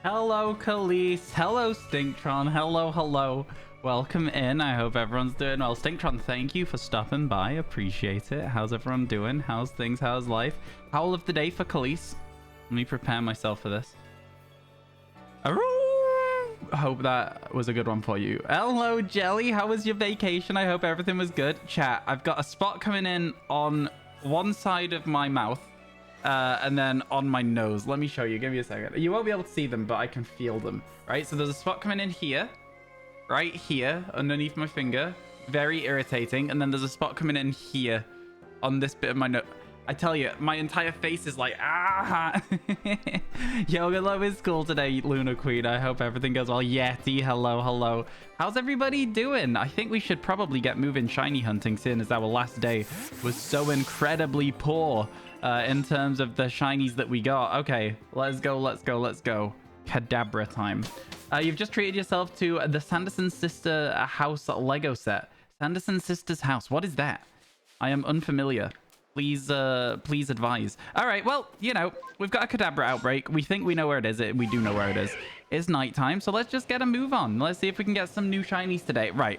Hello, Khalees. Hello, Stinktron. Hello, hello. Welcome in. I hope everyone's doing well. Stinktron, thank you for stopping by. Appreciate it. How's everyone doing? How's things? How's life? Howl of the day for Khalees. Let me prepare myself for this. Hope that was a good one for you. Hello, Jelly. How was your vacation? I hope everything was good. Chat, I've got a spot coming in on one side of my mouth and then on my nose. Let me show you. Give me a second. You won't be able to see them, but I can feel them. Right? So there's a spot coming in here. Right here, underneath my finger. Very irritating. And then there's a spot coming in here on this bit of my nose. I tell you, my entire face is like, ah. Yo, good luck with school today, Luna Queen. I hope everything goes well. Yeti, hello, hello. How's everybody doing? I think we should probably get moving shiny hunting, seeing as our last day was so incredibly poor in terms of the shinies that we got. Okay, let's go, let's go, let's go. Kadabra time. You've just treated yourself to the Sanderson Sister House Lego set. Sanderson Sister's House. What is that? I am unfamiliar. Please advise. All right, well, you know, we've got a Kadabra outbreak. We think we know where it is. We do know where it is. It's nighttime, so let's just get a move on. Let's see if we can get some new shinies today. Right.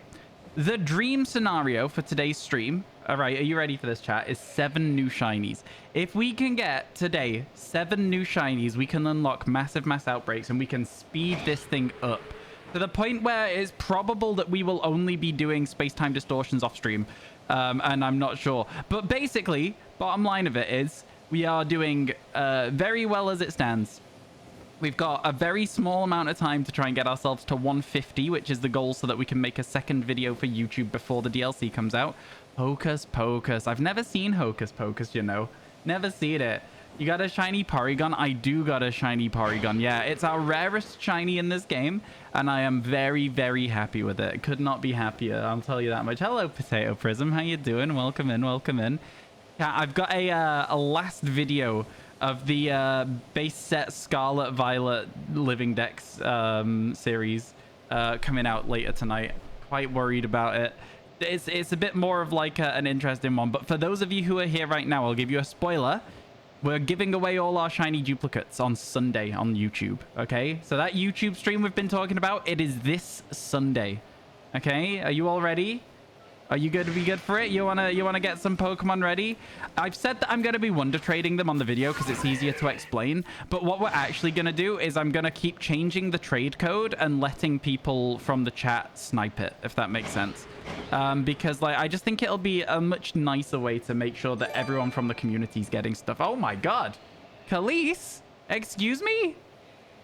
The dream scenario for today's stream, all right, are you ready for this, chat, is 7 new shinies. If we can get today 7 new shinies, we can unlock massive mass outbreaks and we can speed this thing up to the point where it's probable that we will only be doing space-time distortions off stream. And I'm not sure. But basically, bottom line of it is we are doing very well as it stands. We've got a very small amount of time to try and get ourselves to 150, which is the goal so that we can make a second video for YouTube before the DLC comes out. Hocus Pocus. I've never seen Hocus Pocus, you know. Never seen it. You got a shiny Porygon? I do got a shiny Porygon. Yeah, it's our rarest shiny in this game, and I am very, very happy with it. Could not be happier, I'll tell you that much. Hello, Potato Prism. How you doing? Welcome in, welcome in. Yeah, I've got a last video of the base set Scarlet Violet Living Dex series coming out later tonight. Quite worried about it. It's a bit more of like an interesting one, but for those of you who are here right now, I'll give you a spoiler. We're giving away all our shiny duplicates on Sunday on YouTube, okay? So that YouTube stream we've been talking about, it is this Sunday, okay? Are you all ready? Are you good to be good for it? You wanna get some Pokemon ready? I've said that I'm gonna be wonder trading them on the video because it's easier to explain. But what we're actually gonna do is I'm gonna keep changing the trade code and letting people from the chat snipe it, if that makes sense. Because like I just think it'll be a much nicer way to make sure that everyone from the community is getting stuff. Oh my god, Khalees, excuse me?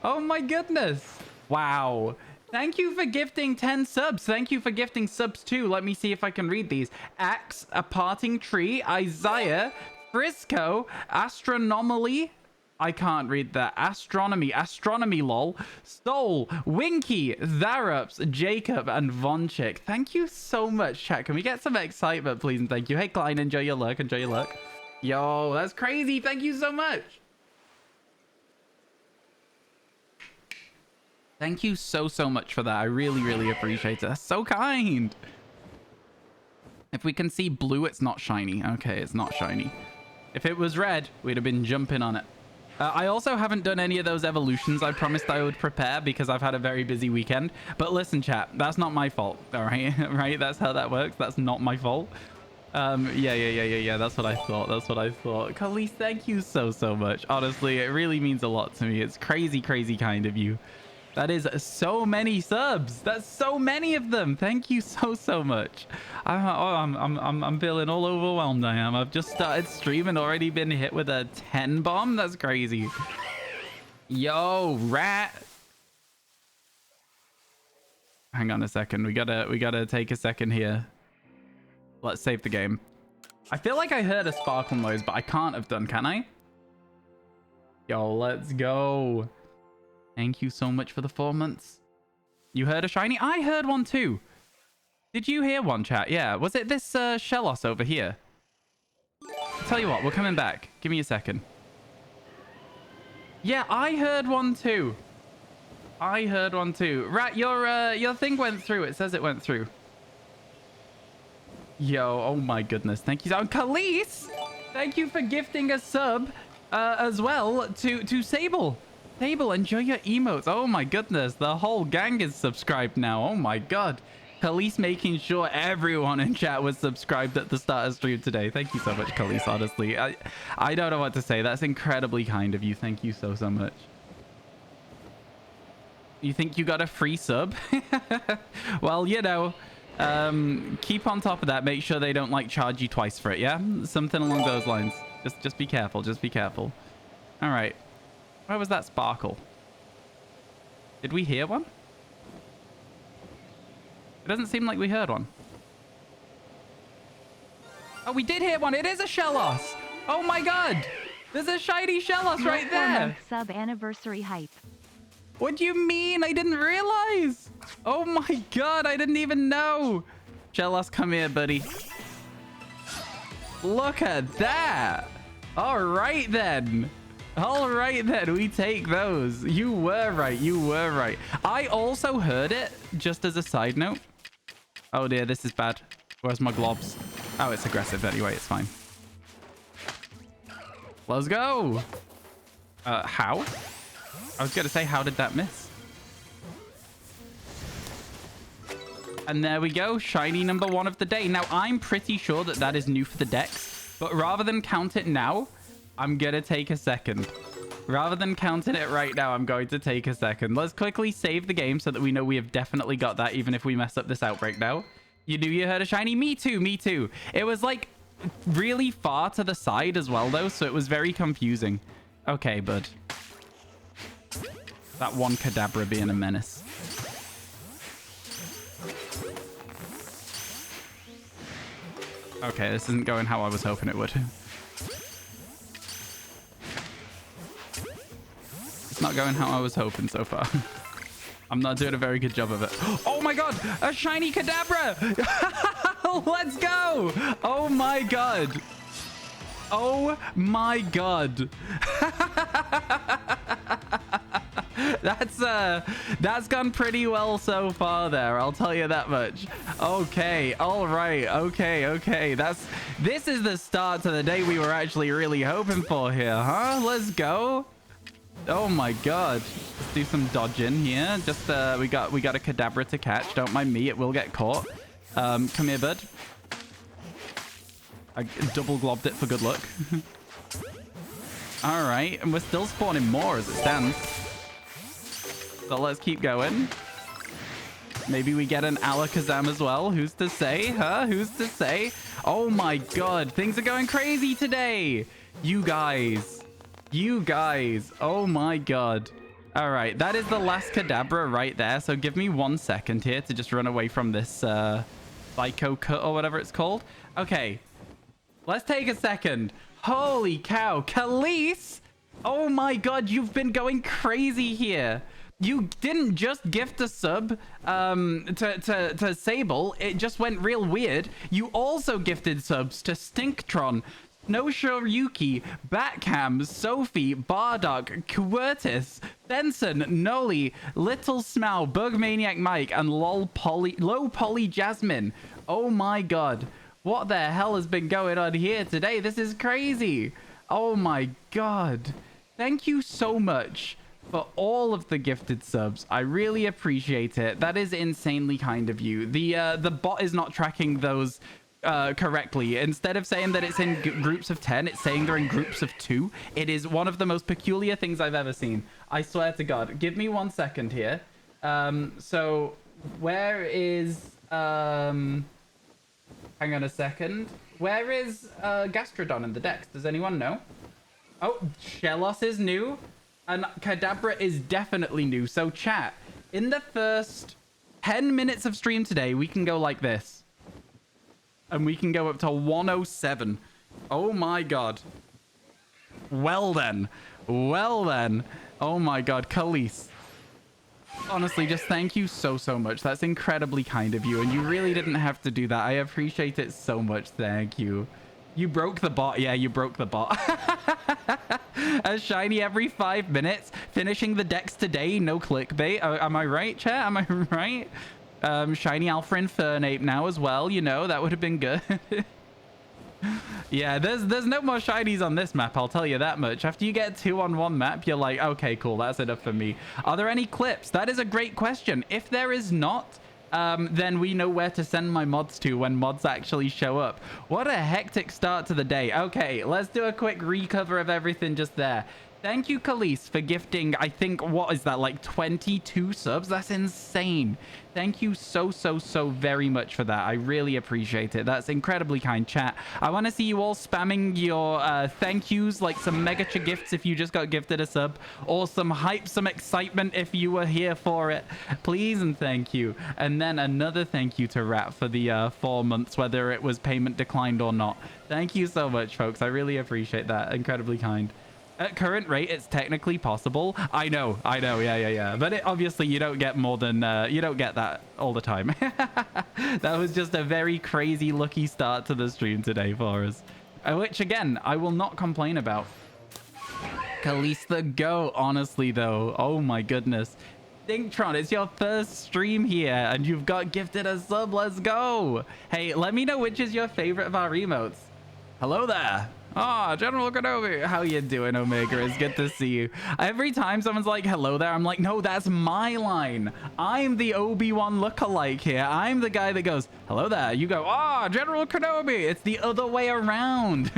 Oh my goodness, wow. Thank you for gifting 10 subs. Thank you for gifting subs too. Let me see if I can read these. Axe, A Parting Tree, Isaiah, Frisco, Astronomally. I can't read that. Astronomy lol. Soul, Winky, Zarups, Jacob, and Vonchik. Thank you so much, chat. Can we get some excitement, please? And thank you. Hey, Klein, enjoy your luck. Enjoy your luck. Yo, that's crazy. Thank you so much. Thank you so much for that. I really, really appreciate it. That's so kind. If we can see blue, it's not shiny. Okay, it's not shiny. If it was red, we'd have been jumping on it. I also haven't done any of those evolutions I promised I would prepare because I've had a very busy weekend. But listen, chat, that's not my fault, all right? Right? That's how that works. That's not my fault. Yeah. That's what I thought. That's what I thought. Khalees, thank you so much. Honestly, it really means a lot to me. It's crazy kind of you. That is so many subs. That's so many of them. Thank you so much. I'm feeling all overwhelmed. I am. I've just started streaming, already been hit with a 10 bomb. That's crazy. Yo, rat. Hang on a second. We gotta take a second here. Let's save the game. I feel like I heard a sparkle noise, but I can't have done, can I? Yo, let's go. Thank you so much for the 4 months. You heard a shiny? I heard one too. Did you hear one, chat? Yeah. Was it this Shellos over here? I'll tell you what, we're coming back. Give me a second. Yeah, I heard one too. I heard one too. Rat, your thing went through. It says it went through. Yo, oh my goodness. Thank you so much. Khalees, thank you for gifting a sub as well to Sable. Sable, enjoy your emotes. Oh my goodness, the whole gang is subscribed now. Oh my god. Khalees making sure everyone in chat was subscribed at the start of stream today. Thank you so much, Khalees, honestly. I don't know what to say. That's incredibly kind of you. Thank you so much. You think you got a free sub? Well, you know, keep on top of that. Make sure they don't like charge you twice for it, yeah? Something along those lines. Just be careful. Just be careful. All right. Where was that sparkle? Did we hear one? It doesn't seem like we heard one. Oh, we did hear one. It is a Shellos. Oh my god. There's a shiny Shellos right there. Sub anniversary hype. What do you mean? I didn't realize. Oh my god. I didn't even know. Shellos, come here, buddy. Look at that. All right, then. All right, then. We take those. You were right. You were right. I also heard it, just as a side note. Oh, dear. This is bad. Where's my globs? Oh, it's aggressive anyway. It's fine. Let's go. How? I was going to say, how did that miss? And there we go. Shiny number 1 of the day. Now, I'm pretty sure that that is new for the decks. But rather than count it now, I'm going to take a second. Rather than counting it right now, I'm going to take a second. Let's quickly save the game so that we know we have definitely got that, even if we mess up this outbreak now. You knew you heard a shiny? Me too, me too. It was like really far to the side as well, though, so it was very confusing. Okay, bud. That one Kadabra being a menace. Okay, this isn't going how I was hoping it would. It's not going how I was hoping so far. I'm not doing a very good job of it. Oh my god! A shiny Kadabra! Let's go! Oh my god! Oh my god! That's gone pretty well so far there, I'll tell you that much. Okay, all right, okay. This is the start to the day we were actually really hoping for here, huh? Let's go. Oh my god. Let's do some dodging here. Just we got a Kadabra to catch. Don't mind me, it will get caught. Come here, bud. I double globbed it for good luck. All right, and we're still spawning more as it stands. So let's keep going. Maybe we get an Alakazam as well. Who's to say, huh? Who's to say? Oh my god, things are going crazy today. You guys. Oh my god. All right, that is the last Kadabra right there. So give me 1 second here to just run away from this Psycho Cut or whatever it's called. Okay, let's take a second. Holy cow, Khalees! Oh my god, you've been going crazy here. You didn't just gift a sub to Sable. It just went real weird. You also gifted subs to Stinktron, Snowshoryuki, Batcam, Sophie, Bardock, Quertis, Benson, Noli, Little Smow, Bugmaniac Mike, and Low Poly Jasmine. Oh my god. What the hell has been going on here today? This is crazy. Oh my god. Thank you so much for all of the gifted subs. I really appreciate it. That is insanely kind of you. The bot is not tracking those correctly. Instead of saying that it's in groups of 10, it's saying they're in groups of 2. It is one of the most peculiar things I've ever seen. I swear to God. Give me 1 second here. So where is hang on a second. Where is Gastrodon in the decks? Does anyone know? Oh, Shellos is new. And Kadabra is definitely new. So chat, in the first 10 minutes of stream today, we can go like this. And we can go up to 107. Oh my god. Well then. Oh my god, Khalees. Honestly, just thank you so much. That's incredibly kind of you. And you really didn't have to do that. I appreciate it so much. Thank you. You broke the bot. Yeah, you broke the bot. A shiny every 5 minutes. Finishing the decks today. No clickbait. Am I right, chat? Am I right? Shiny Alpha Infernape now as well. You know, that would have been good. Yeah, there's no more shinies on this map, I'll tell you that much. After you get 2 on 1 map, you're like, okay, cool, that's enough for me. Are there any clips? That is a great question. If there is not, then we know where to send my mods to when mods actually show up. What a hectic start to the day. Okay, let's do a quick recover of everything just there. Thank you, Khalees, for gifting, I think, what is that, like 22 subs? That's insane. Thank you so very much for that. I really appreciate it. That's incredibly kind, chat. I want to see you all spamming your thank yous, like some megacha gifts if you just got gifted a sub, or some hype, some excitement if you were here for it. Please and thank you. And then another thank you to Rat for the 4 months, whether it was payment declined or not. Thank you so much, folks. I really appreciate that. Incredibly kind. At current rate, it's technically possible. I know. Yeah. But obviously, you don't get more than, you don't get that all the time. That was just a very crazy lucky start to the stream today for us. Which, again, I will not complain about. Kalista, go. Honestly, though. Oh, my goodness. Dinktron, it's your first stream here, and you've got gifted a sub. Let's go. Hey, let me know which is your favorite of our emotes. Hello there. Ah, General Kenobi. How you doing, Omega? It's good to see you. Every time someone's like, hello there, I'm like, no, that's my line. I'm the Obi-Wan lookalike here. I'm the guy that goes, hello there. You go, ah, General Kenobi. It's the other way around.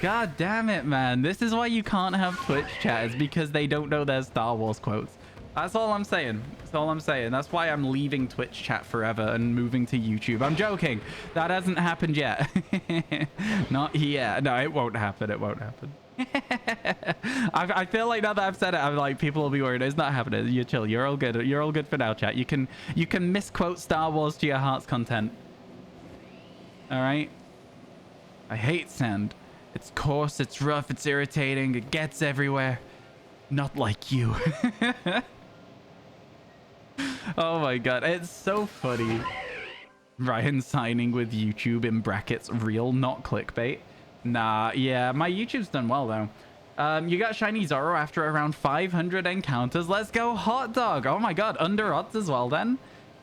God damn it, man. This is why you can't have Twitch chat. It's because they don't know their Star Wars quotes. That's all I'm saying. That's all I'm saying. That's why I'm leaving Twitch chat forever and moving to YouTube. I'm joking. That hasn't happened yet. Not yet. No, it won't happen. It won't happen. I feel like now that I've said it, I'm like, people will be worried. It's not happening. You're chill. You're all good. You're all good for now, chat. You can misquote Star Wars to your heart's content. All right? I hate sand. It's coarse. It's rough. It's irritating. It gets everywhere. Not like you. Oh my god, it's so funny. Ryan signing with YouTube in brackets, real, not clickbait. Nah, yeah, my YouTube's done well though. You got Shiny Zoro after around 500 encounters. Let's go, hot dog. Oh my god, under odds as well then.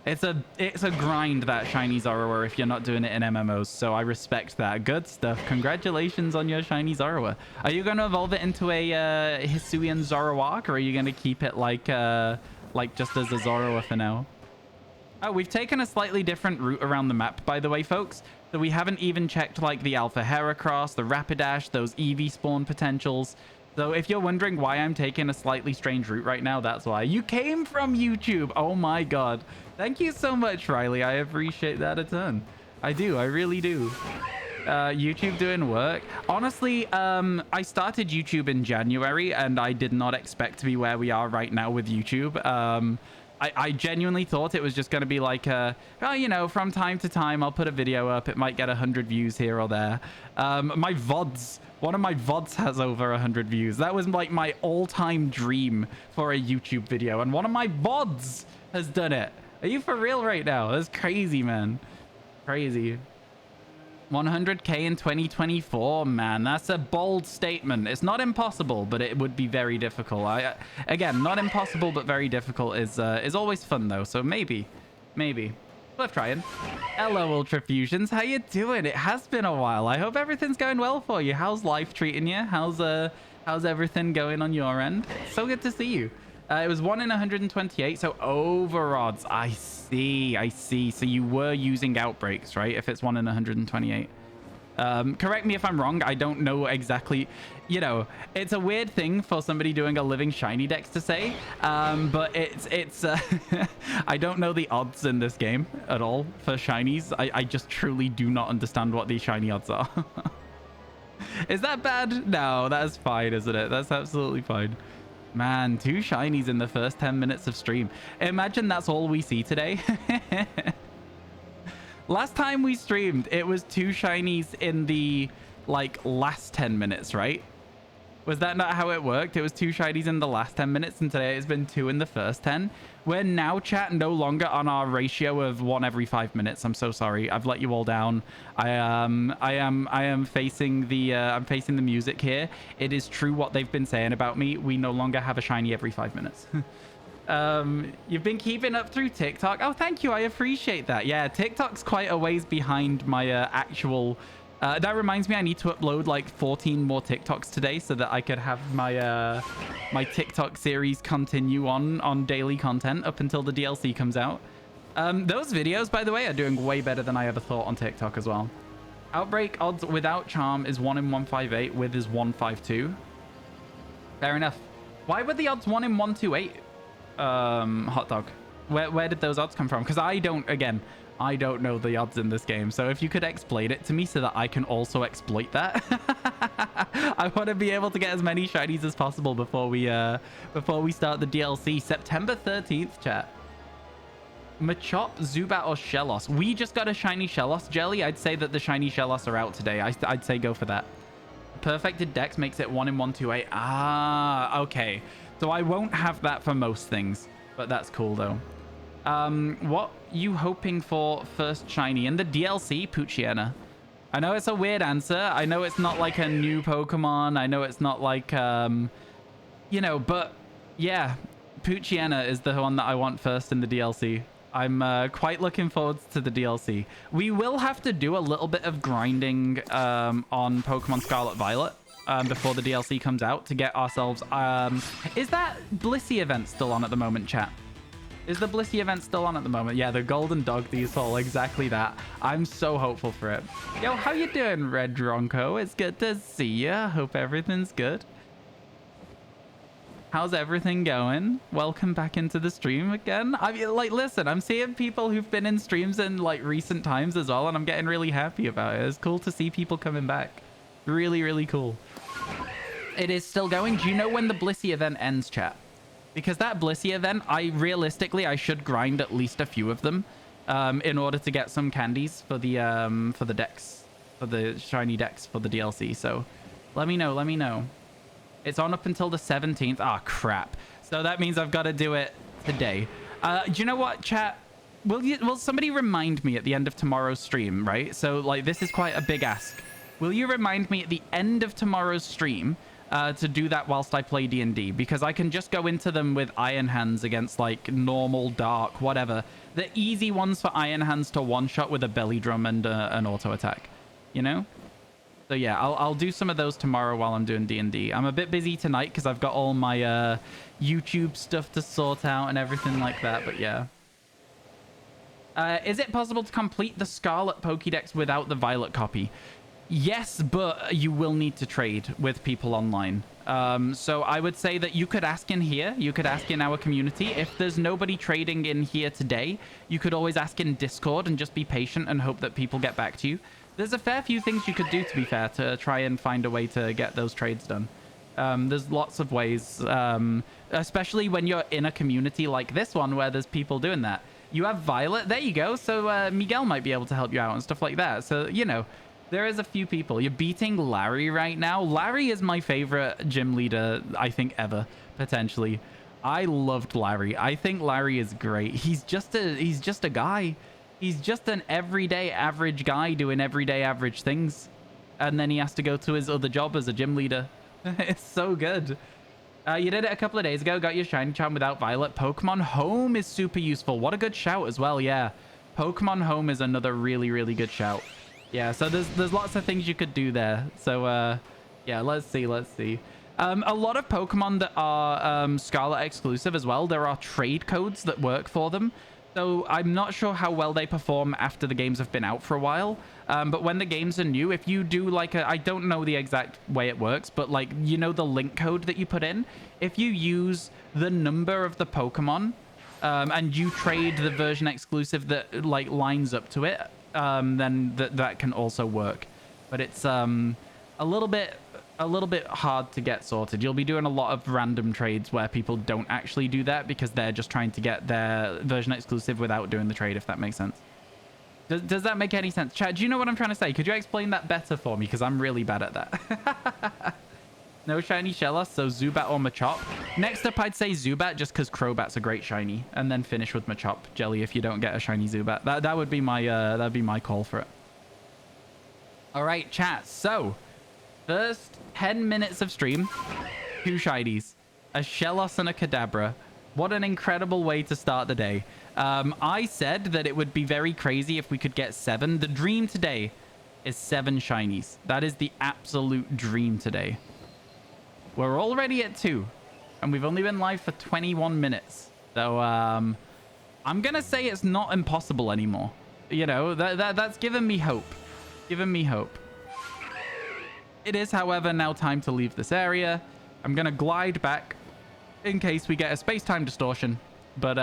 It's a grind, that Shiny Zoroark, if you're not doing it in MMOs, so I respect that. Good stuff. Congratulations on your Shiny Zoroark. Are you going to evolve it into a Hisuian Zoroark, or are you going to keep it like just as a Zoroark for now? Oh, we've taken a slightly different route around the map, by the way, folks. So we haven't even checked like the Alpha Heracross, the Rapidash, those Eevee spawn potentials. So if you're wondering why I'm taking a slightly strange route right now, that's why. You came from YouTube. Oh my god. Thank you so much, Riley. I appreciate that a ton. I do. I really do. YouTube doing work. Honestly, I started YouTube in January, and I did not expect to be where we are right now with YouTube. I genuinely thought it was just going to be like, oh, you know, from time to time, I'll put a video up. It might get 100 views here or there. My VoDs, one of my VoDs has over 100 views. That was like my all-time dream for a YouTube video. And one of my VoDs has done it. Are you for real right now? That's crazy, man. Crazy. 100K in 2024, man. That's a bold statement. It's not impossible, but it would be very difficult. Again, not impossible, but very difficult is always fun though. So maybe. Worth trying. Hello, Ultra Fusions. How you doing? It has been a while. I hope everything's going well for you. How's life treating you? How's everything going on your end? So good to see you. It was 1 in 128, so over odds. I see. So you were using outbreaks, right? If it's 1 in 128. Correct me if I'm wrong. I don't know exactly. You know, it's a weird thing for somebody doing a living shiny dex to say. But it's I don't know the odds in this game at all for shinies. I just truly do not understand what these shiny odds are. Is that bad? No, that's fine, isn't it? That's absolutely fine. Man, 2 shinies in the first 10 minutes of stream. Imagine that's all we see today. Last time we streamed, it was 2 shinies in the, like, last 10 minutes, right? Was that not how it worked? It was 2 shinies in the last 10 minutes, and today it's been 2 in the first 10. We're now, chat, no longer on our ratio of 1 every 5 minutes. I'm so sorry. I've let you all down. I am facing the music here. It is true what they've been saying about me. We no longer have a shiny every 5 minutes. You've been keeping up through TikTok. Oh, thank you. I appreciate that. Yeah, TikTok's quite a ways behind my actual That reminds me, I need to upload like 14 more TikToks today so that I could have my my TikTok series continue on daily content up until the DLC comes out. Those videos, by the way, are doing way better than I ever thought on TikTok as well. Outbreak odds without charm is 1 in 158, with is 152. Fair enough. Why were the odds 1 in 128? Hot dog. Where did those odds come from? Because I don't know the odds in this game. So if you could explain it to me so that I can also exploit that. I want to be able to get as many shinies as possible before we start the DLC. September 13th, chat. Machop, Zubat, or Shellos? We just got a shiny Shellos, Jelly. I'd say that the shiny Shellos are out today. I'd say go for that. Perfected Dex makes it 1 in 128. Ah, okay. So I won't have that for most things, but that's cool though. What you hoping for first shiny in the DLC? Poochyena. I know it's a weird answer. I know it's not like a new Pokemon. I know it's not like you know, but yeah, Poochyena is the one that I want first in the DLC. I'm quite looking forward to the DLC. We will have to do a little bit of grinding on Pokemon Scarlet Violet before the DLC comes out to get ourselves... is that Blissey event still on at the moment, chat? Is the Blissey event still on at the moment? Yeah, the Golden Dog Diesel, exactly that. I'm so hopeful for it. Yo, how you doing, Red Dronko? It's good to see ya. Hope everything's good. How's everything going? Welcome back into the stream again. I mean, like, listen, I'm seeing people who've been in streams in like recent times as well, and I'm getting really happy about it. It's cool to see people coming back. Really, really cool. It is still going. Do you know when the Blissey event ends, chat? Because that Blissey event, realistically, I should grind at least a few of them in order to get some candies for the decks, for the shiny decks for the DLC. So let me know. Let me know. It's on up until the 17th. Ah, crap. So that means I've got to do it today. Do you know what, chat? Will somebody remind me at the end of tomorrow's stream, right? So, like, this is quite a big ask. Will you remind me at the end of tomorrow's stream to do that whilst I play D&D? Because I can just go into them with Iron Hands against, like, normal, dark, whatever. The easy ones for Iron Hands to one-shot with a belly drum and an auto attack. You know? So yeah, I'll do some of those tomorrow while I'm doing D&D. I'm a bit busy tonight because I've got all my YouTube stuff to sort out and everything like that, but yeah. Is it possible to complete the Scarlet Pokédex without the Violet copy? Yes, but you will need to trade with people online. So I would say that you could ask in here. You could ask in our community. If there's nobody trading in here today, you could always ask in Discord and just be patient and hope that people get back to you. There's a fair few things you could do, to be fair, to try and find a way to get those trades done. There's lots of ways, especially when you're in a community like this one where there's people doing that. You have Violet. There you go. So Miguel might be able to help you out and stuff like that. So, you know, there is a few people. You're beating Larry right now. Larry is my favorite gym leader, I think, ever, potentially. I loved Larry. I think Larry is great. He's just a guy. He's just an everyday average guy doing everyday average things. And then he has to go to his other job as a gym leader. It's so good. You did it a couple of days ago. Got your shiny charm without Violet. Pokemon Home is super useful. What a good shout as well. Yeah. Pokemon Home is another really, really good shout. Yeah, so there's lots of things you could do there. So, yeah, let's see. A lot of Pokemon that are Scarlet exclusive as well. There are trade codes that work for them. So I'm not sure how well they perform after the games have been out for a while. But when the games are new, if you do like I don't know the exact way it works, but like, you know, the link code that you put in, if you use the number of the Pokemon and you trade the version exclusive that like lines up to it, then that can also work. But it's a little bit hard to get sorted. You'll be doing a lot of random trades where people don't actually do that because they're just trying to get their version exclusive without doing the trade, if that makes sense. Does that make any sense? Chad, do you know what I'm trying to say? Could you explain that better for me? Because I'm really bad at that. No shiny Shellos, so Zubat or Machop. Next up, I'd say Zubat just because Crobat's a great shiny. And then finish with Machop. Jelly if you don't get a shiny Zubat. That would be my call for it. All right, chat. So, first 10 minutes of stream, 2 shinies. A Shellos and a Kadabra. What an incredible way to start the day. I said that it would be very crazy if we could get 7. The dream today is 7 shinies. That is the absolute dream today. We're already at 2, and we've only been live for 21 minutes. So I'm gonna say it's not impossible anymore. You know, that's given me hope. Given me hope. It is, however, now time to leave this area. I'm gonna glide back in case we get a space-time distortion. But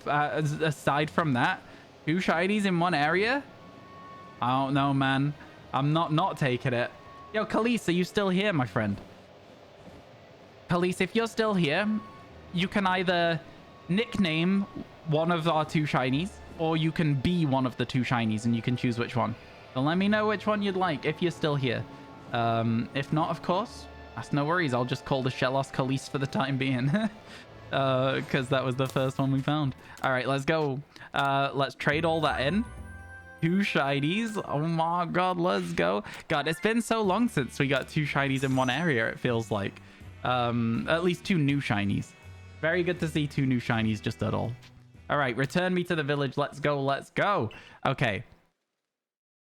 aside from that, 2 shinies in one area? I don't know, man. I'm not taking it. Yo, Khalees, are you still here, my friend? Khalees, if you're still here, you can either nickname one of our 2 shinies, or you can be one of the 2 shinies, and you can choose which one. So let me know which one you'd like if you're still here. If not, of course, that's no worries. I'll just call the Shellos Khalees for the time being. Because that was the first one we found. All right, let's go. Let's trade all that in. 2 shinies. Oh my god, let's go. God, it's been so long since we got 2 shinies in one area, it feels like. At least 2 new shinies. Very good to see 2 new shinies just at all. All right, return me to the village. Let's go, let's go. Okay.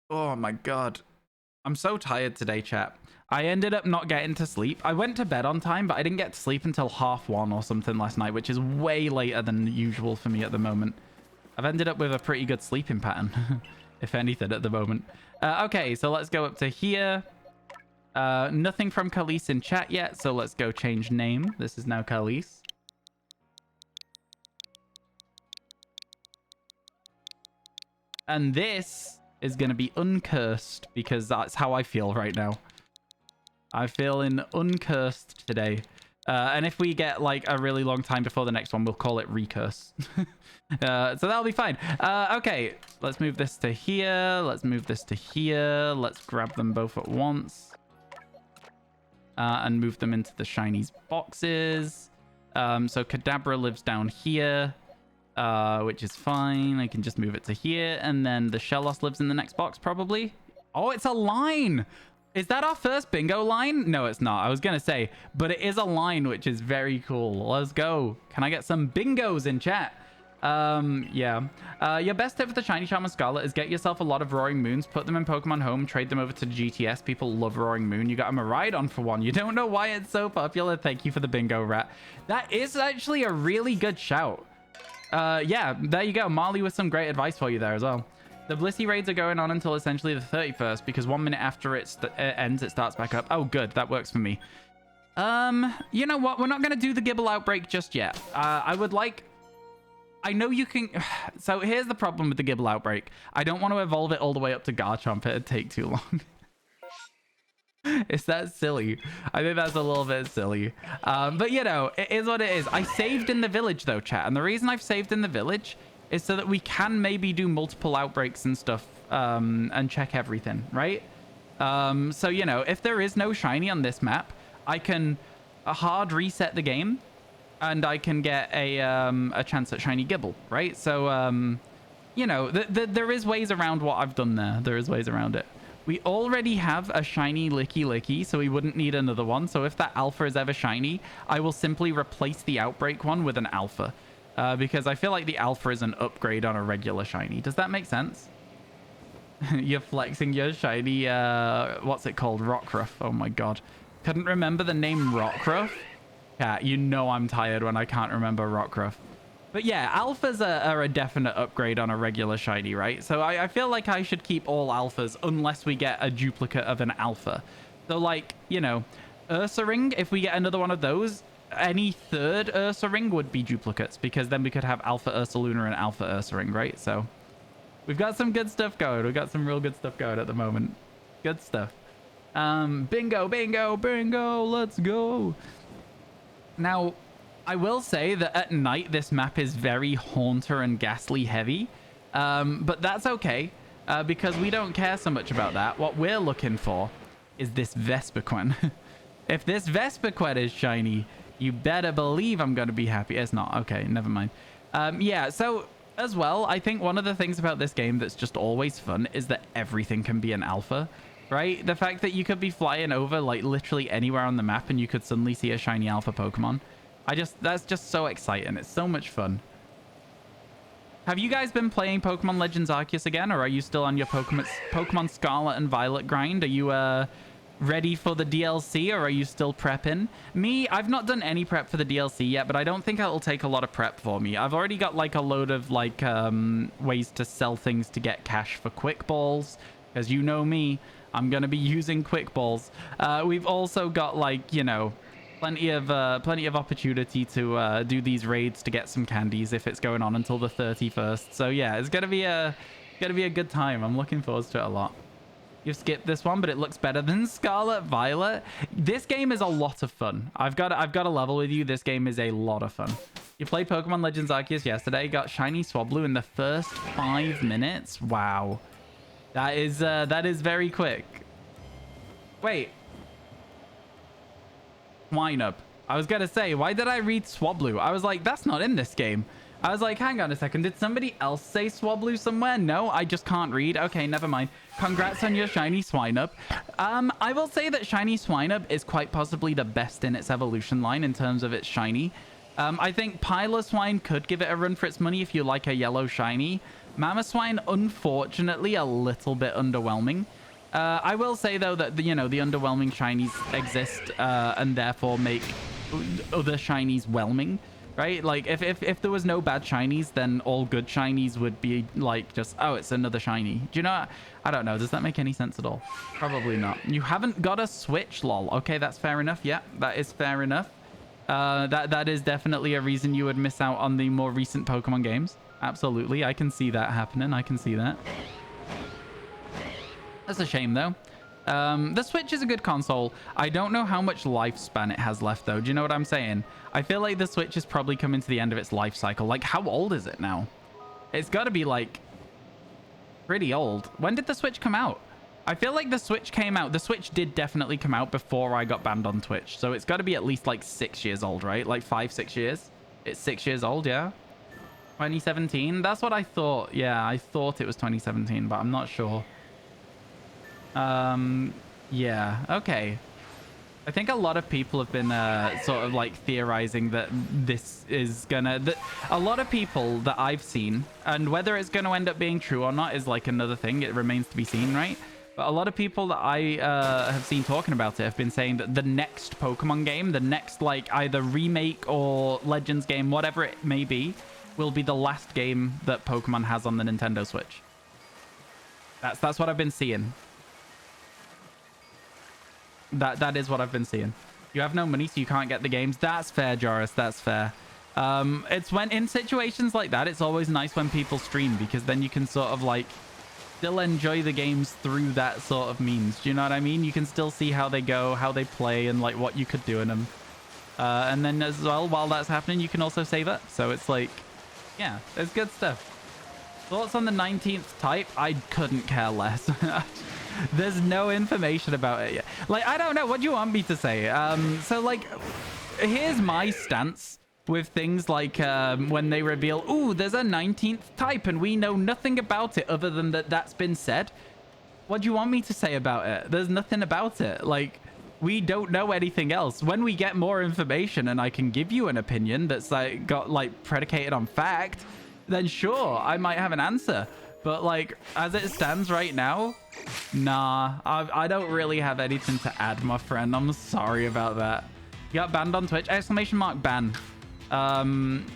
Oh my god. I'm so tired today, chat. I ended up not getting to sleep. I went to bed on time, but I didn't get to sleep until 1:30 or something last night, which is way later than usual for me at the moment. I've ended up with a pretty good sleeping pattern, if anything, at the moment. Okay, so let's go up to here. Nothing from Khalees in chat yet, so let's go change name. This is now Khalees. And this is going to be uncursed because that's how I feel right now. I feel in uncursed today. And if we get like a really long time before the next one, we'll call it recurse. So that'll be fine. Okay, let's move this to here. Let's move this to here. Let's grab them both at once. And move them into the shinies boxes. So Kadabra lives down here. Which is fine. I can just move it to here. And then the Shellos lives in the next box, probably. Oh, it's a line. Is that our first bingo line? No, it's not. I was going to say, but it is a line, which is very cool. Let's go. Can I get some bingos in chat? Yeah. Your best tip for the Shiny Charm and Scarlet is get yourself a lot of Roaring Moons, put them in Pokemon Home, trade them over to GTS. People love Roaring Moon. You got them a ride-on for one. You don't know why it's so popular. Thank you for the bingo, Rat. That is actually a really good shout. Yeah, there you go. Marley with some great advice for you there as well. The Blissey raids are going on until essentially the 31st because 1 minute after it ends, it starts back up. Oh, good. That works for me. You know what? We're not going to do the Gibble Outbreak just yet. I would like... I know you can... So here's the problem with the Gibble Outbreak. I don't want to evolve it all the way up to Garchomp. It'd take too long. It's that silly. I think that's a little bit silly. But you know, it is what it is. I saved in the village though, chat. And the reason I've saved in the village is so that we can maybe do multiple outbreaks and stuff and check everything, right? So, you know, if there is no shiny on this map, I can hard reset the game and I can get a chance at shiny Gibble, right? So, you know, there is ways around what I've done there. There is ways around it. We already have a shiny Licky Licky, so we wouldn't need another one. So if that alpha is ever shiny, I will simply replace the Outbreak one with an alpha. Because I feel like the alpha is an upgrade on a regular shiny. Does that make sense? You're flexing your shiny, what's it called? Rockruff. Oh my god. Couldn't remember the name Rockruff? Yeah, you know I'm tired when I can't remember Rockruff. But yeah, alphas are a definite upgrade on a regular shiny, right? So I feel like I should keep all alphas unless we get a duplicate of an alpha. So like, you know, Ursaring, if we get another one of those, any third Ursaring would be duplicates because then we could have Alpha Ursaluna and Alpha Ursaring, right? So we've got some good stuff going. We've got some real good stuff going at the moment. Good stuff. Bingo, bingo, bingo. Let's go. Now, I will say that at night, this map is very Haunter and Ghastly heavy. But that's okay because we don't care so much about that. What we're looking for is this Vespiquen. If this Vespiquen is shiny, you better believe I'm going to be happy. It's not. Okay, never mind. Yeah, so as well, I think one of the things about this game that's just always fun is that everything can be an alpha, right? The fact that you could be flying over like literally anywhere on the map and you could suddenly see a shiny alpha Pokemon. That's just so exciting. It's so much fun. Have you guys been playing Pokemon Legends Arceus again, or are you still on your Pokemon Scarlet and Violet grind? Are you ready for the DLC, or are you still prepping? Me, I've not done any prep for the DLC yet, but I don't think it'll take a lot of prep for me. I've already got like a load of like ways to sell things to get cash for quick balls, because you know me, I'm gonna be using quick balls. We've also got like, you know, plenty of opportunity to do these raids to get some candies if it's going on until the 31st. So yeah, it's gonna be a good time. I'm looking forward to it a lot. You've skipped this one, but it looks better than Scarlet Violet. This game is a lot of fun. I've got to level with you. This game is a lot of fun. You played Pokemon Legends Arceus yesterday, got shiny Swablu in the first 5 minutes. Wow, that is very quick. Wait, Swinub. I was gonna say, why did I read Swablu? I was like, that's not in this game. I was like, hang on a second. Did somebody else say Swablu somewhere? No, I just can't read. Okay, never mind. Congrats on your shiny Swinub. I will say that shiny Swinub is quite possibly the best in its evolution line in terms of its shiny. I think Piloswine could give it a run for its money if you like a yellow shiny. Mamoswine, unfortunately, a little bit underwhelming. I will say, though, that, you know, the underwhelming shinies exist and therefore make other shinies whelming. Right? Like, if there was no bad shinies, then all good shinies would be, like, just, oh, it's another shiny. Do you know? I don't know. Does that make any sense at all? Probably not. You haven't got a Switch, lol. Okay, that's fair enough. Yeah, that is fair enough. That is definitely a reason you would miss out on the more recent Pokemon games. Absolutely. I can see that happening. I can see that. That's a shame, though. The Switch is a good console. I don't know how much lifespan it has left, though. Do you know what I'm saying? I feel like the Switch is probably coming to the end of its life cycle. Like, how old is it now? It's got to be, like, pretty old. When did the Switch come out? I feel like the Switch came out. The Switch did definitely come out before I got banned on Twitch. So it's got to be at least, like, 6 years old, right? Like, 5-6 years? It's 6 years old, yeah? 2017? That's what I thought. Yeah, I thought it was 2017, but I'm not sure. Yeah, okay. I think a lot of people have been sort of like theorizing that this is gonna... a lot of people that I've seen, and whether it's going to end up being true or not is like another thing. It remains to be seen, right? But a lot of people that I have seen talking about it have been saying that the next Pokemon game, the next like either remake or Legends game, whatever it may be, will be the last game that Pokemon has on the Nintendo Switch. That's what I've been seeing. That is what I've been seeing. You have no money, so you can't get the games. That's fair, Joris. That's fair. It's when in situations like that, it's always nice when people stream, because then you can sort of like still enjoy the games through that sort of means. Do you know what I mean? You can still see how they go, how they play, and like what you could do in them. And then as well, while that's happening, you can also save up. So it's like, yeah, it's good stuff. Thoughts on the 19th type? I couldn't care less. There's no information about it yet. Like, I don't know. What do you want me to say? So, like, here's my stance with things like when they reveal, ooh, there's a 19th type and we know nothing about it other than that's been said. What do you want me to say about it? There's nothing about it. Like, we don't know anything else. When we get more information and I can give you an opinion that's like got like predicated on fact, then sure, I might have an answer. But like, as it stands right now, nah, I don't really have anything to add, my friend. I'm sorry about that. You got banned on Twitch? Exclamation mark ban.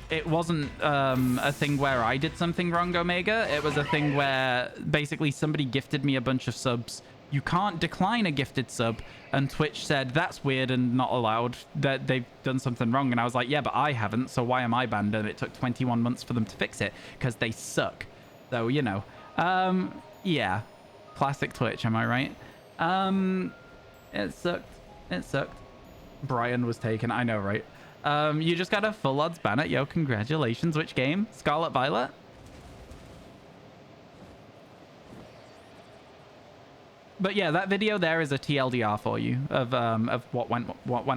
It wasn't a thing where I did something wrong, Omega. It was a thing where basically somebody gifted me a bunch of subs. You can't decline a gifted sub, and Twitch said that's weird and not allowed, that they've done something wrong. And I was like, yeah, but I haven't, so why am I banned? And it took 21 months for them to fix it because they suck. So, you know, yeah, classic Twitch, am I right? It sucked. It sucked. Brian was taken. I know, right? You just got a full odds banner. Yo, congratulations. Which game? Scarlet Violet? But yeah, that video there is a TLDR for you of what went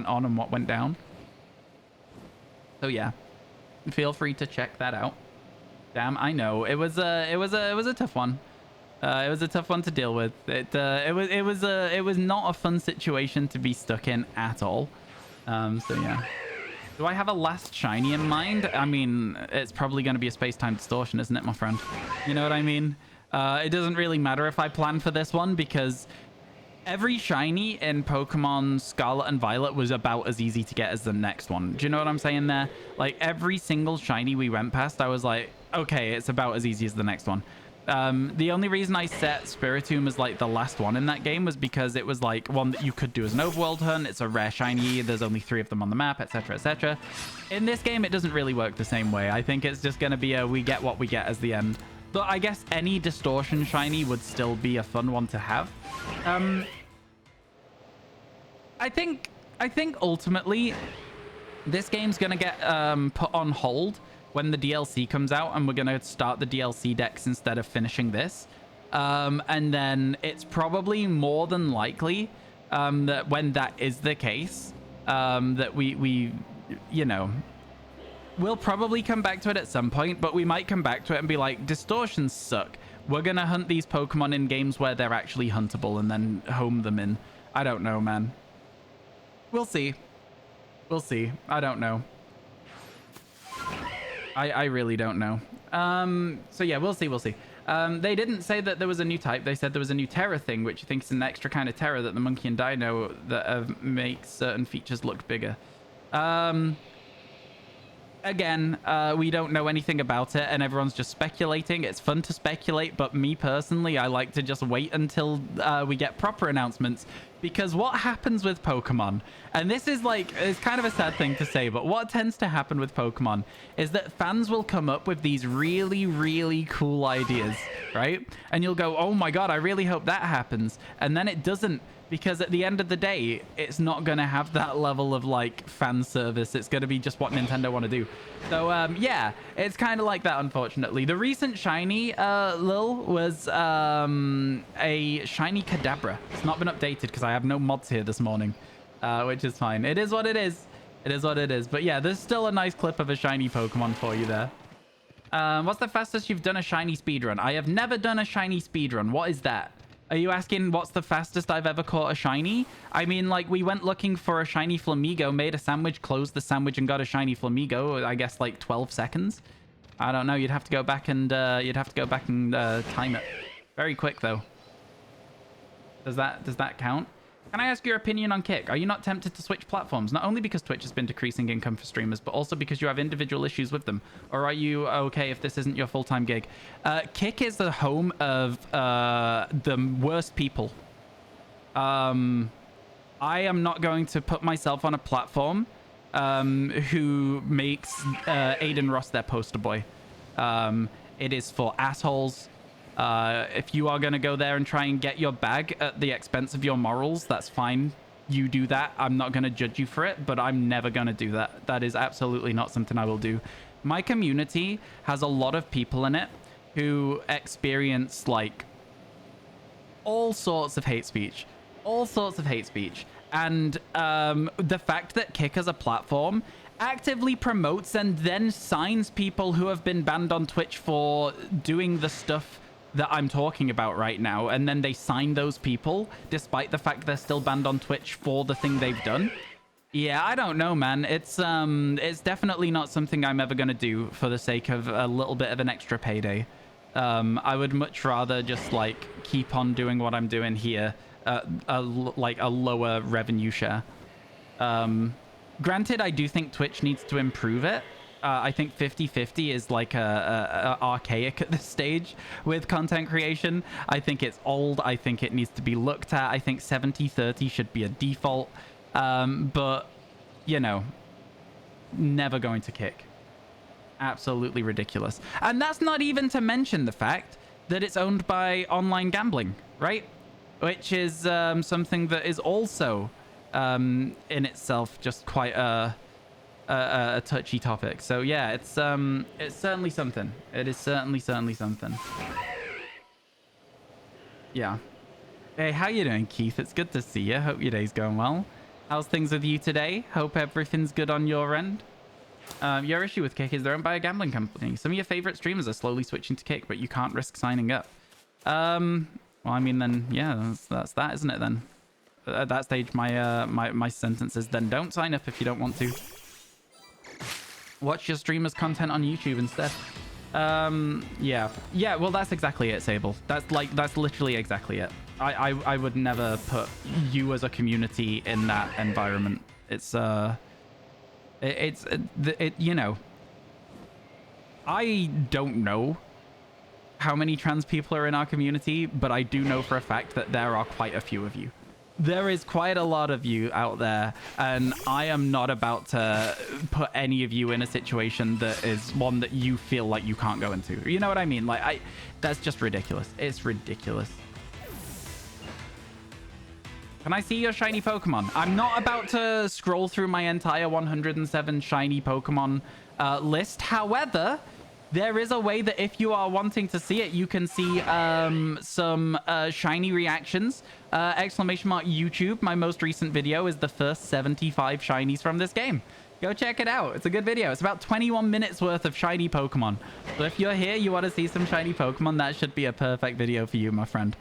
on and what went down. So yeah, feel free to check that out. Damn, I know it was a tough one. It was a tough one to deal with. It was not a fun situation to be stuck in at all. So yeah. Do I have a last shiny in mind? I mean, it's probably going to be a space-time distortion, isn't it, my friend? You know what I mean? It doesn't really matter if I plan for this one because every shiny in Pokemon Scarlet and Violet was about as easy to get as the next one. Do you know what I'm saying there? Like, every single shiny we went past, I was like, okay, it's about as easy as the next one. The only reason I set Spiritomb as like the last one in that game was because it was like one that you could do as an overworld hunt. It's a rare shiny. There's only 3 of them on the map, etc., etc. In this game, it doesn't really work the same way. I think it's just going to be a we get what we get as the end. But I guess any distortion shiny would still be a fun one to have. I think ultimately this game's going to get put on hold when the DLC comes out, and we're going to start the DLC decks instead of finishing this. And then it's probably more than likely that when that is the case, that we you know, we'll probably come back to it at some point, but we might come back to it and be like, distortions suck. We're going to hunt these Pokemon in games where they're actually huntable and then home them in. I don't know, man. We'll see. We'll see. I don't know. I really don't know. So yeah, we'll see. We'll see. They didn't say that there was a new type. They said there was a new Terra thing, which I think is an extra kind of Terra that the Monkey and Dino that makes certain features look bigger. Again, we don't know anything about it, and everyone's just speculating. It's fun to speculate, but me personally, I like to just wait until we get proper announcements, because what happens with Pokemon, and this is like, it's kind of a sad thing to say, but what tends to happen with Pokemon is that fans will come up with these really, really cool ideas, right? And you'll go, oh my god, I really hope that happens. And then it doesn't, because at the end of the day, it's not going to have that level of like fan service. It's going to be just what Nintendo want to do. So yeah, it's kind of like that, unfortunately. The recent shiny, Lil, was a shiny Kadabra. It's not been updated because I have no mods here this morning, which is fine. It is what it is. It is what it is. But yeah, there's still a nice clip of a shiny Pokemon for you there. What's the fastest you've done a shiny speedrun? I have never done a shiny speedrun. What is that? Are you asking what's the fastest I've ever caught a shiny? I mean, like, we went looking for a shiny Flamigo, made a sandwich, closed the sandwich, and got a shiny Flamigo. I guess like 12 seconds. I don't know. You'd have to go back and time it. Very quick though. Does that count? Can I ask your opinion on Kick? Are you not tempted to switch platforms? Not only because Twitch has been decreasing income for streamers, but also because you have individual issues with them. Or are you okay if this isn't your full-time gig? Kick is the home of the worst people. I am not going to put myself on a platform who makes Aiden Ross their poster boy. It is for assholes. If you are going to go there and try and get your bag at the expense of your morals, that's fine. You do that. I'm not going to judge you for it, but I'm never going to do that. That is absolutely not something I will do. My community has a lot of people in it who experience like all sorts of hate speech. All sorts of hate speech. And the fact that Kick as a platform actively promotes and then signs people who have been banned on Twitch for doing the stuff that I'm talking about right now, and then they sign those people despite the fact they're still banned on Twitch for the thing they've done. Yeah, I don't know, man. It's definitely not something I'm ever gonna do for the sake of a little bit of an extra payday. I would much rather just like keep on doing what I'm doing here, like a lower revenue share. Granted, I do think Twitch needs to improve it. I think 50-50 is like a archaic at this stage with content creation. I think it's old. I think it needs to be looked at. I think 70-30 should be a default. But, you know, never going to Kick. Absolutely ridiculous. And that's not even to mention the fact that it's owned by online gambling, right? Which is something that is also in itself just quite a touchy topic. So yeah, it's certainly something. It is certainly something. Yeah. Hey, how you doing, Keith? It's good to see you. Hope your day's going well. How's things with you today? Hope everything's good on your end. Your issue with Kick is they're owned by a gambling company. Some of your favorite streamers are slowly switching to Kick, but you can't risk signing up. Well, I mean, then yeah, that's that, isn't it? Then at that stage, my sentence is then don't sign up if you don't want to. Watch your streamer's content on YouTube instead. Yeah, well, that's exactly it, Sable. That's literally exactly it. I would never put you as a community in that environment. It's you know, I don't know how many trans people are in our community, but I do know for a fact that there are quite a few of you. There is quite a lot of you out there, and I am not about to put any of you in a situation that is one that you feel like you can't go into. You know what I mean? Like, that's just ridiculous. It's ridiculous. Can I see your shiny Pokemon? I'm not about to scroll through my entire 107 shiny Pokemon list. However, there is a way that if you are wanting to see it, you can see some shiny reactions. Exclamation mark YouTube. My most recent video is the first 75 shinies from this game. Go check it out. It's a good video. It's about 21 minutes worth of shiny Pokemon. So if you're here, you want to see some shiny Pokemon, that should be a perfect video for you, my friend.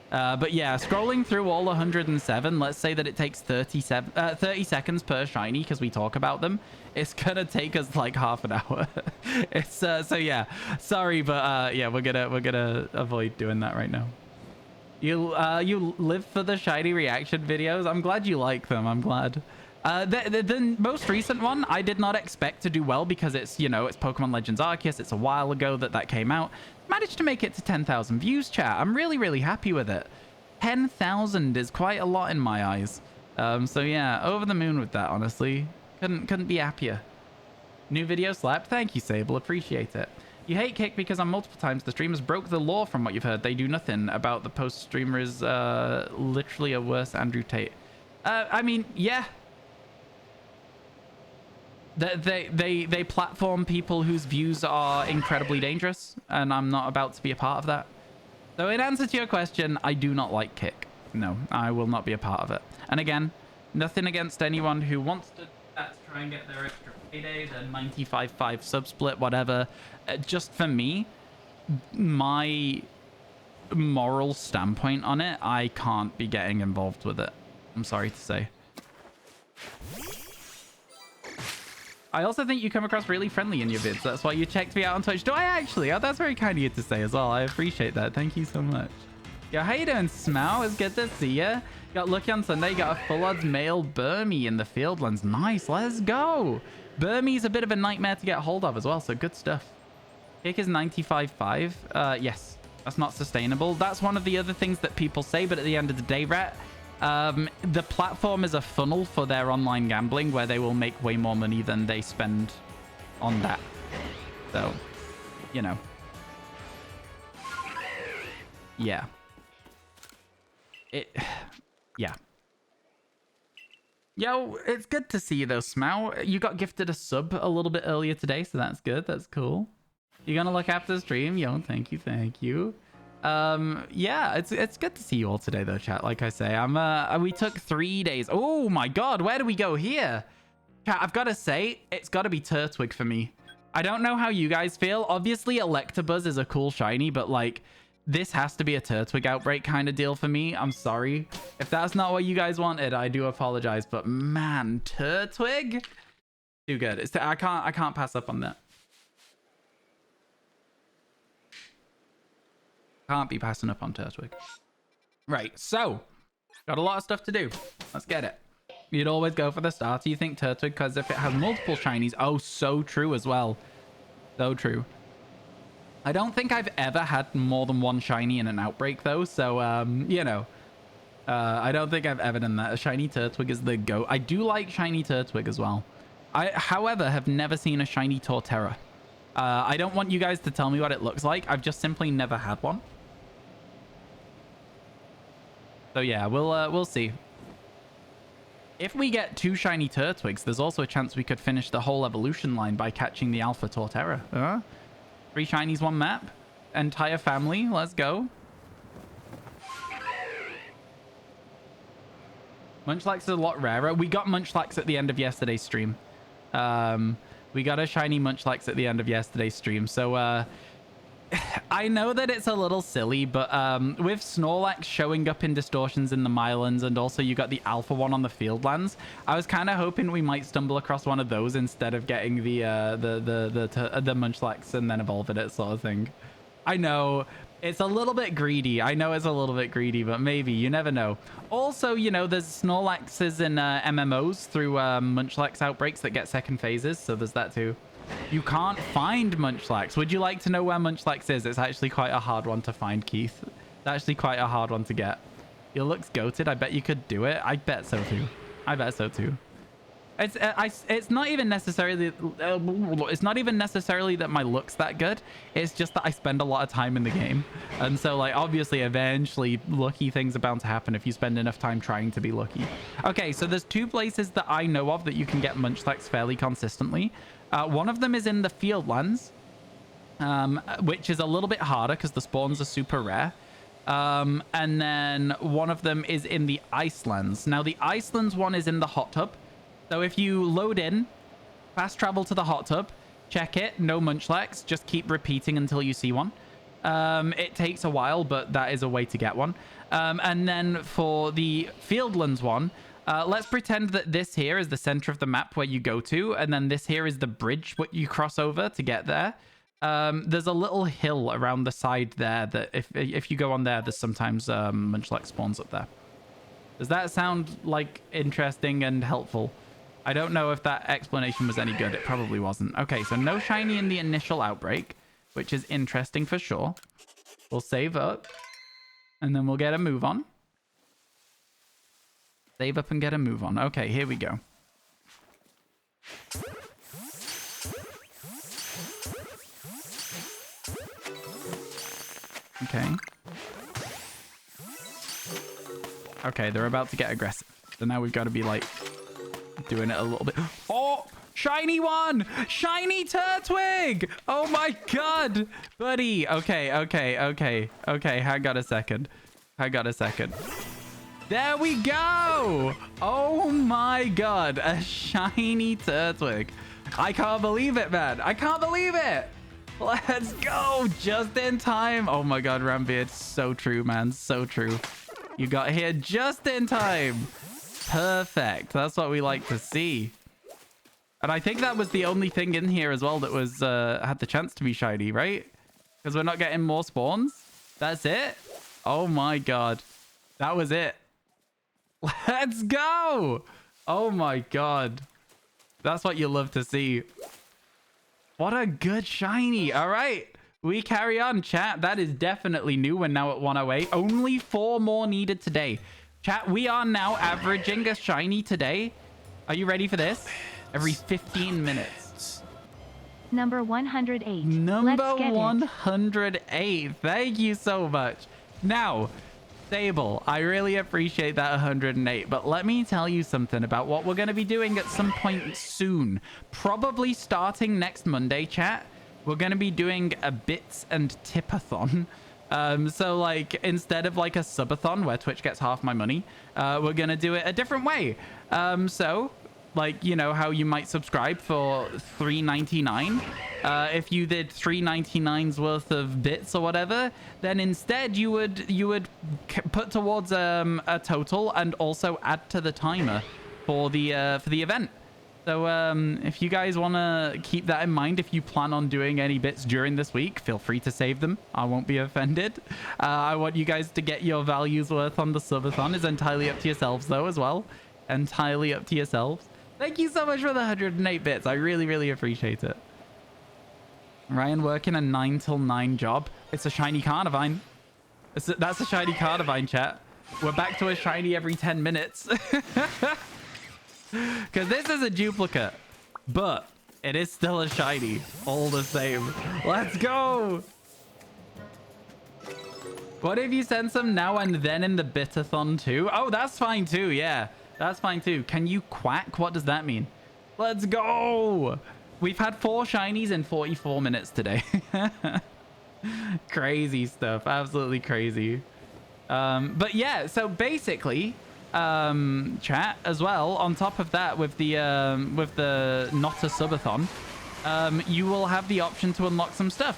But yeah, scrolling through all 107, let's say that it takes 30 seconds per shiny because we talk about them. It's gonna take us like half an hour. It's so yeah, sorry, but yeah, we're gonna avoid doing that right now. You live for the shiny reaction videos. I'm glad you like them. I'm glad. The most recent one I did not expect to do well because it's, you know, it's Pokemon Legends Arceus. It's a while ago that came out. Managed to make it to 10,000 views, chat. I'm really happy with it. 10,000 is quite a lot in my eyes. So yeah, over the moon with that, honestly. Couldn't be happier. New video slapped. Thank you, Sable. Appreciate it. You hate Kick because on multiple times the streamers broke the law from what you've heard. They do nothing about the post streamer is literally a worse Andrew Tate. I mean, yeah. They platform people whose views are incredibly dangerous, and I'm not about to be a part of that. So in answer to your question, I do not like Kick. No, I will not be a part of it. And again, nothing against anyone who wants to try and get their extra payday, the 95.5 sub split, whatever. Just for me, my moral standpoint on it, I can't be getting involved with it. I'm sorry to say. I also think you come across really friendly in your vids. That's why you checked me out on Twitch. Do I actually? Oh, that's very kind of you to say as well. I appreciate that. Thank you so much. Yo, how you doing, Smow? It's good to see ya. Got lucky on Sunday. Got a full odds male Burmy in the Fieldlands. Nice. Let's go. Burmy's a bit of a nightmare to get hold of as well, so good stuff. Kick is 95.5. Yes, that's not sustainable. That's one of the other things that people say, but at the end of the day, Rat, the platform is a funnel for their online gambling where they will make way more money than they spend on that. So, you know. Yeah. Yeah. Yo, it's good to see you though, Smow. You got gifted a sub a little bit earlier today, so that's good. That's cool. You gonna look after the stream? Yo, thank you. Yeah, it's good to see you all today though, chat. Like I say, we took 3 days. Oh my god, where do we go here? Chat, I've got to say, it's got to be Turtwig for me. I don't know how you guys feel. Obviously, Electabuzz is a cool shiny, but like, this has to be a Turtwig Outbreak kind of deal for me. I'm sorry. If that's not what you guys wanted, I do apologize. But man, Turtwig? Too good. I can't pass up on that. Can't be passing up on Turtwig. Right, so got a lot of stuff to do. Let's get it. You'd always go for the starter. You think Turtwig because if it has multiple shinies. Oh, so true as well. So true. I don't think I've ever had more than one shiny in an Outbreak though, so you know, I don't think I've ever done that. A shiny Turtwig is the GOAT. I do like shiny Turtwig as well. I, however, have never seen a shiny Torterra. I don't want you guys to tell me what it looks like. I've just simply never had one. So yeah, we'll see. If we get 2 shiny Turtwigs, there's also a chance we could finish the whole evolution line by catching the Alpha Torterra. 3 shinies, 1 map. Entire family, let's go. Munchlax is a lot rarer. We got Munchlax at the end of yesterday's stream. We got a shiny Munchlax at the end of yesterday's stream. So I know that it's a little silly, but with Snorlax showing up in distortions in the Mylands, and also you got the alpha one on the Fieldlands, I was kind of hoping we might stumble across one of those instead of getting the Munchlax and then evolving it sort of thing. I know it's a little bit greedy. I know it's a little bit greedy, but maybe. You never know. Also, you know, there's Snorlaxes in MMOs through Munchlax outbreaks that get second phases, so there's that too. You can't find Munchlax. Would you like to know where Munchlax is? It's actually quite a hard one to find, Keith. It's actually quite a hard one to get. Your looks goated. I bet you could do it. I bet so too. I bet so too. It's not even necessarily that my look's that good. It's just that I spend a lot of time in the game, and so like obviously eventually lucky things are bound to happen if you spend enough time trying to be lucky. Okay, so there's two places that I know of that you can get Munchlax fairly consistently. One of them is in the Fieldlands, which is a little bit harder because the spawns are super rare. And then one of them is in the Icelands. Now the Icelands one is in the hot tub. So if you load in, fast travel to the hot tub, check it, no Munchlax, just keep repeating until you see one. It takes a while, but that is a way to get one. And then for the Fieldlands one, let's pretend that this here is the center of the map where you go to, and then this here is the bridge what you cross over to get there. There's a little hill around the side there that if you go on there, there's sometimes Munchlax spawns up there. Does that sound like interesting and helpful? I don't know if that explanation was any good. It probably wasn't. Okay, so no shiny in the initial outbreak, which is interesting for sure. We'll save up, and then we'll get a move on. Save up and get a move on. Okay, here we go. Okay. Okay, they're about to get aggressive. So now we've got to be like doing it a little bit. Oh, shiny one! Shiny Turtwig! Oh my god! Buddy. Okay. Hang on a second. There we go! Oh my god, a shiny Turtwig. I can't believe it, man. I can't believe it! Let's go! Just in time. Oh my god, Rambeard. So true, man. So true. You got here just in time. Perfect. That's what we like to see. And I think that was the only thing in here as well that was had the chance to be shiny, right? Because we're not getting more spawns. That's it? Oh my god. That was it. Let's go! Oh my god. That's what you love to see. What a good shiny. All right. We carry on, chat. That is definitely new. We're now at 108. Only 4 more needed today. Chat, we are now averaging a shiny today. Are you ready for this? Every 15 minutes. Number 108. Number 108. Thank you so much. Now, Sable, I really appreciate that 108, but let me tell you something about what we're going to be doing at some point soon. Probably starting next Monday, chat. We're going to be doing a bits and tipathon. So like instead of like a subathon where Twitch gets half my money, we're going to do it a different way. So like, you know, how you might subscribe for $3.99. If you did $3.99's worth of bits or whatever, then instead you would put towards a total and also add to the timer for the event. So if you guys want to keep that in mind, if you plan on doing any bits during this week, feel free to save them. I won't be offended. I want you guys to get your values worth on the subathon. It's entirely up to yourselves though as well. Entirely up to yourselves. Thank you so much for the 108 bits. I really, really appreciate it. Ryan working a 9 till 9 job. It's a shiny Carnivine. That's a shiny Carnivine, chat. We're back to a shiny every 10 minutes. Because this is a duplicate. But it is still a shiny. All the same. Let's go. What if you send some now and then in the bitathon too? Oh, that's fine too. Yeah. That's fine too. Can you quack? What does that mean? Let's go. We've had 4 shinies in 44 minutes today. Crazy stuff. Absolutely crazy. But yeah, so basically, chat as well, on top of that with the not a subathon, you will have the option to unlock some stuff,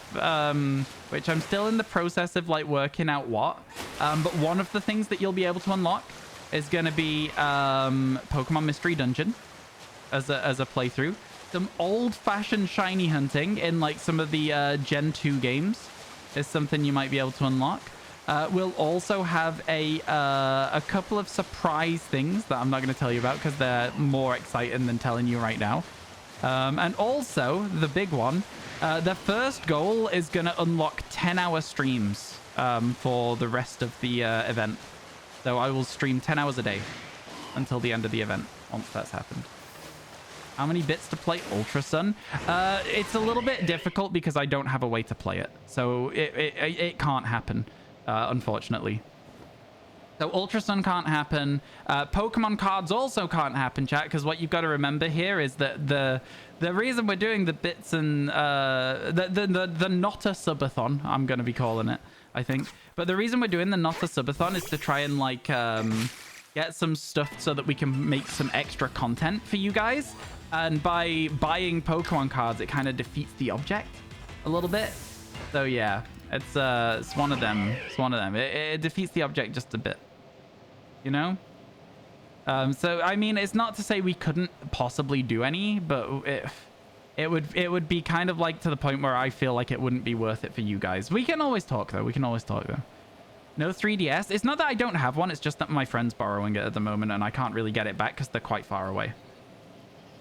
which I'm still in the process of like working out what. But one of the things that you'll be able to unlock is going to be Pokemon Mystery Dungeon as a playthrough. Some old-fashioned shiny hunting in like some of the Gen 2 games is something you might be able to unlock. We'll also have a couple of surprise things that I'm not going to tell you about because they're more exciting than telling you right now. And also, the big one, the first goal is going to unlock 10-hour streams for the rest of the event. So I will stream 10 hours a day until the end of the event once that's happened. How many bits to play Ultra Sun? It's a little bit difficult because I don't have a way to play it. So it can't happen, unfortunately. So Ultra Sun can't happen. Pokemon cards also can't happen, chat, because what you've got to remember here is that the reason we're doing the bits and the not a subathon, I'm going to be calling it, I think. But the reason we're doing the not a subathon is to try and like get some stuff so that we can make some extra content for you guys. And by buying Pokemon cards, it kind of defeats the object a little bit. So yeah, it's one of them. It's one of them. It defeats the object just a bit, you know. So I mean, it's not to say we couldn't possibly do any, but it would be kind of like to the point where I feel like it wouldn't be worth it for you guys. We can always talk though. We can always talk though. No 3DS. It's not that I don't have one. It's just that my friend's borrowing it at the moment and I can't really get it back because they're quite far away.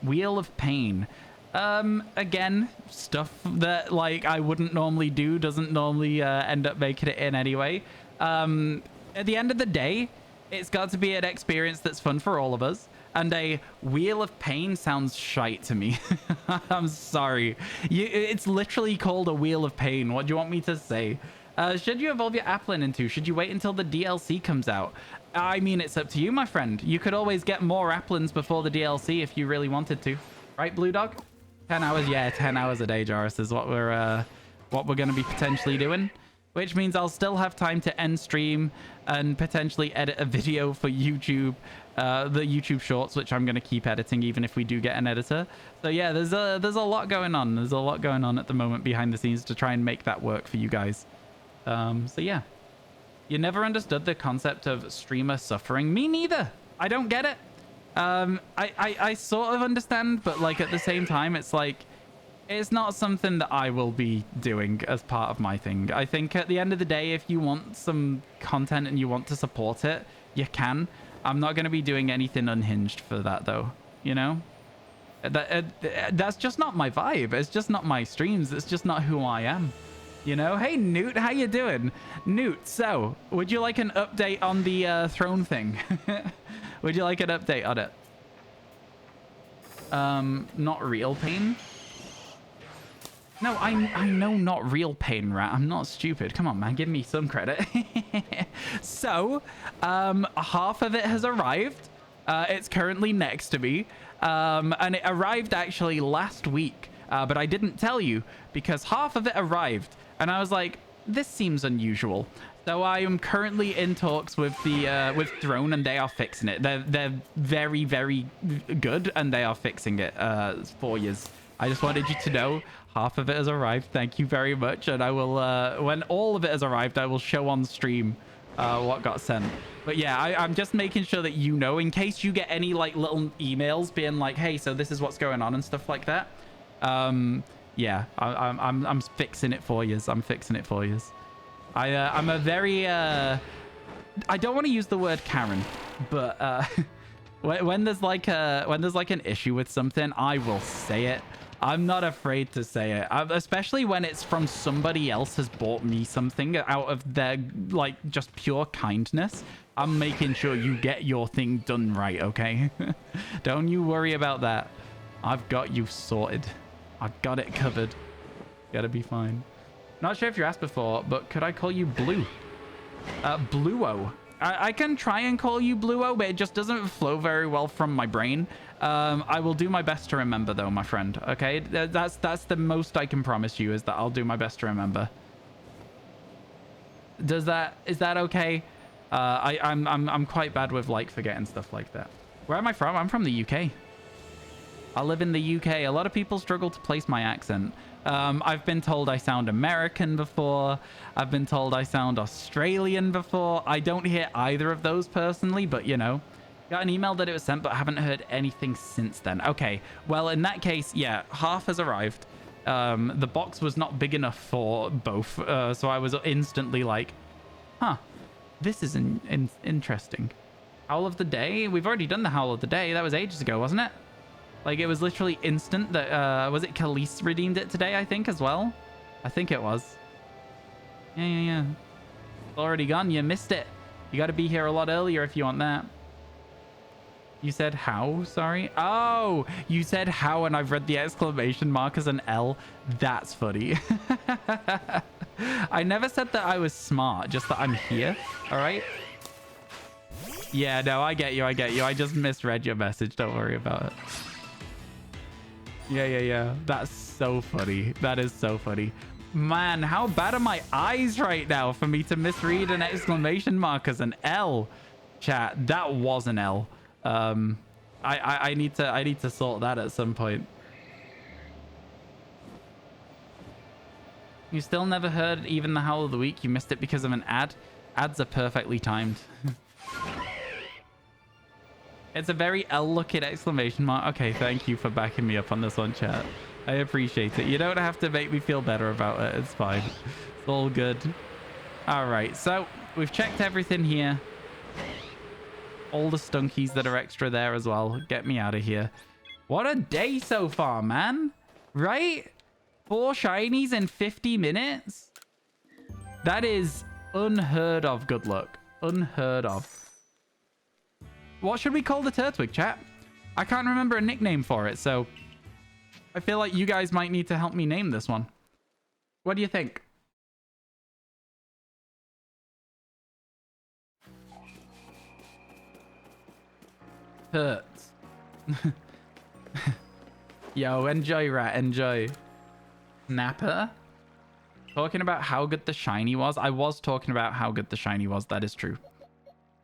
Wheel of Pain. Again, stuff that like I wouldn't normally do doesn't normally end up making it in anyway. At the end of the day, it's got to be an experience that's fun for all of us. And a Wheel of Pain sounds shite to me. I'm sorry. It's literally called a Wheel of Pain. What do you want me to say? Should you evolve your Applin into? Should you wait until the DLC comes out? I mean, it's up to you, my friend. You could always get more Applins before the DLC if you really wanted to. Right, Blue Dog? 10 hours? Yeah, 10 hours a day, Joris, is what we're going to be potentially doing. Which means I'll still have time to end stream and potentially edit a video for YouTube, the YouTube Shorts, which I'm going to keep editing even if we do get an editor. So yeah, there's a lot going on. There's a lot going on at the moment behind the scenes to try and make that work for you guys. So yeah. You never understood the concept of streamer suffering. Me neither. I don't get it. I sort of understand, but like at the same time, it's like, it's not something that I will be doing as part of my thing. I think at the end of the day, if you want some content and you want to support it, you can. I'm not going to be doing anything unhinged for that though, you know? That's just not my vibe. It's just not my streams. It's just not who I am. You know, hey Newt, how you doing? Newt, so would you like an update on the throne thing? Would you like an update on it? Not real pain. No, I know not real pain, rat. I'm not stupid. Come on, man, give me some credit. So, half of it has arrived. It's currently next to me, and it arrived actually last week. But I didn't tell you because half of it arrived. And I was like, this seems unusual. So I am currently in talks with the with Throne, and they are fixing it. They're very, very good, and they are fixing it for you. I just wanted you to know half of it has arrived. Thank you very much. And I will, when all of it has arrived, I will show on stream what got sent. But yeah, I'm just making sure that you know, in case you get any like little emails being like, hey, so this is what's going on and stuff like that. Yeah, I'm fixing it for you. I'm fixing it for you. I'm a very I don't want to use the word Karen, but when there's like an issue with something, I will say it. I'm not afraid to say it, especially when it's from somebody else has bought me something out of their like just pure kindness. I'm making sure you get your thing done right, okay? Don't you worry about that. I've got you sorted. I've got it covered. Gotta be fine. Not sure if you asked before, but could I call you Blue? Bluo. I can try and call you Bluo, but it just doesn't flow very well from my brain. I will do my best to remember, though, my friend. Okay, that's the most I can promise you, is that I'll do my best to remember. Is that okay? I'm quite bad with like forgetting stuff like that. Where am I from? I'm from the UK. I live in the UK. A lot of people struggle to place my accent. I've been told I sound American before. I've been told I sound Australian before. I don't hear either of those personally, but you know. Got an email that it was sent, but haven't heard anything since then. Okay, well, in that case, yeah, half has arrived. The box was not big enough for both, so I was instantly like, huh, this is interesting. Howl of the Day? We've already done the Howl of the Day. That was ages ago, wasn't it? Like, it was literally instant that, was it Khalees redeemed it today, I think, as well? I think it was. Yeah. It's already gone. You missed it. You got to be here a lot earlier if you want that. You said how? Sorry. Oh, you said how, and I've read the exclamation mark as an L. That's funny. I never said that I was smart, just that I'm here. All right. Yeah, no, I get you. I just misread your message. Don't worry about it. Yeah. That's so funny. That is so funny. Man, how bad are my eyes right now for me to misread an exclamation mark as an L? Chat, that was an L. I need to sort that at some point. You still never heard even the Howl of the Week? You missed it because of an ad? Ads are perfectly timed. It's a very L-looking exclamation mark. Okay, thank you for backing me up on this one, chat. I appreciate it. You don't have to make me feel better about it. It's fine. It's all good. All right, so we've checked everything here. All the stunkies that are extra there as well. Get me out of here. What a day so far, man. Right? 4 shinies in 50 minutes? That is unheard of good luck. Unheard of. What should we call the Turtwig, chat? I can't remember a nickname for it, so I feel like you guys might need to help me name this one. What do you think? Hurts. Yo, enjoy, rat, enjoy. Snapper? Talking about how good the shiny was. I was talking about how good the shiny was. That is true.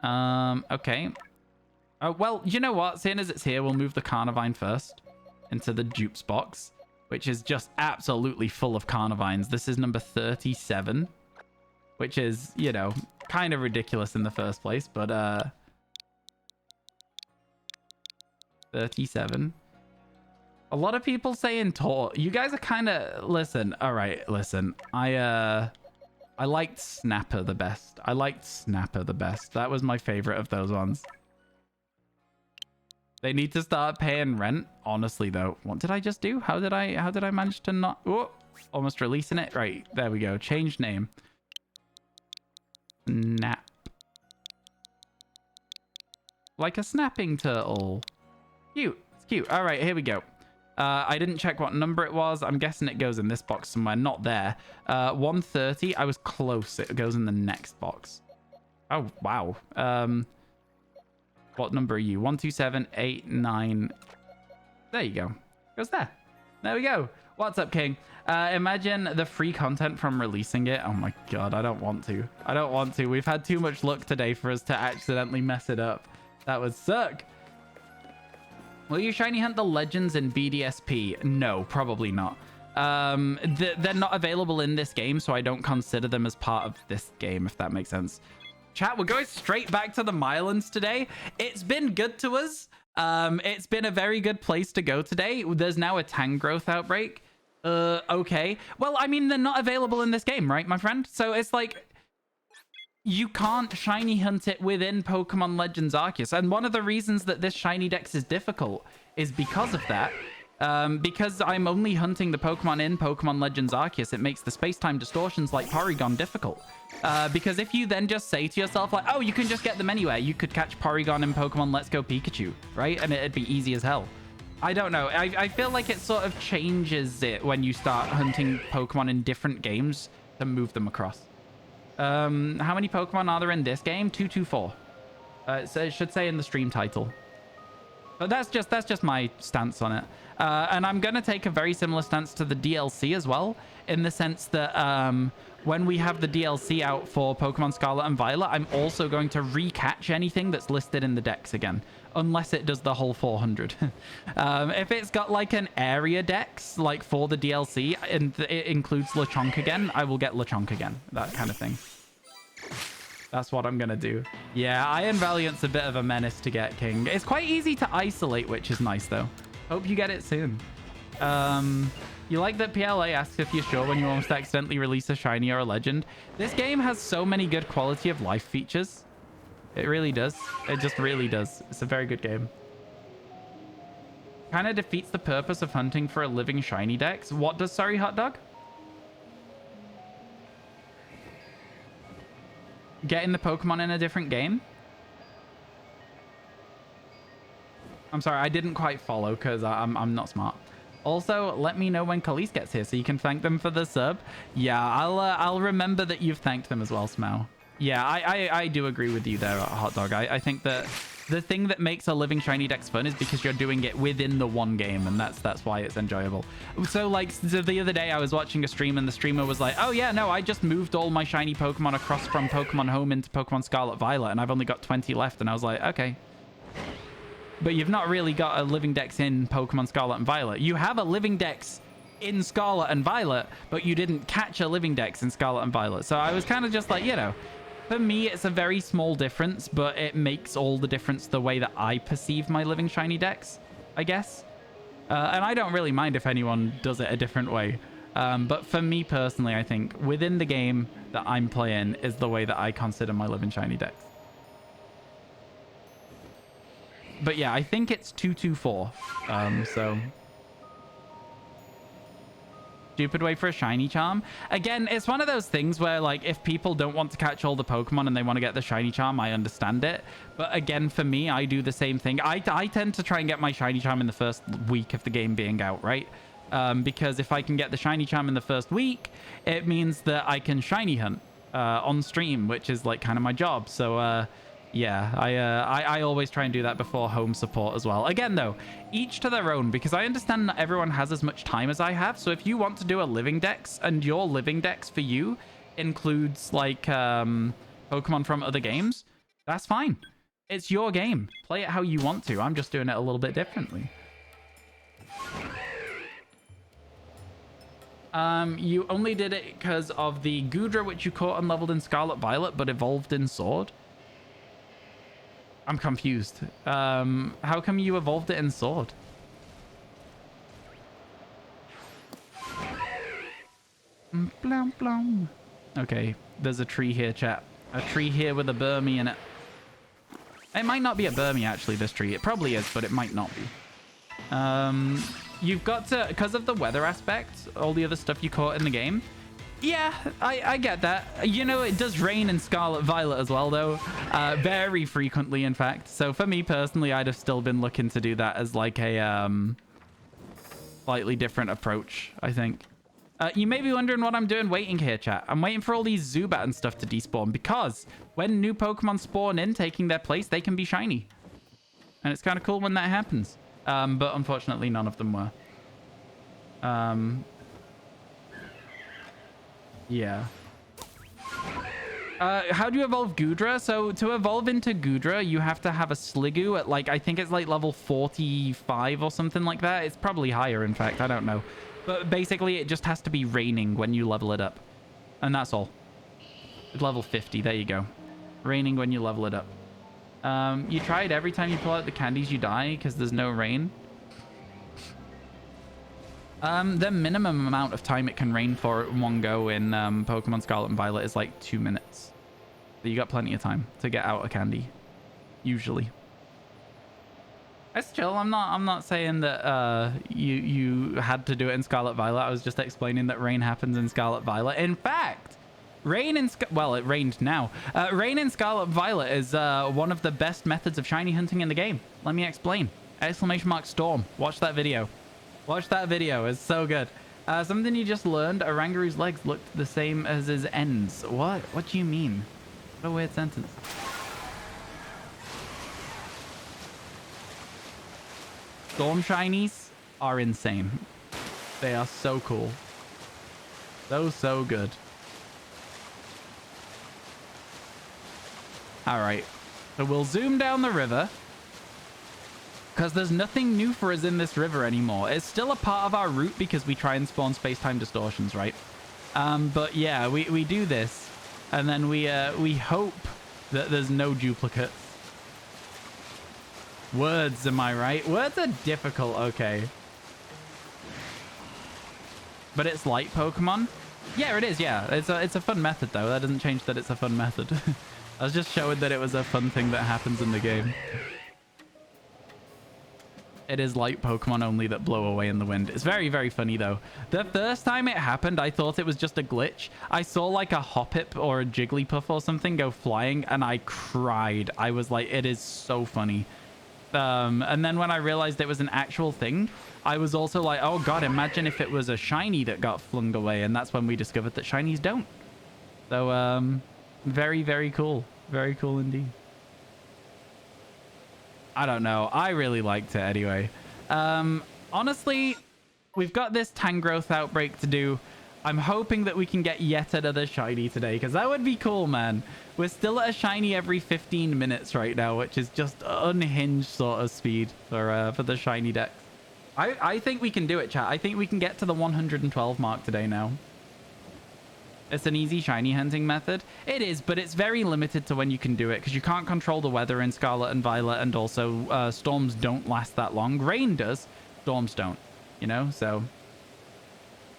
Okay. Well, you know what? Seeing as it's here, we'll move the Carnivine first into the dupes box, which is just absolutely full of Carnivines. This is number 37, which is, you know, kind of ridiculous in the first place, but 37. A lot of people saying Taunt. You guys are kind of... Listen. All right, listen. I liked Snapper the best. That was my favorite of those ones. They need to start paying rent. Honestly, though. What did I just do? How did I manage to not... Oh, almost releasing it. Right. There we go. Change name. Snap. Like a snapping turtle. Cute. It's cute. All right, here we go. I didn't check what number it was. I'm guessing it goes in this box somewhere. Not there. 130. I was close. It goes in the next box. Oh, wow. What number are you? 127, 8, 9. There you go. Goes there. There we go. What's up, King? Imagine the free content from releasing it. Oh my god, I don't want to. I don't want to. We've had too much luck today for us to accidentally mess it up. That would suck. Will you shiny hunt the legends in BDSP? No, probably not. They're not available in this game, so I don't consider them as part of this game, if that makes sense. Chat, we're going straight back to the Mylands today. It's been good to us. It's been a very good place to go today. There's now a Tangrowth outbreak. Okay. Well, I mean, they're not available in this game, right, my friend? So it's like... You can't shiny hunt it within Pokemon Legends Arceus. And one of the reasons that this shiny dex is difficult is because of that. Because I'm only hunting the Pokemon in Pokemon Legends Arceus, it makes the space-time distortions like Porygon difficult. Because if you then just say to yourself, like, oh, you can just get them anywhere. You could catch Porygon in Pokemon Let's Go Pikachu, right? And it'd be easy as hell. I don't know. I feel like it sort of changes it when you start hunting Pokemon in different games to move them across. How many Pokemon are there in this game? 224. So it should say in the stream title. But that's just my stance on it. And I'm going to take a very similar stance to the DLC as well, in the sense that when we have the DLC out for Pokemon Scarlet and Violet, I'm also going to recatch anything that's listed in the dex again. unless it does the whole 400. If it's got like an area dex, like for the DLC, and it includes Lechonk again, I will get Lechonk again. That kind of thing. That's what I'm going to do. Yeah, Iron Valiant's a bit of a menace to get, King. It's quite easy to isolate, which is nice, though. Hope you get it soon. You like that PLA asks if you're sure when you almost accidentally release a shiny or a legend. This game has so many good quality of life features. It really does. It just really does. It's a very good game. Kind of defeats the purpose of hunting for a living shiny dex. What does, sorry, hot dog? Getting the Pokemon in a different game? I'm sorry, I didn't quite follow because I'm not smart. Also, let me know when Khalees gets here so you can thank them for the sub. Yeah, I'll remember that you've thanked them as well, Smell. Yeah, I do agree with you there, Hot Dog. I think that the thing that makes a living shiny dex fun is because you're doing it within the one game, and that's why it's enjoyable. So, like, the other day I was watching a stream, and the streamer was like, oh, yeah, no, I just moved all my shiny Pokemon across from Pokemon Home into Pokemon Scarlet Violet, and I've only got 20 left. And I was like, okay. But you've not really got a living dex in Pokemon Scarlet and Violet. You have a living dex in Scarlet and Violet, but you didn't catch a living dex in Scarlet and Violet. So I was kind of just like, you know, for me, it's a very small difference, but it makes all the difference the way that I perceive my living shiny dex, I guess. And I don't really mind if anyone does it a different way. But for me personally, I think within the game that I'm playing is the way that I consider my living shiny dex. But yeah, I think it's 224. So stupid way for a shiny charm. Again, it's one of those things where, like, if people don't want to catch all the Pokemon and they want to get the shiny charm, I understand it. But again, for me, I do the same thing. I tend to try and get my shiny charm in the first week of the game being out, right? Because if I can get the shiny charm in the first week, it means that I can shiny hunt on stream, which is like kind of my job. So yeah, I always try and do that before home support as well. Again, though, each to their own, because I understand not everyone has as much time as I have. So if you want to do a living dex and your living dex for you includes like Pokemon from other games, that's fine. It's your game. Play it how you want to. I'm just doing it a little bit differently. You only did it because of the Goodra, which you caught and leveled in Scarlet Violet, but evolved in Sword. I'm confused. How come you evolved it in Sword? Blum, blum. Okay, there's a tree here, chat. A tree here with a Burmy in it. It might not be a Burmy, actually, this tree. It probably is, but it might not be. You've got to, because of the weather aspect, all the other stuff you caught in the game. Yeah, I get that. You know, it does rain in Scarlet Violet as well, though. Very frequently, in fact. So for me personally, I'd have still been looking to do that as like a slightly different approach, I think. You may be wondering what I'm doing waiting here, chat. I'm waiting for all these Zubat and stuff to despawn, because when new Pokemon spawn in, taking their place, they can be shiny. And it's kind of cool when that happens. But unfortunately, none of them were. Yeah. How do you evolve Goodra? So to evolve into Goodra, you have to have a Sliggoo at, like, I think it's like level 45 or something like that. It's probably higher, in fact. I don't know. But basically, it just has to be raining when you level it up. And that's all. It's level 50. There you go. Raining when you level it up. You tried every time you pull out the candies, you die because there's no rain. The minimum amount of time it can rain for in one go in Pokemon Scarlet and Violet is like 2 minutes. So you got plenty of time to get out a candy, usually. That's chill. I'm not saying that you had to do it in Scarlet Violet. I was just explaining that rain happens in Scarlet Violet. In fact, rain in well, it rained now. Rain in Scarlet Violet is one of the best methods of shiny hunting in the game. Let me explain. !Storm. Watch that video. Watch that video. It's so good. Something you just learned. Orangaru's legs looked the same as his ends. What? What do you mean? What a weird sentence. Storm shinies are insane. They are so cool. So good. All right. So we'll zoom down the river. because there's nothing new for us in this river anymore. It's still a part of our route because we try and spawn space-time distortions, right? But yeah, we do this, and then we hope that there's no duplicates. Words, am I right? Words are difficult, okay. But it's light Pokemon? Yeah, it is, yeah. It's a fun method, though. That doesn't change that it's a fun method. I was just showing that it was a fun thing that happens in the game. It is light Pokemon only that blow away in the wind. It's very, very funny, though. The first time it happened, I thought it was just a glitch. I saw like a Hoppip or a Jigglypuff or something go flying, and I cried. I was like, it is so funny. And then when I realized it was an actual thing, I was also like, oh god, imagine if it was a shiny that got flung away. And that's when we discovered that shinies don't. So, very, very cool. Very cool indeed. I don't know. I really liked it anyway. Honestly, we've got this Tangrowth outbreak to do. I'm hoping that we can get yet another shiny today, because that would be cool, man. We're still at a shiny every 15 minutes right now, which is just unhinged sort of speed for the shiny deck. I think we can do it, chat. I think we can get to the 112 mark today now. It's an easy shiny hunting method. It is, but it's very limited to when you can do it, because you can't control the weather in Scarlet and Violet, and also storms don't last that long. Rain does, storms don't, you know, so...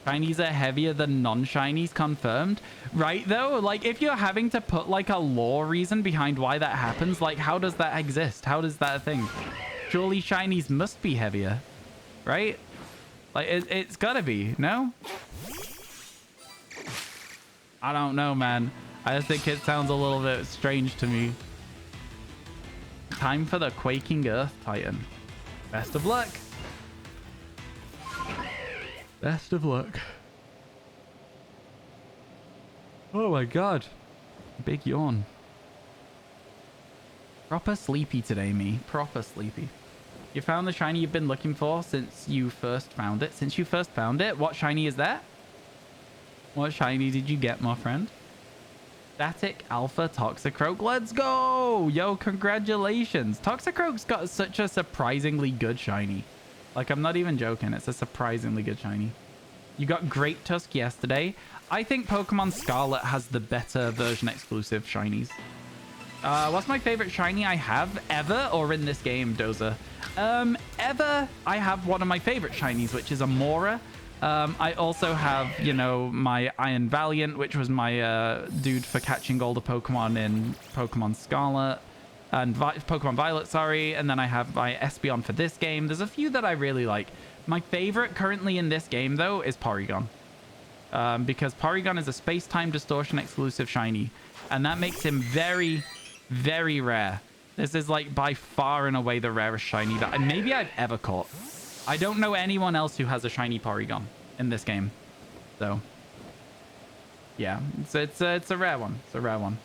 Shinies are heavier than non-shinies, confirmed. Right, though? Like, if you're having to put, like, a lore reason behind why that happens, like, how does that exist? How does that a thing? Surely shinies must be heavier, right? Like, it's gotta be, no? I don't know, man. I just think it sounds a little bit strange to me. Time for the Quaking Earth Titan. Best of luck. Best of luck. Oh my god. Big yawn. Proper sleepy today, me. Proper sleepy. You found the shiny you've been looking for since you first found it? Since you first found it? What shiny is that? What shiny did you get, my friend? Static Alpha Toxicroak. Let's go! Yo, congratulations. Toxicroak's got such a surprisingly good shiny. Like, I'm not even joking. It's a surprisingly good shiny. You got Great Tusk yesterday. I think Pokemon Scarlet has the better version exclusive shinies. What's my favorite shiny I have ever or in this game, Doza? Ever, I have one of my favorite shinies, which is Amora. I also have, you know, my Iron Valiant, which was my dude for catching all the Pokemon in Pokemon Scarlet. And Pokemon Violet, sorry. And then I have my Espeon for this game. There's a few that I really like. My favorite currently in this game, though, is Porygon. Because Porygon is a space-time distortion exclusive shiny. And that makes him very, very rare. This is, like, by far and away the rarest shiny that maybe I've ever caught. I don't know anyone else who has a shiny Porygon in this game. So, yeah. It's a rare one. It's a rare one.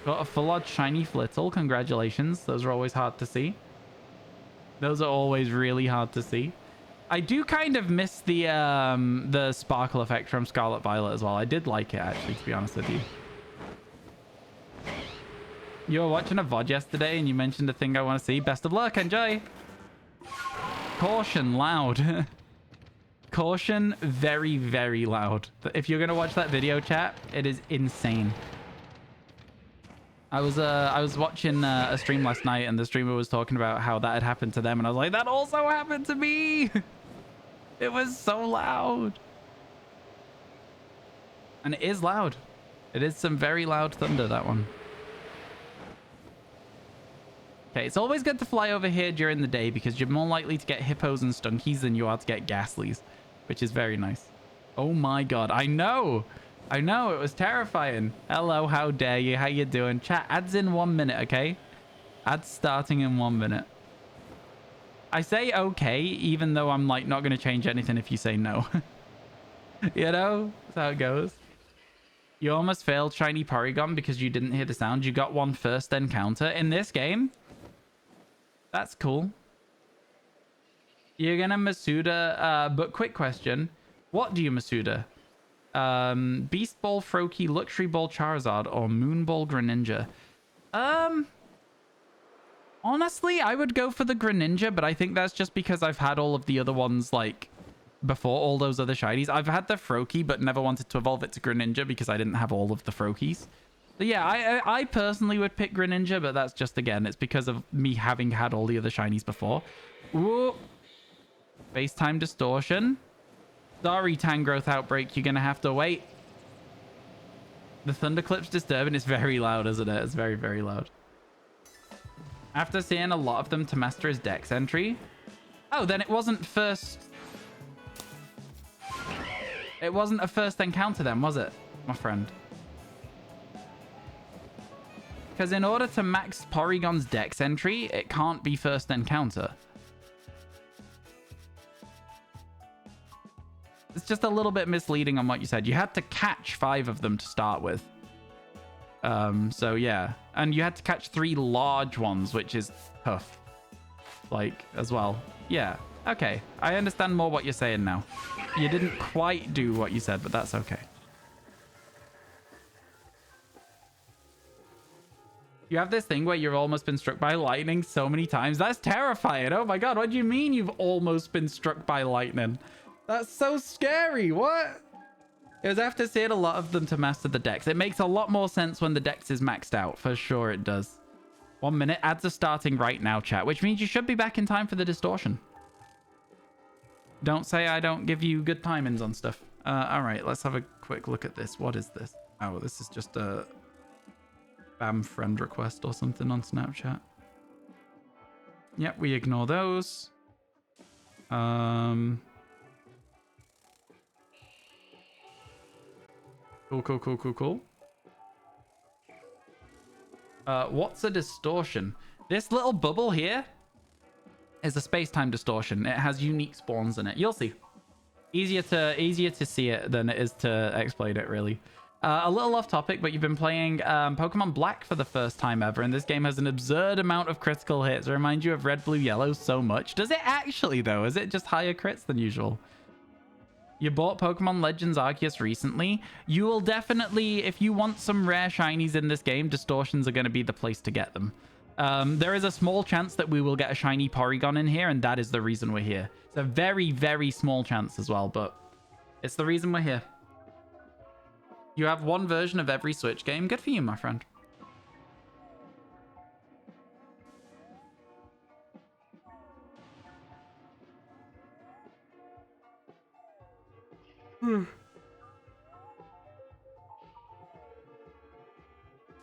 Got a full-odd shiny Flittle. Congratulations. Those are always hard to see. Those are always really hard to see. I do kind of miss the sparkle effect from Scarlet Violet as well. I did like it, actually, to be honest with you. You were watching a VOD yesterday and you mentioned a thing I want to see. Best of luck. Enjoy. Caution, loud. Caution, very, very loud. If you're going to watch that video, chat, it is insane. I was watching a stream last night and the streamer was talking about how that had happened to them and I was like, that also happened to me. It was so loud. And it is loud. It is some very loud thunder, that one. Okay, it's always good to fly over here during the day because you're more likely to get hippos and stunkies than you are to get ghastlies, which is very nice. Oh my god, I know. I know, it was terrifying. Hello, how dare you? How you doing? Chat, ads in 1 minute, okay? Ads starting in 1 minute. I say okay, even though I'm like not going to change anything if you say no. You know? That's how it goes. You almost failed shiny Porygon because you didn't hear the sound. You got one first encounter in this game. That's cool. You're gonna Masuda, but quick question. What do you Masuda? Beast Ball Froakie, Luxury Ball Charizard, or Moon Ball Greninja? Honestly, I would go for the Greninja, but I think that's just because I've had all of the other ones, like, before, all those other shinies. I've had the Froakie, but never wanted to evolve it to Greninja because I didn't have all of the Froakies. So yeah, I personally would pick Greninja, but that's just, again, it's because of me having had all the other shinies before. Ooh. Space-time distortion. Sorry, Tangrowth Outbreak, you're going to have to wait. The Thunderclip's disturbing. It's very loud, isn't it? It's very, very loud. After seeing a lot of them to master his dex entry. Oh, then it wasn't first... It wasn't a first encounter then, was it, my friend? Because in order to max Porygon's dex entry, it can't be first encounter. It's just a little bit misleading on what you said. You had to catch 5 of them to start with. So yeah. And you had to catch 3 large ones, which is tough. Like, as well. Yeah. Okay. I understand more what you're saying now. You didn't quite do what you said, but that's okay. You have this thing where you've almost been struck by lightning so many times. That's terrifying. Oh my god, what do you mean you've almost been struck by lightning? That's so scary. What? It was after seeing a lot of them to master the dex. It makes a lot more sense when the dex is maxed out. For sure it does. 1 minute. Ads are starting right now, chat. Which means you should be back in time for the distortion. Don't say I don't give you good timings on stuff. Alright, let's have a quick look at this. What is this? Oh, this is just a... spam friend request or something on Snapchat. Yep, we ignore those. Cool. What's a distortion? This little bubble here is a space-time distortion. It has unique spawns in it. You'll see. Easier to see it than it is to explain it, really. A little off topic, but you've been playing Pokemon Black for the first time ever, and this game has an absurd amount of critical hits. It reminds you of Red, Blue, Yellow so much. Does it actually, though? Is it just higher crits than usual? You bought Pokemon Legends Arceus recently. You will definitely, if you want some rare shinies in this game, distortions are going to be the place to get them. There is a small chance that we will get a shiny Porygon in here, and that is the reason we're here. It's a very, very small chance as well, but it's the reason we're here. You have one version of every Switch game. Good for you, my friend.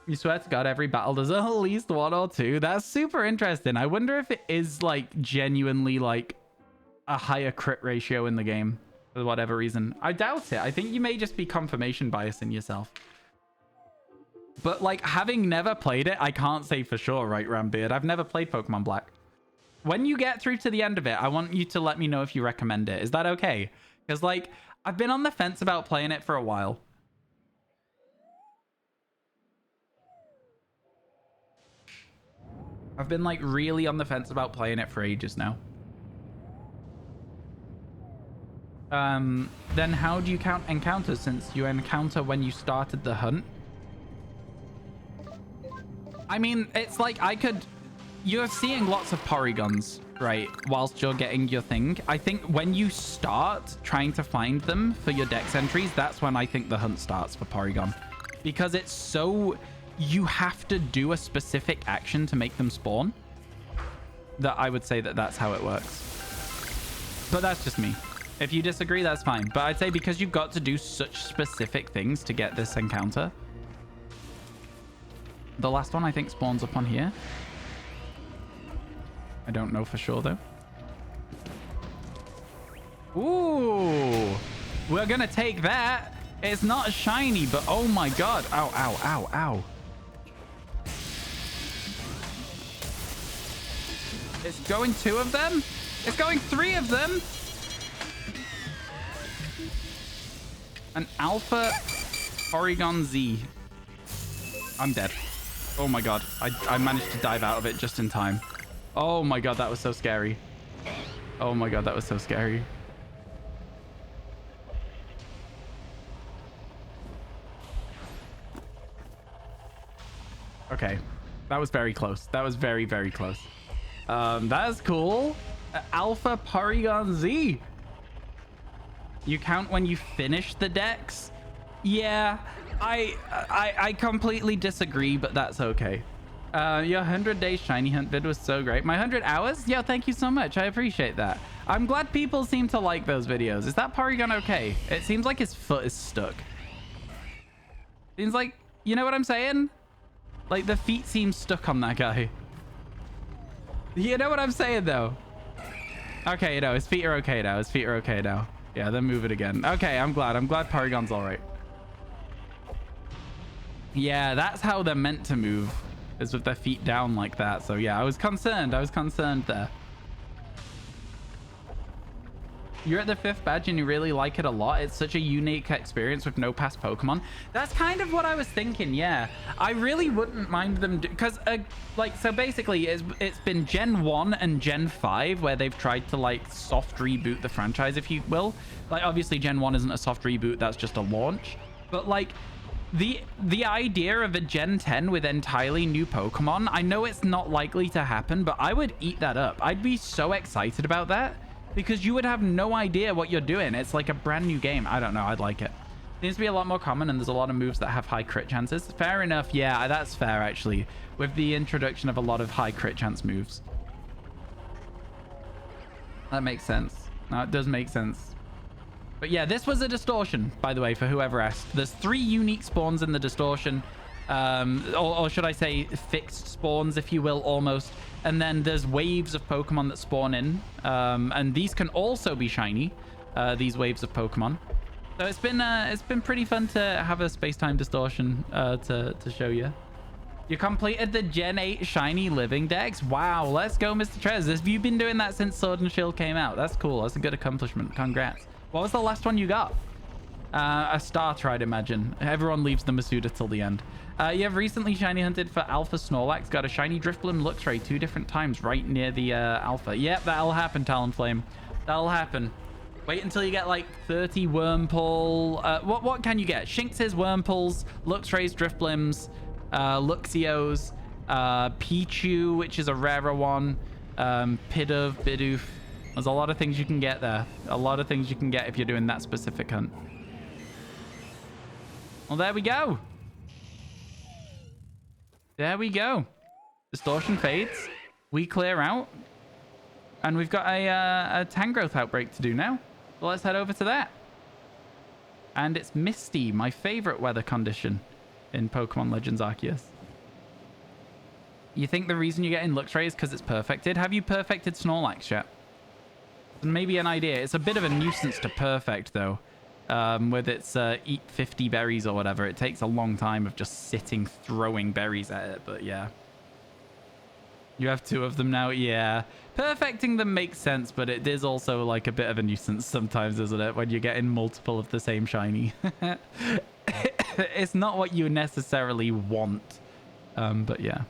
You swear to God, every battle does at least 1 or 2. That's super interesting. I wonder if it is, like, genuinely, like, a higher crit ratio in the game. For whatever reason. I doubt it. I think you may just be confirmation biasing yourself. But, like, having never played it, I can't say for sure, right, Rambeard? I've never played Pokemon Black. When you get through to the end of it, I want you to let me know if you recommend it. Is that okay? Because, like, I've been on the fence about playing it for a while. I've been, like, really on the fence about playing it for ages now. Then how do you count encounters since you encounter when you started the hunt? I mean, it's like you're seeing lots of Porygons, right? Whilst you're getting your thing. I think when you start trying to find them for your dex entries, that's when I think the hunt starts for Porygon. Because it's so... You have to do a specific action to make them spawn. That I would say that that's how it works. But that's just me. If you disagree, that's fine. But I'd say because you've got to do such specific things to get this encounter. The last one, I think, spawns up on here. I don't know for sure, though. Ooh. We're going to take that. It's not shiny, but oh my god. Ow, ow, ow, ow. It's going 2 of them. It's going 3 of them. An Alpha Porygon Z. I'm dead. Oh my god. I managed to dive out of it just in time. Oh my god, that was so scary. Oh my god, that was so scary. Okay. That was very close. That was very, very close. That's cool. Alpha Porygon Z. You count when you finish the dex? Yeah, I completely disagree, but that's okay. Your 100 days shiny hunt vid was so great. My 100 hours? Yeah, thank you so much. I appreciate that. I'm glad people seem to like those videos. Is that Porygon okay? It seems like his foot is stuck. Seems like, you know what I'm saying? Like the feet seem stuck on that guy. You know what I'm saying though? Okay, no, his feet are okay now. His feet are okay now. Yeah, then move it again. Okay, I'm glad. I'm glad Porygon's all right. Yeah, that's how they're meant to move, is with their feet down like that. So yeah, I was concerned. I was concerned there. You're at the 5th badge and you really like it a lot. It's such a unique experience with no past Pokemon. That's kind of what I was thinking, yeah. I really wouldn't mind them because like, so basically it's been Gen 1 and Gen 5 where they've tried to like soft reboot the franchise, if you will. Like obviously Gen 1 isn't a soft reboot, that's just a launch. But like the idea of a Gen 10 with entirely new Pokemon, I know it's not likely to happen, but I would eat that up. I'd be so excited about that. Because you would have no idea what you're doing. It's like a brand new game. I don't know. I'd like it. Seems to be a lot more common, and there's a lot of moves that have high crit chances. Fair enough. Yeah, that's fair, actually. With the introduction of a lot of high crit chance moves. That makes sense. No, it does make sense. But yeah, this was a distortion, by the way, for whoever asked. There's 3 unique spawns in the distortion. Or should I say fixed spawns, if you will, almost. And then there's waves of Pokemon that spawn in. And these can also be shiny, these waves of Pokemon. So it's been pretty fun to have a space-time distortion to show you. You completed the Gen 8 shiny living dex. Wow, let's go, Mr. Trez. Have you been doing that since Sword and Shield came out? That's cool. That's a good accomplishment. Congrats. What was the last one you got? A starter, I'd imagine. Everyone leaves the Masuda till the end. You have recently shiny hunted for Alpha Snorlax. Got a shiny Drifblim Luxray 2 different times right near the Alpha. Yep, that'll happen, Talonflame. That'll happen. Wait until you get like 30 Wurmple. What can you get? Shinx's, Wurmples, Luxrays, Drifblims, Luxios, Pichu, which is a rarer one, Pidove, Bidoof. There's a lot of things you can get there. A lot of things you can get if you're doing that specific hunt. Well, there we go. There we go. Distortion fades. We clear out. And we've got a Tangrowth outbreak to do now. So let's head over to that. And it's misty, my favorite weather condition in Pokemon Legends Arceus. You think the reason you're getting Luxray is because it's perfected? Have you perfected Snorlax yet? And maybe an idea. It's a bit of a nuisance to perfect, though. With its eat 50 berries or whatever. It takes a long time of just sitting, throwing berries at it. But yeah. You have 2 of them now? Yeah. Perfecting them makes sense, but it is also like a bit of a nuisance sometimes, isn't it? When you're getting multiple of the same shiny. It's not what you necessarily want. But yeah.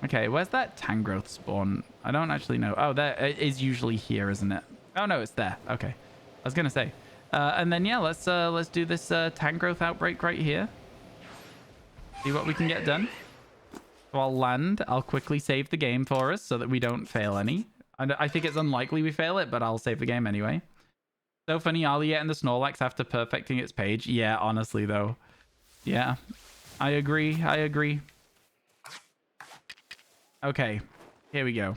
Okay, where's that Tangrowth spawn? I don't actually know. Oh, there it is usually here, isn't it? Oh no, it's there. Okay. I was gonna say. And then yeah, let's do this Tangrowth outbreak right here. See what we can get done. So I'll land. I'll quickly save the game for us so that we don't fail any. I think it's unlikely we fail it, but I'll save the game anyway. So funny, Alia and the Snorlax after perfecting its page. Yeah, honestly though. Yeah. I agree. I agree. Okay. Here we go.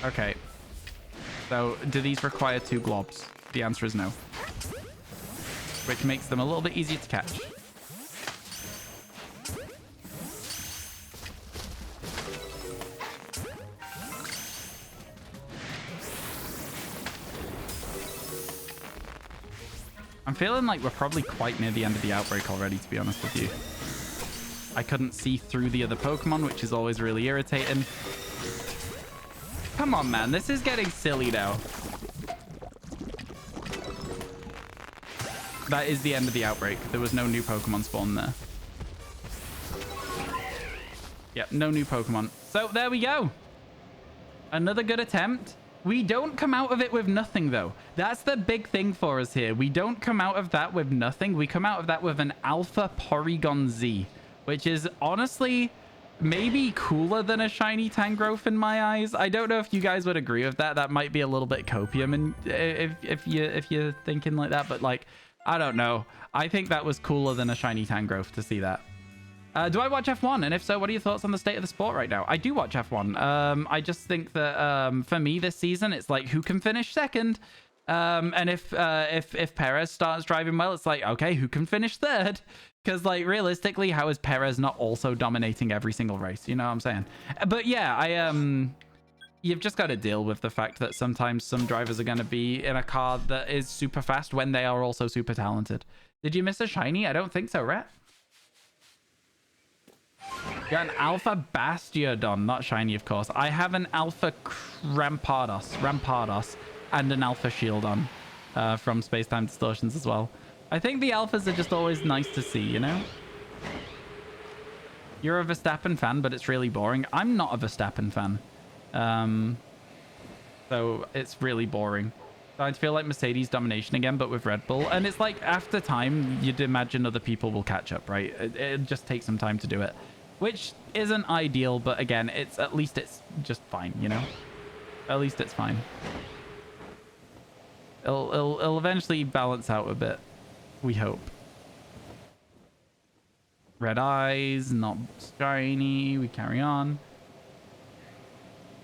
Okay. So, do these require 2 globs? The answer is no. Which makes them a little bit easier to catch. I'm feeling like we're probably quite near the end of the outbreak already, to be honest with you. I couldn't see through the other Pokemon, which is always really irritating. Come on, man. This is getting silly now. That is the end of the outbreak. There was no new Pokemon spawn there. Yep, no new Pokemon. So there we go. Another good attempt. We don't come out of it with nothing, though. That's the big thing for us here. We don't come out of that with nothing. We come out of that with an Alpha Porygon Z, which is honestly maybe cooler than a shiny Tangrowth in my eyes. I don't know if you guys would agree with that. That might be a little bit copium, and if you're thinking like that, but like, I don't know. I think that was cooler than a shiny Tangrowth to see that. Do I watch F1? And if so, what are your thoughts on the state of the sport right now? I do watch F1. I just think that for me this season, it's like who can finish second. And if Perez starts driving well, it's like, okay, who can finish third? Because like realistically, how is Perez not also dominating every single race? You know what I'm saying? But yeah, you've just got to deal with the fact that sometimes some drivers are going to be in a car that is super fast when they are also super talented. Did you miss a shiny? I don't think so, Rhett. Got an Alpha Bastiodon, not shiny, of course. I have an Alpha Rampardos, and an Alpha Shieldon from Space Time Distortions as well. I think the Alphas are just always nice to see, you know? You're a Verstappen fan, but it's really boring. I'm not a Verstappen fan. So it's really boring. So I feel like Mercedes domination again, but with Red Bull. And it's like, after time, you'd imagine other people will catch up, right? It just takes some time to do it. Which isn't ideal, but again, at least it's just fine, you know? At least it's fine. It'll eventually balance out a bit. We hope. Red eyes, not shiny. We carry on.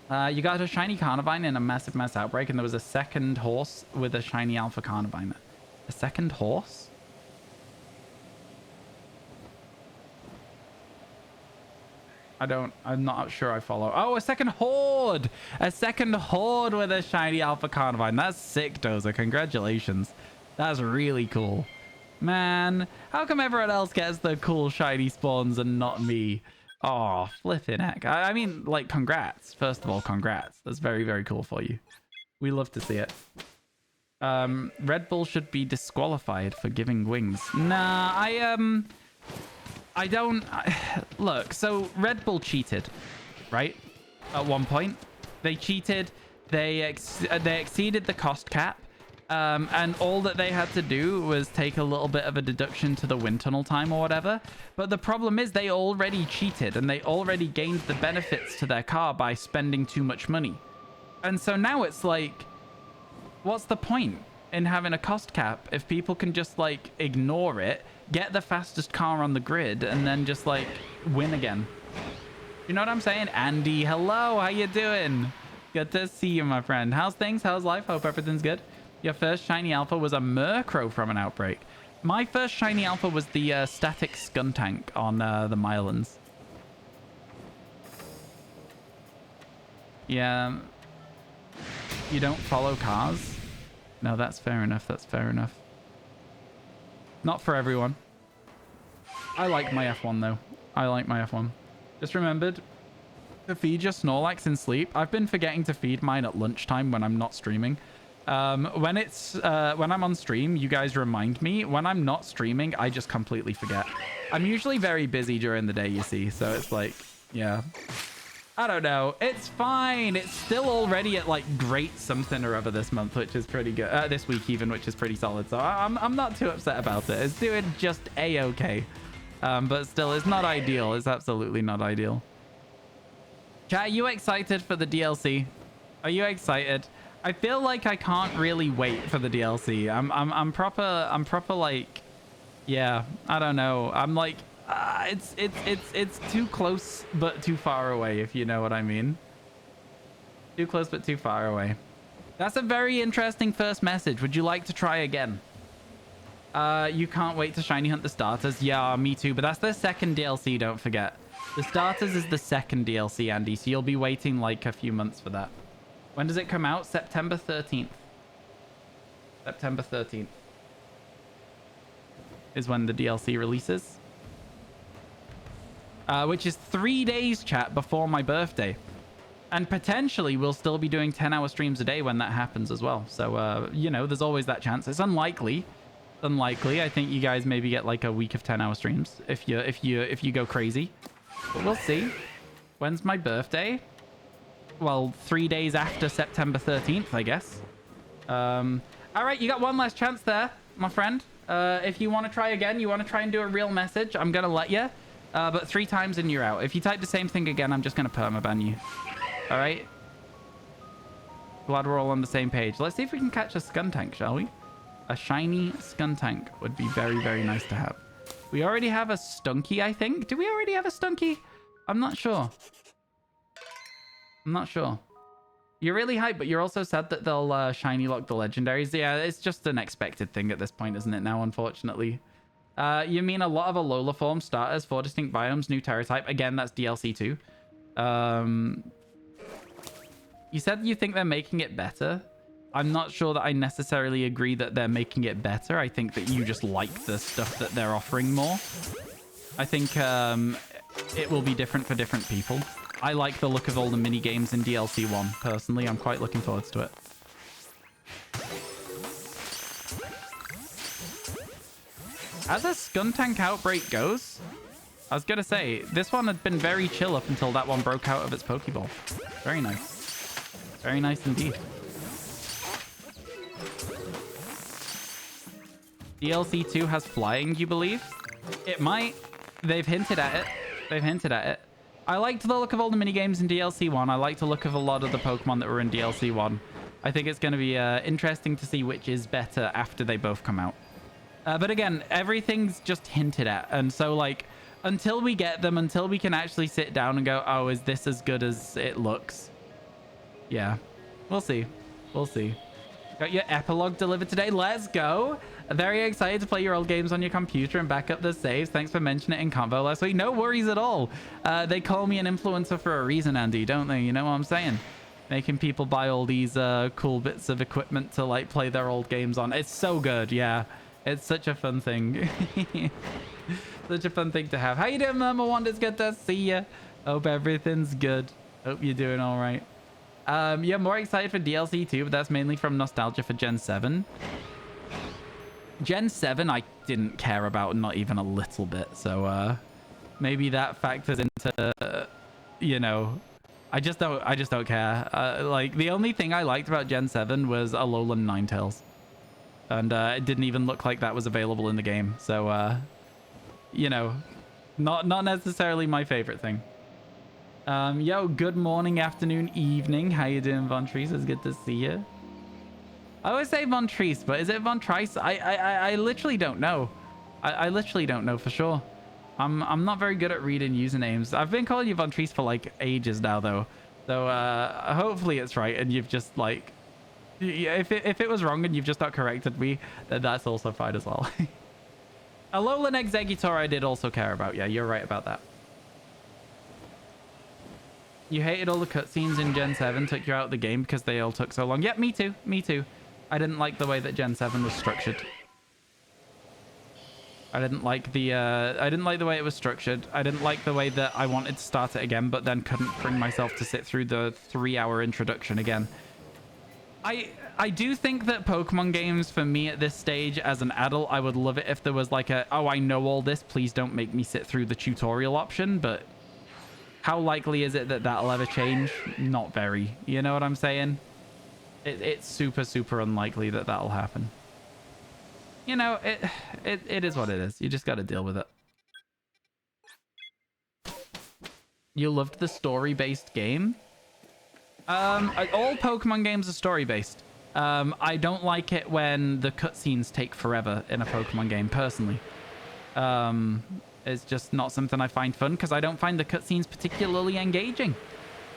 You got a shiny Carnivine in a massive mass outbreak, and there was a second horse with a shiny Alpha Carnivine. A second horse? I'm not sure I follow. Oh, a second horde! A second horde with a shiny Alpha Carnivine. That's sick, Dozer. Congratulations. That's really cool. Man, how come everyone else gets the cool shiny spawns and not me? Oh, flipping heck. I mean, like, congrats. First of all, congrats. That's very, very cool for you. We love to see it. Red Bull should be disqualified for giving wings. Nah, I don't... Look, so Red Bull cheated, right? At one point. They cheated. They exceeded the cost cap. And all that they had to do was take a little bit of a deduction to the wind tunnel time or whatever. But the problem is they already cheated and they already gained the benefits to their car by spending too much money. And so now it's like, what's the point in having a cost cap if people can just like ignore it, get the fastest car on the grid, and then just like win again? You know what I'm saying? Andy, hello, how you doing? Good to see you, my friend. How's things? How's life? Hope everything's good. Your first shiny alpha was a Murkrow from an Outbreak. My first shiny alpha was the static Skuntank on the Milestones. Yeah. You don't follow cars? No, that's fair enough. That's fair enough. Not for everyone. I like my F1 though. I like my F1. Just remembered to feed your Snorlax in sleep. I've been forgetting to feed mine at lunchtime when I'm not streaming. When I'm on stream, you guys remind me. When I'm not streaming, I just completely forget. I'm usually very busy during the day, you see. So it's like, yeah. I don't know. It's fine. It's still already at like great something or other this month, which is pretty good. This week even, which is pretty solid. So I'm not too upset about it. It's doing just a-okay. But still, it's not ideal. It's absolutely not ideal. Chat, are you excited for the DLC? Are you excited? I feel like I can't really wait for the DLC. I'm proper like, yeah, I don't know. I'm like, it's too close but too far away, if you know what I mean. Too close but too far away. That's a very interesting first message. Would you like to try again? You can't wait to shiny hunt the starters. Yeah, me too. But that's the second DLC, don't forget. The starters is the second DLC, Andy. So you'll be waiting like a few months for that. When does it come out? September 13th. September 13th is when the DLC releases. Which is 3 days, chat, before my birthday. And potentially we'll still be doing 10-hour streams a day when that happens as well. So, you know, there's always that chance. It's unlikely. Unlikely. I think you guys maybe get like a week of 10-hour streams if you go crazy. But we'll see. When's my birthday? well, 3 days after September 13th, I guess. All right, you got one last chance there, my friend. If you want to try again, you want to try and do a real message, I'm going to let you. But 3 times and you're out. If you type the same thing again, I'm just going to permaban you. All right? Glad we're all on the same page. Let's see if we can catch a Skuntank, shall we? A shiny Skuntank would be very, very nice to have. We already have a Stunky, I think. Do we already have a Stunky? I'm not sure. I'm not sure. You're really hyped, but you're also sad that they'll shiny lock the legendaries. Yeah, it's just an expected thing at this point, isn't it now, unfortunately? You mean a lot of Alola form starters, 4 distinct biomes, new Terra type. Again, that's DLC 2. You said you think they're making it better. I'm not sure that I necessarily agree that they're making it better. I think that you just like the stuff that they're offering more. I think it will be different for different people. I like the look of all the mini games in DLC 1. Personally, I'm quite looking forward to it. As a Skuntank Outbreak goes, I was going to say, this one had been very chill up until that one broke out of its Pokeball. Very nice. Very nice indeed. DLC 2 has flying, you believe? It might. They've hinted at it. They've hinted at it. I liked the look of all the minigames in DLC 1. I liked the look of a lot of the Pokemon that were in DLC 1. I think it's going to be interesting to see which is better after they both come out. But again, everything's just hinted at. And so, like, until we get them, until we can actually sit down and go, oh, is this as good as it looks? Yeah, we'll see. We'll see. Got your epilogue delivered today. Let's go. Very excited to play your old games on your computer and back up the saves. Thanks for mentioning it in Convo last week. No worries at all. They call me an influencer for a reason, Andy, don't they? You know what I'm saying? Making people buy all these cool bits of equipment to, like, play their old games on. It's so good, yeah. It's such a fun thing. Such a fun thing to have. How you doing, Mama Wanda? It's good to see you. Hope everything's good. Hope you're doing all right. Yeah, more excited for DLC 2, but that's mainly from nostalgia for Gen 7. Gen 7 I didn't care about, not even a little bit, so maybe that factors into you know, I just don't care. Like, the only thing I liked about Gen 7 was Alolan Ninetales, and it didn't even look like that was available in the game, so you know, not necessarily my favorite thing. Yo, good morning, afternoon, evening. How you doing, Von Trees? It's good to see you. I always say Von Trees, but is it Von Trice? I literally don't know. I literally don't know for sure. I'm not very good at reading usernames. I've been calling you Von Trees for like ages now, though. So hopefully it's right, and you've just like, if it was wrong and you've just not corrected me, then that's also fine as well. Alolan Exeggutor I did also care about. Yeah, you're right about that. You hated all the cutscenes in Gen 7, took you out of the game because they all took so long. Yep, me too. Me too. I didn't like the way that Gen 7 was structured. I didn't like the way it was structured. I didn't like the way that I wanted to start it again, but then couldn't bring myself to sit through the 3-hour introduction again. I do think that Pokemon games, for me at this stage as an adult, I would love it if there was like a, oh, I know all this, please don't make me sit through the tutorial option, but how likely is it that that'll ever change? Not very. You know what I'm saying? It's super, super unlikely that that'll happen. You know, it is what it is. You just got to deal with it. You loved the story-based game? All Pokemon games are story-based. I don't like it when the cutscenes take forever in a Pokemon game, personally. It's just not something I find fun because I don't find the cutscenes particularly engaging.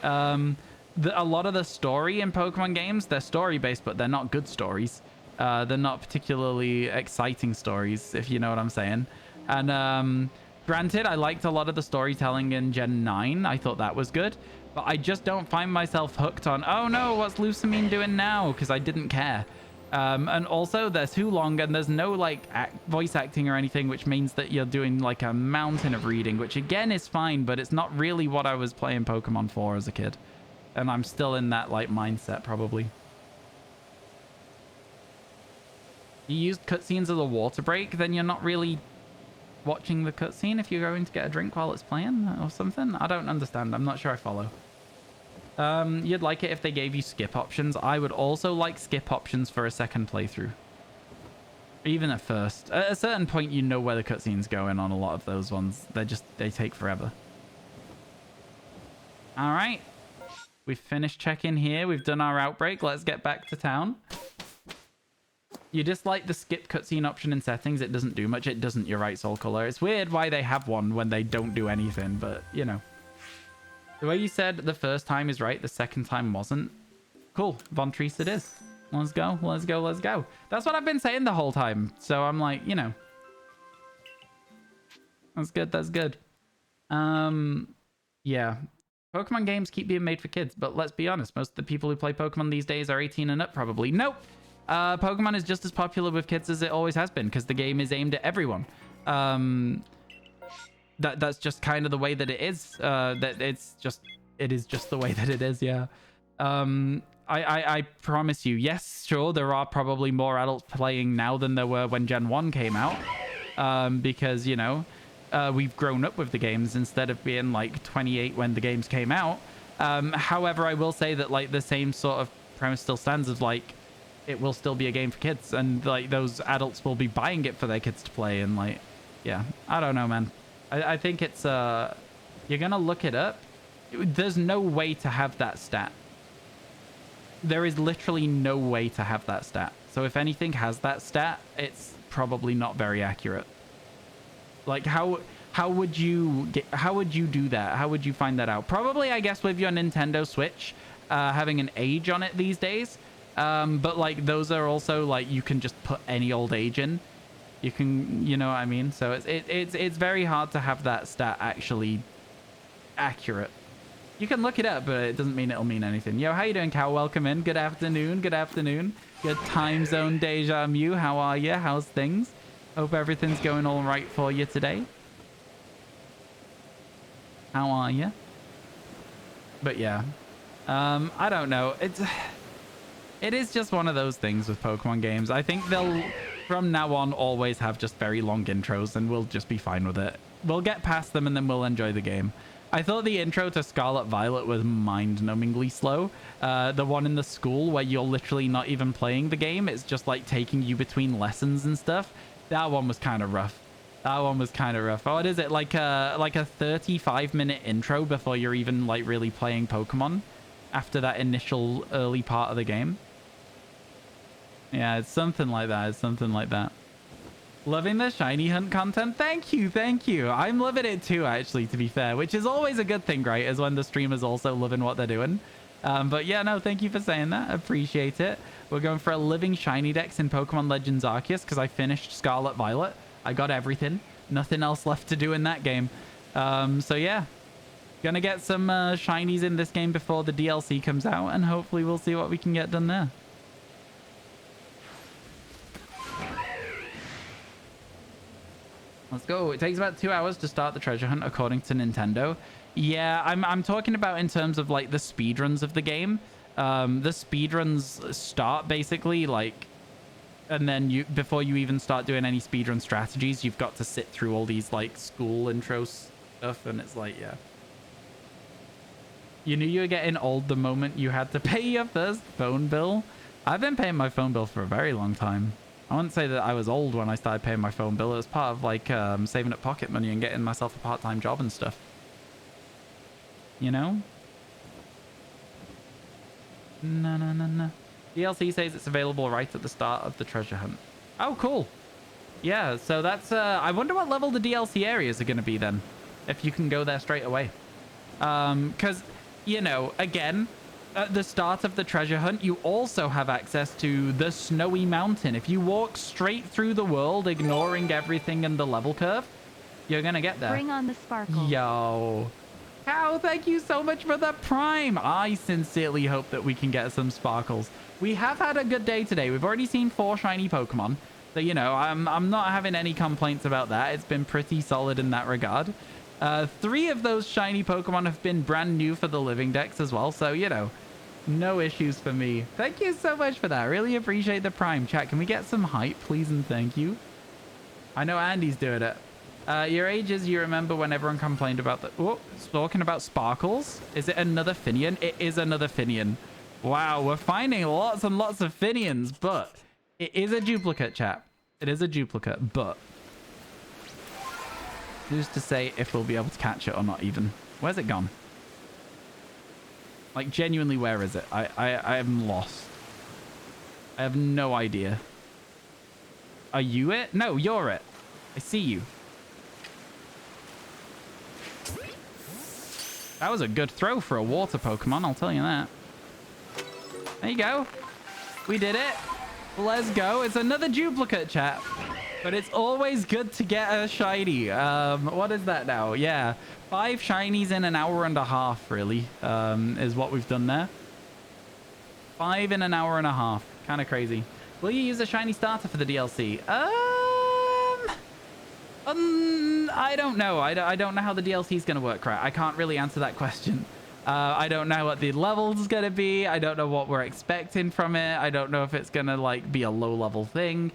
A lot of the story in Pokemon games, they're story-based, but they're not good stories. They're not particularly exciting stories, if you know what I'm saying. And granted, I liked a lot of the storytelling in Gen 9. I thought that was good. But I just don't find myself hooked on, oh no, what's Lusamine doing now? Because I didn't care. And also, they're too long, and there's no like voice acting or anything, which means that you're doing like a mountain of reading, which again is fine, but it's not really what I was playing Pokemon for as a kid. And I'm still in that like mindset, probably. You used cutscenes as a water break, then you're not really watching the cutscene if you're going to get a drink while it's playing or something. I don't understand. I'm not sure I follow. You'd like it if they gave you skip options. I would also like skip options for a second playthrough. Even at first. At a certain point, you know where the cutscene's going on a lot of those ones. They take forever. All right. We've finished check-in here. We've done our outbreak. Let's get back to town. You dislike the skip cutscene option in settings. It doesn't do much. It doesn't, you're right, Soul Color. It's weird why they have one when they don't do anything, but, you know. The way you said the first time is right, the second time wasn't. Cool. Von Treese it is. Let's go. Let's go. Let's go. That's what I've been saying the whole time. So I'm like, you know. That's good. That's good. Yeah. Pokemon games keep being made for kids, but let's be honest. Most of the people who play Pokemon these days are 18 and up, probably. Nope. Pokemon is just as popular with kids as it always has been because the game is aimed at everyone. That's just kind of the way that it is. It is just the way that it is. Yeah. I promise you. Yes, sure. There are probably more adults playing now than there were when Gen 1 came out. Because, you know, we've grown up with the games instead of being like 28 when the games came out. However, I will say that like the same sort of premise still stands of like, it will still be a game for kids and like those adults will be buying it for their kids to play. And like, yeah, I don't know, man. I think it's, you're going to look it up. There's no way to have that stat. There is literally no way to have that stat. So if anything has that stat, it's probably not very accurate. Like how would you do that? How would you find that out? Probably, I guess, with your Nintendo Switch, having an age on it these days. But like those are also like, you can just put any old age in. You can, you know what I mean? So it's very hard to have that stat actually accurate. You can look it up, but it doesn't mean it'll mean anything. Yo, how you doing, Cal? Welcome in. Good afternoon. Good afternoon. Good time zone deja vu. How are you? How's things? Hope everything's going all right for you today. How are you? But yeah, I don't know. It is just one of those things with Pokemon games. I think they'll, from now on, always have just very long intros and we'll just be fine with it. We'll get past them and then we'll enjoy the game. I thought the intro to Scarlet Violet was mind-numbingly slow. The one in the school where you're literally not even playing the game. It's just like taking you between lessons and stuff. That one was kind of rough. That one was kind of rough. What is it? Like a 35-minute intro before you're even like really playing Pokemon after that initial early part of the game. Yeah, it's something like that. It's something like that. Loving the shiny hunt content. Thank you. Thank you. I'm loving it too, actually, to be fair, which is always a good thing, right? Is when the streamer's also loving what they're doing. But yeah, no, thank you for saying that. Appreciate it. We're going for a living shiny dex in Pokemon Legends Arceus because I finished Scarlet Violet. I got everything. Nothing else left to do in that game. So yeah, gonna get some shinies in this game before the DLC comes out, and hopefully we'll see what we can get done there. Let's go. It takes about 2 hours to start the treasure hunt according to Nintendo. Yeah, I'm talking about in terms of like the speedruns of the game. The speedruns start basically like, and then before you even start doing any speedrun strategies, you've got to sit through all these like school intro stuff, and it's like, yeah. You knew you were getting old the moment you had to pay your first phone bill. I've been paying my phone bill for a very long time. I wouldn't say that I was old when I started paying my phone bill. It was part of like saving up pocket money and getting myself a part-time job and stuff. You know? No. DLC says it's available right at the start of the treasure hunt. Oh, cool. Yeah, so that's... I wonder what level the DLC areas are going to be then. If you can go there straight away. Because, you know, again... At the start of the treasure hunt, you also have access to the Snowy Mountain. If you walk straight through the world, ignoring everything in the level curve, you're gonna get there. Bring on the sparkle. Yo. Cow, thank you so much for the prime. I sincerely hope that we can get some sparkles. We have had a good day today. We've already seen 4 shiny Pokemon. So, you know, I'm not having any complaints about that. It's been pretty solid in that regard. 3 of those shiny Pokemon have been brand new for the Living Dex as well. So, you know, no issues for me. Thank you so much for that. Really appreciate the prime. Chat, can we get some hype, please and thank you? I know Andy's doing it. Your ages, you remember when everyone complained about the... Oh, talking about sparkles. Is it another Finian? It is another Finian. Wow, we're finding lots and lots of Finians, but it is a duplicate, chat. It is a duplicate, but who's to say if we'll be able to catch it or not even? Where's it gone? Like, genuinely, where is it? I am lost. I have no idea. Are you it? No, you're it. I see you. That was a good throw for a water Pokemon, I'll tell you that. There you go. We did it. Let's go. It's another duplicate, chat. But it's always good to get a shiny. What is that now? Yeah. 5 shinies in an hour and a half, really, is what we've done there. 5 in an hour and a half. Kind of crazy. Will you use a shiny starter for the DLC? I don't know. I don't know how the DLC is going to work, right? I can't really answer that question. I don't know what the level's going to be. I don't know what we're expecting from it. I don't know if it's going to like be a low level thing.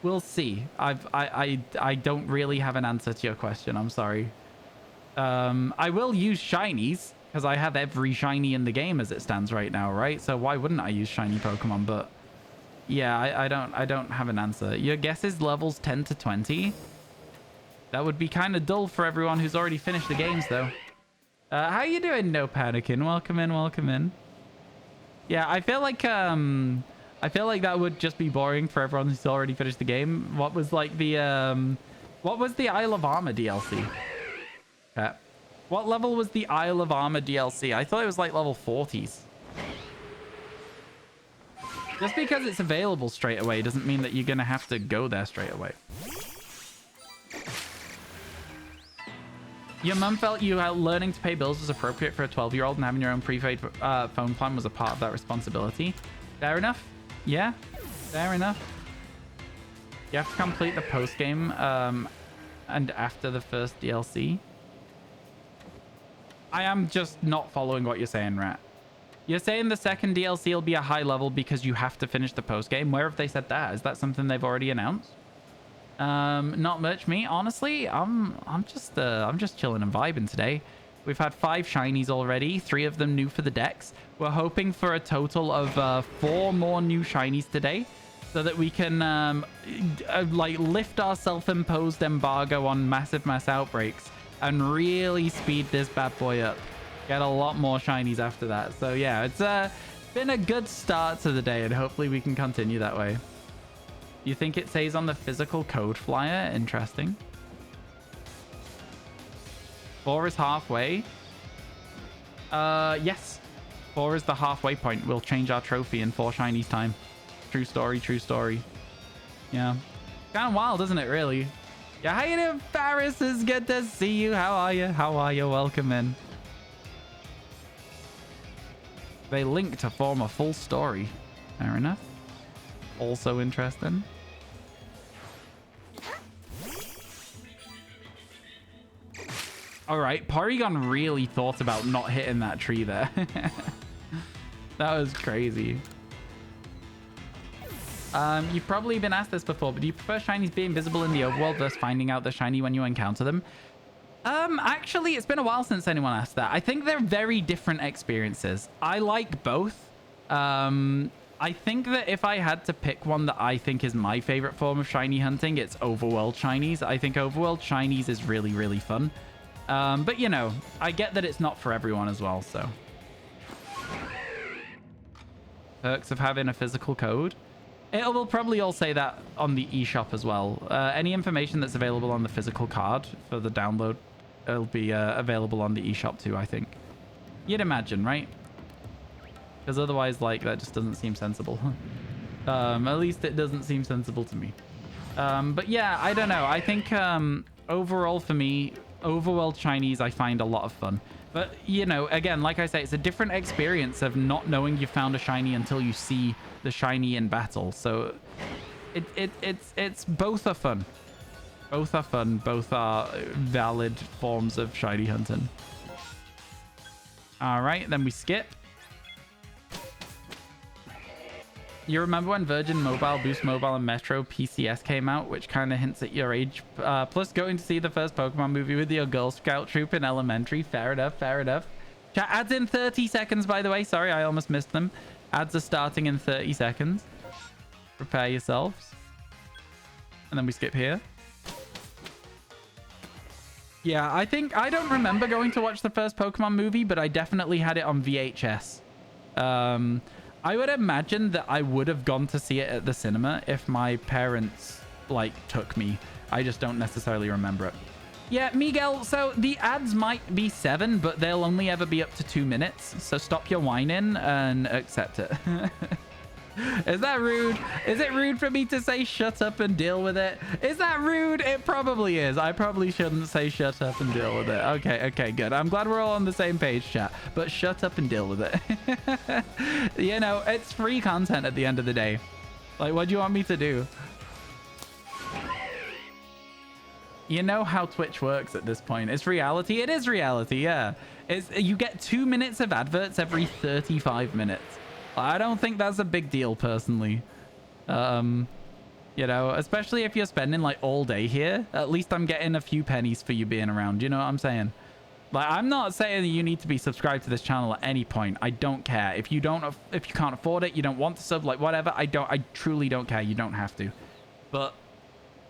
We'll see. I don't really have an answer to your question. I'm sorry. I will use shinies because I have every shiny in the game as it stands right now, right? So why wouldn't I use shiny Pokemon? But yeah, I don't have an answer. Your guess is levels 10 to 20. That would be kind of dull for everyone who's already finished the games, though. How you doing, No Panicking? Welcome in, welcome in. Yeah, I feel like that would just be boring for everyone who's already finished the game. What was like the what was the Isle of Armor DLC? Okay. What level was the Isle of Armor DLC? I thought it was like level 40s. Just because it's available straight away doesn't mean that you're gonna have to go there straight away. Your mum felt you learning to pay bills was appropriate for a 12-year-old and having your own prepaid phone plan was a part of that responsibility. Fair enough. Yeah, fair enough. You have to complete the post-game and after the first DLC. I am just not following what you're saying, Rat. You're saying the second DLC will be a high level because you have to finish the post-game. Where have they said that? Is that something they've already announced? Not much. Me, honestly, I'm just chilling and vibing today. We've had 5 shinies already, 3 of them new for the decks. We're hoping for a total of 4 more new shinies today so that we can like lift our self-imposed embargo on massive mass outbreaks and really speed this bad boy up. Get a lot more shinies after that. So yeah, it's been a good start to the day and hopefully we can continue that way. You think it says on the physical code flyer? Interesting. 4 is halfway. Yes. 4 is the halfway point. We'll change our trophy in 4 shinies time. True story, true story. Yeah. Kind of wild, isn't it, really? Yeah, how you doing, Faris? It's good to see you. How are you? How are you? Welcome in. They link to form a full story. Fair enough. Also interesting. All right, Porygon really thought about not hitting that tree there. That was crazy. You've probably been asked this before, but do you prefer shinies being visible in the overworld versus finding out the shiny when you encounter them? Actually, it's been a while since anyone asked that. I think they're very different experiences. I like both. I think that if I had to pick one that I think is my favorite form of shiny hunting, it's overworld shinies. I think overworld shinies is really, really fun. But, you know, I get that it's not for everyone as well, so. Perks of having a physical code. It will probably all say that on the eShop as well. Any information that's available on the physical card for the download, it'll be available on the eShop too, I think. You'd imagine, right? Because otherwise, like, that just doesn't seem sensible. At least it doesn't seem sensible to me. But yeah, I don't know. I think overall for me, overworld shinies I find a lot of fun. But, you know, again, like I say, it's a different experience of not knowing you found a shiny until you see the shiny in battle. So it's both are fun. Both are fun. Both are valid forms of shiny hunting. All right, then we skip. You remember when Virgin Mobile, Boost Mobile, and Metro PCS came out, which kind of hints at your age. Plus, going to see the first Pokemon movie with your Girl Scout troop in elementary. Fair enough, fair enough. Chat ads in 30 seconds, by the way. Sorry, I almost missed them. Ads are starting in 30 seconds. Prepare yourselves. And then we skip here. Yeah, I don't remember going to watch the first Pokemon movie, but I definitely had it on VHS. I would imagine that I would have gone to see it at the cinema if my parents, like, took me. I just don't necessarily remember it. Yeah, Miguel, so the ads might be 7, but they'll only ever be up to 2 minutes. So stop your whining and accept it. Is that rude? Is it rude for me to say shut up and deal with it? Is that rude? It probably is. I probably shouldn't say shut up and deal with it. Okay, good. I'm glad we're all on the same page, chat. But shut up and deal with it. You know, it's free content at the end of the day. Like, what do you want me to do? You know how Twitch works at this point. It's reality. It is reality, yeah. You get 2 minutes of adverts every 35 minutes. I don't think that's a big deal, personally. You know, especially if you're spending, like, all day here. At least I'm getting a few pennies for you being around. You know what I'm saying? Like, I'm not saying that you need to be subscribed to this channel at any point. I don't care. If you can't afford it, you don't want to sub, like, whatever. I truly don't care. You don't have to. But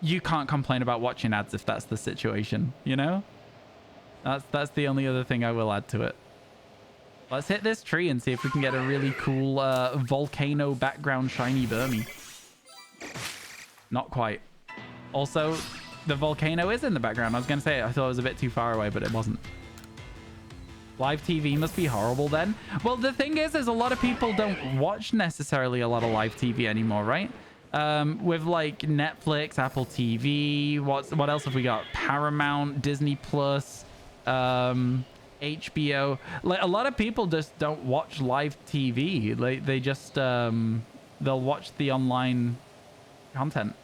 you can't complain about watching ads if that's the situation, you know? That's the only other thing I will add to it. Let's hit this tree and see if we can get a really cool volcano background shiny Burmy. Not quite. Also, the volcano is in the background. I was going to say, I thought it was a bit too far away, but it wasn't. Live TV must be horrible then. Well, the thing is a lot of people don't watch necessarily a lot of live TV anymore, right? With like Netflix, Apple TV, what else have we got? Paramount, Disney Plus, HBO. Like, a lot of people just don't watch live TV. Like, they just they'll watch the online content,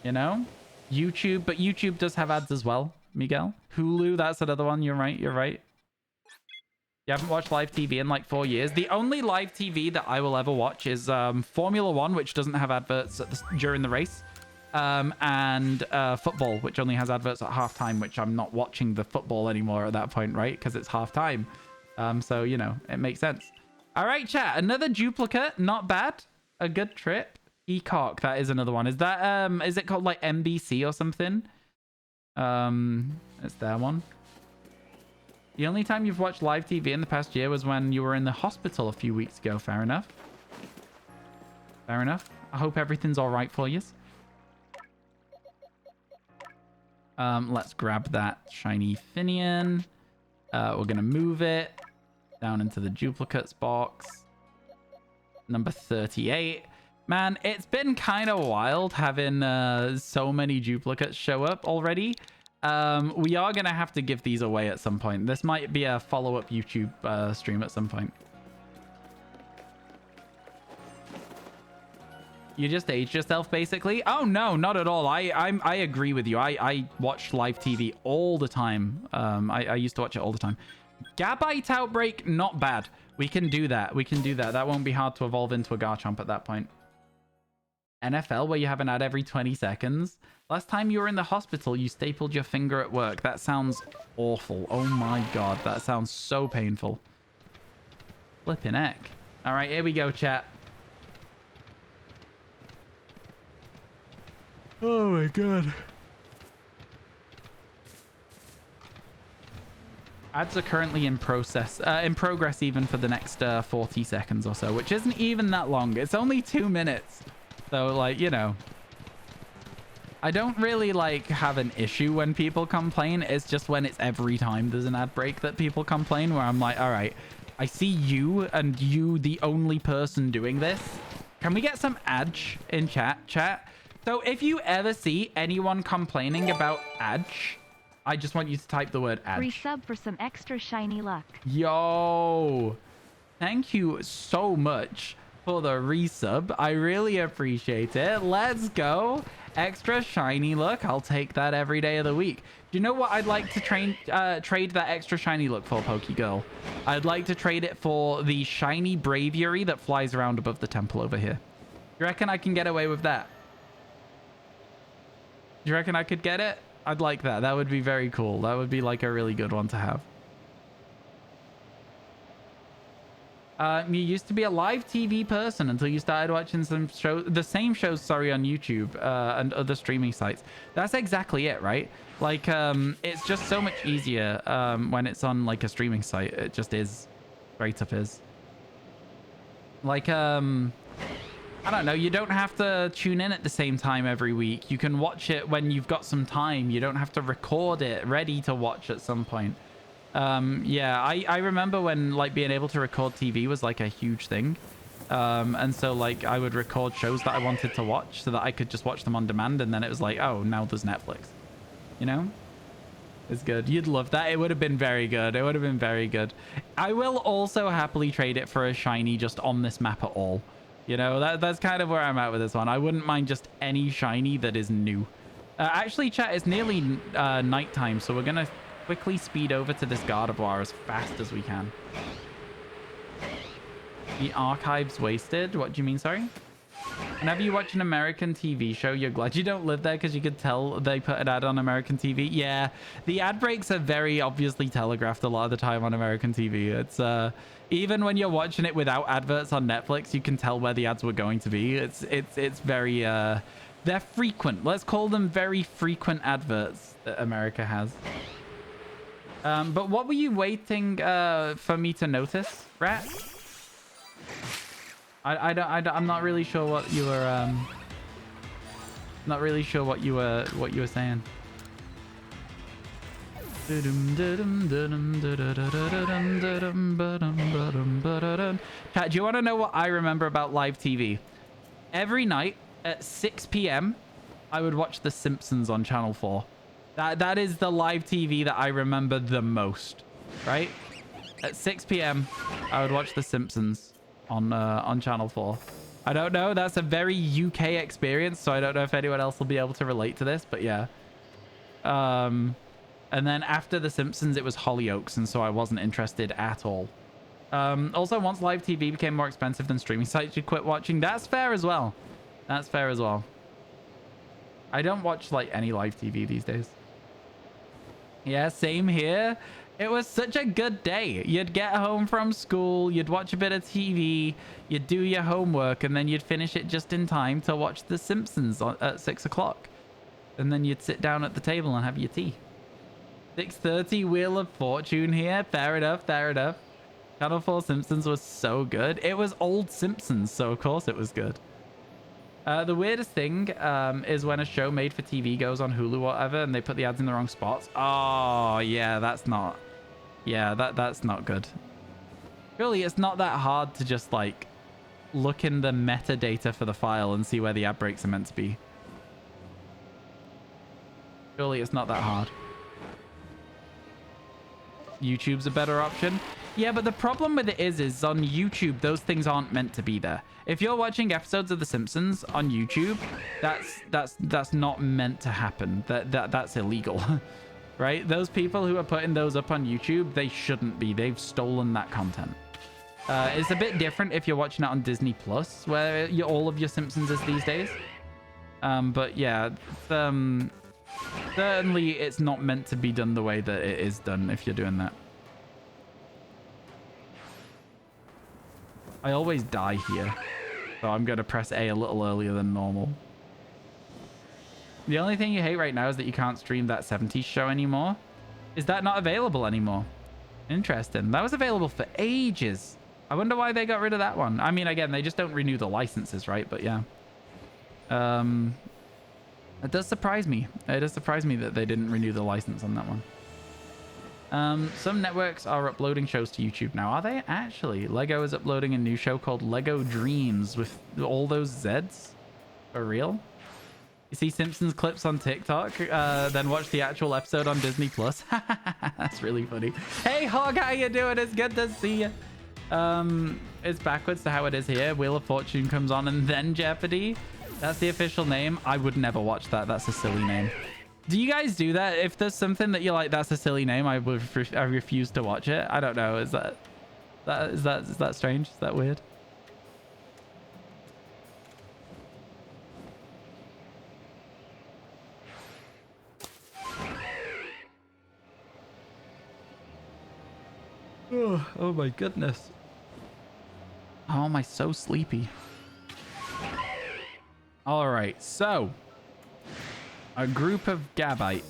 you know? YouTube, but YouTube does have ads as well, Miguel. Hulu, that's another one. You're right. You haven't watched live TV in like 4 years. The only live TV that I will ever watch is Formula One, which doesn't have adverts during the race. And football, which only has adverts at halftime, which I'm not watching the football anymore at that point, right? Because it's halftime. So, you know, it makes sense. All right, chat. Another duplicate. Not bad. A good trip. Ecock, that is another one. Is that, is it called like MBC or something? It's that one. The only time you've watched live TV in the past year was when you were in the hospital a few weeks ago. Fair enough. Fair enough. I hope everything's all right for you. Let's grab that shiny Finian. We're going to move it down into the duplicates box. Number 38. Man, it's been kind of wild having so many duplicates show up already. We are going to have to give these away at some point. This might be a follow-up YouTube stream at some point. You just aged yourself, basically? Oh, no, not at all. I agree with you. I watch live TV all the time. I used to watch it all the time. Gabite Outbreak, not bad. We can do that. We can do that. That won't be hard to evolve into a Garchomp at that point. NFL, where you have an ad every 20 seconds. Last time you were in the hospital, you stapled your finger at work. That sounds awful. Oh my god, that sounds so painful. Flipping heck. All right, here we go, chat. Oh my god. Ads are currently in progress even for the next 40 seconds or so, which isn't even that long. It's only 2 minutes. So, like, you know, I don't really, like, have an issue when people complain. It's just when it's every time there's an ad break that people complain, where I'm like, all right, I see you and you, the only person doing this. Can we get some adge in chat? So if you ever see anyone complaining about adge, I just want you to type the word adge. Resub for some extra shiny luck. Yo, thank you so much for the resub. I really appreciate it. Let's go. Extra shiny look. I'll take that every day of the week. Do you know what I'd like to trade that extra shiny look for, Pokegirl? I'd like to trade it for the shiny Braviary that flies around above the temple over here. You reckon I can get away with that? You reckon I could get it? I'd like that. That would be very cool. That would be like a really good one to have. You used to be a live TV person until you started watching some shows, the same shows, sorry, on YouTube and other streaming sites. That's exactly it, right? Like, it's just so much easier when it's on like a streaming site. It just is. Straight up is. Like, I don't know. You don't have to tune in at the same time every week. You can watch it when you've got some time. You don't have to record it ready to watch at some point. Yeah, I remember when like being able to record TV was like a huge thing. And so like I would record shows that I wanted to watch so that I could just watch them on demand. And then it was like, oh, now there's Netflix, you know? It's good. You'd love that. It would have been very good. It would have been very good. I will also happily trade it for a shiny just on this map at all. You know, that's kind of where I'm at with this one. I wouldn't mind just any shiny that is new. Actually, chat, it's nearly nighttime, so we're going to quickly speed over to this Gardevoir as fast as we can. The archives wasted? What do you mean, sorry? Whenever you watch an American TV show, you're glad you don't live there because you could tell they put an ad on American TV. Yeah, the ad breaks are very obviously telegraphed a lot of the time on American TV. It's even when you're watching it without adverts on Netflix, you can tell where the ads were going to be. It's very they're frequent. Let's call them very frequent adverts that America has. But what were you waiting for me to notice, Rat? I'm not really sure what you were not really sure what you were saying. Chat, do you want to know what I remember about live TV? Every night at 6 p.m. I would watch The Simpsons on Channel 4. That is the live TV that I remember the most, right? At 6 p.m. I would watch The Simpsons on Channel 4. I don't know. That's a very UK experience, so I don't know if anyone else will be able to relate to this, but yeah. And then after The Simpsons, it was Hollyoaks, and so I wasn't interested at all. Also, once live TV became more expensive than streaming sites, you quit watching. That's fair as well. That's fair as well. I don't watch like any live TV these days. Yeah, same here. It was such a good day. You'd get home from school, you'd watch a bit of TV, you'd do your homework, and then you'd finish it just in time to watch The Simpsons at 6 o'clock. And then you'd sit down at the table and have your tea. 6:30 Wheel of Fortune here. Fair enough, fair enough. Channel 4 Simpsons was so good. It was old Simpsons, so of course it was good. The weirdest thing is when a show made for TV goes on Hulu or whatever and they put the ads in the wrong spots. Oh, yeah, that's not... Yeah, that's not good. Really, it's not that hard to just, like, look in the metadata for the file and see where the ad breaks are meant to be. Surely it's not that hard. YouTube's a better option. Yeah, but the problem with it is on YouTube, those things aren't meant to be there. If you're watching episodes of The Simpsons on YouTube, that's not meant to happen. That's illegal, right? Those people who are putting those up on YouTube, they shouldn't be. They've stolen that content. It's a bit different if you're watching it on Disney Plus, where all of your Simpsons is these days. But yeah, certainly it's not meant to be done the way that it is done if you're doing that. I always die here, so I'm going to press A little earlier than normal. The only thing you hate right now is that you can't stream that 70s show anymore. Is that not available anymore? Interesting. That was available for ages. I wonder why they got rid of that one. I mean, again, they just don't renew the licenses, right? But yeah. It does surprise me. It does surprise me that they didn't renew the license on that one. Some networks are uploading shows to YouTube now. Are they actually? Lego is uploading a new show called Lego Dreams with all those Zs. For real? You see Simpsons clips on TikTok, then watch the actual episode on Disney Plus. That's really funny. Hey Hog, how you doing? It's good to see you. It's backwards to how it is here. Wheel of Fortune comes on and then Jeopardy. That's the official name. I would never watch that. That's a silly name. Do you guys do that? If there's something that you're like, that's a silly name, I refuse to watch it. I don't know. Is that strange? Is that weird? Oh my goodness. Oh, am I so sleepy? All right, so a group of Gabite.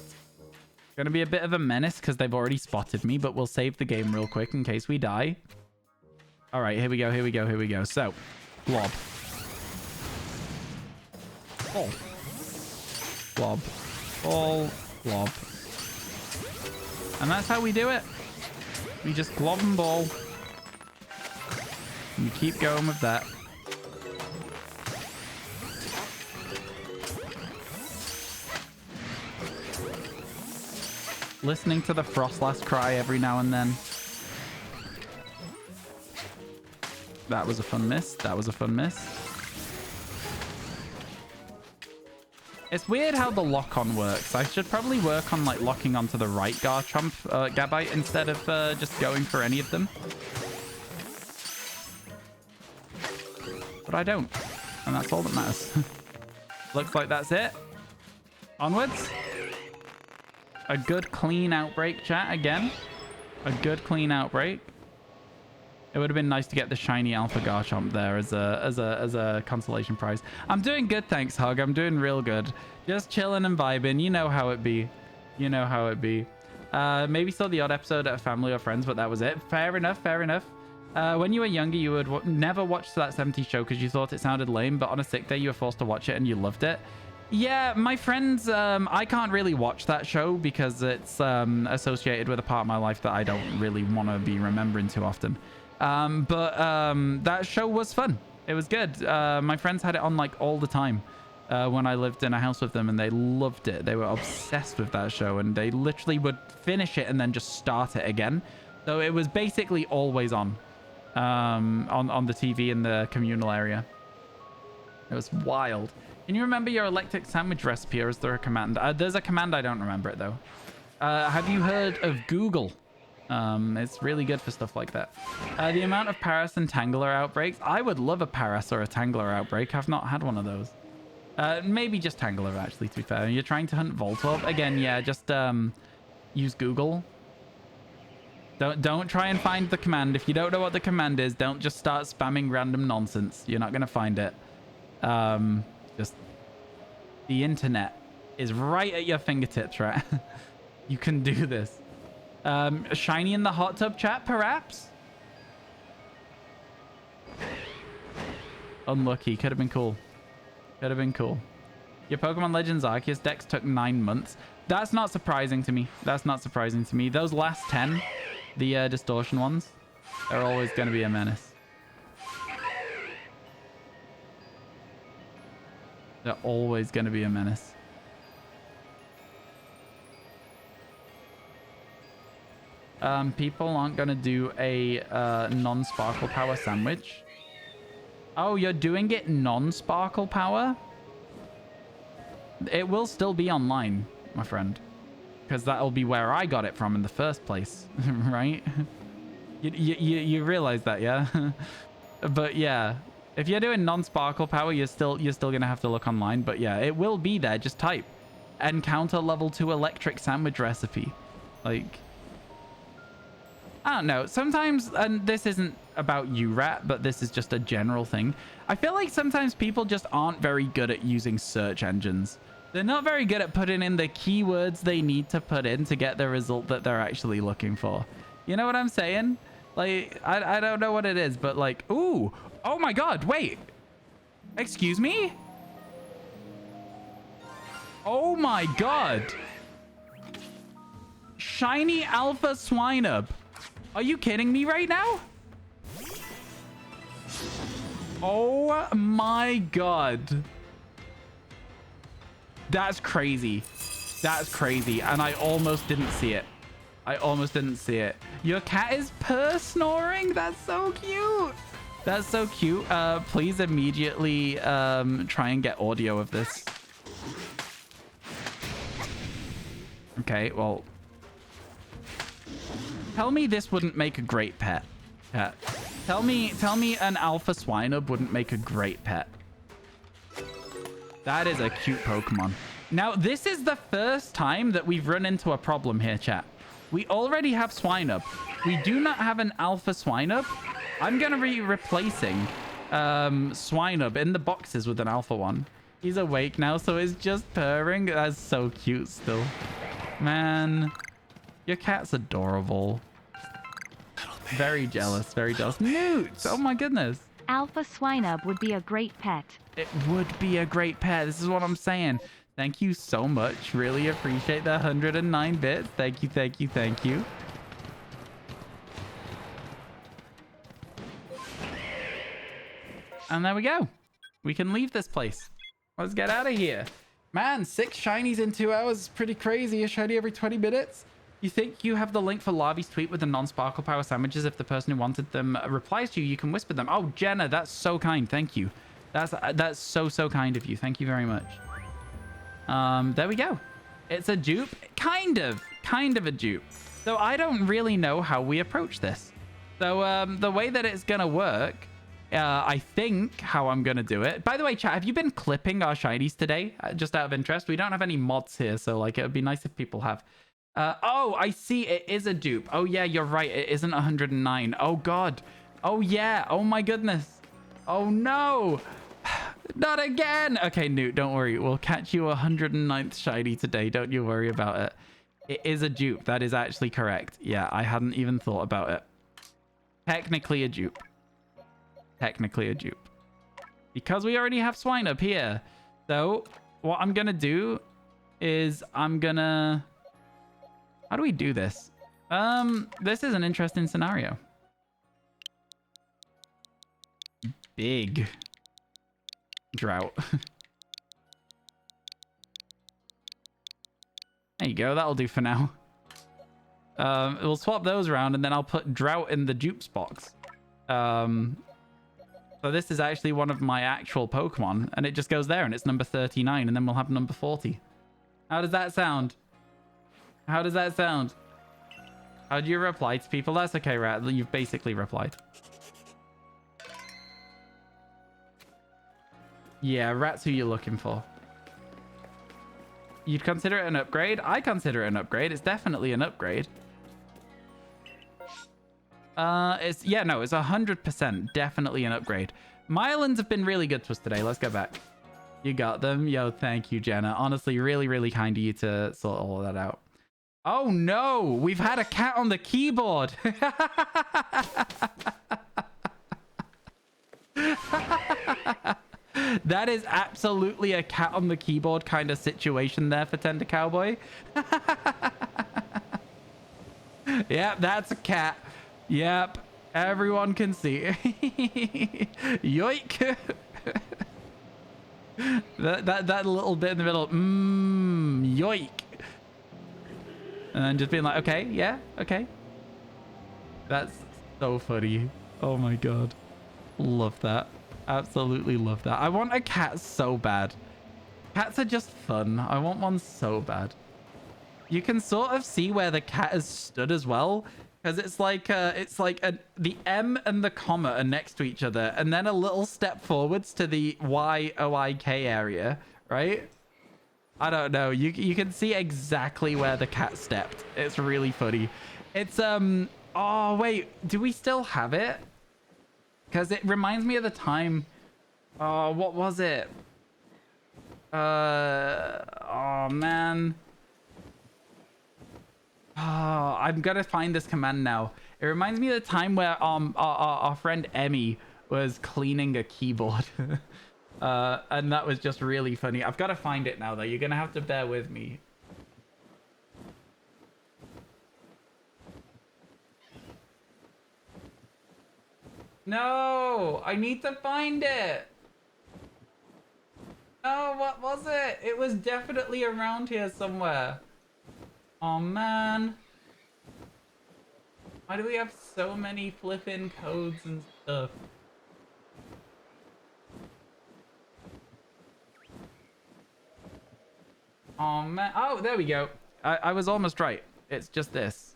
Gonna be a bit of a menace because they've already spotted me, but we'll save the game real quick in case we die. All right, here we go, here we go, here we go. So, blob. Ball. Blob. Ball. Blob. And that's how we do it. We just glob and ball. And we keep going with that. Listening to the Frostlass cry every now and then. That was a fun miss. That was a fun miss. It's weird how the lock-on works. I should probably work on like locking onto the right Garchomp, Gabite instead of just going for any of them. But I don't. And that's all that matters. Looks like that's it. Onwards. A good clean outbreak, chat, again. A good clean outbreak. It would have been nice to get the shiny Alpha Garchomp there as a consolation prize. I'm doing good, thanks, Hug. I'm doing real good. Just chilling and vibing. You know how it be. You know how it be. Maybe saw the odd episode at a family or friends, but that was it. Fair enough, fair enough. When you were younger, you would never watch that 70s show because you thought it sounded lame, but on a sick day, you were forced to watch it and you loved it. Yeah, my friends, I can't really watch that show because it's associated with a part of my life that I don't really want to be remembering too often. But that show was fun. It was good. My friends had it on like all the time when I lived in a house with them, and they loved it. They were obsessed with that show, and they literally would finish it and then just start it again. So it was basically always on the TV in the communal area. It was wild. Can you remember your electric sandwich recipe, or is there a command? There's a command. I don't remember it though. Have you heard of Google? It's really good for stuff like that. The amount of Paras and Tangler outbreaks. I would love a Paras or a Tangler outbreak. I've not had one of those. Maybe just Tangler, actually, to be fair. You're trying to hunt Voltorb? Again, yeah, just use Google. Don't try and find the command. If you don't know what the command is, don't just start spamming random nonsense. You're not going to find it. Just the internet is right at your fingertips, right? You can do this. Shiny in the hot tub chat, perhaps? Unlucky. Could have been cool. Could have been cool. Your Pokemon Legends Arceus decks took 9 months. That's not surprising to me. That's not surprising to me. Those last 10, the distortion ones, they're always going to be a menace. They're always going to be a menace. People aren't going to do a non-sparkle power sandwich. Oh, you're doing it non-sparkle power? It will still be online, my friend. Because that'll be where I got it from in the first place, right? You realize that, yeah? But yeah, if you're doing non-sparkle power, you're still going to have to look online. But yeah, it will be there. Just type encounter level 2 electric sandwich recipe. Like, I don't know. Sometimes, and this isn't about you, Rat, but this is just a general thing. I feel like sometimes people just aren't very good at using search engines. They're not very good at putting in the keywords they need to put in to get the result that they're actually looking for. You know what I'm saying? Like, I don't know what it is, but like, ooh, oh my God, wait. Excuse me? Oh my God. Shiny Alpha Swinub. Are you kidding me right now? Oh my God. That's crazy. That's crazy. And I almost didn't see it. I almost didn't see it. Your cat is purr snoring. That's so cute. That's so cute. Please immediately try and get audio of this. Okay, well. Tell me this wouldn't make a great pet. Tell me an Alpha Swinub wouldn't make a great pet. That is a cute Pokemon. Now, this is the first time that we've run into a problem here, chat. We already have Swinub. We do not have an alpha Swinub. I'm going to be replacing Swinub in the boxes with an alpha one. He's awake now, so it's just purring. That's so cute still. Man, your cat's adorable. Very jealous, very jealous. Newt! Oh my goodness. Alpha Swinub would be a great pet. It would be a great pet. This is what I'm saying. Thank you so much. Really appreciate the 109 bits. Thank you, thank you, thank you. And there we go. We can leave this place. Let's get out of here. Man, 6 shinies in 2 hours is pretty crazy. A shiny every 20 minutes. You think you have the link for Larvy's tweet with the non-sparkle power sandwiches? If the person who wanted them replies to you, you can whisper them. Oh, Jenna, that's so kind. Thank you. That's so kind of you. Thank you very much. There we go. It's a dupe. Kind of a dupe. So I don't really know how we approach this. So the way that it's going to work, I think how I'm going to do it. By the way, chat, have you been clipping our shinies today? Just out of interest. We don't have any mods here, so like it would be nice if people have. Oh, I see. It is a dupe. Oh, yeah, you're right. It isn't 109. Oh, God. Oh, yeah. Oh, my goodness. Oh, no. Not again. Okay, Newt, don't worry. We'll catch you 109th shiny today. Don't you worry about it. It is a dupe. That is actually correct. Yeah, I hadn't even thought about it. Technically a dupe. Technically a dupe. Because we already have Swine up here. So, what I'm going to do is I'm going to... How do we do this? This is an interesting scenario. Big drought. There you go. That'll do for now. We'll swap those around and then I'll put drought in the dupes box. So this is actually one of my actual Pokemon and it just goes there and it's number 39 and then we'll have number 40. How does that sound? How does that sound? How do you reply to people? That's okay, Rat. You've basically replied. Yeah, Rat's who you're looking for. You'd consider it an upgrade? I consider it an upgrade. It's definitely an upgrade. It's 100% definitely an upgrade. Mylands have been really good to us today. Let's go back. You got them. Yo, thank you, Jenna. Honestly, really, really kind of you to sort all of that out. Oh no, we've had a cat on the keyboard. That is absolutely a cat on the keyboard kind of situation there for Tender Cowboy. Yep, that's a cat. Yep, everyone can see. Yoink. that little bit in the middle. Yoink. And then just being like, okay, yeah, okay. That's so funny. Oh my god. Love that. Absolutely love that. I want a cat so bad. Cats are just fun. I want one so bad. You can sort of see where the cat has stood as well. Because it's like the M and the comma are next to each other. And then a little step forwards to the Y-O-I-K area, right? I don't know. You can see exactly where the cat stepped. It's really funny. It's, oh, wait. Do we still have it? Because it reminds me of the time... Oh, what was it? Oh, man. Oh, I'm going to find this command now. It reminds me of the time where our friend Emmy was cleaning a keyboard. And that was just really funny. I've got to find it now, though. You're going to have to bear with me. No! I need to find it! No, what was it? It was definitely around here somewhere. Oh, man. Why do we have so many flippin' codes and stuff? Oh, man. Oh, there we go. I was almost right. It's just this.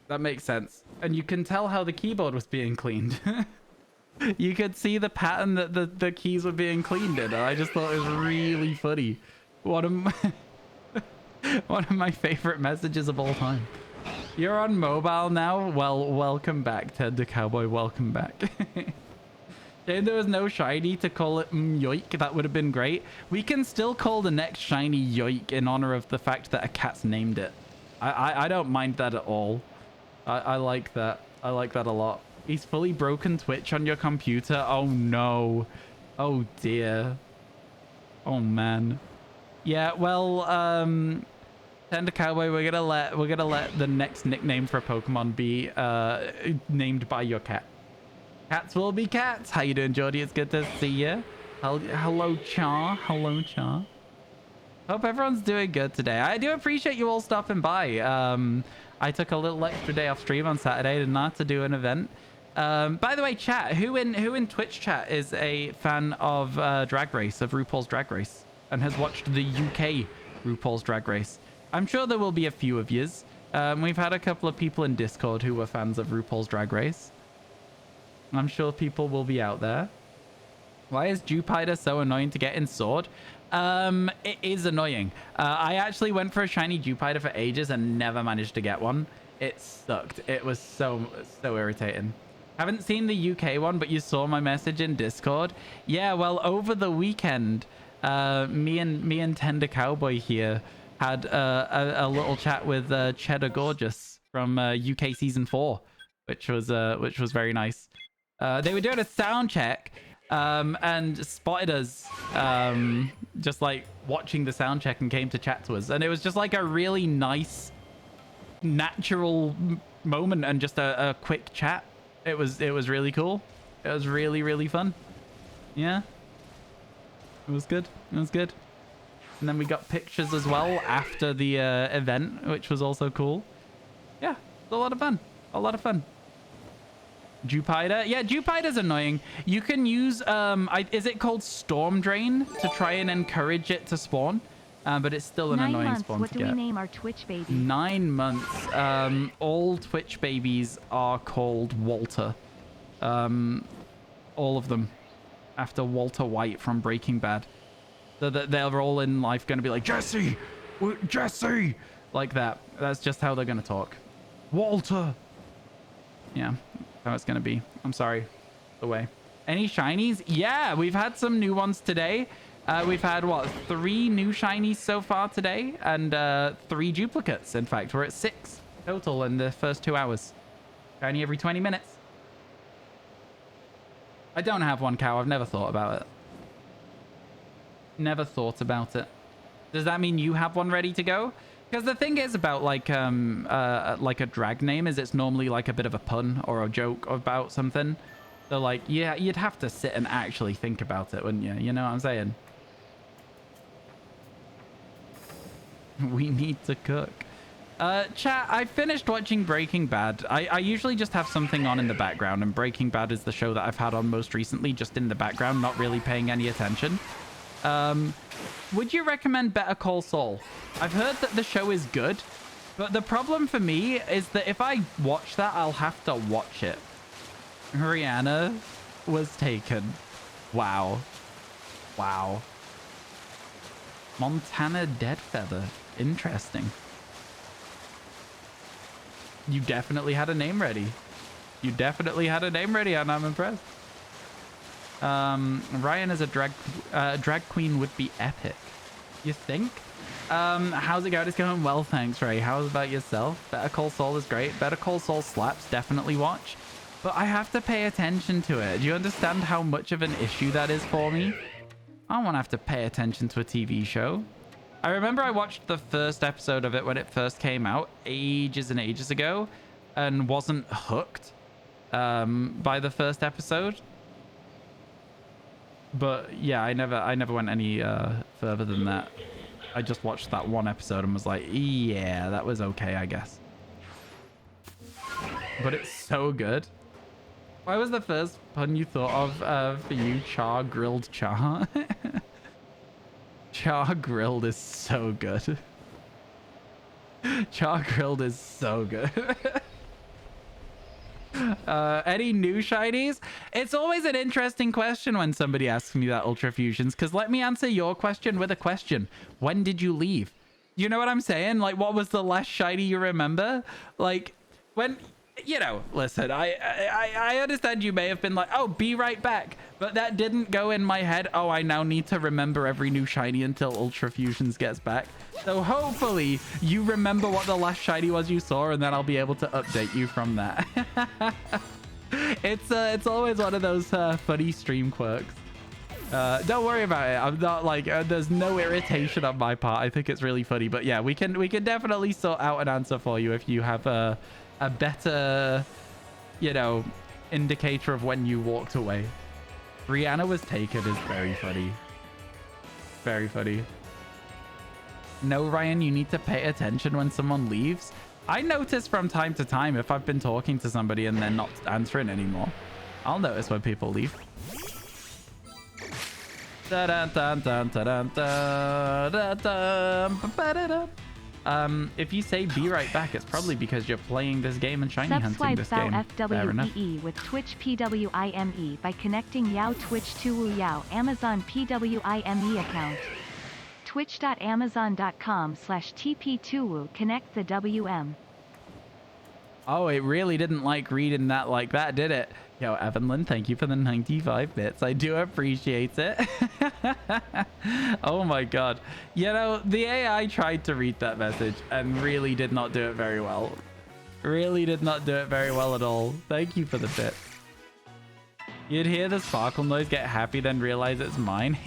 That makes sense. And you can tell how the keyboard was being cleaned. You could see the pattern that the keys were being cleaned in. And I just thought it was really funny. What am... One of my favorite messages of all time. You're on mobile now? Well, welcome back, Ted the Cowboy. Welcome back. Shame there was no shiny to call it yoik. That would have been great. We can still call the next shiny yoik in honor of the fact that a cat's named it. I don't mind that at all. I like that. I like that a lot. He's fully broken Twitch on your computer. Oh no. Oh dear. Oh man. Yeah, well, Tender Cowboy, we're gonna let the next nickname for a Pokemon be named by your cat. Cats will be cats. How you doing, Jordy? It's good to see you. Hello, Char. Hello, Char. Hope everyone's doing good today. I do appreciate you all stopping by. I took a little extra day off stream on Saturday to do an event. By the way, chat, who in Twitch chat is a fan of Drag Race, of RuPaul's Drag Race, and has watched the UK RuPaul's Drag Race? I'm sure there will be a few of yous. We've had a couple of people in Discord who were fans of RuPaul's Drag Race. I'm sure people will be out there. Why is Jupiter so annoying to get in Sword? It is annoying. I actually went for a shiny Jupiter for ages and never managed to get one. It sucked. It was so irritating. Haven't seen the UK one, but you saw my message in Discord. Yeah, well, over the weekend, me and Tender Cowboy here had a little chat with Cheddar Gorgeous from UK season 4, which was very nice. They were doing a sound check and spotted us just like watching the sound check and came to chat to us, and it was just like a really nice natural moment and just a quick chat. It was really cool. It was really fun. Yeah, it was good. It was good. And then we got pictures as well after the event, which was also cool. Yeah, it was a lot of fun. A lot of fun. Jupiter. Yeah, Jupiter's annoying. You can use, is it called Storm Drain to try and encourage it to spawn? But it's still an annoying spawn to get. 9 months, what do we name our Twitch babies? 9 months. All Twitch babies are called Walter. All of them. After Walter White from Breaking Bad. So that they're all in life going to be like, Jesse! Jesse! Like that. That's just how they're going to talk. Walter! Yeah, how it's going to be. I'm sorry. The way. Any shinies? Yeah, we've had some new ones today. We've had, what, 3 new shinies so far today? And 3 duplicates. In fact, we're at 6 total in the first 2 hours. Shiny every 20 minutes. I don't have one, Cow. I've never thought about it. Never thought about it. Does that mean you have one ready to go? Because the thing is about like a drag name is it's normally like a bit of a pun or a joke about something. So like, yeah, you'd have to sit and actually think about it, wouldn't you? You know what I'm saying? We need to cook. Chat, I finished watching Breaking Bad. I usually just have something on in the background, and Breaking Bad is the show that I've had on most recently, just in the background, not really paying any attention. Would you recommend Better Call Saul? I've heard that the show is good, but the problem for me is that if I watch that, I'll have to watch it. Rihanna was taken. Wow. Wow. Montana Deadfeather. Interesting. You definitely had a name ready. You definitely had a name ready, and I'm impressed. Ryan as a drag queen would be epic. You think? How's it going? It's going well, thanks, Ray. How's about yourself? Better Call Saul is great. Better Call Saul slaps. Definitely watch. But I have to pay attention to it. Do you understand how much of an issue that is for me? I don't want to have to pay attention to a TV show. I remember I watched the first episode of it when it first came out ages and ages ago and wasn't hooked by the first episode. But yeah, I never went any further than that. I just watched that one episode and was like, yeah, that was okay, I guess. But it's so good. Why was the first pun you thought of for you char grilled char? Char grilled is so good. Char grilled is so good. Any new shinies? It's always an interesting question when somebody asks me that, Ultra Fusions, because let me answer your question with a question. When did you leave? You know what I'm saying? Like, what was the last shiny you remember? Like, when, you know, listen, I understand you may have been like, oh, be right back. But that didn't go in my head. Oh, I now need to remember every new shiny until Ultra Fusions gets back. So hopefully you remember what the last shiny was you saw, and then I'll be able to update you from that. It's always one of those funny stream quirks. Don't worry about it. I'm not like there's no irritation on my part. I think it's really funny. But yeah, we can definitely sort out an answer for you if you have a better, you know, indicator of when you walked away. Rihanna was taken is very funny. Very funny. No, Ryan, you need to pay attention when someone leaves. I notice from time to time if I've been talking to somebody and they're not answering anymore. I'll notice when people leave. If you say be right back, it's probably because you're playing this game and shiny hunting this game. FWEE with Twitch PWIME by connecting Yao Twitch to Wu Yao Amazon PWIME account. Twitch.amazon.com/TP2Wu connect the WM. Oh, it really didn't like reading that like that, did it? Yo, Evelyn, thank you for the 95 bits. I do appreciate it. Oh my god. You know, the AI tried to read that message and really did not do it very well. Really did not do it very well at all. Thank you for the bit. You'd hear the sparkle noise, get happy, then realize it's mine.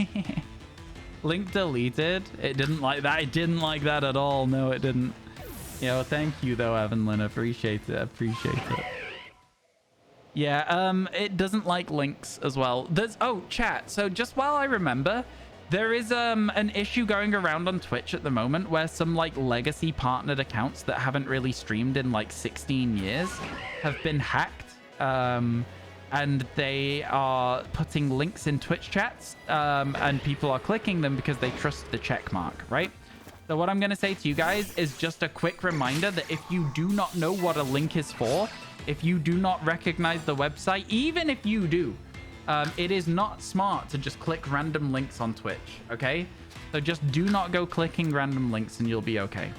Link deleted. It didn't like that. It didn't like that at all. No, it didn't. Yo, thank you though, Evelyn. Appreciate it. Appreciate it. Yeah, it doesn't like links as well. There's chat. So just while I remember, there is an issue going around on Twitch at the moment where some like legacy partnered accounts that haven't really streamed in like 16 years have been hacked. And they are putting links in Twitch chats, and people are clicking them because they trust the check mark, right? So what I'm going to say to you guys is just a quick reminder that if you do not know what a link is for, if you do not recognize the website, even if you do, it is not smart to just click random links on Twitch, okay? So just do not go clicking random links and you'll be okay.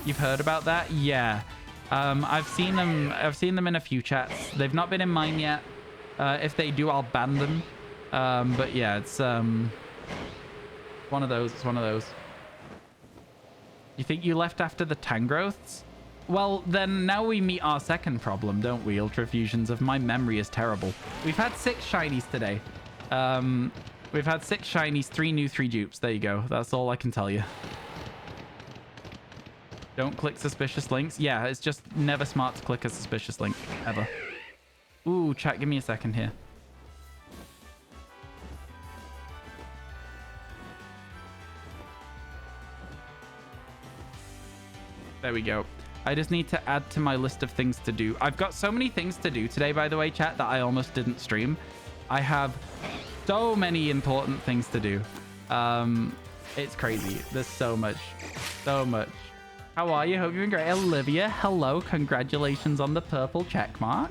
You've heard about that? Yeah. I've seen them in a few chats. They've not been in mine yet. If they do, I'll ban them. But yeah, it's one of those. It's one of those. You think you left after the Tangrowths? Well, then now we meet our second problem, don't we, Ultra Fusions? Of my memory is terrible. We've had 6 shinies today. We've had 6 shinies, 3 new, 3 dupes. There you go. That's all I can tell you. Don't click suspicious links. Yeah, it's just never smart to click a suspicious link, ever. Ooh, chat, give me a second here. There we go. I just need to add to my list of things to do. I've got so many things to do today, by the way, chat, that I almost didn't stream. I have so many important things to do. It's crazy. There's so much. So much. How are you? Hope you're doing great. Olivia, hello. Congratulations on the purple check mark.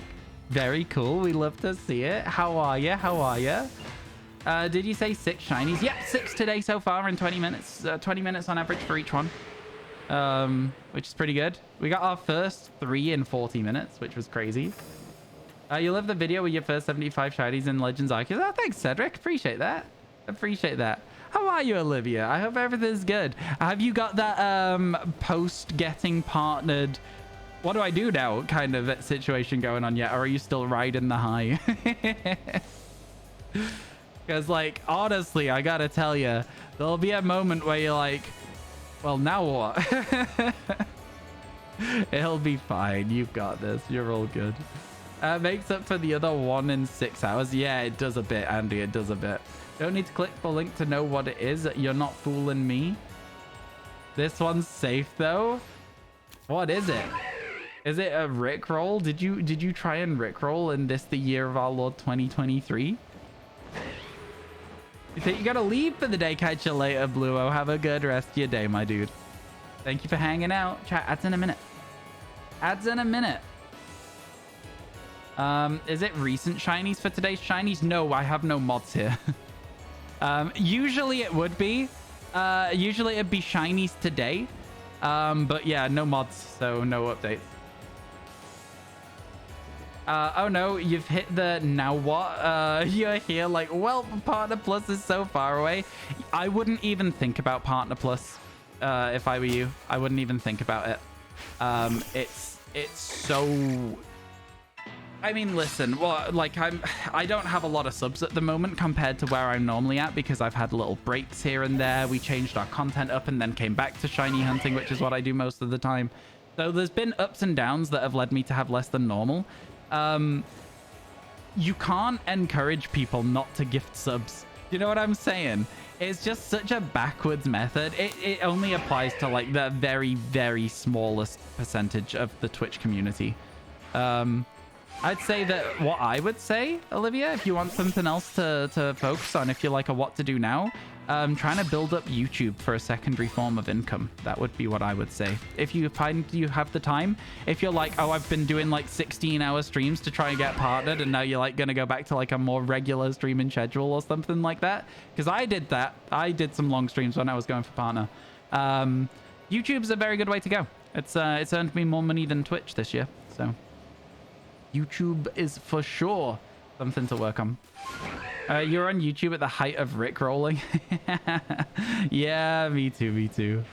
Very cool. We love to see it. How are you? How are you? Did you say 6 shinies? Yep, 6 today so far in 20 minutes. 20 minutes on average for each one. Which is pretty good. We got our first 3 in 40 minutes, which was crazy. You love the video with your first 75 shinies in Legends Arceus. Oh, thanks, Cedric. Appreciate that. Appreciate that. How are you, Olivia? I hope everything's good. Have you got that post getting partnered, what do I do now kind of situation going on yet? Or are you still riding the high? Because, like, honestly, I gotta tell you, there'll be a moment where you're like, well, now what? It'll be fine. You've got this. You're all good. Makes up for the other 1 in 6 hours. Yeah, it does a bit, Andy. It does a bit. Don't need to click the link to know what it is. You're not fooling me. This one's safe, though. What is it? Is it a Rickroll? Did you try and Rickroll in this, the year of our Lord 2023? You think you gotta leave for the day? Catch you later, Bluo. Have a good rest of your day, my dude. Thank you for hanging out. Chat, ads in a minute. Ads in a minute. Is it recent shinies for today's shinies? No, I have no mods here. Usually it would be. Usually it'd be shinies today. But yeah, no mods, so no updates. Oh no, you've hit the now what? You're here like, well, Partner Plus is so far away. I wouldn't even think about Partner Plus if I were you. I wouldn't even think about it. It's so... I mean, listen, well, like I don't have a lot of subs at the moment compared to where I'm normally at because I've had little breaks here and there. We changed our content up and then came back to shiny hunting, which is what I do most of the time. So there's been ups and downs that have led me to have less than normal. You can't encourage people not to gift subs. You know what I'm saying? It's just such a backwards method. It only applies to like the very, very smallest percentage of the Twitch community. I'd say that what I would say, Olivia, if you want something else to focus on, if you're like a what to do now, trying to build up YouTube for a secondary form of income. That would be what I would say. If you find you have the time, if you're like, oh, I've been doing like 16-hour streams to try and get partnered, and now you're like going to go back to like a more regular streaming schedule or something like that. Because I did that. I did some long streams when I was going for partner. YouTube's a very good way to go. It's earned me more money than Twitch this year. So YouTube is for sure something to work on. You're on YouTube at the height of rickrolling. Yeah, me too.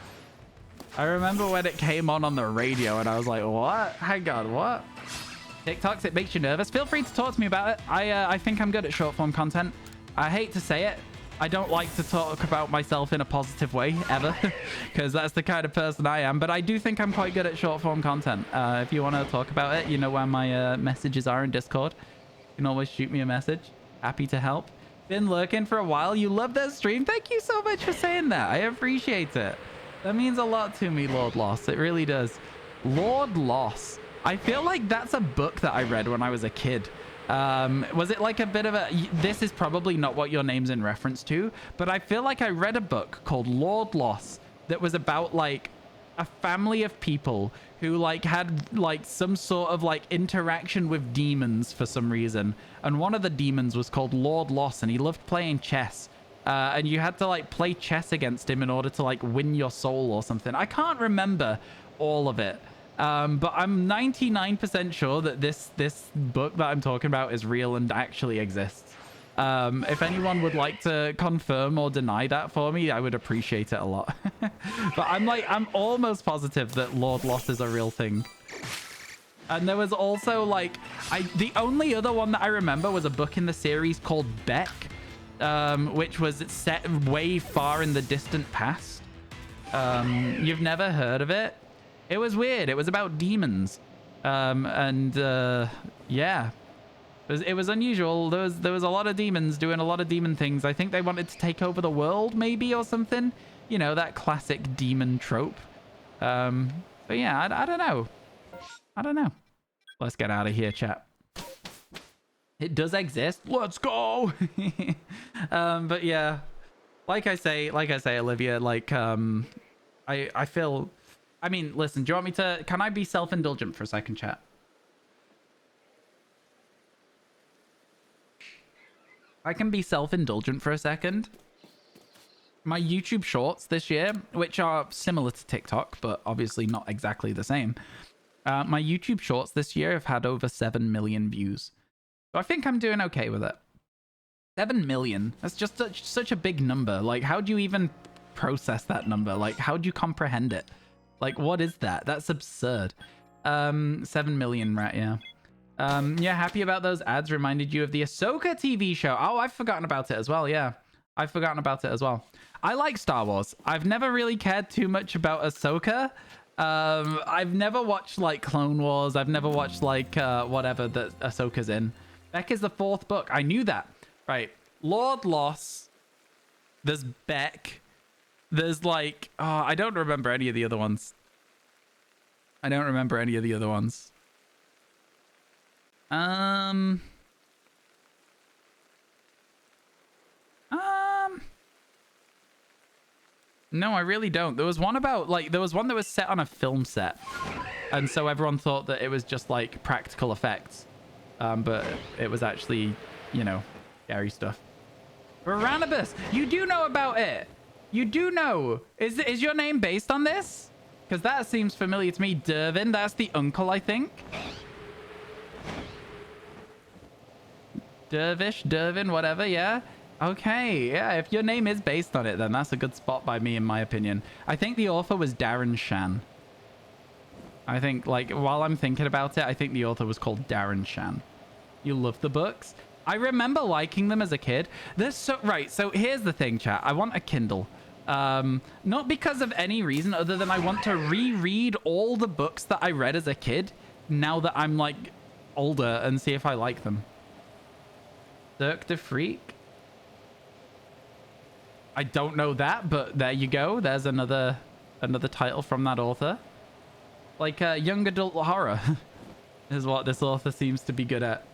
I remember when it came on the radio and I was like, what? Hang on, what? TikToks, it makes you nervous. Feel free to talk to me about it. I think I'm good at short form content. I hate to say it. I don't like to talk about myself in a positive way, ever, because that's the kind of person I am. But I do think I'm quite good at short form content. If you want to talk about it, you know where my messages are in Discord. You can always shoot me a message. Happy to help. Been lurking for a while. You love that stream. Thank you so much for saying that. I appreciate it. That means a lot to me, Lord Loss. It really does. Lord Loss. I feel like that's a book that I read when I was a kid. Was it like a bit of a... This is probably not what your name's in reference to, but I feel like I read a book called Lord Loss that was about like a family of people who like had like some sort of like interaction with demons for some reason. And one of the demons was called Lord Loss, and he loved playing chess. And you had to like play chess against him in order to like win your soul or something. I can't remember all of it. But I'm 99% sure that this book that I'm talking about is real and actually exists. If anyone would like to confirm or deny that for me, I would appreciate it a lot. But I'm almost positive that Lord Loss is a real thing. And there was also like, the only other one that I remember was a book in the series called Beck, which was set way far in the distant past. You've never heard of it? It was weird. It was about demons. Yeah. It was unusual. There was a lot of demons doing a lot of demon things. I think they wanted to take over the world, maybe, or something. You know, that classic demon trope. But yeah, I don't know. I don't know. Let's get out of here, chat. It does exist. Let's go. But yeah, like I say, Olivia, like, I feel... I mean, listen, do you want me to... Can I be self-indulgent for a second, chat? I can be self-indulgent for a second. My YouTube shorts this year, which are similar to TikTok, but obviously not exactly the same. My YouTube shorts this year have had over 7 million views. So I think I'm doing okay with it. 7 million. That's just such a big number. Like, how do you even process that number? Like, how do you comprehend it? Like, what is that? That's absurd. 7 million, right? Yeah. Yeah, happy about those ads. Reminded you of the Ahsoka TV show. Oh, I've forgotten about it as well. Yeah, I've forgotten about it as well. I like Star Wars. I've never really cared too much about Ahsoka. I've never watched, like, Clone Wars. I've never watched, like, whatever that Ahsoka's in. Beck is the 4th book. I knew that. Right. Lord Loss. There's Beck. There's like, oh, I don't remember any of the other ones. No, I really don't. There was one about like, there was one that was set on a film set. And so everyone thought that it was just like practical effects. But it was actually, you know, scary stuff. Veranibus, you do know about it. You do know. Is your name based on this? Because that seems familiar to me. Dervin, that's the uncle, I think. Dervin, whatever, yeah. Okay, yeah, if your name is based on it, then that's a good spot by me, in my opinion. I think the author was Darren Shan. I think, like, while I'm thinking about it, I think the author was called Darren Shan. You love the books? I remember liking them as a kid. Right, so here's the thing, chat. I want a Kindle. Not because of any reason other than I want to reread all the books that I read as a kid now that I'm, like, older and see if I like them. Cirque de Freak? I don't know that, but there you go. There's another title from that author. Like, young adult horror is what this author seems to be good at.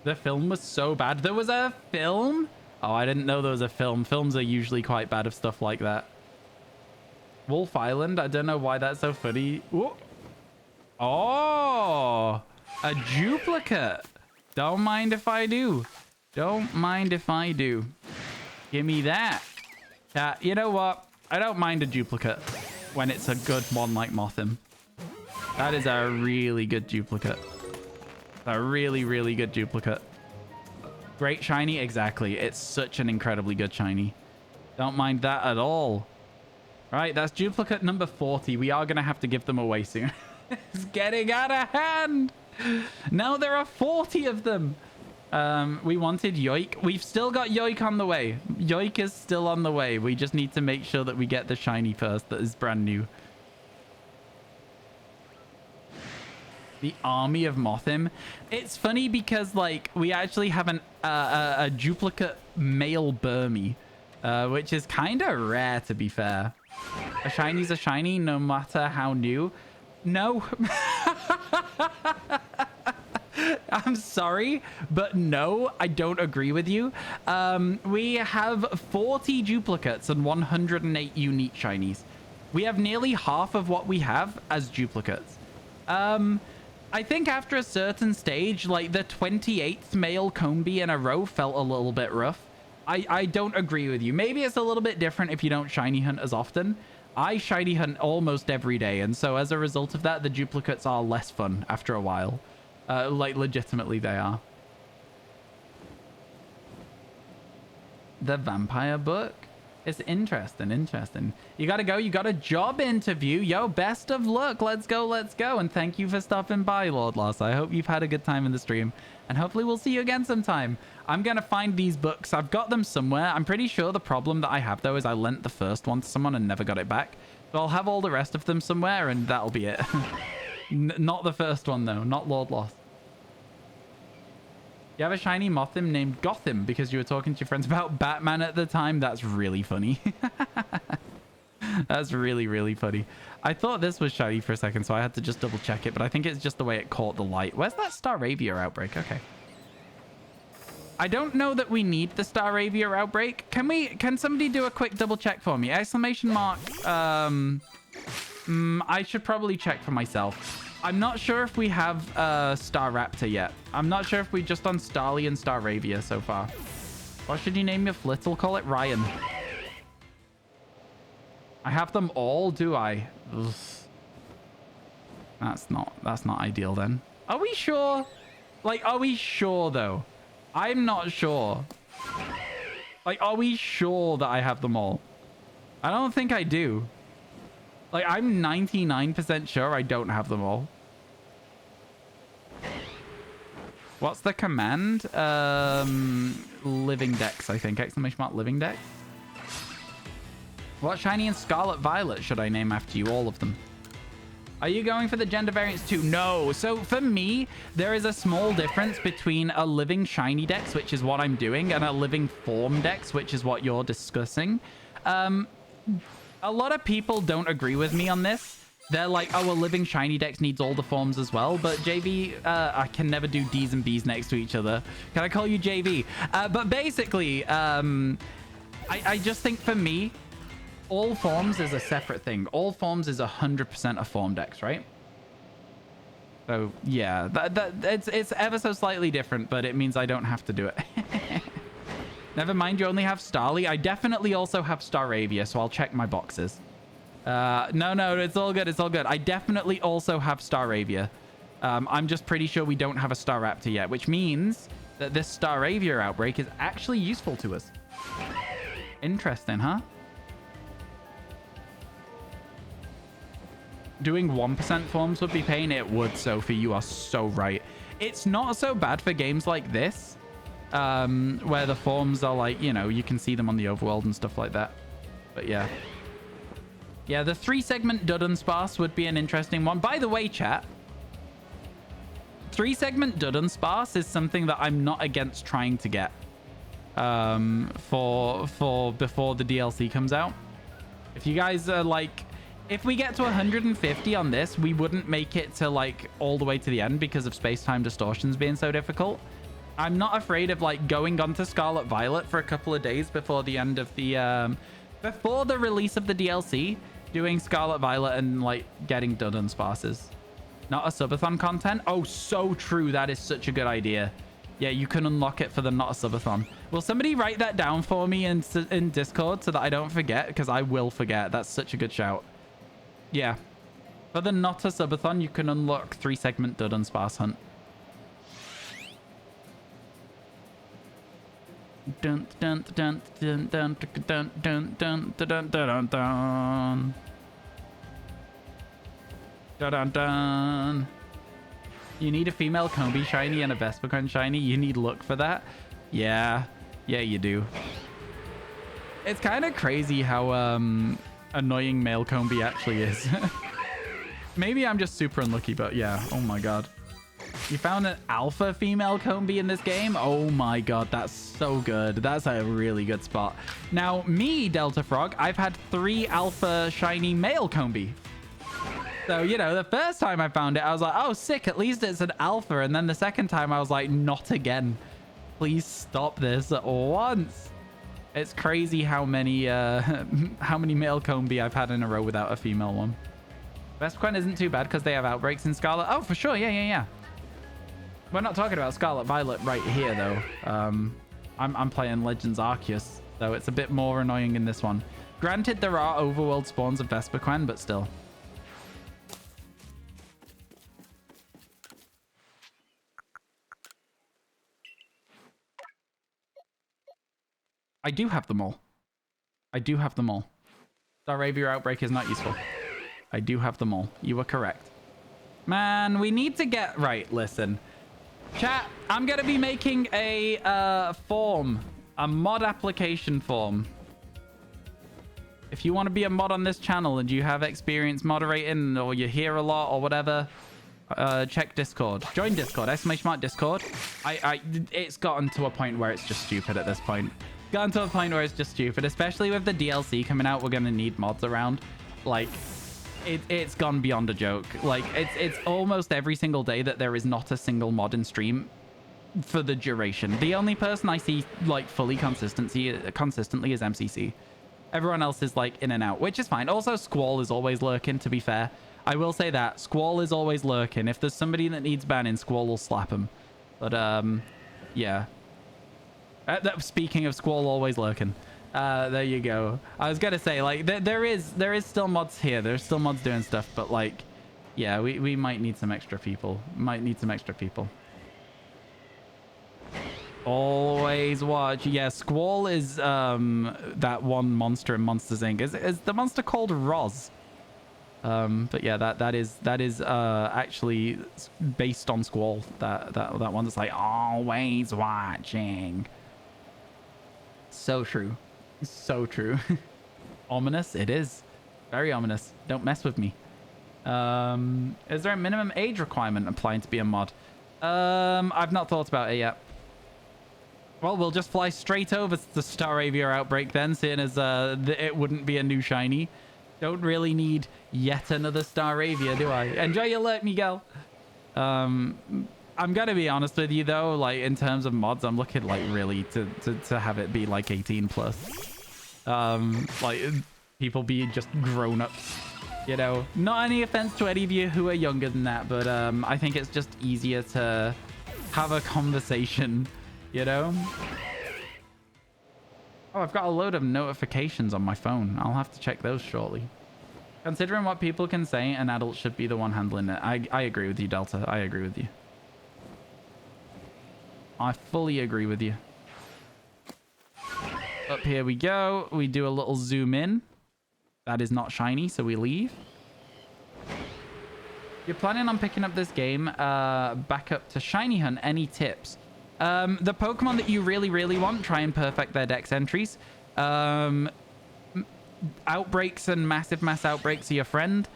The film was so bad. There was a film? Oh, I didn't know there was a film. Films are usually quite bad of stuff like that. Wolf Island? I don't know why that's so funny. Ooh. Oh, a duplicate. Don't mind if I do. Don't mind if I do. Give me that. You know what? I don't mind a duplicate when it's a good one like Mothim. That is a really good duplicate. A really, really good duplicate. Great shiny, exactly. It's such an incredibly good shiny. Don't mind that at all. Right, that's duplicate number 40. We are going to have to give them away soon. It's getting out of hand. Now there are 40 of them. We wanted Yoik. We've still got Yoik on the way. Yoik is still on the way. We just need to make sure that we get the shiny first that is brand new. The army of Mothim. It's funny because, like, we actually have a duplicate male Burmy, which is kind of rare, to be fair. A shiny's a shiny, no matter how new. No. I'm sorry, but no, I don't agree with you. We have 40 duplicates and 108 unique shinies. We have nearly half of what we have as duplicates. I think after a certain stage, like the 28th male Combi in a row felt a little bit rough. I don't agree with you. Maybe it's a little bit different if you don't shiny hunt as often. I shiny hunt almost every day, and so as a result of that, the duplicates are less fun after a while. Like, legitimately, they are. The vampire book? It's interesting. You gotta go. You got a job interview. Yo, best of luck. Let's go. And thank you for stopping by, Lord Loss. I hope you've had a good time in the stream. And hopefully we'll see you again sometime. I'm gonna find these books. I've got them somewhere. I'm pretty sure the problem that I have, though, is I lent the first one to someone and never got it back. So I'll have all the rest of them somewhere, and that'll be it. Not the first one, though. Not Lord Loss. You have a shiny Mothim named Gotham because you were talking to your friends about Batman at the time. That's really funny. That's really, really funny. I thought this was shiny for a second, so I had to just double check it, but I think it's just the way it caught the light. Where's that Staravia outbreak? Okay. I don't know that we need the Staravia outbreak. Can somebody do a quick double check for me? Exclamation mark. I should probably check for myself. I'm not sure if we have Staraptor yet. I'm not sure if we just on Starly and Staravia so far. What should you name your Flittle? Call it Ryan. I have them all, do I? Ugh. That's not ideal then. Are we sure? Like, are we sure though? I'm not sure. Like, are we sure that I have them all? I don't think I do. Like, I'm 99% sure I don't have them all. What's the command? Living Dex, I think. Exclamation mark Living Dex. What shiny and Scarlet Violet should I name after you? All of them. Are you going for the gender variants too? No. So for me, there is a small difference between a living shiny dex, which is what I'm doing, and a living form dex, which is what you're discussing. A lot of people don't agree with me on this. They're like, oh, a living shiny dex needs all the forms as well. But JV, I can never do Ds and Bs next to each other. Can I call you JV? But basically, I just think for me, all forms is a separate thing. All forms is 100% a form dex, right? So yeah, it's ever so slightly different, but it means I don't have to do it. Never mind, you only have Starly. I definitely also have Staravia, so I'll check my boxes. No, it's all good. It's all good. I definitely also have Staravia. I'm just pretty sure we don't have a Staraptor yet, which means that this Staravia outbreak is actually useful to us. Interesting, huh? Doing 1% forms would be pain. It would, Sophie. You are so right. It's not so bad for games like this, where the forms are like, you know, you can see them on the overworld and stuff like that. But yeah. Yeah, the 3-segment Dudunsparce would be an interesting one. By the way, chat, 3-segment Dudunsparce is something that I'm not against trying to get for before the DLC comes out. If you guys are like, if we get to 150 on this, we wouldn't make it to like all the way to the end because of space-time distortions being so difficult. I'm not afraid of like going onto Scarlet Violet for a couple of days before the end of the before the release of the DLC, doing Scarlet Violet and like getting Dudunsparces. Not a subathon content. Oh, so true. That is such a good idea. Yeah, you can unlock it for the not a subathon. Will somebody write that down for me in Discord so that I don't forget? Because I will forget. That's such a good shout. Yeah. For the not a subathon, you can unlock 3-segment Dudunsparce hunt. Dun dun dun dun dun dun dun dun dun dun dun dun. Dun dun dun. You need a female Combi shiny and a Vespiquen shiny. You need luck for that. Yeah, you do. It's kind of crazy how annoying male Combi actually is. Maybe I'm just super unlucky, but yeah. Oh my god. You found an alpha female Combi in this game? Oh my god, that's so good. That's a really good spot. Now, me, Delta Frog, I've had 3 alpha shiny male Combi. So, you know, the first time I found it, I was like, oh, sick, at least it's an alpha. And then the second time, I was like, not again. Please stop this at once. It's crazy how many male Combi I've had in a row without a female one. Vespiquen isn't too bad because they have outbreaks in Scarlet. Oh, for sure. Yeah. We're not talking about Scarlet Violet right here, though. I'm playing Legends Arceus, so it's a bit more annoying in this one. Granted, there are overworld spawns of Vespiquen, but still. I do have them all. Staravia Outbreak is not useful. I do have them all. You were correct. Man, we need to get... Right, listen. Chat, I'm going to be making a form. A mod application form. If you want to be a mod on this channel and you have experience moderating or you're here a lot or whatever, check Discord. Join Discord. !Discord. It's gotten to a point where it's just stupid at this point. Gotten to a point where it's just stupid, especially with the DLC coming out. We're gonna need mods around. Like, it's gone beyond a joke. Like, it's almost every single day that there is not a single mod in stream for the duration. The only person I see like fully consistently is MCC. Everyone else is like in and out, which is fine. Also, Squall is always lurking, to be fair. I will say that Squall is always lurking. If there's somebody that needs banning, Squall will slap him. But yeah. Speaking of Squall always lurking, there you go. I was gonna say, like, there is still mods here. There's still mods doing stuff, but like, yeah, we might need some extra people. Always watch. Yeah, Squall is that one monster in Monsters Inc. Is the monster called Roz? But yeah, that is actually based on Squall. That one that's like always watching. So true. Ominous. It is very ominous. Don't mess with me. Is there a minimum age requirement applying to be a mod? I've not thought about it yet. Well, we'll just fly straight over to the Staravia Outbreak then, seeing as it wouldn't be a new shiny. Don't really need yet another Staravia, do I? Enjoy your lurk, Miguel. I'm gonna be honest with you though, like in terms of mods, I'm looking like really to have it be like 18 plus. Like people be just grown-ups, you know. Not any offense to any of you who are younger than that, but I think it's just easier to have a conversation, you know. Oh, I've got a load of notifications on my phone. I'll have to check those shortly. Considering what people can say, an adult should be the one handling it. I agree with you, Delta. I agree with you. I fully agree with you. Up here we go. We do a little zoom in. That is not shiny, so we leave. You're planning on picking up this game back up to Shiny Hunt. Any tips? The Pokemon that you really, really want, try and perfect their dex entries. Outbreaks and massive mass outbreaks are your friend.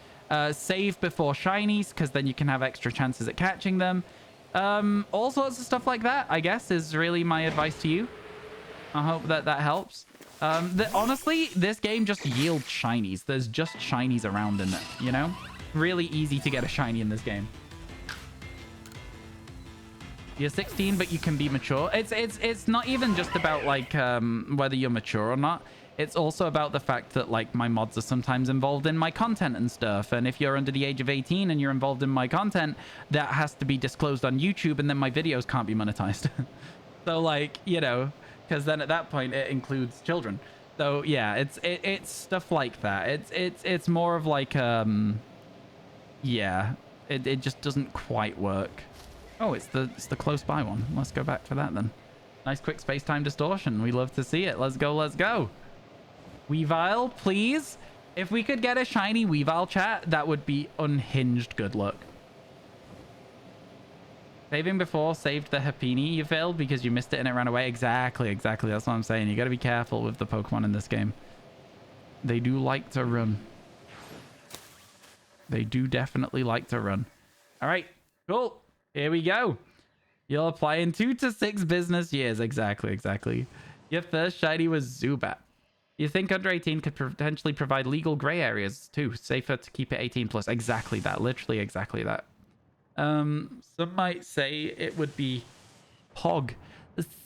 Save before shinies, because then you can have extra chances at catching them. All sorts of stuff like that, I guess, is really my advice to you. I hope that that helps. Honestly, this game just yields shinies. There's just shinies around in it, you know? Really easy to get a shiny in this game. You're 16, but you can be mature. It's not even just about, like, whether you're mature or not. It's also about the fact that, like, my mods are sometimes involved in my content and stuff. And if you're under the age of 18 and you're involved in my content, that has to be disclosed on YouTube, and then my videos can't be monetized. So, like, you know, because then at that point it includes children. So yeah, it's stuff like that. It's more of like yeah, it just doesn't quite work. Oh, it's the close by one. Let's go back for that then. Nice quick space-time distortion. We love to see it. Let's go, let's go. Weavile, please. If we could get a shiny Weavile, chat, that would be unhinged good luck. Saving before saved the Happini you failed because you missed it and it ran away. Exactly. That's what I'm saying. You got to be careful with the Pokemon in this game. They do like to run. They do definitely like to run. All right, cool. Here we go. You'll apply in 2 to 6 business years. Exactly. Your first shiny was Zubat. You think under 18 could potentially provide legal gray areas too. Safer to keep it 18 plus. Exactly that. Literally exactly that. Some might say it would be Pog.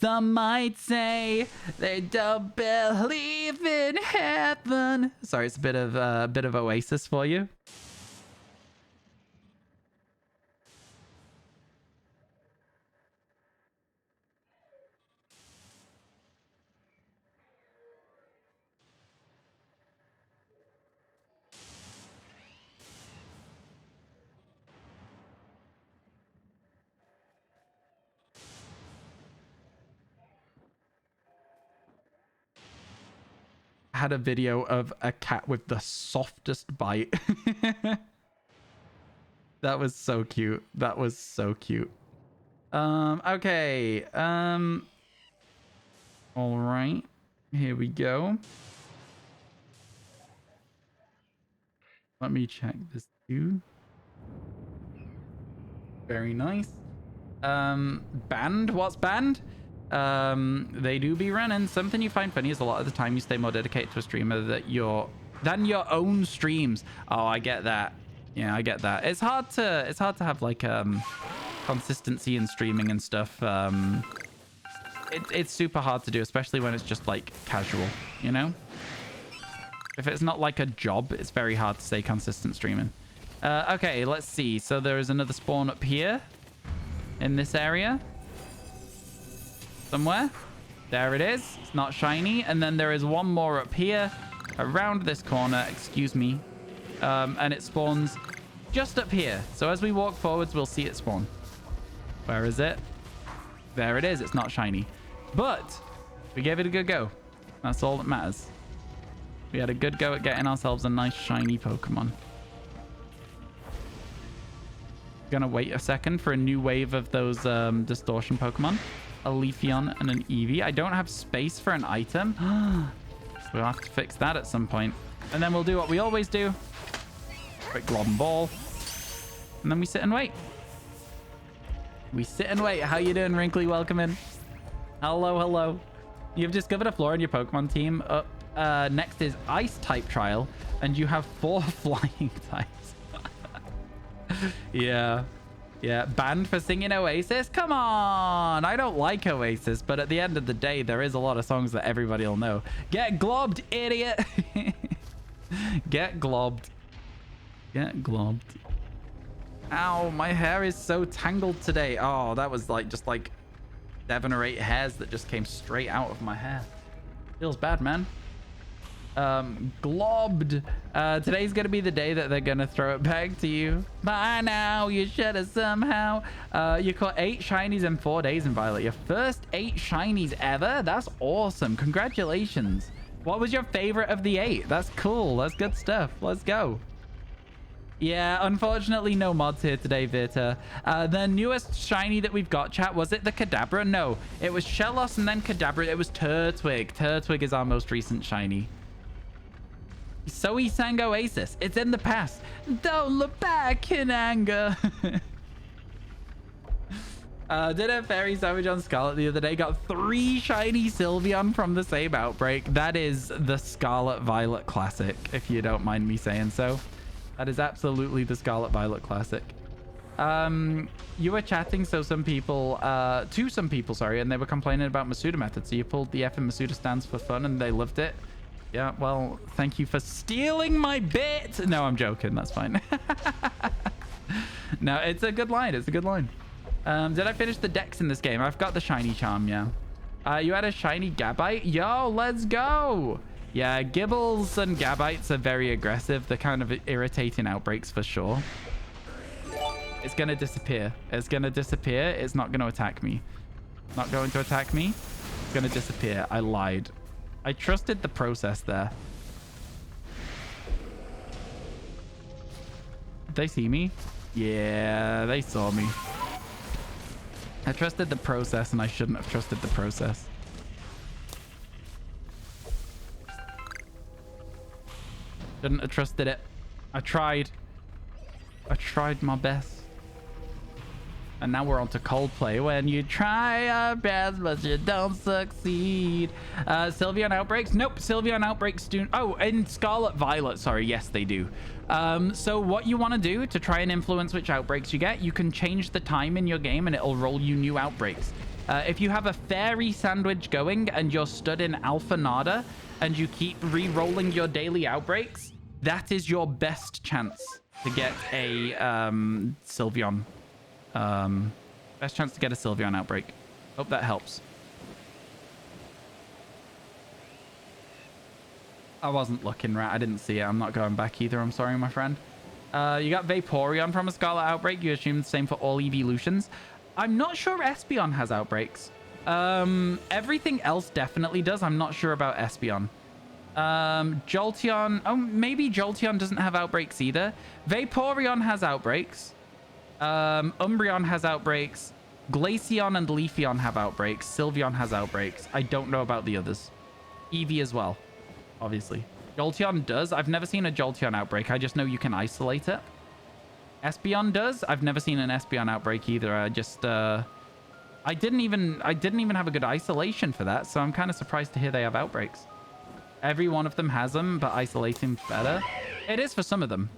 Some might say they don't believe in heaven. Sorry, it's a bit of Oasis for you. Had a video of a cat with the softest bite. That was so cute. Okay. All right. Here we go. Let me check this too. Very nice. Banned? What's banned? They do be running. Something you find funny is a lot of the time you stay more dedicated to a streamer than your own streams. Oh, I get that. Yeah, I get that. It's hard to have like consistency in streaming and stuff. It's super hard to do, especially when it's just like casual, you know? If it's not like a job, it's very hard to stay consistent streaming. Okay, let's see. So there is another spawn up here in this area. Somewhere. There it is. It's not shiny. And then there is one more up here around this corner. Excuse me. And it spawns just up here. So as we walk forwards, we'll see it spawn. Where is it? There it is. It's not shiny. But we gave it a good go. That's all that matters. We had a good go at getting ourselves a nice shiny Pokemon. Gonna wait a second for a new wave of those distortion Pokemon. A Leafeon and an Eevee. I don't have space for an item. We'll have to fix that at some point. And then we'll do what we always do. Quick Glob and Ball. And then we sit and wait. We sit and wait. How you doing, Wrinkly? Welcome in. Hello. You've discovered a flaw in your Pokemon team. Up next is Ice type trial. And you have 4 flying types. Yeah. Yeah, banned for singing Oasis? Come on! I don't like Oasis, but at the end of the day, there is a lot of songs that everybody will know. Get globbed, idiot! Get globbed. Get globbed. Ow, my hair is so tangled today. Oh, that was like just like 7 or 8 hairs that just came straight out of my hair. Feels bad, man. Globbed. Today's gonna be the day that they're gonna throw it back to you. By now, you should have somehow. You caught 8 shinies in 4 days in Violet. Your first 8 shinies ever? That's awesome. Congratulations. What was your favorite of the 8? That's cool. That's good stuff. Let's go. Yeah, unfortunately, no mods here today, Vita. The newest shiny that we've got, chat, was it the Kadabra? No, it was Shellos and then Kadabra. It was Turtwig. Turtwig is our most recent shiny. Soe sang Oasis. It's in the past. Don't look back in anger. Did a fairy sandwich on Scarlet the other day. Got 3 shiny Sylveon from the same outbreak. That is the Scarlet Violet classic, if you don't mind me saying so. That is absolutely the Scarlet Violet classic. You were chatting to some people, sorry, and they were complaining about Masuda method. So you pulled the F in Masuda stands for fun and they loved it. Yeah, well, thank you for stealing my bit. No, I'm joking. That's fine. No, it's a good line. It's a good line. Did I finish the decks in this game? I've got the shiny charm, yeah. You had a shiny Gabite? Yo, let's go. Yeah, Gibbles and Gabites are very aggressive. They're kind of irritating outbreaks for sure. It's going to disappear. It's going to disappear. It's not going to attack me. Not going to attack me. It's going to disappear. I lied. I trusted the process there. Did they see me? Yeah, they saw me. I trusted the process and I shouldn't have trusted the process. Shouldn't have trusted it. I tried. I tried my best. And now we're on to Coldplay. When you try your best, but you don't succeed. Sylveon outbreaks? Nope. Sylveon outbreaks do. Oh, and Scarlet Violet. Sorry. Yes, they do. So what you want to do to try and influence which outbreaks you get, you can change the time in your game and it'll roll you new outbreaks. If you have a fairy sandwich going and you're stood in Alpha Nada and you keep re-rolling your daily outbreaks, that is your best chance to get a Sylveon. Best chance to get a Sylveon outbreak. Hope that helps. I wasn't looking, right? I didn't see it. I'm not going back either. I'm sorry, my friend. You got Vaporeon from a Scarlet outbreak. You assume the same for all evolutions. I'm not sure Espeon has outbreaks. Everything else definitely does. I'm not sure about Espeon. Jolteon. Oh, maybe Jolteon doesn't have outbreaks either. Vaporeon has outbreaks. Umbreon has outbreaks. Glaceon and Leafeon have outbreaks. Sylveon has outbreaks. I don't know about the others. Eevee as well, obviously. Jolteon does. I've never seen a Jolteon outbreak. I just know you can isolate it. Espeon does. I've never seen an Espeon outbreak either. I just I didn't even have a good isolation for that, so I'm kind of surprised to hear they have outbreaks. Every one of them has them, but isolating's better. It is for some of them.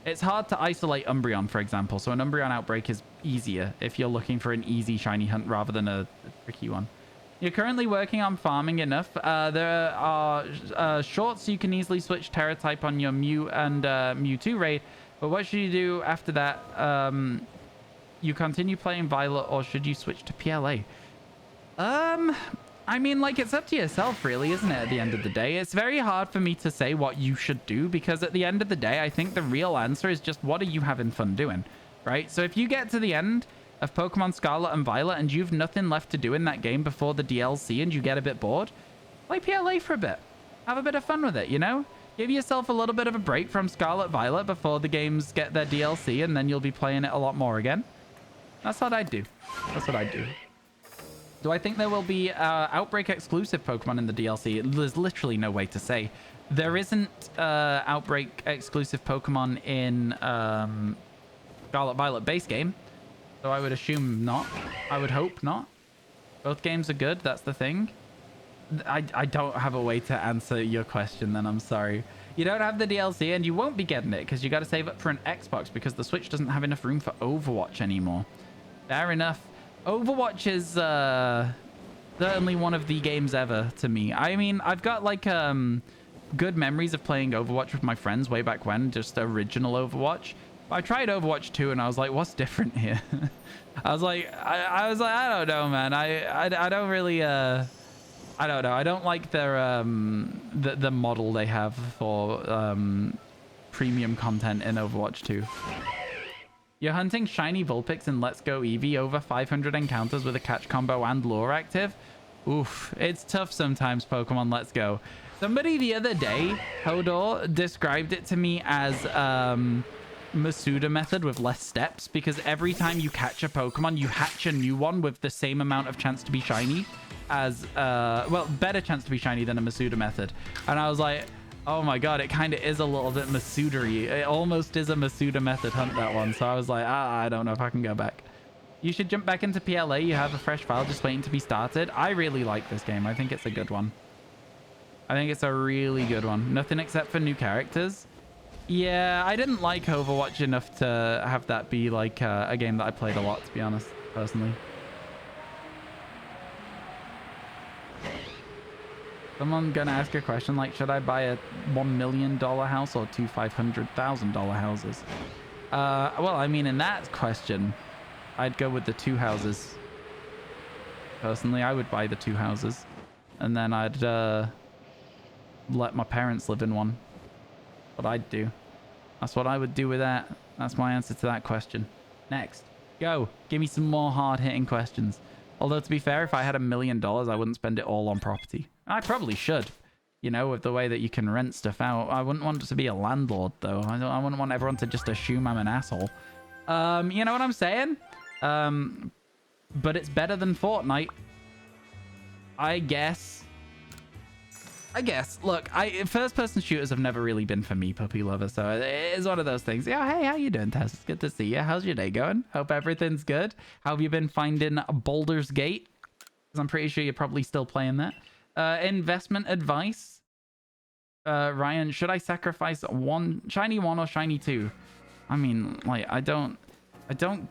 It's hard to isolate Umbreon, for example, so an Umbreon outbreak is easier if you're looking for an easy shiny hunt rather than a tricky one. You're currently working on farming enough. There are shorts so you can easily switch Terra type on your Mew and Mewtwo raid, but what should you do after that? You continue playing Violet or should you switch to PLA? I mean, like, it's up to yourself, really, isn't it, at the end of the day? It's very hard for me to say what you should do because at the end of the day, I think the real answer is just what are you having fun doing, right? So if you get to the end of Pokemon Scarlet and Violet and you've nothing left to do in that game before the DLC and you get a bit bored, play PLA for a bit. Have a bit of fun with it, you know? Give yourself a little bit of a break from Scarlet Violet before the games get their DLC and then you'll be playing it a lot more again. That's what I'd do. That's what I'd do. Do I think there will be Outbreak exclusive Pokemon in the DLC? There's literally no way to say. There isn't Outbreak exclusive Pokemon in Scarlet Violet base game. So I would assume not. I would hope not. Both games are good. That's the thing. I don't have a way to answer your question then. I'm sorry. You don't have the DLC and you won't be getting it because you got to save up for an Xbox because the Switch doesn't have enough room for Overwatch anymore. Fair enough. Overwatch is certainly one of the games ever to me. I mean, I've got like good memories of playing Overwatch with my friends way back when, just the original Overwatch. I tried Overwatch 2 and I was like, what's different here? I was like, I don't know, man. I don't really I don't know. I don't like their the model they have for premium content in Overwatch 2. You're hunting shiny Vulpix in Let's Go Eevee over 500 encounters with a catch combo and lure active. Oof, it's tough sometimes, Pokemon Let's Go. Somebody the other day, Hodor, described it to me as Masuda method with less steps, because every time you catch a Pokemon, you hatch a new one with the same amount of chance to be shiny as, well, better chance to be shiny than a Masuda method. And I was like, oh my god, it kind of is a little bit Masuda-y. It almost is a Masuda method hunt, that one. So I was like, I don't know if I can go back. You should jump back into PLA. You have a fresh file just waiting to be started. I really like this game. I think it's a good one. I think it's a really good one. Nothing except for new characters. Yeah, I didn't like Overwatch enough to have that be like a game that I played a lot, to be honest, personally. Someone gonna ask a question like, should I buy a $1 million house or two $500,000 houses? Well, I mean, in that question, I'd go with the 2 houses. Personally, I would buy the 2 houses. And then I'd let my parents live in one. What I'd do. That's what I would do with that. That's my answer to that question. Next. Go. Give me some more hard-hitting questions. Although, to be fair, if I had $1 million, I wouldn't spend it all on property. I probably should. You know, with the way that you can rent stuff out. I wouldn't want to be a landlord, though. I wouldn't want everyone to just assume I'm an asshole. You know what I'm saying? But it's better than Fortnite. I guess. Look, first-person shooters have never really been for me, puppy lover. So it is one of those things. Yeah, hey, how you doing, Tess? It's good to see you. How's your day going? Hope everything's good. How have you been finding Baldur's Gate? Because I'm pretty sure you're probably still playing that. Investment advice. Ryan, should I sacrifice shiny 1 or shiny 2? I mean, like, I don't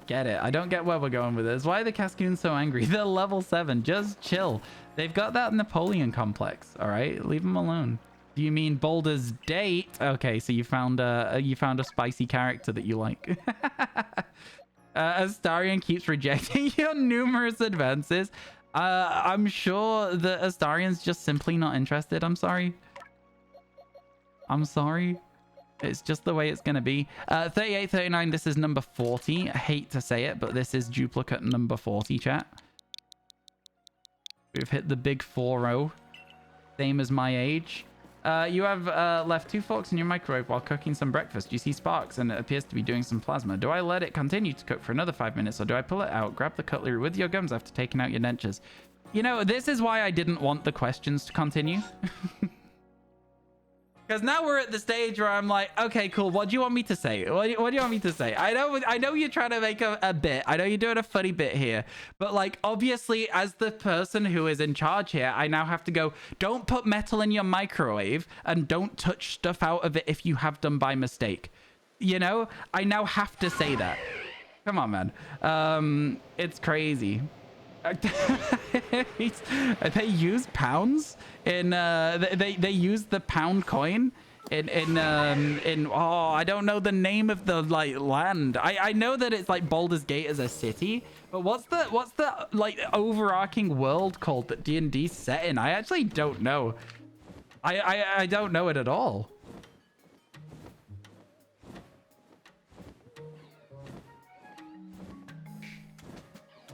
get it. I don't get where we're going with this. Why are the Cascoons so angry? They're level 7. Just chill. They've got that Napoleon complex. All right, leave them alone. Do you mean Baldur's Date? Okay, so you found a spicy character that you like. Astarion keeps rejecting your numerous advances. I'm sure that Astarion's just simply not interested. I'm sorry. It's just the way it's going to be. 3839, this is number 40. I hate to say it, but this is duplicate number 40, chat. We've hit the big 4-0. Same as my age. You have left 2 forks in your microwave while cooking some breakfast. You see sparks and it appears to be doing some plasma. Do I let it continue to cook for another 5 minutes or do I pull it out, grab the cutlery with your gums after taking out your dentures? You know, this is why I didn't want the questions to continue. Because now we're at the stage where I'm like, okay, cool. What do you want me to say? What do you want me to say? I know you're trying to make a bit. I know you're doing a funny bit here. But like, obviously, as the person who is in charge here, I now have to go, don't put metal in your microwave and don't touch stuff out of it if you have done by mistake. You know, I now have to say that. Come on, man. It's crazy. They use pounds in they use the pound coin in oh, I don't know the name of the like land. I know that it's like Baldur's Gate as a city, but what's the like overarching world called that D&D's set in? I actually don't know. I don't know it at all.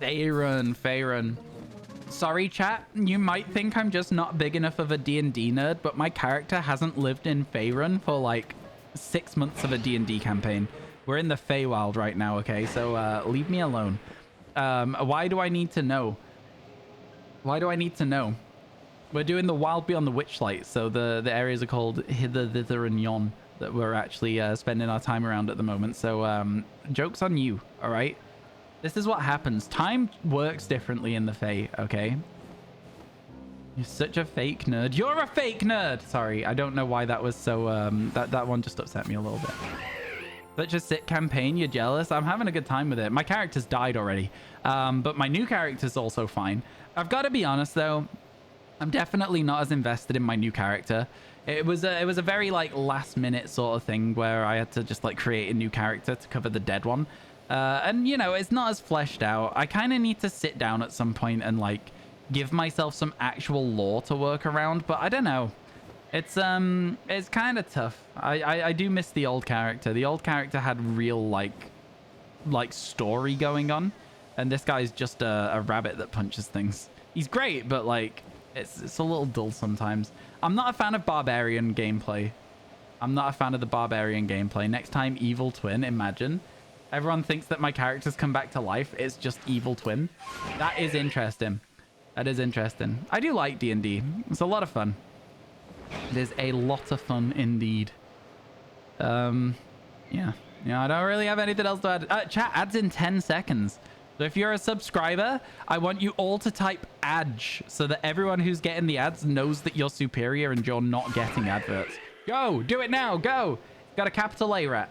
Faerun. Sorry, chat. You might think I'm just not big enough of a D&D nerd, but my character hasn't lived in Faerun for like 6 months of a D&D campaign. We're in the Feywild right now, okay? So leave me alone. Why do I need to know? We're doing the Wild Beyond the Witchlight, so the areas are called Hither, Thither, and Yon that we're actually spending our time around at the moment. So joke's on you, all right? This is what happens. Time works differently in the Fae, okay? You're such a fake nerd. You're a fake nerd! Sorry, I don't know why that was so... that one just upset me a little bit. Such a sick campaign. You're jealous? I'm having a good time with it. My character's died already. But my new character's also fine. I've got to be honest, though. I'm definitely not as invested in my new character. It was a very, like, last-minute sort of thing where I had to just, like, create a new character to cover the dead one. And, you know, it's not as fleshed out. I kind of need to sit down at some point and, like, give myself some actual lore to work around, but I don't know. It's kind of tough. I do miss the old character. The old character had real like story going on, and this guy's just a rabbit that punches things. He's great, but like it's a little dull sometimes. I'm not a fan of barbarian gameplay. I'm not a fan of the barbarian gameplay. Next time, evil twin. Imagine everyone thinks that my characters come back to life. It's just evil twin. That is interesting. That is interesting. I do like D&D. It's a lot of fun. It is a lot of fun indeed. Yeah, I don't really have anything else to add. Chat adds in 10 seconds. So if you're a subscriber, I want you all to type ADGE so that everyone who's getting the ads knows that you're superior and you're not getting adverts. Go, do it now, go. Got a capital A, rat.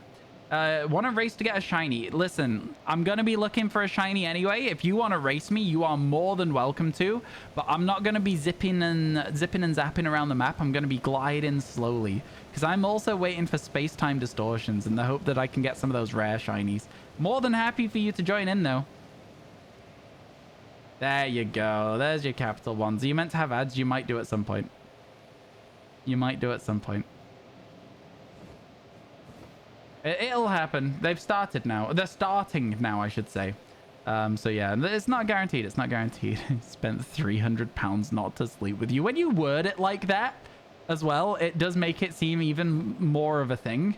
Want to race to get a shiny? Listen, I'm going to be looking for a shiny anyway. If you want to race me, you are more than welcome to. But I'm not going to be zipping and zapping around the map. I'm going to be gliding slowly. Because I'm also waiting for space-time distortions in the hope that I can get some of those rare shinies. More than happy for you to join in, though. There you go. There's your capital ones. Are you meant to have ads? You might do at some point. You might do at some point. It'll happen. They've started now. They're starting now, I should say. So yeah, it's not guaranteed. It's not guaranteed. Spent £300 not to sleep with you. When you word it like that as well, it does make it seem even more of a thing.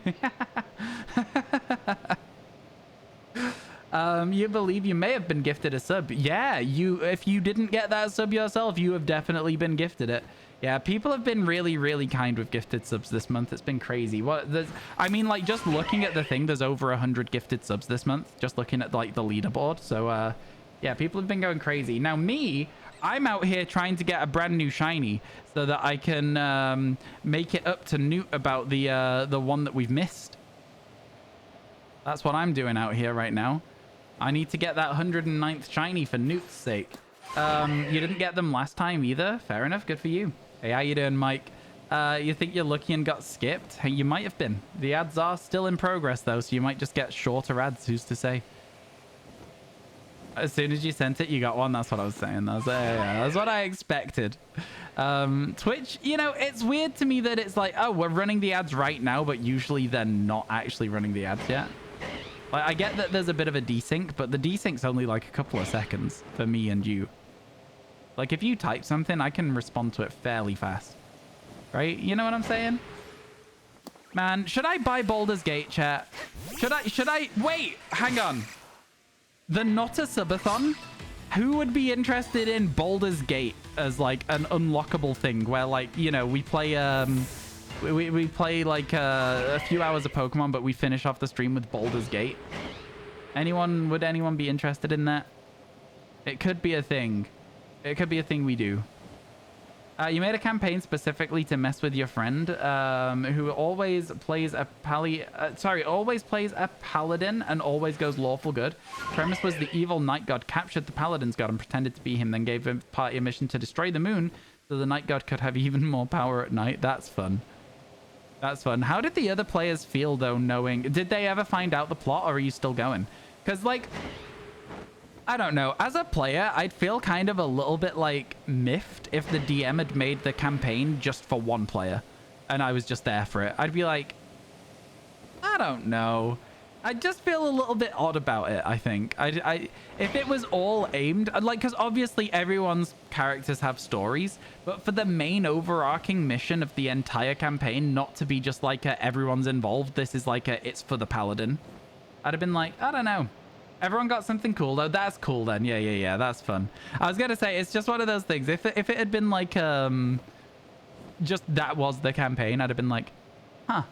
You believe you may have been gifted a sub. Yeah, if you didn't get that sub yourself, you have definitely been gifted it. Yeah, people have been really, really kind with gifted subs this month. It's been crazy. I mean, like, just looking at the thing, there's over 100 gifted subs this month. Just looking at, like, the leaderboard. So, yeah, people have been going crazy. Now, I'm out here trying to get a brand new shiny so that I can make it up to Newt about the one that we've missed. That's what I'm doing out here right now. I need to get that 109th shiny for Newt's sake. You didn't get them last time either. Fair enough. Good for you. Hey, how you doing, Mike? You think you're lucky and got skipped? Hey, you might have been. The ads are still in progress, though, so you might just get shorter ads. Who's to say? As soon as you sent it, you got one. That's what I was saying. That's what I expected. Twitch, you know, it's weird to me that it's like, oh, we're running the ads right now, but usually they're not actually running the ads yet. Like, I get that there's a bit of a desync, but the desync's only like a couple of seconds for me and you. Like, if you type something, I can respond to it fairly fast. Right? You know what I'm saying? Man, should I buy Baldur's Gate, chat? Should I... Wait, hang on. The Not a Subathon? Who would be interested in Baldur's Gate as, like, an unlockable thing where, like, you know, we play, we play, like, a few hours of Pokemon, but we finish off the stream with Baldur's Gate? Would anyone be interested in that? It could be a thing. It could be a thing we do. You made a campaign specifically to mess with your friend, who always plays a paladin and always goes lawful good. Premise was the evil night god captured the paladin's god and pretended to be him, then gave him party a mission to destroy the moon so the night god could have even more power at night. That's fun. That's fun. How did the other players feel, though, knowing... Did they ever find out the plot, or are you still going? Because, like... I don't know. As a player, I'd feel kind of a little bit, like, miffed if the DM had made the campaign just for one player and I was just there for it. I'd be like, I don't know. I'd just feel a little bit odd about it, I think. If it was all aimed... Like, because obviously everyone's characters have stories, but for the main overarching mission of the entire campaign not to be just like everyone's involved, this is like it's for the paladin. I'd have been like, I don't know. Everyone got something cool, though. That's cool, then. Yeah. That's fun. I was going to say, it's just one of those things. If it had been, like, just that was the campaign, I'd have been like, huh,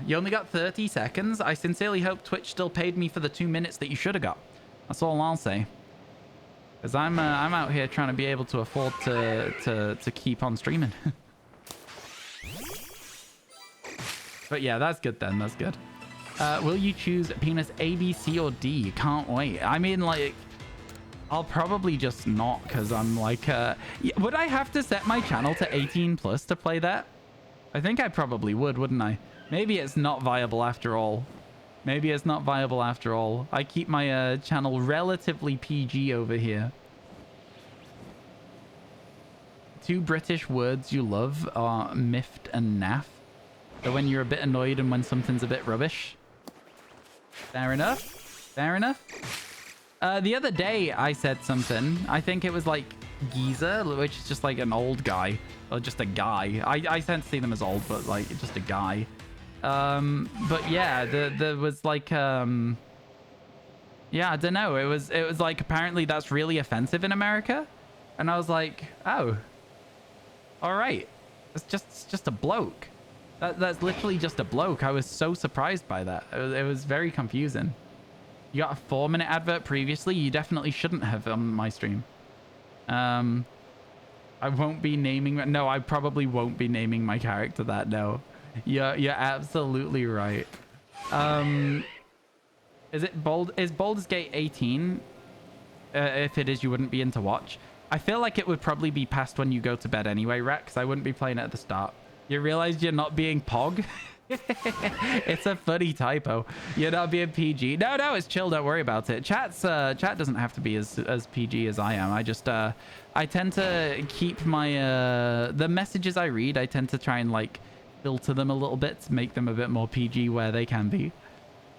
you only got 30 seconds? I sincerely hope Twitch still paid me for the 2 minutes that you should have got. That's all I'll say. Because I'm out here trying to be able to afford to keep on streaming. But yeah, that's good then. That's good. Will you choose penis A, B, C, or D? Can't wait. I mean, like, I'll probably just not, because I'm like, would I have to set my channel to 18 plus to play that? I think I probably would, wouldn't I? Maybe it's not viable after all. Maybe it's not viable after all. I keep my channel relatively PG over here. two British words you love are miffed and naff. So when you're a bit annoyed and when something's a bit rubbish. Fair enough. Fair enough. The other day I said something. I think it was like geezer, which is just like an old guy. Or just a guy. I tend to see them as old, but like just a guy. But yeah, there was like yeah, I don't know. It was like apparently that's really offensive in America. And I was like, oh, all right. It's just a bloke. That's literally just a bloke. I was so surprised by that. It was very confusing. You got a 4-minute advert previously. You definitely shouldn't have on my stream. I won't be naming. No, I probably won't be naming my character that. No, you're absolutely right. Is it bold? Is Baldur's Gate 18? If it is, you wouldn't be into watch. I feel like it would probably be past when you go to bed anyway, Rex. I wouldn't be playing it at the start. You realize you're not being pog? It's a funny typo. You're not being PG. No, it's chill. Don't worry about it. Chat doesn't have to be as PG as I am. I just I tend to keep my the messages I read. I tend to try and like filter them a little bit to make them a bit more PG where they can be.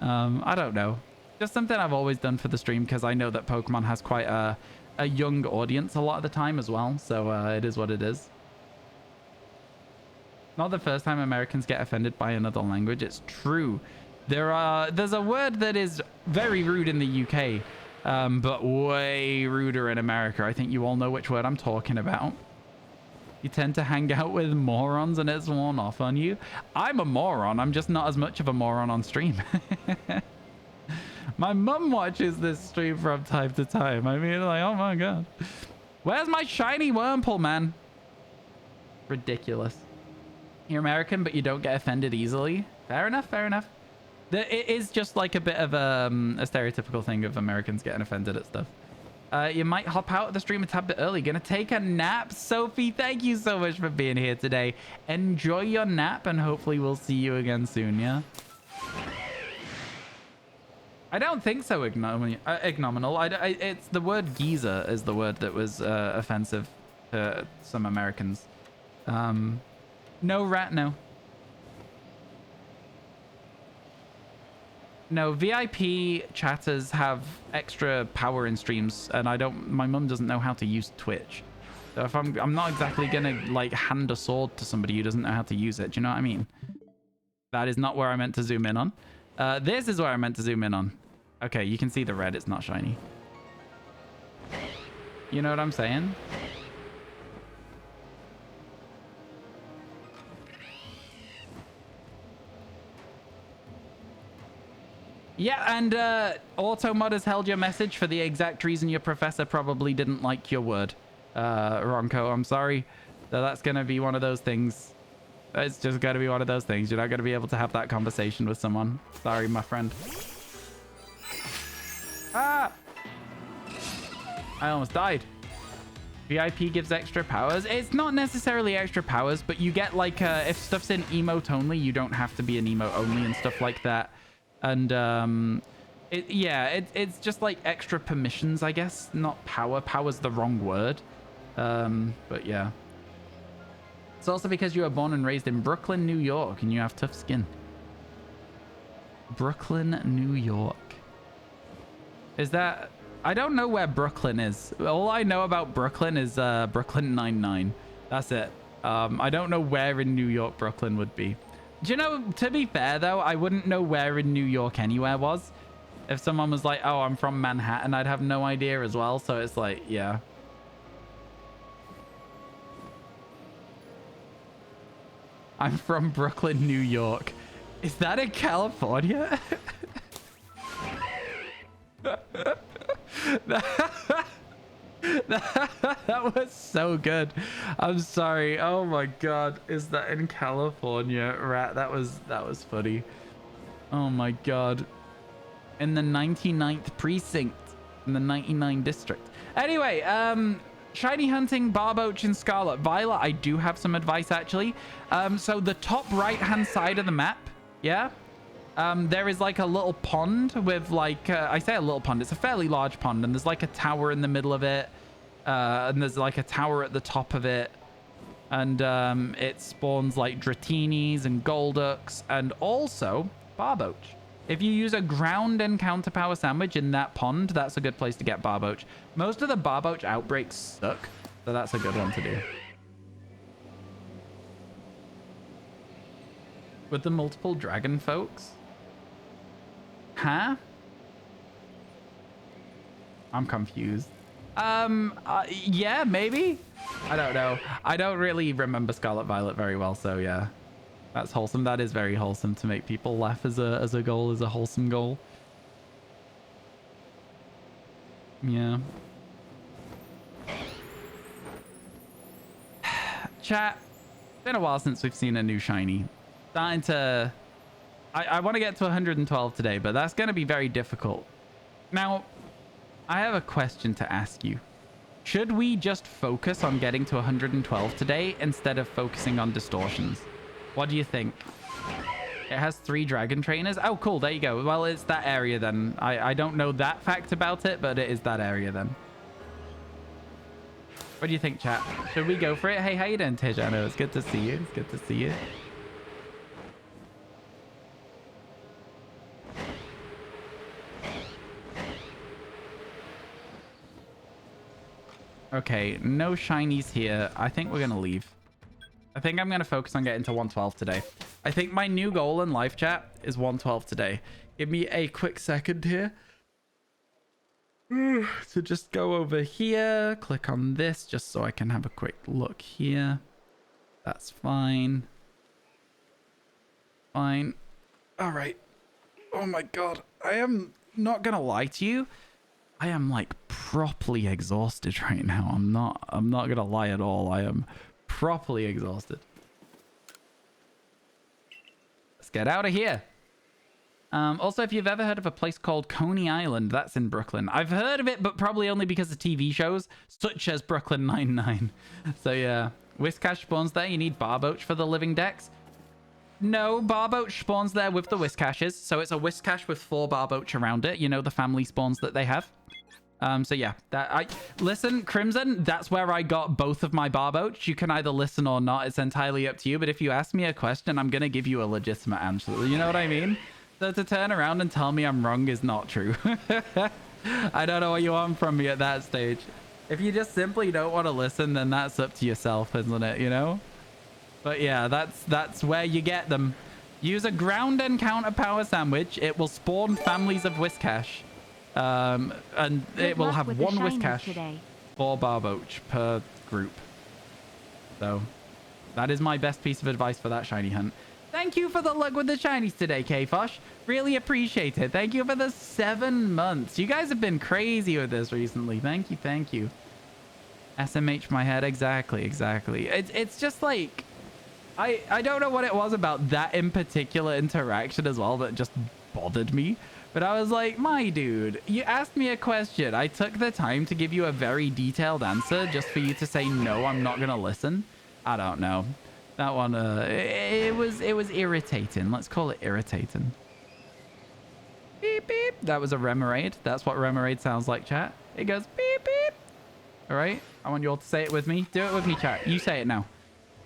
I don't know. Just something I've always done for the stream because I know that Pokemon has quite a young audience a lot of the time as well. So it is what it is. Not the first time Americans get offended by another language. It's true. There's a word that is very rude in the UK, but way ruder in America. I think you all know which word I'm talking about. You tend to hang out with morons and it's worn off on you. I'm a moron. I'm just not as much of a moron on stream. My mum watches this stream from time to time. I mean, like, oh my God. Where's my shiny Wurmple, man? Ridiculous. You're American, but you don't get offended easily. Fair enough, fair enough. It is just like a bit of a stereotypical thing of Americans getting offended at stuff. You might hop out of the stream a tad bit early. Gonna take a nap. Sophie, thank you so much for being here today. Enjoy your nap, and hopefully we'll see you again soon, yeah? I don't think so, ignominal. It's the word geezer is the word that was offensive to some Americans. No, rat, no. No, VIP chatters have extra power in streams, and my mum doesn't know how to use Twitch. So if I'm not exactly gonna like hand a sword to somebody who doesn't know how to use it. Do you know what I mean? That is not where I meant to zoom in on. This is where I meant to zoom in on. Okay, you can see the red, it's not shiny. You know what I'm saying? Yeah, and Automod has held your message for the exact reason your professor probably didn't like your word. Ronco, I'm sorry. So that's going to be one of those things. It's just going to be one of those things. You're not going to be able to have that conversation with someone. Sorry, my friend. Ah! I almost died. VIP gives extra powers. It's not necessarily extra powers, but you get like, if stuff's in emote only, you don't have to be an emote only and stuff like that. And it's just like extra permissions, I guess. Not power. Power's the wrong word. But yeah. It's also because you were born and raised in Brooklyn, New York, and you have tough skin. Brooklyn, New York. Is that... I don't know where Brooklyn is. All I know about Brooklyn is Brooklyn Nine-Nine. That's it. I don't know where in New York Brooklyn would be. Do you know, to be fair, though, I wouldn't know where in New York anywhere was. If someone was like, oh, I'm from Manhattan, I'd have no idea as well. So it's like, yeah. I'm from Brooklyn, New York. Is that in California? That was so good. I'm sorry. Oh my God. Is that in California? Rat, that was funny. Oh my God. In the 99th precinct. In the 99 district. Anyway, shiny hunting, Barboach, and Scarlet Violet. I do have some advice actually. So the top right hand side of the map, yeah, there is like a little pond with like I say a little pond, it's a fairly large pond, and there's like a tower in the middle of it, and there's like a tower at the top of it, And it spawns like Dratinis and Golducks and also Barboach. If you use a ground encounter power sandwich in that pond, that's a good place to get Barboach. Most of the Barboach outbreaks suck, so that's a good one to do. With the multiple dragon folks? Huh? I'm confused. Yeah, maybe? I don't know. I don't really remember Scarlet Violet very well, so yeah. That's wholesome. That is very wholesome to make people laugh as a goal, as a wholesome goal. Yeah. Chat. Been a while since we've seen a new shiny. Starting to... I want to get to 112 today, but that's going to be very difficult. Now, I have a question to ask you. Should we just focus on getting to 112 today instead of focusing on distortions? What do you think? It has 3 dragon trainers. Oh, cool. There you go. Well, it's that area then. I don't know that fact about it, but it is that area then. What do you think, chat? Should we go for it? Hey, how you doing, Tejano? It's good to see you. It's good to see you. Okay, no shinies here. I think we're going to leave. I think I'm going to focus on getting to 112 today. I think my new goal in live chat is 112 today. Give me a quick second here. So just go over here. Click on this just so I can have a quick look here. That's fine. Fine. All right. Oh my God. I am not going to lie to you. I am like properly exhausted right now. I'm not going to lie at all. I am properly exhausted. Let's get out of here. Also, if you've ever heard of a place called Coney Island, that's in Brooklyn. I've heard of it, but probably only because of TV shows, such as Brooklyn Nine-Nine. So yeah, Whiscash spawns there. You need Barboach for the living dex. No, Barboach spawns there with the Whiscashes. So it's a Whiscash with 4 Barboach around it. You know, the family spawns that they have. So yeah, listen, Crimson, that's where I got both of my Barboach. You can either listen or not. It's entirely up to you. But if you ask me a question, I'm going to give you a legitimate answer. You know what I mean? So to turn around and tell me I'm wrong is not true. I don't know what you want from me at that stage. If you just simply don't want to listen, then that's up to yourself, isn't it? You know? But yeah, that's where you get them. Use a ground encounter power sandwich. It will spawn families of Whiscash. And it will have 1 Whiscash, 4 Barboach per group. So that is my best piece of advice for that shiny hunt. Thank you for the luck with the shinies today, K-Fosh. Really appreciate it. Thank you for the 7 months. You guys have been crazy with this recently. Thank you, thank you. SMH my head. Exactly. It's just like... I don't know what it was about that in particular interaction as well that just bothered me. But I was like, my dude, you asked me a question. I took the time to give you a very detailed answer just for you to say, no, I'm not going to listen. I don't know. That one, it was irritating. Let's call it irritating. Beep, beep. That was a Remoraid. That's what Remoraid sounds like, chat. It goes beep, beep. All right. I want you all to say it with me. Do it with me, chat. You say it now.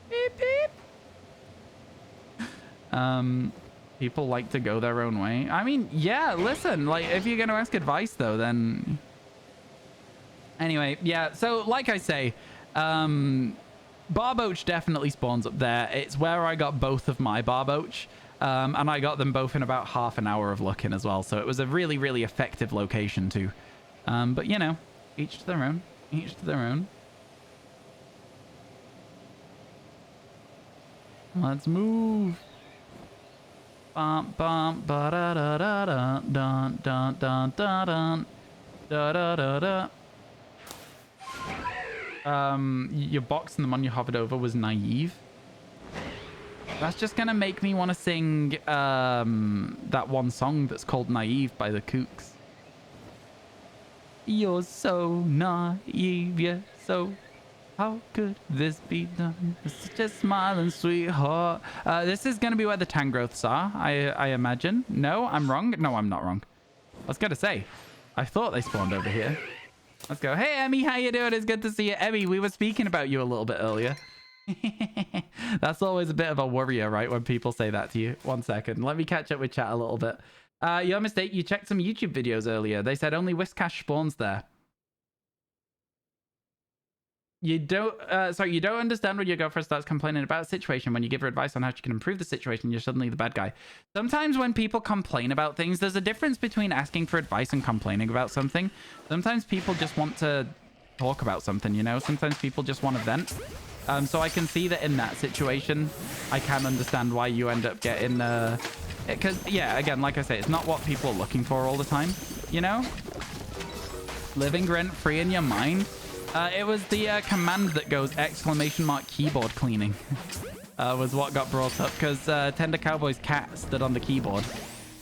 Beep, beep. People like to go their own way. I mean, yeah, listen, like, if you're going to ask advice, though, then... Anyway, yeah, so, like I say, Barboach definitely spawns up there. It's where I got both of my Barboach, and I got them both in about half an hour of looking as well, so it was a really, really effective location, too. But, you know, each to their own. Each to their own. Let's move. Bum bum ba da da da da dun dun dun dun dun da da da da. Your box and the one you hovered over was naive. That's just gonna make me want to sing that one song that's called Naive by the Kooks. You're so naive, yeah, so how could this be done? Such a smiling sweetheart. This is going to be where the Tangrowths are, I imagine. No, I'm wrong. No, I'm not wrong. I was going to say, I thought they spawned over here. Let's go. Hey, Emmy, how you doing? It's good to see you. Emmy, we were speaking about you a little bit earlier. That's always a bit of a worrier, right? When people say that to you. 1 second. Let me catch up with chat a little bit. Your mistake. You checked some YouTube videos earlier. They said only Whiskash spawns there. You don't, sorry, you don't understand when your girlfriend starts complaining about a situation. When you give her advice on how she can improve the situation, you're suddenly the bad guy. Sometimes when people complain about things, there's a difference between asking for advice and complaining about something. Sometimes people just want to talk about something, you know? Sometimes people just want to vent. So I can see that in that situation, I can understand why you end up getting, because, yeah, again, like I say, it's not what people are looking for all the time, you know? Living rent-free in your mind. It was the command that goes ! Keyboard cleaning was what got brought up because Tender Cowboy's cat stood on the keyboard.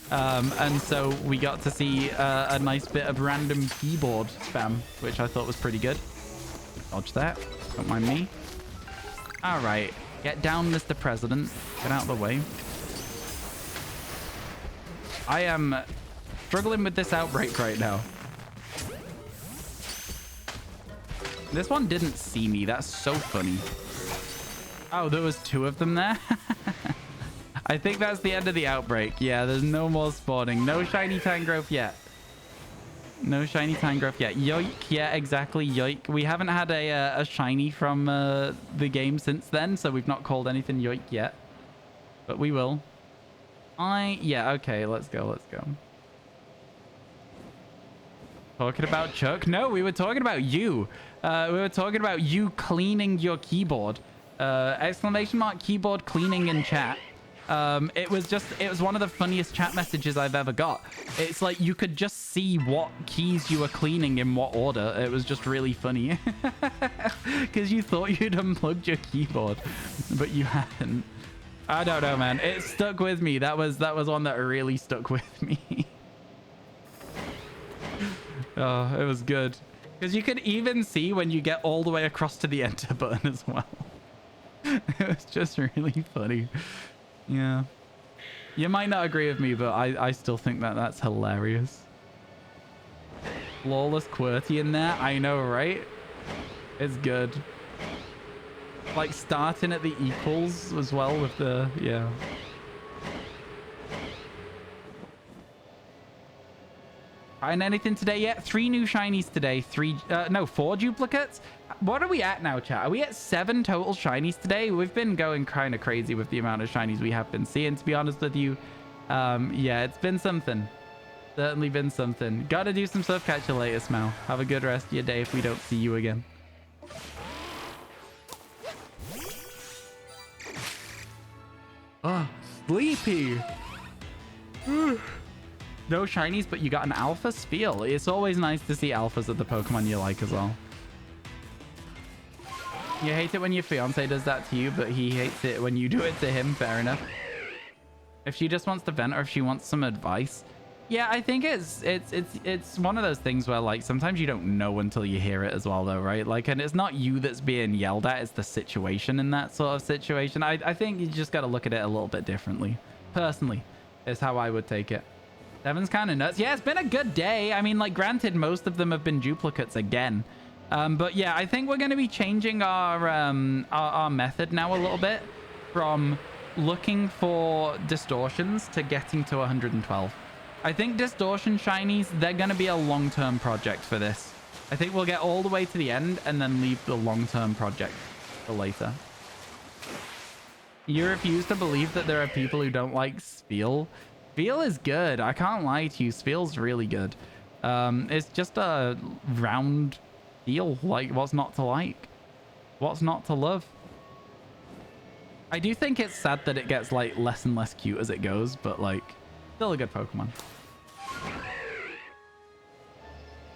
And so we got to see a nice bit of random keyboard spam, which I thought was pretty good. Dodge that. Don't mind me. All right. Get down, Mr. President. Get out of the way. I am struggling with this outbreak right now. This one didn't see me. That's so funny. Oh, there was 2 of them there? I think that's the end of the outbreak. Yeah, there's no more spawning. No shiny Tangrowth yet. No shiny Tangrowth yet. Yoink. Yeah, exactly. Yoink. We haven't had a shiny from the game since then, so we've not called anything Yoink yet. But we will. Yeah, okay. Let's go. Let's go. Talking about Chuck? No, we were talking about you. We were talking about you cleaning your keyboard. ! Keyboard cleaning in chat. It was one of the funniest chat messages I've ever got. It's like you could just see what keys you were cleaning in what order. It was just really funny. Because you thought you'd unplugged your keyboard, but you hadn't. I don't know, man. It stuck with me. That was one that really stuck with me. Oh, it was good. Because you could even see when you get all the way across to the enter button as well. It was just really funny. Yeah. You might not agree with me, but I still think that's hilarious. Flawless QWERTY in there. I know, right? It's good. Like starting at the equals as well with the... Yeah. Find anything today yet? 3 new shinies today. 4 duplicates. What are we at now, chat? Are we at 7 total shinies today? We've been going kind of crazy with the amount of shinies we have been seeing, to be honest with you. Yeah, it's been something. Certainly been something. Gotta do some stuff. Catch you later, Smell. Have a good rest of your day if we don't see you again. Oh, sleepy. No shinies, but you got an alpha Spiel. It's always nice to see alphas of the Pokemon you like as well. You hate it when your fiance does that to you, but he hates it when you do it to him. Fair enough. If she just wants to vent or if she wants some advice. Yeah, I think it's one of those things where like sometimes you don't know until you hear it as well though, right? Like, and it's not you that's being yelled at, it's the situation in that sort of situation. I think you just got to look at it a little bit differently. Personally, is how I would take it. 7's kind of nuts. Yeah, it's been a good day. I mean, like, granted, most of them have been duplicates again. But yeah, I think we're going to be changing our method now a little bit from looking for distortions to getting to 112. I think distortion shinies, they're going to be a long-term project for this. I think we'll get all the way to the end and then leave the long-term project for later. You refuse to believe that there are people who don't like Spiel. Spiel is good. I can't lie to you. Spiel's really good. It's just a round feel. Like, what's not to like? What's not to love? I do think it's sad that it gets, like, less and less cute as it goes, but, like, still a good Pokemon.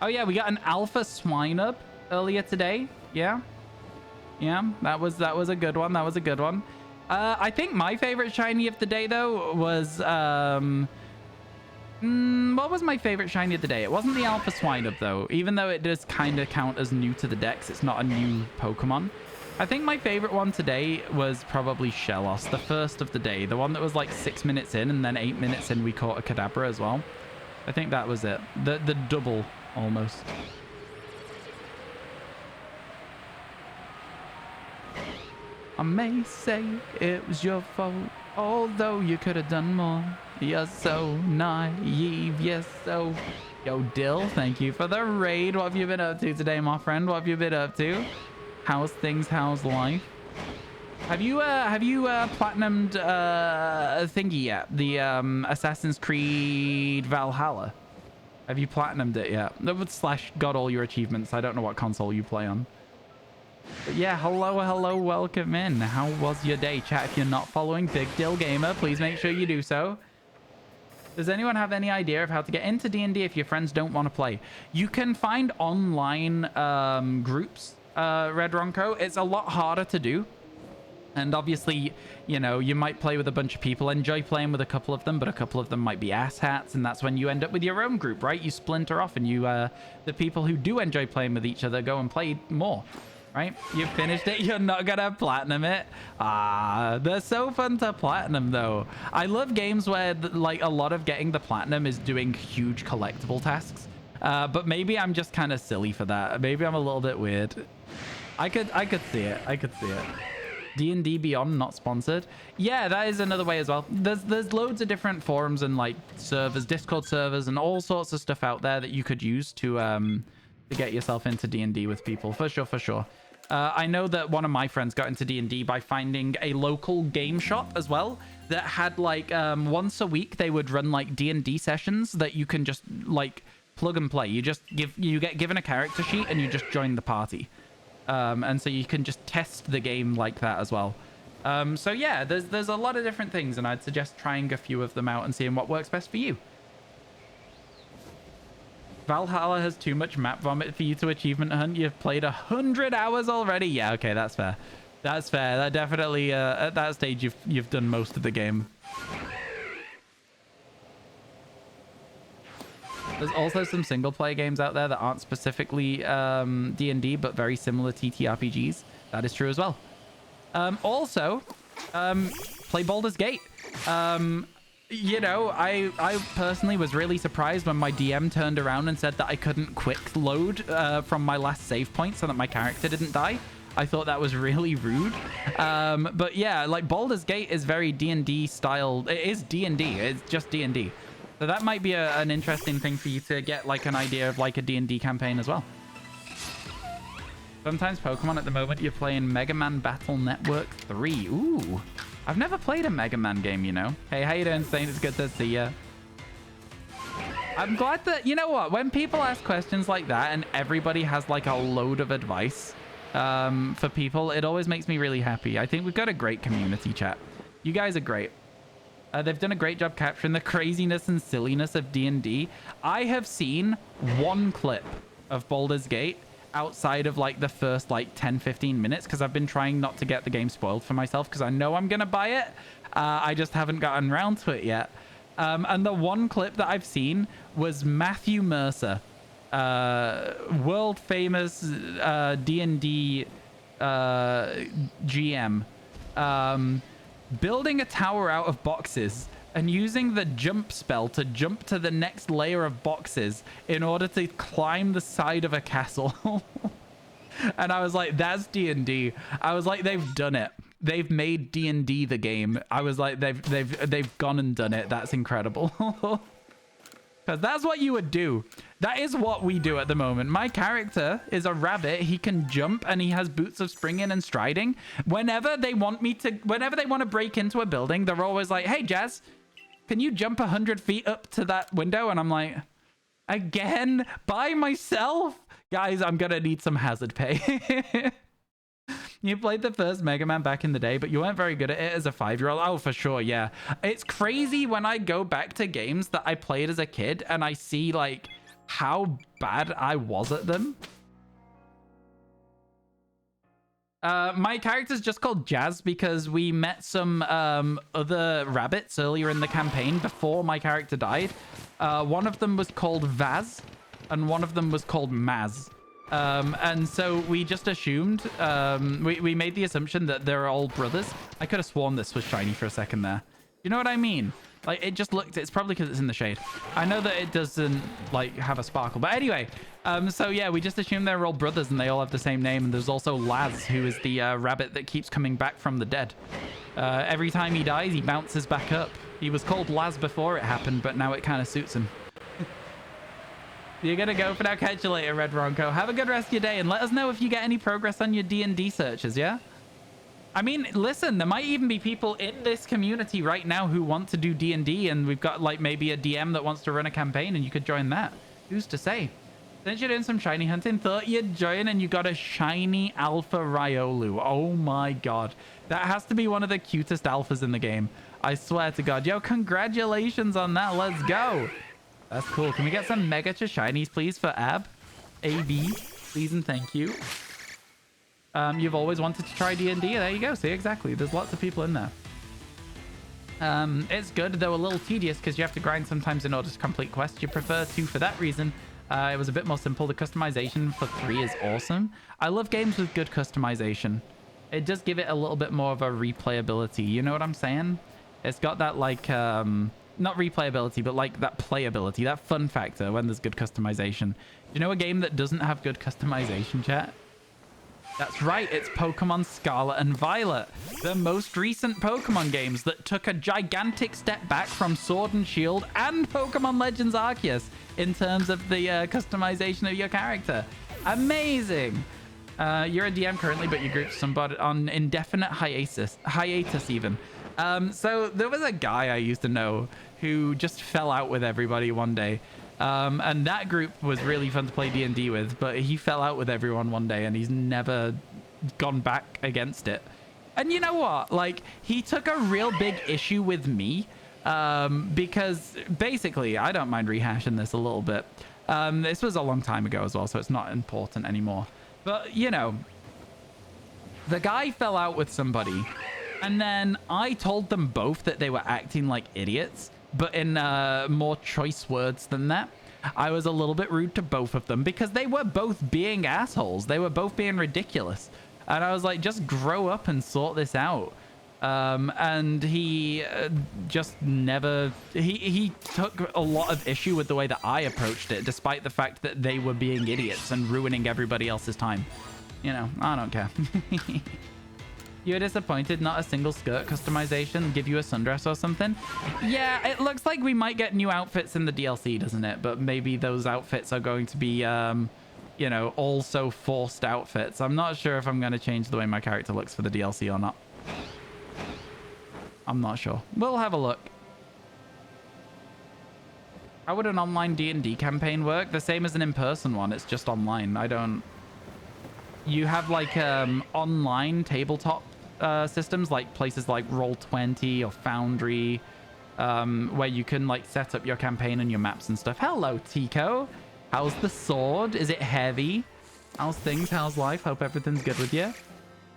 Oh, yeah, we got an Alpha Swinub earlier today. Yeah. Yeah, that was a good one. That was a good one. I think my favorite shiny of the day, though, was... what was my favorite shiny of the day? It wasn't the Alpha Swinub, though. Even though it does kind of count as new to the decks, it's not a new Pokemon. I think my favorite one today was probably Shellos, the first of the day. The one that was like 6 minutes in, and then 8 minutes in we caught a Kadabra as well. I think that was it. The double, almost. I may say it was your fault, although you could have done more. You're so naive, yes, so... Yo, Dill, thank you for the raid. What have you been up to today, my friend? What have you been up to? How's things? How's life? Have you platinumed thingy yet? The Assassin's Creed Valhalla. Have you platinumed it yet? That would / got all your achievements. I don't know what console you play on. But yeah, hello, welcome in. How was your day, chat? If you're not following Big Dill Gamer, please make sure you do so. Does anyone have any idea of how to get into D&D if your friends don't want to play? You can find online groups, Red Ronco. It's a lot harder to do. And obviously, you know, you might play with a bunch of people, enjoy playing with a couple of them, but a couple of them might be asshats, and that's when you end up with your own group, right? You splinter off, and you, the people who do enjoy playing with each other go and play more, right? You finished it, you're not gonna platinum it. Ah, they're so fun to platinum, though. I love games where, like, a lot of getting the platinum is doing huge collectible tasks. But maybe I'm just kind of silly for that. Maybe I'm a little bit weird. I could see it. I could see it. D&D Beyond not sponsored. Yeah, that is another way as well. There's loads of different forums and like servers, Discord servers, and all sorts of stuff out there that you could use to get yourself into D&D with people, for sure. I know that one of my friends got into D&D by finding a local game shop as well that had like once a week they would run like D&D sessions that you can just like plug and play. You get given a character sheet and you just join the party. And so you can just test the game like that as well. So yeah, there's a lot of different things, and I'd suggest trying a few of them out and seeing what works best for you. Valhalla has too much map vomit for you to achievement hunt. You've played 100 hours already. Yeah, okay, that's fair. That's fair. That definitely at that stage you've done most of the game. There's also some single-player games out there that aren't specifically D&D, but very similar TTRPGs. That is true as well. Also, play Baldur's Gate. You know, I personally was really surprised when my DM turned around and said that I couldn't quick load from my last save point so that my character didn't die. I thought that was really rude. But yeah, like Baldur's Gate is very D&D style. It is D&D. It's just D&D. So that might be an interesting thing for you to get like an idea of like a D&D campaign as well. Sometimes Pokemon at the moment you're playing Mega Man Battle Network 3. Ooh, I've never played a Mega Man game, you know. Hey, how you doing, Saint? It's good to see you. I'm glad that, you know what, when people ask questions like that and everybody has like a load of advice for people, it always makes me really happy. I think we've got a great community, chat. You guys are great. They've done a great job capturing the craziness and silliness of D&D. I have seen one clip of Baldur's Gate outside of like the first like 10-15 minutes because I've been trying not to get the game spoiled for myself because I know I'm gonna buy it. I just haven't gotten around to it yet. And the one clip that I've seen was Matthew Mercer, world famous D&D GM, building a tower out of boxes and using the jump spell to jump to the next layer of boxes in order to climb the side of a castle. And I was like, that's D&D. I was like, they've done it. They've made D&D the game. I was like, they've gone and done it. That's incredible. Because that's what you would do. That is what we do at the moment. My character is a rabbit. He can jump and he has boots of springing and striding. Whenever they want to break into a building, they're always like, hey, Jazz, can you jump 100 feet up to that window? And I'm like, again, by myself? Guys, I'm going to need some hazard pay. You played the first Mega Man back in the day, but you weren't very good at it as a 5-year-old. Oh, for sure, yeah. It's crazy when I go back to games that I played as a kid and I see, like, how bad I was at them. My character's just called Jazz because we met some other rabbits earlier in the campaign before my character died. One of them was called Vaz, and one of them was called Maz. And so we just assumed, we made the assumption that they're all brothers. I could have sworn this was shiny for a second there. You know what I mean? Like, it just looked... It's probably because it's in the shade. I know that it doesn't, like, have a sparkle. But anyway, so yeah, we just assume they're all brothers and they all have the same name. And there's also Laz, who is the rabbit that keeps coming back from the dead. Every time he dies, he bounces back up. He was called Laz before it happened, but now it kind of suits him. You're going to go for now. Catch you later, Red Ronco. Have a good rest of your day. And let us know if you get any progress on your D&D searches, yeah? I mean, listen, there might even be people in this community right now who want to do D&D, and we've got like maybe a DM that wants to run a campaign, and you could join that. Who's to say? Since you're doing some shiny hunting, thought you'd join, and you got a shiny alpha Riolu. Oh my god. That has to be one of the cutest alphas in the game. I swear to god. Yo, congratulations on that. Let's go. That's cool. Can we get some mega to shinies, please, for Ab? AB, please and thank you. You've always wanted to try D&D. There you go. See, exactly. There's lots of people in there. It's good, though a little tedious because you have to grind sometimes in order to complete quests. You prefer 2 for that reason. It was a bit more simple. The customization for 3 is awesome. I love games with good customization. It does give it a little bit more of a replayability. You know what I'm saying? It's got that, like, not replayability, but, like, that playability, that fun factor when there's good customization. Do you know a game that doesn't have good customization, chat? That's right, it's Pokemon Scarlet and Violet, the most recent Pokemon games that took a gigantic step back from Sword and Shield and Pokemon Legends Arceus in terms of the customization of your character. Amazing! You're a DM currently, but your group's somebody on indefinite hiatus even. So there was a guy I used to know who just fell out with everybody one day. And that group was really fun to play D&D with, but he fell out with everyone one day and he's never gone back against it. And you know what? Like, he took a real big issue with me, because basically, I don't mind rehashing this a little bit. This was a long time ago as well, so it's not important anymore. But, you know, the guy fell out with somebody, and then I told them both that they were acting like idiots, but in more choice words than that. I was a little bit rude to both of them because they were both being assholes. They were both being ridiculous. And I was like, just grow up and sort this out. And he just never... He took a lot of issue with the way that I approached it, despite the fact that they were being idiots and ruining everybody else's time. You know, I don't care. You're disappointed not a single skirt customization, give you a sundress or something? Yeah, it looks like we might get new outfits in the DLC, doesn't it? But maybe those outfits are going to be, you know, also forced outfits. I'm not sure if I'm going to change the way my character looks for the DLC or not. I'm not sure. We'll have a look. How would an online D&D campaign work? The same as an in-person one, it's just online. I don't... You have, like, online tabletop systems, like places like Roll20 or Foundry, where you can, like, set up your campaign and your maps and stuff. Hello, Tico. How's the sword? Is it heavy? How's things? How's life? Hope everything's good with you.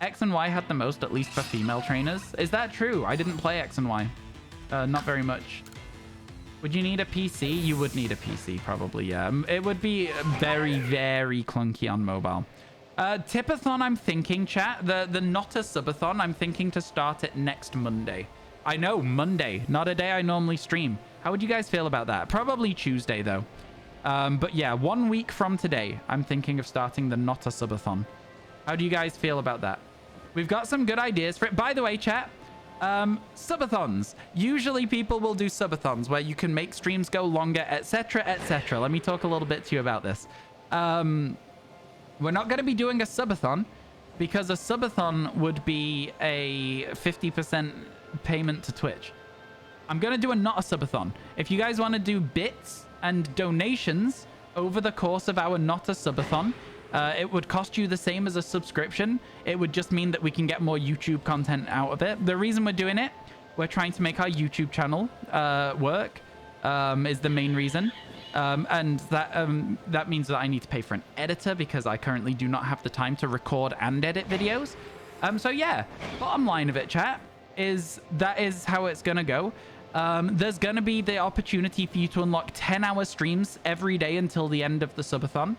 X and Y had the most, at least for female trainers. Is that true? I didn't play X and Y. Not very much. Would you need a PC? You would need a PC, probably, yeah. It would be very, very clunky on mobile. Tipathon, I'm thinking, chat. The not a subathon, I'm thinking to start it next Monday. I know, Monday. Not a day I normally stream. How would you guys feel about that? Probably Tuesday, though. But yeah, 1 week from today, I'm thinking of starting the not a subathon. How do you guys feel about that? We've got some good ideas for it. By the way, chat, subathons. Usually people will do subathons where you can make streams go longer, etc., etc. Let me talk a little bit to you about this. We're not going to be doing a subathon because a subathon would be a 50% payment to Twitch. I'm going to do a not a subathon. If you guys want to do bits and donations over the course of our not a subathon, it would cost you the same as a subscription. It would just mean that we can get more YouTube content out of it. The reason we're doing it, we're trying to make our YouTube channel work, is the main reason. And that means that I need to pay for an editor because I currently do not have the time to record and edit videos. So yeah, bottom line of it, chat, is that is how it's going to go. There's going to be the opportunity for you to unlock 10-hour streams every day until the end of the subathon.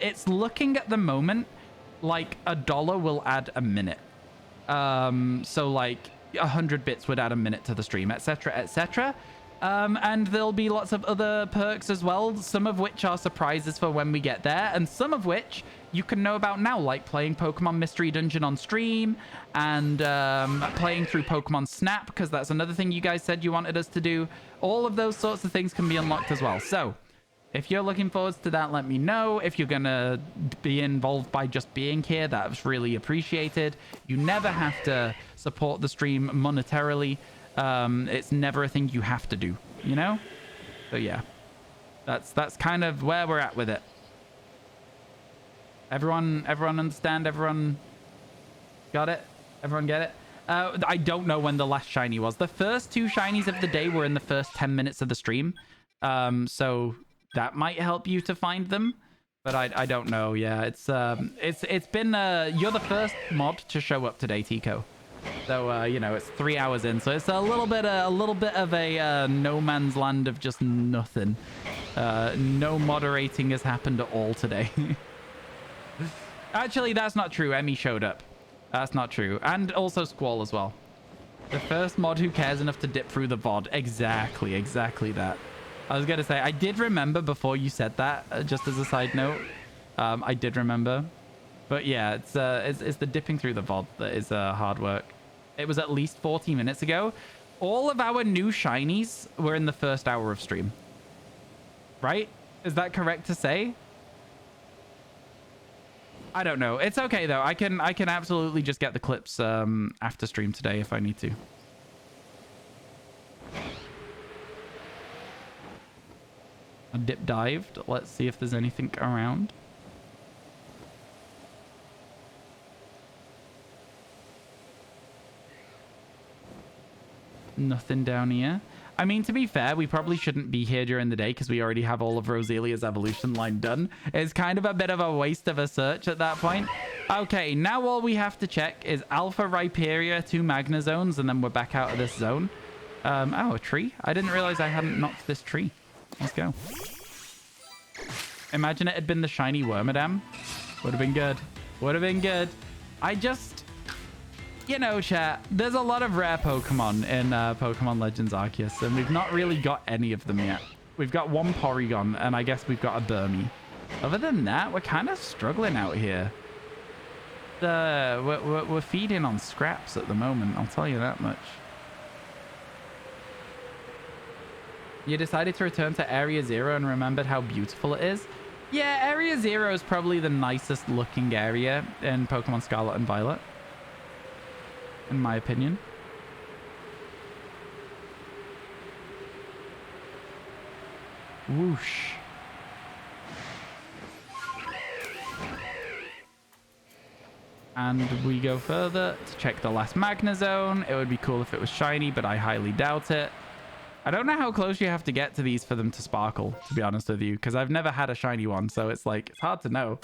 It's looking at the moment like $1 will add a minute. So like 100 bits would add a minute to the stream, etc., etc. And there'll be lots of other perks as well, some of which are surprises for when we get there, and some of which you can know about now, like playing Pokemon Mystery Dungeon on stream and playing through Pokemon Snap, because that's another thing you guys said you wanted us to do. All of those sorts of things can be unlocked as well. So if you're looking forward to that, let me know. If you're going to be involved by just being here, that's really appreciated. You never have to support the stream monetarily. It's never a thing you have to do, you know? So yeah, that's kind of where we're at with it. Everyone understand? Everyone got it? Everyone get it? I don't know when the last shiny was. The first 2 shinies of the day were in the first 10 minutes of the stream. So that might help you to find them, but I don't know. Yeah, it's been you're the first mod to show up today, Tico. So you know, it's 3 hours in, so it's a little bit of a no man's land of just nothing. No moderating has happened at all today. Actually, that's not true. Emmy showed up. That's not true. And also Squall as well. The first mod who cares enough to dip through the VOD. Exactly that. I was gonna say, I did remember before you said that, just as a side note. I did remember. But yeah, it's the dipping through the VOD that is hard work. It was at least 40 minutes ago. All of our new shinies were in the first hour of stream. Right? Is that correct to say? I don't know. It's okay though. I can absolutely just get the clips after stream today if I need to. I dip dived. Let's see if there's anything around. Nothing down here. I mean, to be fair, we probably shouldn't be here during the day because we already have all of Roselia's evolution line done. It's kind of a bit of a waste of a search at that point. Okay, now all we have to check is Alpha Rhyperia, 2 Magna Zones, and then we're back out of this zone. Oh, a tree? I didn't realize I hadn't knocked this tree. Let's go. Imagine it had been the shiny Wormadam. Would have been good. Would have been good. I just... You know, chat, there's a lot of rare Pokemon in Pokemon Legends Arceus, and we've not really got any of them yet. We've got 1 Porygon, and I guess we've got a Burmy. Other than that, we're kind of struggling out here. We're feeding on scraps at the moment, I'll tell you that much. You decided to return to Area 0 and remembered how beautiful it is? Yeah, Area 0 is probably the nicest looking area in Pokemon Scarlet and Violet, in my opinion. Whoosh. And we go further to check the last Magna Zone. It would be cool if it was shiny, but I highly doubt it. I don't know how close you have to get to these for them to sparkle, to be honest with you, because I've never had a shiny one, so it's like, it's hard to know.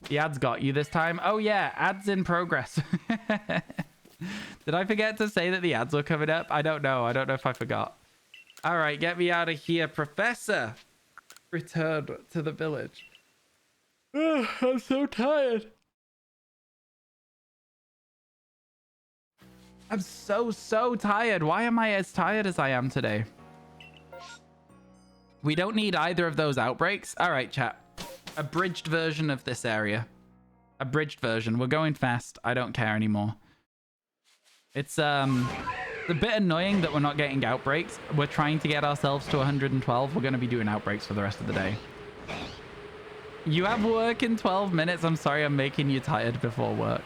The ads got you this time. Oh yeah, ads in progress. Did I forget to say that the ads were coming up? I don't know. I don't know if I forgot. All right, get me out of here, Professor. Return to the village. Ugh, I'm so tired. I'm so tired. Why am I as tired as I am today? We don't need either of those outbreaks. All right, chat. Abridged version of this area. Abridged version. We're going fast. I don't care anymore. It's a bit annoying that we're not getting outbreaks. We're trying to get ourselves to 112. We're going to be doing outbreaks for the rest of the day. You have work in 12 minutes. I'm sorry I'm making you tired before work.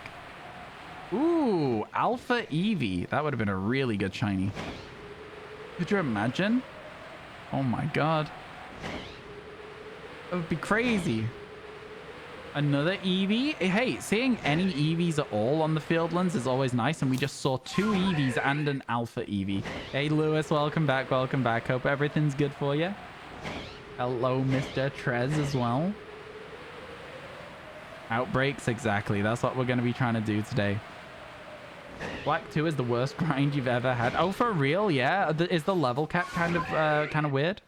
Ooh, Alpha Eevee. That would have been a really good shiny. Could you imagine? Oh my god. That would be crazy. Another Eevee. Hey, seeing any Eevees at all on the Fieldlands is always nice, and we just saw 2 Eevees and an Alpha Eevee. Hey, Lewis, welcome back, welcome back. Hope everything's good for you. Hello, Mr. Trez as well. Outbreaks, exactly. That's what we're going to be trying to do today. Black 2 is the worst grind you've ever had. Oh, for real? Yeah. Is the level cap kind of weird?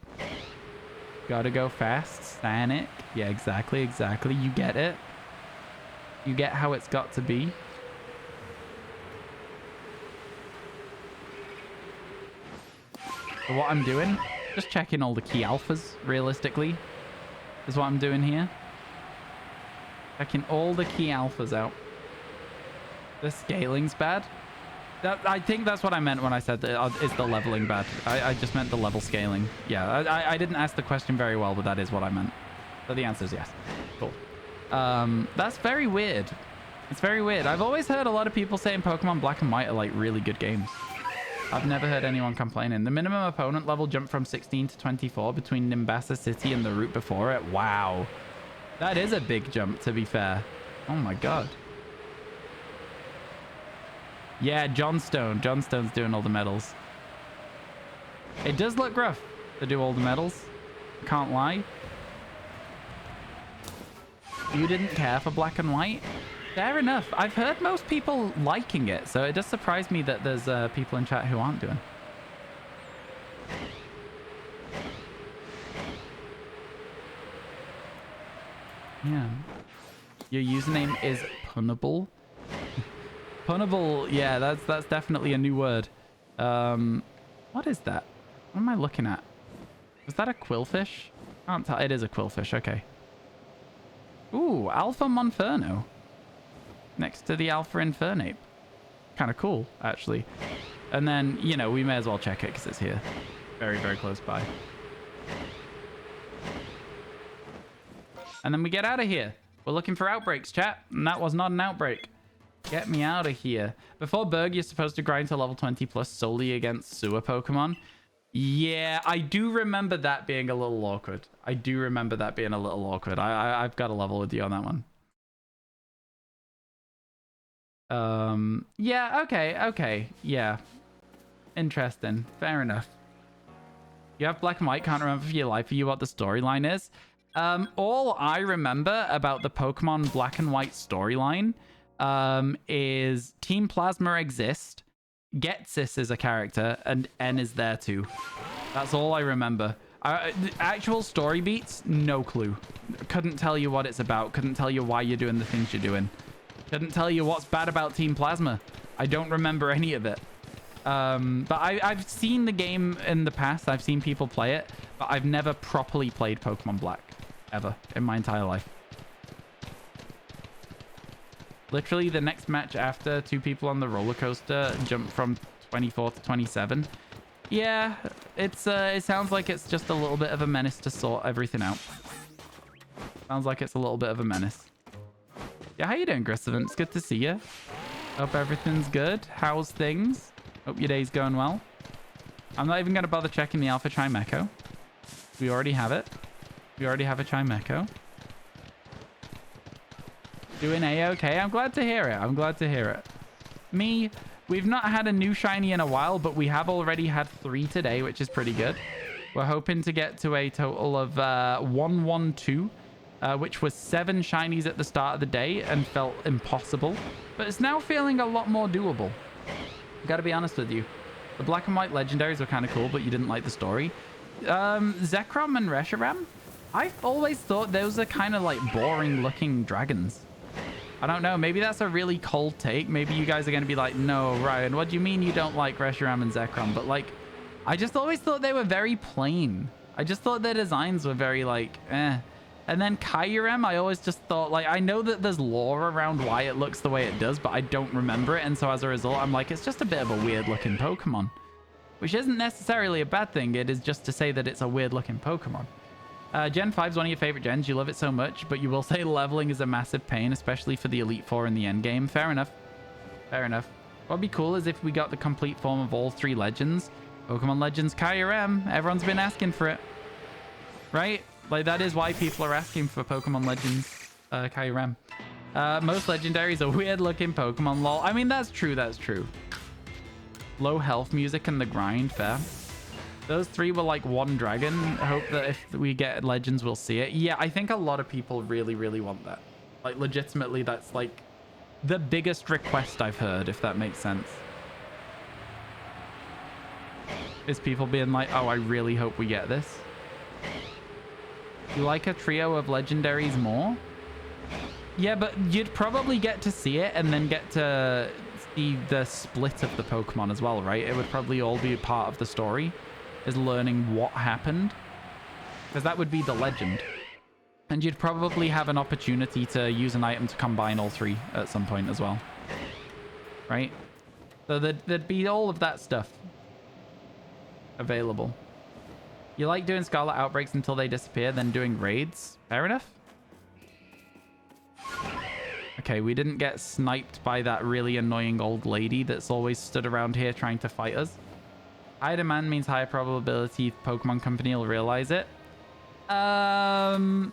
Gotta go fast. Sanic. Yeah, exactly. You get it. You get how it's got to be. So what I'm doing, just checking all the key alphas, realistically, is what I'm doing here. Checking all the key alphas out. The scaling's bad. I think that's what I meant when I said that is the leveling bad. I just meant the level scaling. Yeah, I didn't ask the question very well, but that is what I meant. So the answer is yes. Cool. That's very weird. It's very weird. I've always heard a lot of people saying Pokemon Black and White are like really good games. I've never heard anyone complaining. The minimum opponent level jumped from 16 to 24 between Nimbasa City and the route before it. Wow. That is a big jump, to be fair. Oh my god. Yeah, Johnstone. Johnstone's doing all the medals. It does look rough to do all the medals. Can't lie. You didn't care for Black and White? Fair enough. I've heard most people liking it, so it does surprise me that there's people in chat who aren't doing. Yeah. Your username is Punnable. Punnable, yeah, that's definitely a new word. What is that? What am I looking at? Was that a quillfish? Can't tell. It is a quillfish, okay. Ooh, Alpha Monferno. Next to the Alpha Infernape. Kind of cool, actually. And then, you know, we may as well check it because it's here. Very, very close by. And then we get out of here. We're looking for outbreaks, chat. And that was not an outbreak. Get me out of here. Before Berg, you're supposed to grind to level 20 plus solely against sewer Pokemon. Yeah, I do remember that being a little awkward. I do remember that being a little awkward. I've got a level with you on that one. Yeah, okay. Yeah. Interesting. Fair enough. You have Black and White, can't remember for your life for you what the storyline is. All I remember about the Pokemon Black and White storyline is Team Plasma exist, Getsis is a character, and N is there too. That's all I remember. Actual story beats, no clue. Couldn't tell you what it's about. Couldn't tell you why you're doing the things you're doing. Couldn't tell you what's bad about Team Plasma. I don't remember any of it. But I've seen the game in the past. I've seen people play it, but I've never properly played Pokemon Black ever in my entire life. Literally the next match after two people on the roller coaster jumped from 24 to 27. Yeah, it sounds like it's just a little bit of a menace to sort everything out. Sounds like it's a little bit of a menace. Yeah, how you doing, Gristavan? It's good to see you. Hope everything's good. How's things? Hope your day's going well. I'm not even going to bother checking the Alpha Chimecho. We already have it. We already have a Chimecho. Doing A-okay. I'm glad to hear it. I'm glad to hear it. Me, we've not had a new shiny in a while, but we have already had 3 today, which is pretty good. We're hoping to get to a total of 112, which was 7 shinies at the start of the day and felt impossible. But it's now feeling a lot more doable. Gotta be honest with you. The Black and White legendaries were kind of cool, but you didn't like the story. Zekrom and Reshiram? I've always thought those are kind of like boring looking dragons. I don't know. Maybe that's a really cold take. Maybe you guys are going to be like, no, Ryan, what do you mean you don't like Reshiram and Zekrom? But like, I just always thought they were very plain. I just thought their designs were very like, eh. And then Kyurem, I always just thought, like, I know that there's lore around why it looks the way it does, but I don't remember it. And so as a result, I'm like, it's just a bit of a weird looking Pokemon. Which isn't necessarily a bad thing. It is just to say that it's a weird looking Pokemon. Gen 5 is one of your favorite gens. You love it so much, but you will say leveling is a massive pain, especially for the Elite Four in the end game. Fair enough. Fair enough. What'd be cool is if we got the complete form of all 3 legends. Pokemon Legends Kyurem. Everyone's been asking for it. Right? Like, that is why people are asking for Pokemon Legends Kyurem. Most legendaries are weird looking Pokemon, lol. I mean, that's true. That's true. Low health music and the grind. Fair. Those 3 were like one dragon. I hope that if we get legends, we'll see it. Yeah, I think a lot of people really, really want that. Like, legitimately, that's like the biggest request I've heard, if that makes sense. Is people being like, oh, I really hope we get this. You like a trio of legendaries more? Yeah, but you'd probably get to see it and then get to see the split of the Pokemon as well, right? It would probably all be part of the story. is learning what happened. Because that would be the legend. And you'd probably have an opportunity to use an item to combine all three at some point as well. Right? So there'd be all of that stuff available. You like doing Scarlet Outbreaks until they disappear, then doing raids? Fair enough. Okay, we didn't get sniped by that really annoying old lady that's always stood around here trying to fight us. High demand means higher probability Pokemon Company will realize it. I'm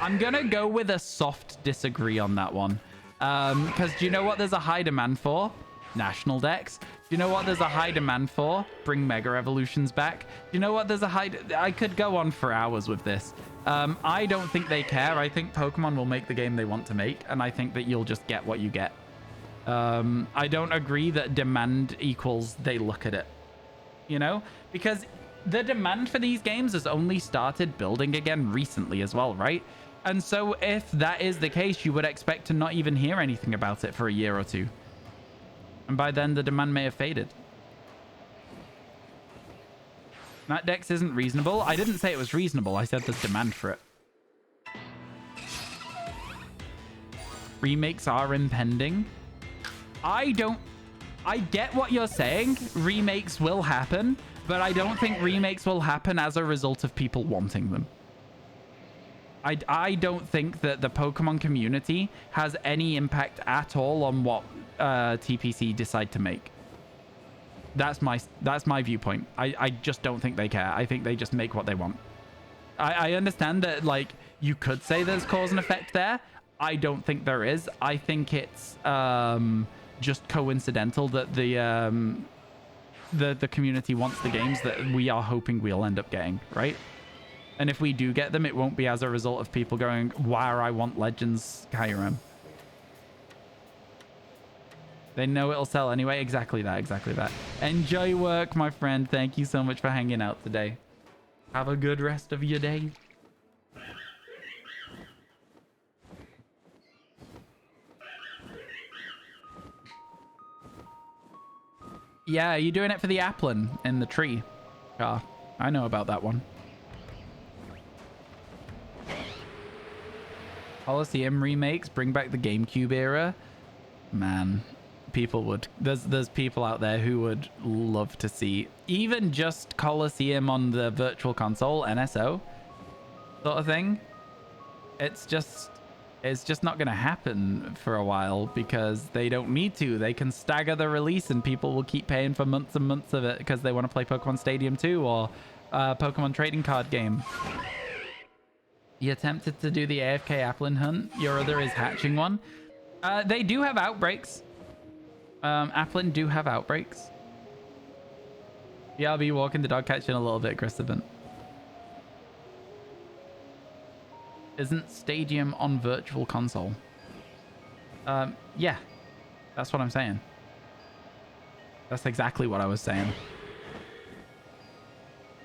gonna go with a soft disagree on that one. Because do you know what there's a high demand for? National Dex. Do you know what there's a high demand for? Bring Mega Evolutions back. Do you know what there's a high... I could go on for hours with this. I don't think they care. I think Pokemon will make the game they want to make, and I think that you'll just get what you get. I don't agree that demand equals they look at it. You know? Because the demand for these games has only started building again recently as well, right? And so if that is the case, you would expect to not even hear anything about it for a year or two. And by then, the demand may have faded. That Dex isn't reasonable. I didn't say it was reasonable. I said there's demand for it. Remakes are impending. I get what you're saying. Remakes will happen. But I don't think remakes will happen as a result of people wanting them. I don't think that the Pokemon community has any impact at all on what TPC decide to make. That's my viewpoint. I just don't think they care. I think they just make what they want. I understand that, like, you could say there's cause and effect there. I don't think there is. I think it's just coincidental that the community wants the games that we are hoping we'll end up getting, right? And if we do get them, it won't be as a result of people going, wow, I want Legends Kyurem. They know it'll sell anyway. Exactly that, exactly that. Enjoy work, my friend. Thank you so much for hanging out today. Have a good rest of your day. Yeah, are you doing it for the Applin in the tree? Ah, I know about that one. Coliseum remakes, bring back the GameCube era. Man, people would... There's people out there who would love to see even just Coliseum on the Virtual Console, NSO, sort of thing. It's just not going to happen for a while because they don't need to. They can stagger the release and people will keep paying for months and months of it because they want to play Pokemon Stadium 2 or Pokemon Trading Card Game. You attempted to do the AFK Applin hunt. Your other is hatching one. They do have outbreaks. Applin do have outbreaks. Yeah, I'll be walking the dog catching a little bit aggressive. Isn't Stadium on Virtual Console? Yeah, that's what I'm saying. That's exactly what I was saying.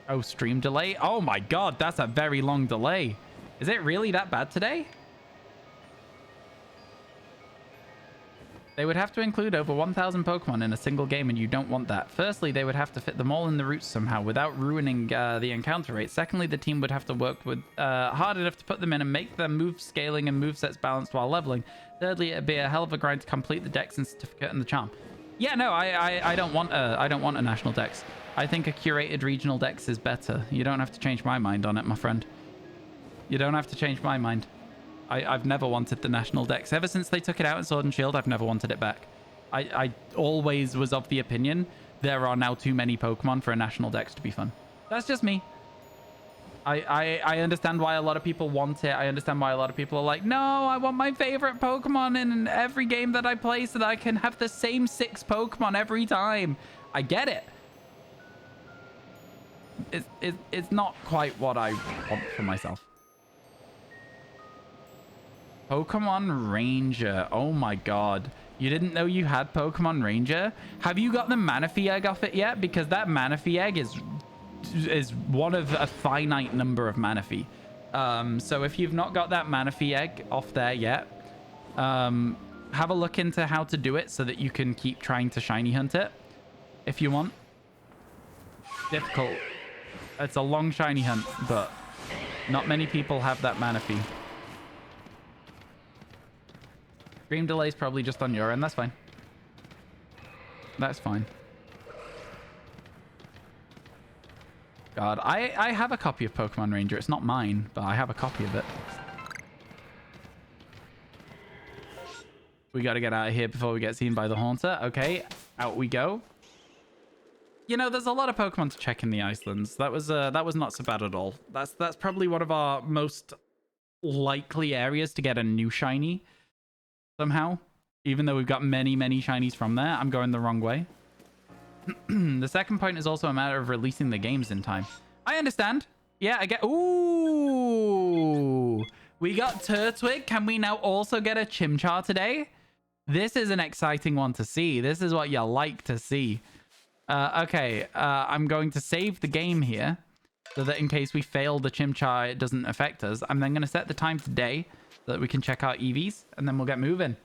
Oh, stream delay? Oh my god, that's a very long delay. Is it really that bad today? They would have to include over 1,000 Pokemon in a single game, and you don't want that. Firstly, they would have to fit them all in the routes somehow without ruining the encounter rate. Secondly, the team would have to work with hard enough to put them in and make their move scaling and movesets balanced while leveling. Thirdly, it'd be a hell of a grind to complete the Dex and Certificate and the Charm. Yeah, no, I don't want a national Dex. I think a curated regional Dex is better. You don't have to change my mind on it, my friend. You don't have to change my mind. I've never wanted the national Dex. Ever since they took it out in Sword and Shield, I've never wanted it back. I always was of the opinion there are now too many Pokemon for a national Dex to be fun. That's just me. I understand why a lot of people want it. I understand why a lot of people are like, no, I want my favorite Pokemon in every game that I play so that I can have the same 6 Pokemon every time. I get it. It's not quite what I want for myself. Pokemon Ranger. Oh my god. You didn't know you had Pokemon Ranger? Have you got the Manaphy egg off it yet? Because that Manaphy egg is one of a finite number of Manaphy. So if you've not got that Manaphy egg off there yet, have a look into how to do it so that you can keep trying to shiny hunt it if you want. difficult. It's a long shiny hunt, but not many people have that mana fee. Stream delay's probably just on your end. That's fine. That's fine. God, I have a copy of Pokemon Ranger. It's not mine, but I have a copy of it. We got to get out of here before we get seen by the Haunter. Okay, out we go. You know, there's a lot of Pokemon to check in the Icelands. That was not so bad at all. That's probably one of our most likely areas to get a new shiny somehow. Even though we've got many, many shinies from there, I'm going the wrong way. The second point is also a matter of releasing the games in time. I understand. Yeah, I get... Ooh! We got Turtwig. Can we now also get a Chimchar today? This is an exciting one to see. This is what you like to see. Okay, I'm going to save the game here so that in case we fail the Chimchar, it doesn't affect us. I'm then going to set the time today so that we can check out EVs, and then we'll get moving.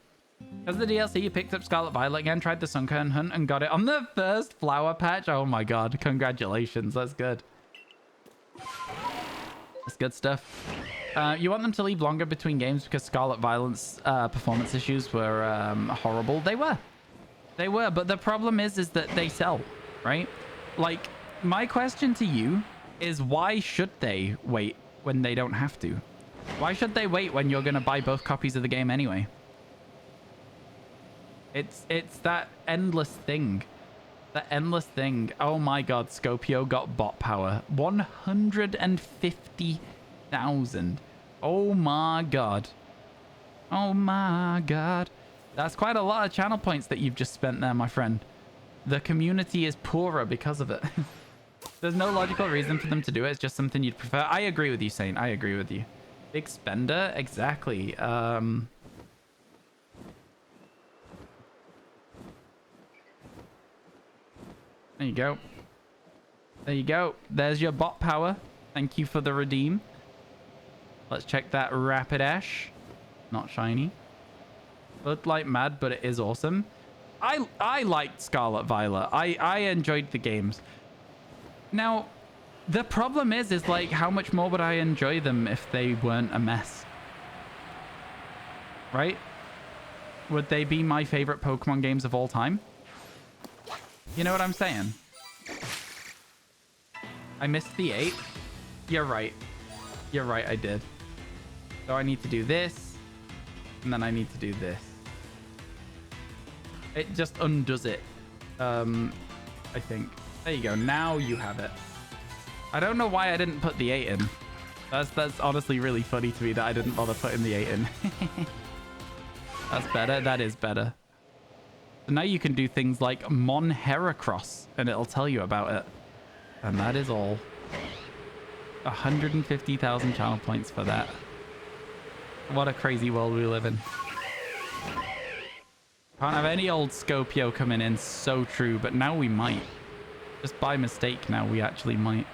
Because the DLC, you picked up Scarlet Violet again, tried the Sunkern hunt, and got it on the first flower patch. Oh my god, congratulations. That's good. That's good stuff. You want them to leave longer between games because Scarlet Violet's performance issues were horrible. They were. They were, but the problem is that they sell, right? Like, my question to you is why should they wait when they don't have to? Why should they wait when you're going to buy both copies of the game anyway? It's that endless thing. That endless thing. Oh my god, Scopio got bot power. 150,000. Oh my god. Oh my god. That's quite a lot of channel points that you've just spent there, my friend. The community is poorer because of it. There's no logical reason for them to do it. It's just something you'd prefer. I agree with you, Saint. I agree with you. Big spender? Exactly. There you go. There you go. There's your bot power. Thank you for the redeem. Let's check that Rapidash. Not shiny. Looked like mad, but it is awesome. I liked Scarlet Violet. I enjoyed the games. Now, the problem is like, how much more would I enjoy them if they weren't a mess? Right? Would they be my favorite Pokemon games of all time? You know what I'm saying? I missed the 8. You're right. You're right, I did. So I need to do this. And then I need to do this. It just undoes it. I think. There you go. Now you have it. I don't know why I didn't put the 8 in. That's honestly really funny to me that I didn't bother putting the 8 in. That's better. That is better. So now you can do things like Mon Heracross, and it'll tell you about it. And that is all. 150,000 channel points for that. What a crazy world we live in. Can't have any old Scopio coming in. So true, but now we might. Just by mistake now we actually might.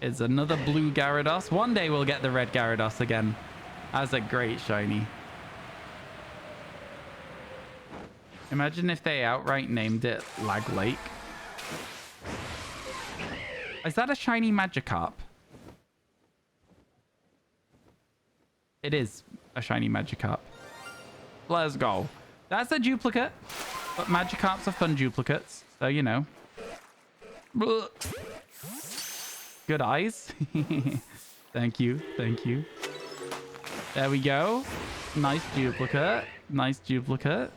It's another blue Gyarados. One day we'll get the red Gyarados again. As a great shiny. Imagine if they outright named it Lag Lake. Is that a shiny Magikarp? It is a shiny Magikarp. Let's go. That's a duplicate. But Magikarps are fun duplicates. So, you know. Good eyes. Thank you. Thank you. There we go. Nice duplicate. Nice duplicate.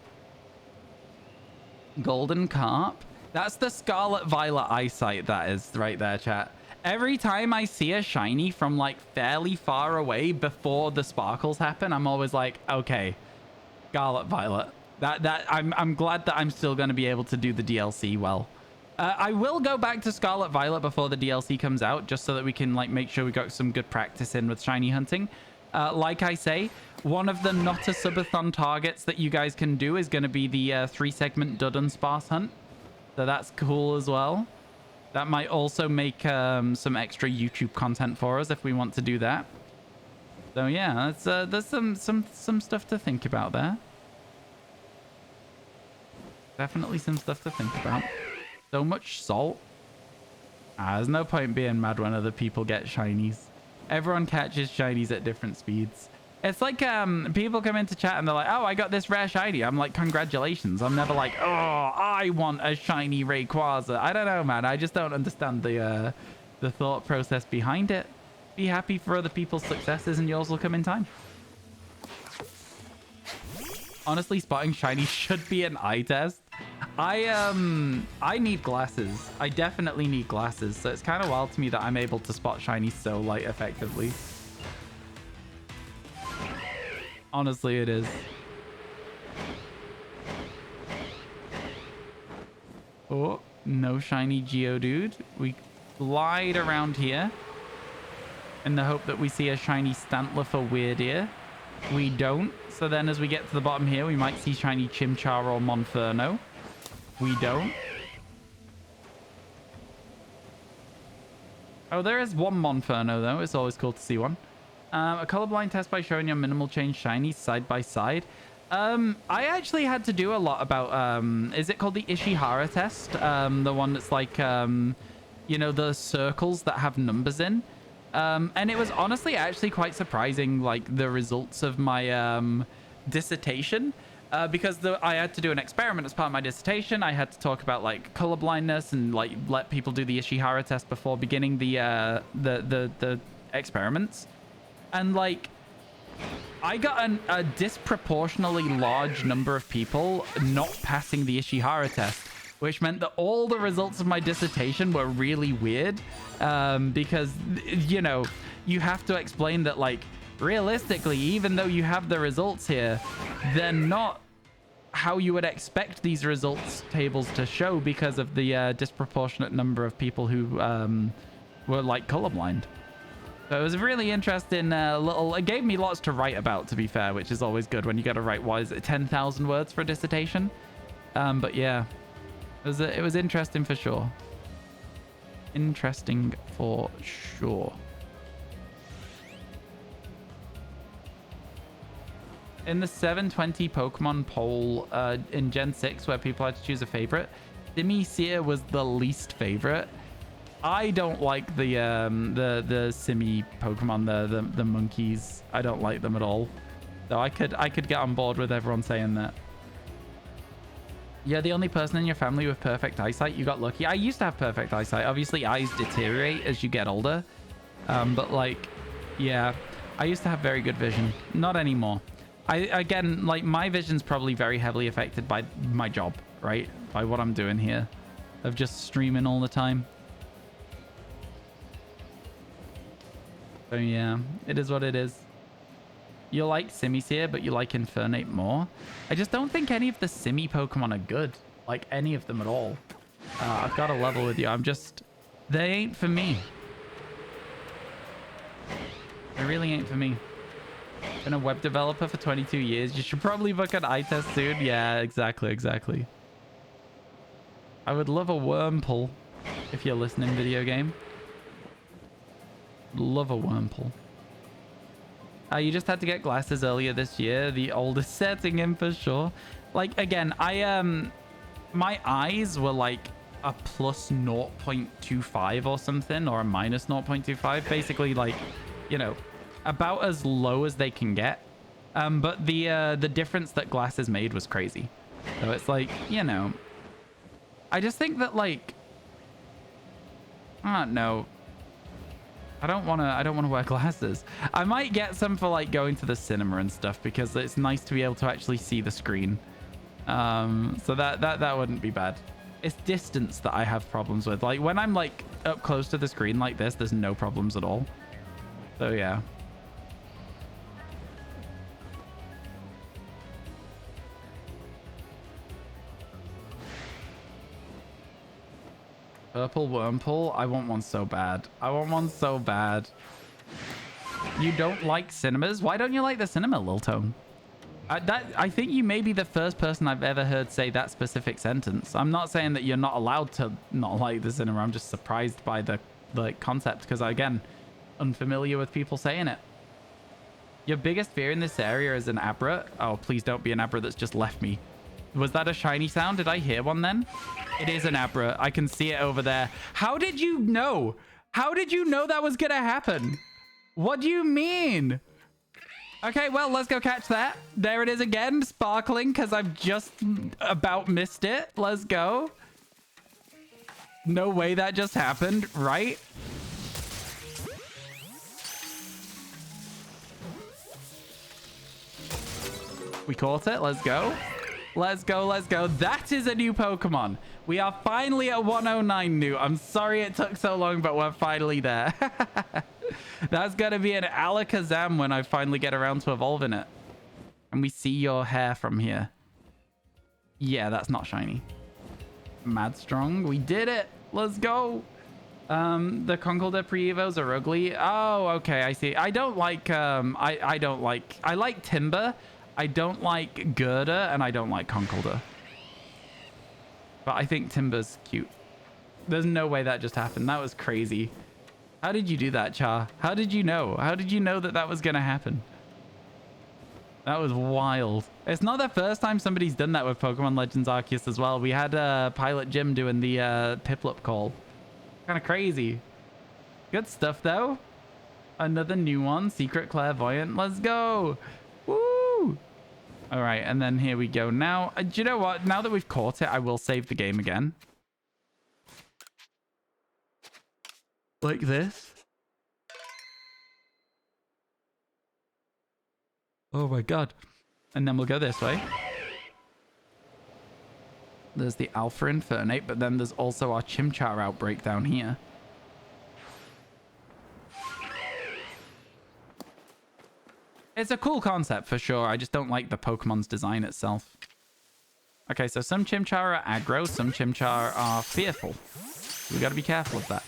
Golden Carp. That's the Scarlet Violet eyesight that is right there, chat. Every time I see a shiny from like fairly far away before the sparkles happen, I'm always like, okay, Scarlet Violet. I'm glad that I'm still going to be able to do the DLC well. I will go back to Scarlet Violet before the DLC comes out, just so that we can like make sure we got some good practice in with shiny hunting. Like I say, one of the not a subathon targets that you guys can do is going to be the 3-segment Dudden Sparse hunt. So that's cool as well. That might also make some extra YouTube content for us if we want to do that. So yeah, there's some stuff to think about there. Definitely some stuff to think about. So much salt. There's no point being mad when other people get shinies. Everyone catches shinies at different speeds. It's like people come into chat and they're like, oh, I got this rare shiny. I'm like, congratulations. I'm never like, oh, I want a shiny Rayquaza. I don't know, man. I just don't understand the thought process behind it. Be happy for other people's successes and yours will come in time. Honestly, spotting shiny should be an eye test. I need glasses. I definitely need glasses. So it's kind of wild to me that I'm able to spot shiny so like effectively. Honestly, it is. Oh, no shiny Geodude. We glide around here in the hope that we see a shiny Stantler for Weird Ear. We don't. So then as we get to the bottom here, we might see shiny Chimchar or Monferno. We don't. Oh, there is one Monferno, though. It's always cool to see one. A colorblind test by showing your minimal change shinies side by side. I actually had to do a lot about... is it called the Ishihara test? The one that's like, you know, the circles that have numbers in. And it was honestly actually quite surprising, like, the results of my dissertation. Because I had to do an experiment as part of my dissertation. I had to talk about, like, colorblindness and, like, let people do the Ishihara test before beginning the experiments. And, like, I got a disproportionately large number of people not passing the Ishihara test, which meant that all the results of my dissertation were really weird. Because, you know, you have to explain that, like, realistically, even though you have the results here, they're not how you would expect these results tables to show because of the disproportionate number of people who were, like, colorblind. So it was a really interesting little... It gave me lots to write about, to be fair, which is always good when you got to write, what is it, 10,000 words for a dissertation? But yeah, it was interesting for sure. Interesting for sure. In the 720 Pokemon poll in Gen 6, where people had to choose a favorite, Simisear was the least favorite. I don't like the Simi Pokemon, the monkeys. I don't like them at all. So I could get on board with everyone saying that. You're the only person in your family with perfect eyesight. You got lucky. I used to have perfect eyesight. Obviously, eyes deteriorate as you get older. But like, yeah, I used to have very good vision. Not anymore. Again, like, my vision's probably very heavily affected by my job, right? By what I'm doing here, of just streaming all the time. So yeah, it is what it is. You like Simisear, but you like Infernape more. I just don't think any of the Simi Pokemon are good. Like, any of them at all. I've got to level with you. They ain't for me. They really ain't for me. Been a web developer for 22 years. You should probably book an eye test soon. Yeah, exactly. I would love a Wurmple if you're listening, video game. Love a Wurmple. You just had to get glasses earlier this year. The oldest setting in for sure. Like, again, my eyes were like a plus 0.25 or something, or a minus 0.25. Basically, like, you know, about as low as they can get. But the difference that glasses made was crazy. So it's like, you know, I just think that, like, I don't know. I don't want to wear glasses. I might get some for, like, going to the cinema and stuff, because it's nice to be able to actually see the screen. So that wouldn't be bad. It's distance that I have problems with. Like, when I'm, like, up close to the screen like this, there's no problems at all. So yeah. Purple Wurmple? I want one so bad. You don't like cinemas? Why don't you like the cinema, Lil Tone? I think you may be the first person I've ever heard say that specific sentence. I'm not saying that you're not allowed to not like the cinema. I'm just surprised by the concept, because, again, unfamiliar with people saying it. Your biggest fear in this area is an Abra? Oh, please don't be an Abra that's just left me. Was that a shiny sound? Did I hear one then? It is an Abra. I can see it over there. How did you know? How did you know that was going to happen? What do you mean? Okay, well, let's go catch that. There it is again, sparkling, because I've just about missed it. Let's go. No way that just happened, right? We caught it. Let's go. Let's go. Let's go. That is a new Pokemon. We are finally at 109 new. I'm sorry it took so long, but we're finally there. That's going to be an Alakazam when I finally get around to evolving it. And we see your hair from here. Yeah, that's not shiny. Mad strong. We did it. Let's go. The Conkeldurr pre-evos are ugly. Oh, okay. I see. I don't like, I like Timber. I don't like Gerda, and I don't like Conkeldurr. But I think Timber's cute. There's no way that just happened. That was crazy. How did you do that, Char? How did you know? How did you know that that was going to happen? That was wild. It's not the first time somebody's done that with Pokemon Legends Arceus as well. We had Pilot Jim doing the Piplup call. Kind of crazy. Good stuff, though. Another new one. Secret Clairvoyant. Let's go. Woo! All right, and then here we go. Now, do you know what? Now that we've caught it, I will save the game again. Like this. Oh my god. And then we'll go this way. There's the Alpha Infernate, but then there's also our Chimchar Outbreak down here. It's a cool concept for sure. I just don't like the Pokemon's design itself. Okay, so some Chimchar are aggro, some Chimchar are fearful. We gotta be careful of that.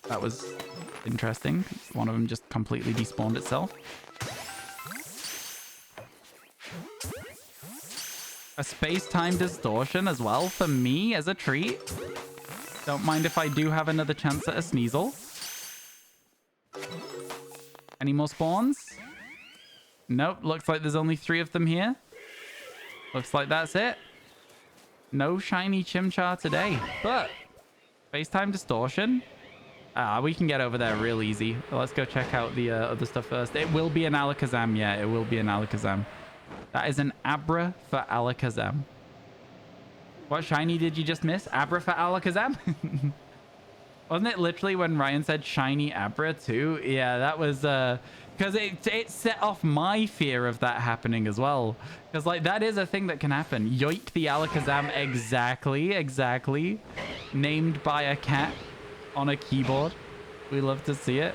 That was interesting. One of them just completely despawned itself. A space-time distortion as well for me as a treat. Don't mind if I do have another chance at a Sneasel. Any more spawns? Nope. Looks like there's only 3 of them here. Looks like that's it. No shiny Chimchar today. But space-time distortion. We can get over there real easy. Let's go check out the other stuff first. It will be an Alakazam. Yeah, it will be an Alakazam. That is an Abra for Alakazam. What shiny did you just miss? Abra for Alakazam? Wasn't it literally when Ryan said shiny Abra too? Yeah, that was because it set off my fear of that happening as well. Because like that is a thing that can happen. Yoik the Alakazam. Exactly. Named by a cat on a keyboard. We love to see it.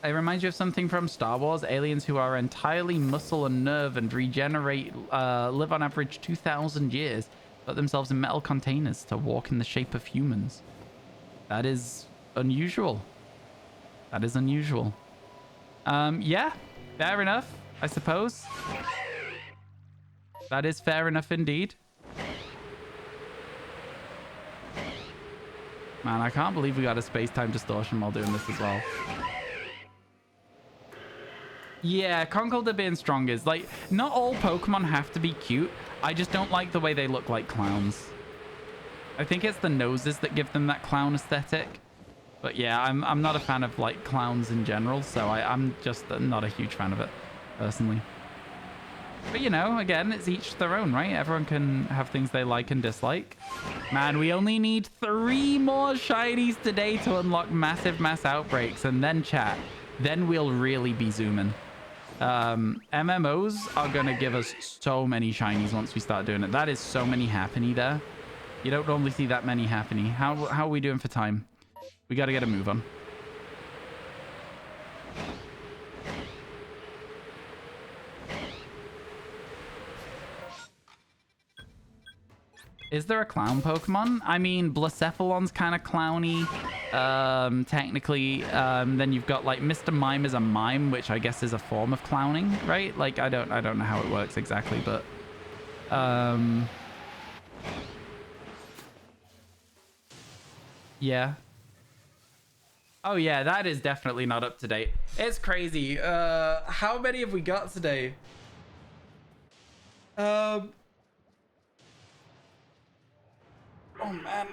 It reminds you of something from Star Wars. Aliens who are entirely muscle and nerve and regenerate live on average 2,000 years, put themselves in metal containers to walk in the shape of humans. That is unusual. That is unusual. Yeah, fair enough, I suppose. That is fair enough indeed. Man, I can't believe we got a space-time distortion while doing this as well. Yeah, Conkeldurr being strong is like, not all Pokemon have to be cute. I just don't like the way they look like clowns. I think it's the noses that give them that clown aesthetic. But yeah, I'm not a fan of like clowns in general, so I'm just not a huge fan of it, personally. But you know, again, it's each their own, right? Everyone can have things they like and dislike. Man, we only need 3 more shinies today to unlock massive mass outbreaks, and then chat. Then we'll really be zooming. MMOs are going to give us so many shinies once we start doing it. That is so many happening there. You don't normally see that many happening. How are we doing for time? We got to get a move on. Is there a clown Pokemon? I mean, Blacephalon's kind of clowny, technically. Then you've got like Mr. Mime is a mime, which I guess is a form of clowning, right? Like I don't know how it works exactly, but yeah. Oh yeah, that is definitely not up to date. It's crazy. How many have we got today? Oh man.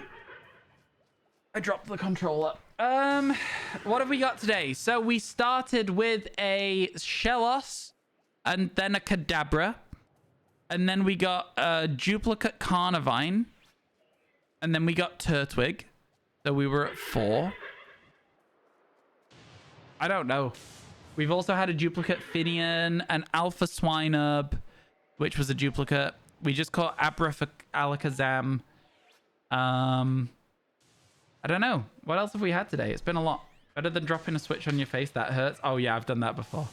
I dropped the controller. What have we got today? So we started with a Shellos and then a Kadabra. And then we got a duplicate Carnivine. And then we got Turtwig. So we were at 4. I don't know. We've also had a duplicate Finian, an Alpha Swinub, which was a duplicate. We just caught Abra for Alakazam. I don't know. What else have we had today? It's been a lot. Better than dropping a switch on your face. That hurts. Oh, yeah, I've done that before.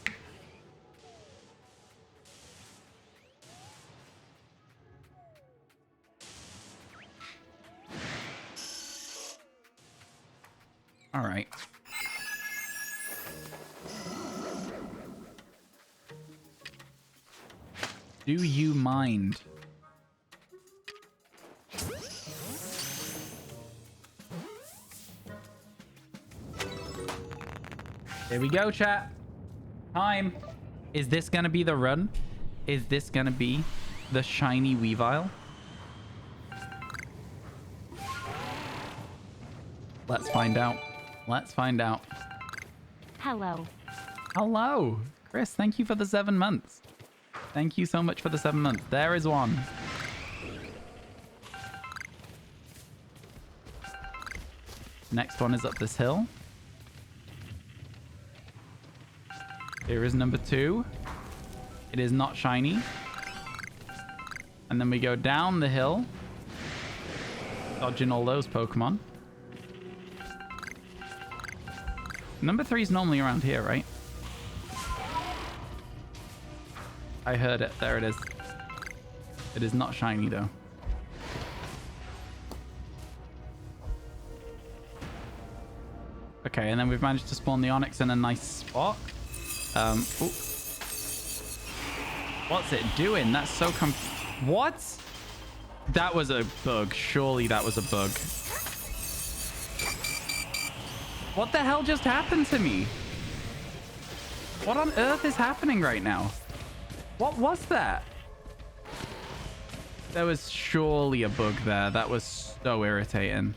All right. Do you mind? Here we go, chat. Time. Is this going to be the run? Is this going to be the shiny Weavile? Let's find out. Let's find out. Hello. Hello. Chris, thank you for the 7 months. Thank you so much for the 7 months. There is one. Next one is up this hill. Here is number 2. It is not shiny. And then we go down the hill. Dodging all those Pokemon. Number 3 is normally around here, right? I heard it. There it is. It is not shiny, though. Okay, and then we've managed to spawn the Onyx in a nice spot. Ooh. What's it doing? That's so What? That was a bug. Surely that was a bug. What the hell just happened to me? What on earth is happening right now? What was that? There was surely a bug there. That was so irritating.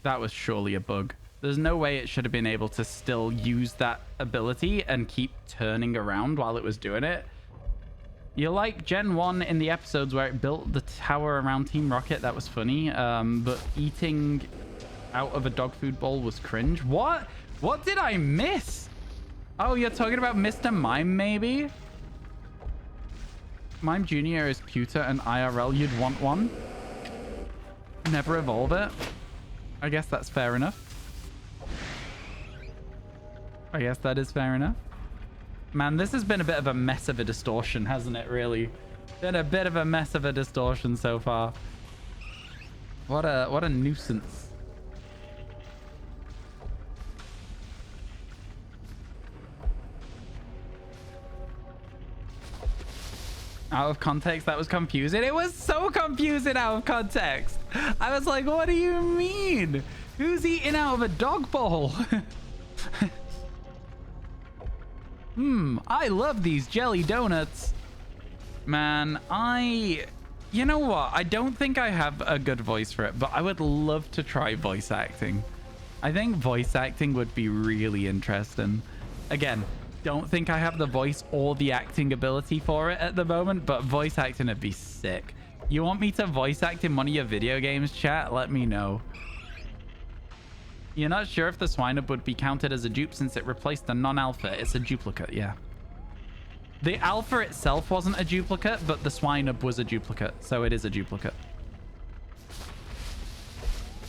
That was surely a bug. There's no way it should have been able to still use that ability and keep turning around while it was doing it. You're like Gen 1 in the episodes where it built the tower around Team Rocket. That was funny. But eating out of a dog food bowl was cringe. What? What did I miss? Oh, you're talking about Mr. Mime, maybe? Mime Jr. is cuter and IRL you'd want one. Never evolve it. I guess that's fair enough. I guess that is fair enough. Man, this has been a bit of a mess of a distortion, hasn't it, really? Been a bit of a mess of a distortion so far. What a nuisance. Out of context, that was confusing. It was so confusing out of context. I was like, what do you mean? Who's eating out of a dog bowl? I love these jelly donuts. Man, you know what? I don't think I have a good voice for it, but I would love to try voice acting. I think voice acting would be really interesting. Again, don't think I have the voice or the acting ability for it at the moment, but voice acting would be sick. You want me to voice act in one of your video games, chat? Let me know. You're not sure if the Swinub would be counted as a dupe since it replaced the non-alpha. It's a duplicate, yeah. The alpha itself wasn't a duplicate, but the Swinub was a duplicate, so it is a duplicate.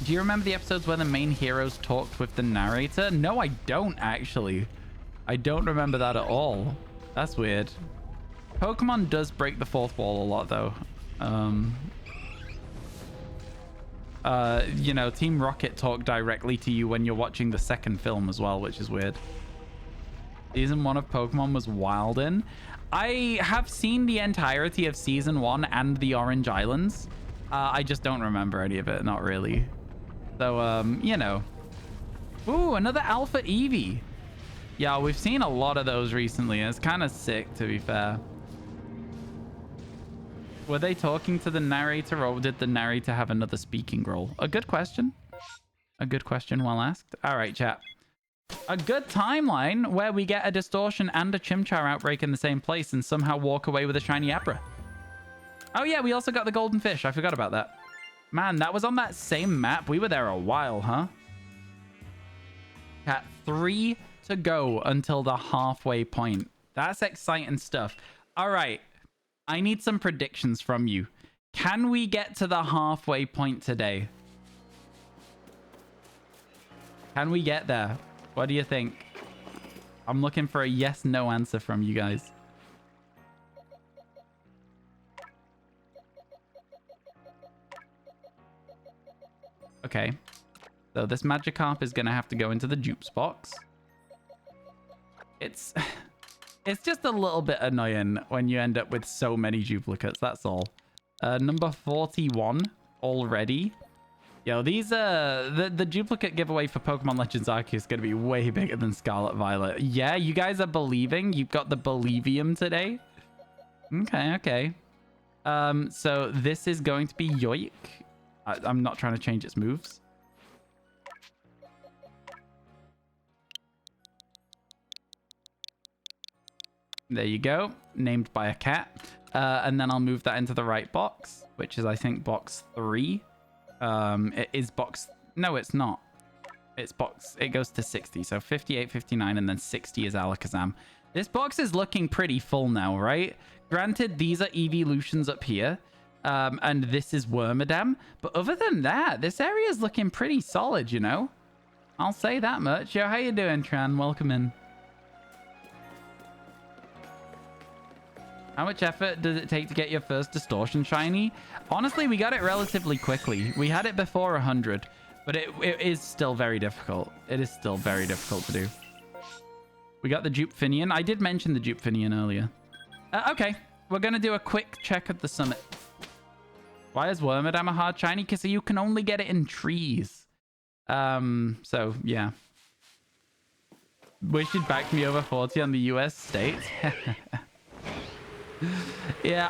Do you remember the episodes where the main heroes talked with the narrator? No, I don't, actually. I don't remember that at all. That's weird. Pokemon does break the fourth wall a lot, though. you know, Team Rocket talk directly to you when you're watching the second film as well, which is weird. Season 1 of Pokemon was wild in. I have seen the entirety of Season 1 and the Orange Islands. I just don't remember any of it, not really. So, you know. Ooh, another Alpha Eevee. Yeah, we've seen a lot of those recently, and it's kind of sick, to be fair. Were they talking to the narrator, or did the narrator have another speaking role? A good question. A good question, well asked. All right, chat. A good timeline where we get a Distortion and a Chimchar outbreak in the same place and somehow walk away with a shiny Abra. Oh yeah, we also got the golden fish. I forgot about that. Man, that was on that same map. We were there a while, huh? Cat 3 to go until the halfway point. That's exciting stuff. All right. I need some predictions from you. Can we get to the halfway point today? Can we get there? What do you think? I'm looking for a yes/no answer from you guys. Okay. So this Magikarp is going to have to go into the dupes box. It's just a little bit annoying when you end up with so many duplicates, that's all. Number 41 already. Yo, these the duplicate giveaway for Pokemon Legends Arceus is going to be way bigger than Scarlet Violet. Yeah, you guys are believing. You've got the Believium today. Okay. So this is going to be Yoik. I'm not trying to change its moves. There you go. Named by a cat. And then I'll move that into the right box, which is, I think, box 3. It is box... No, it's not. It's box... It goes to 60. So 58, 59, and then 60 is Alakazam. This box is looking pretty full now, right? Granted, these are evolutions up here. And this is Wormadam. But other than that, this area is looking pretty solid, you know? I'll say that much. Yo, how you doing, Tran? Welcome in. How much effort does it take to get your first Distortion shiny? Honestly, we got it relatively quickly. We had it before 100, but it is still very difficult. It is still very difficult to do. We got the Jupfinian. I did mention the Jupfinian earlier. Okay, we're going to do a quick check at the summit. Why is Wormadam a hard shiny? Because you can only get it in trees. So, yeah. Wish you'd back me over 40 on the US states. Yeah,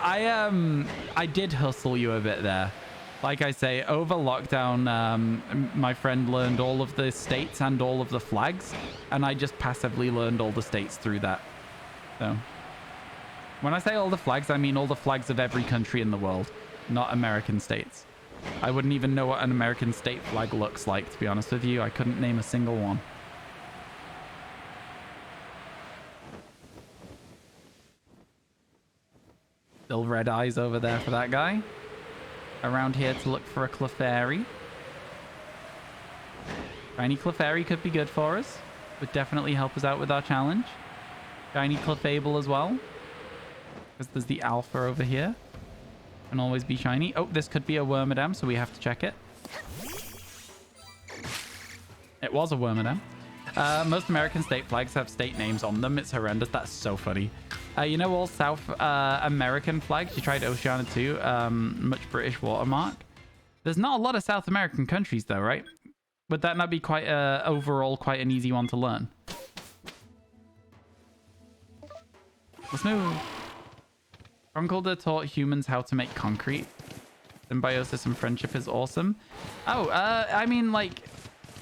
I did hustle you a bit there. Like I say, over lockdown, my friend learned all of the states and all of the flags, and I just passively learned all the states through that. So, when I say all the flags, I mean all the flags of every country in the world, not American states. I wouldn't even know what an American state flag looks like, to be honest with you. I couldn't name a single one. Still red eyes over there for that guy. Around here to look for a Clefairy. Shiny Clefairy could be good for us. Would definitely help us out with our challenge. Shiny Clefable as well. Because there's the Alpha over here. Can always be shiny. Oh, this could be a Wormadam, so we have to check it. It was a Wormadam. Most American state flags have state names on them. It's horrendous. That's so funny. You know all South American flags? You tried Oceania too. Much British watermark. There's not a lot of South American countries though, right? Would that not be quite overall quite an easy one to learn? Let's move. Concolder taught humans how to make concrete. Symbiosis and friendship is awesome. Oh, I mean, like,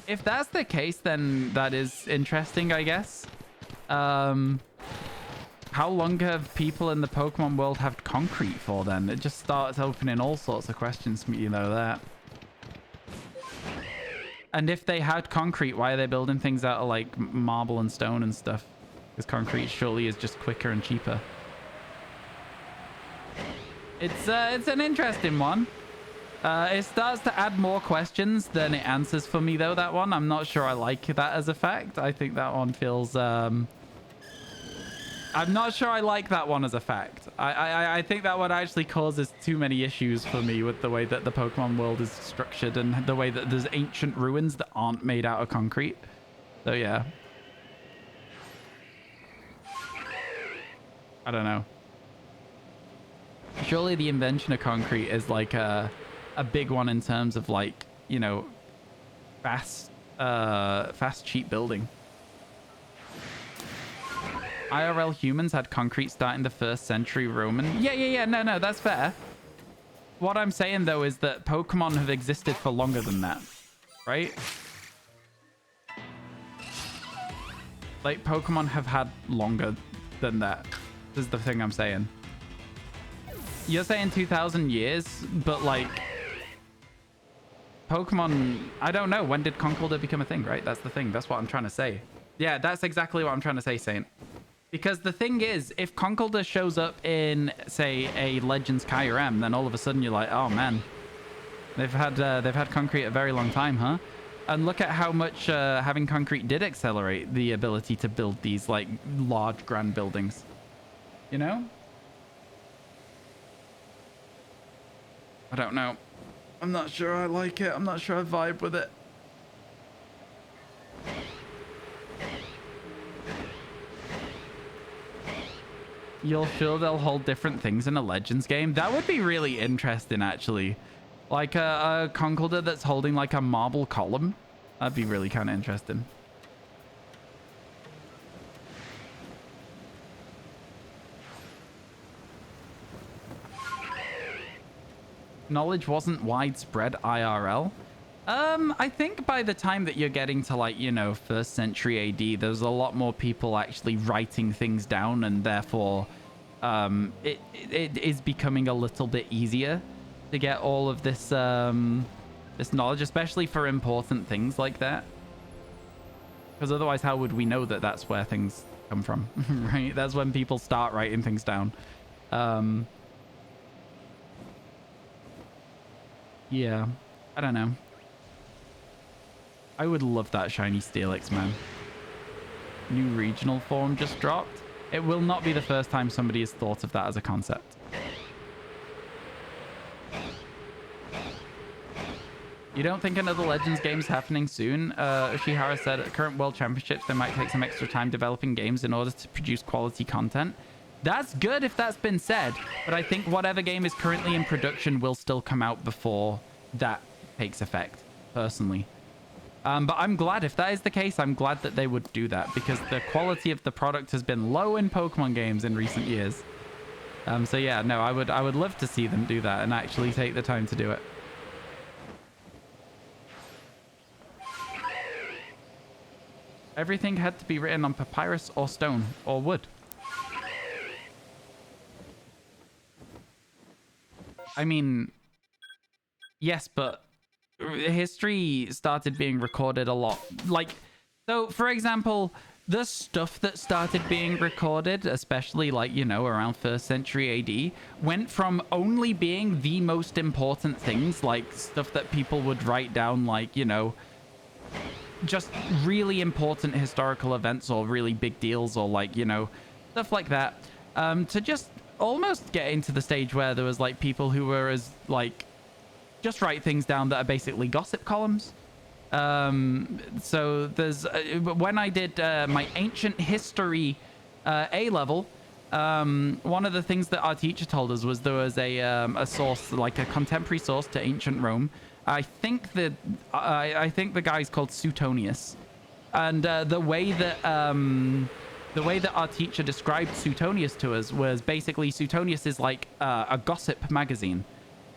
if that's the case, then that is interesting, I guess. How long have people in the Pokemon world had concrete for then? It just starts opening all sorts of questions for me, you know that. And if they had concrete, why are they building things out of like marble and stone and stuff? Because concrete surely is just quicker and cheaper. It's an interesting one. It starts to add more questions than it answers for me though, that one. I'm not sure I like that as a fact. I think that one feels I'm not sure I like that one as a fact. I think that one actually causes too many issues for me with the way that the Pokemon world is structured and the way that there's ancient ruins that aren't made out of concrete. So yeah. I don't know. Surely the invention of concrete is like a big one in terms of like, you know, fast cheap building. IRL humans had concrete starting the 1st century Roman. Yeah. No, that's fair. What I'm saying, though, is that Pokemon have existed for longer than that, right? Like, Pokemon have had longer than that. This is the thing I'm saying. You're saying 2,000 years, but, like, Pokemon... I don't know. When did Conkeldurr become a thing, right? That's the thing. That's what I'm trying to say. Yeah, that's exactly what I'm trying to say, Saint. Because the thing is, if Conkeldurr shows up in, say, a Legends Kyurem, then all of a sudden you're like, oh man, they've had concrete a very long time, huh? And look at how much having concrete did accelerate the ability to build these like large, grand buildings. You know? I don't know. I'm not sure I like it. I'm not sure I vibe with it. You're sure they'll hold different things in a Legends game? That would be really interesting, actually. Like a Conkeldurr that's holding like a marble column. That'd be really kind of interesting. Knowledge wasn't widespread IRL. I think by the time that you're getting to like, you know, 1st century AD, there's a lot more people actually writing things down, and therefore it is becoming a little bit easier to get all of this this knowledge, especially for important things like that. Because otherwise, how would we know that that's where things come from, right? That's when people start writing things down. Yeah, I don't know. I would love that shiny Steelix, man. New regional form just dropped. It will not be the first time somebody has thought of that as a concept. You don't think another Legends game's happening soon? Ushihara said at current World Championships, they might take some extra time developing games in order to produce quality content. That's good if that's been said, but I think whatever game is currently in production will still come out before that takes effect, personally. But I'm glad if that is the case. I'm glad that they would do that because the quality of the product has been low in Pokemon games in recent years. So yeah, no, I would love to see them do that and actually take the time to do it. Everything had to be written on papyrus or stone or wood. I mean, yes, but history started being recorded a lot. Like, so for example, the stuff that started being recorded, especially like, you know, around 1st century AD, went from only being the most important things, like stuff that people would write down, like, you know, just really important historical events or really big deals or like, you know, stuff like that, to just almost getting to the stage where there was like people who were as like just write things down that are basically gossip columns. So there's when I did my ancient history A level, one of the things that our teacher told us was there was a source, like a contemporary source to ancient Rome. I think the guy's called Suetonius, and the way that our teacher described Suetonius to us was basically Suetonius is like a gossip magazine,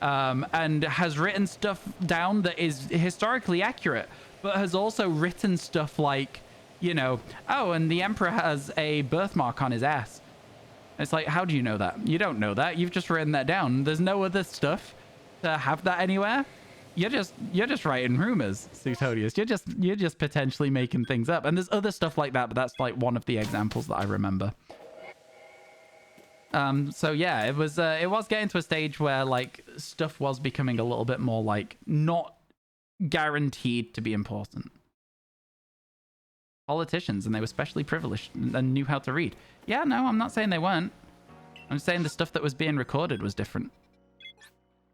and has written stuff down that is historically accurate, but has also written stuff like, you know, oh, and the emperor has a birthmark on his ass. It's like, how do you know that? You don't know that. You've just written that down. There's no other stuff to have that anywhere. You're just writing rumors, Suetonius. You're just potentially making things up. And there's other stuff like that, but that's like one of the examples that I remember. So yeah, it was getting to a stage where like stuff was becoming a little bit more like not guaranteed to be important. politicians and they were specially privileged and knew how to read. Yeah, no, I'm not saying they weren't. I'm saying the stuff that was being recorded was different.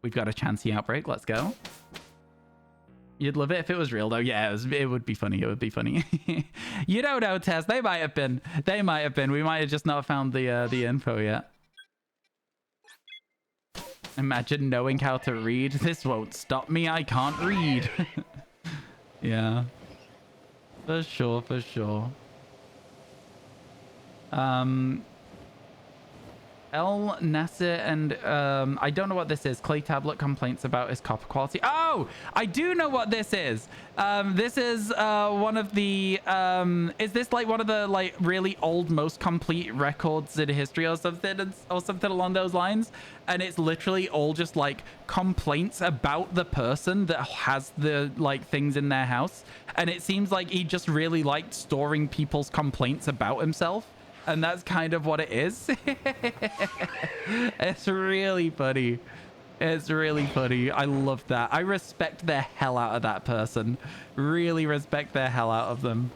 We've got a chancy outbreak. Let's go. You'd love it if it was real, though. Yeah, it would be funny. It would be funny. You don't know, Tess. They might have been. They might have been. We might have just not found the info yet. Imagine knowing how to read. This won't stop me. I can't read. Yeah. For sure, for sure. El Nasser and I don't know what this is. Clay tablet complaints about his copper quality. Oh, I do know what this is. This is one of the is this like one of the like really old most complete records in history or something along those lines? And it's literally all just like complaints about the person that has the like things in their house. And it seems like he just really liked storing people's complaints about himself. And that's kind of what it is. It's really funny. It's really funny. I love that. I respect the hell out of that person. Really respect the hell out of them.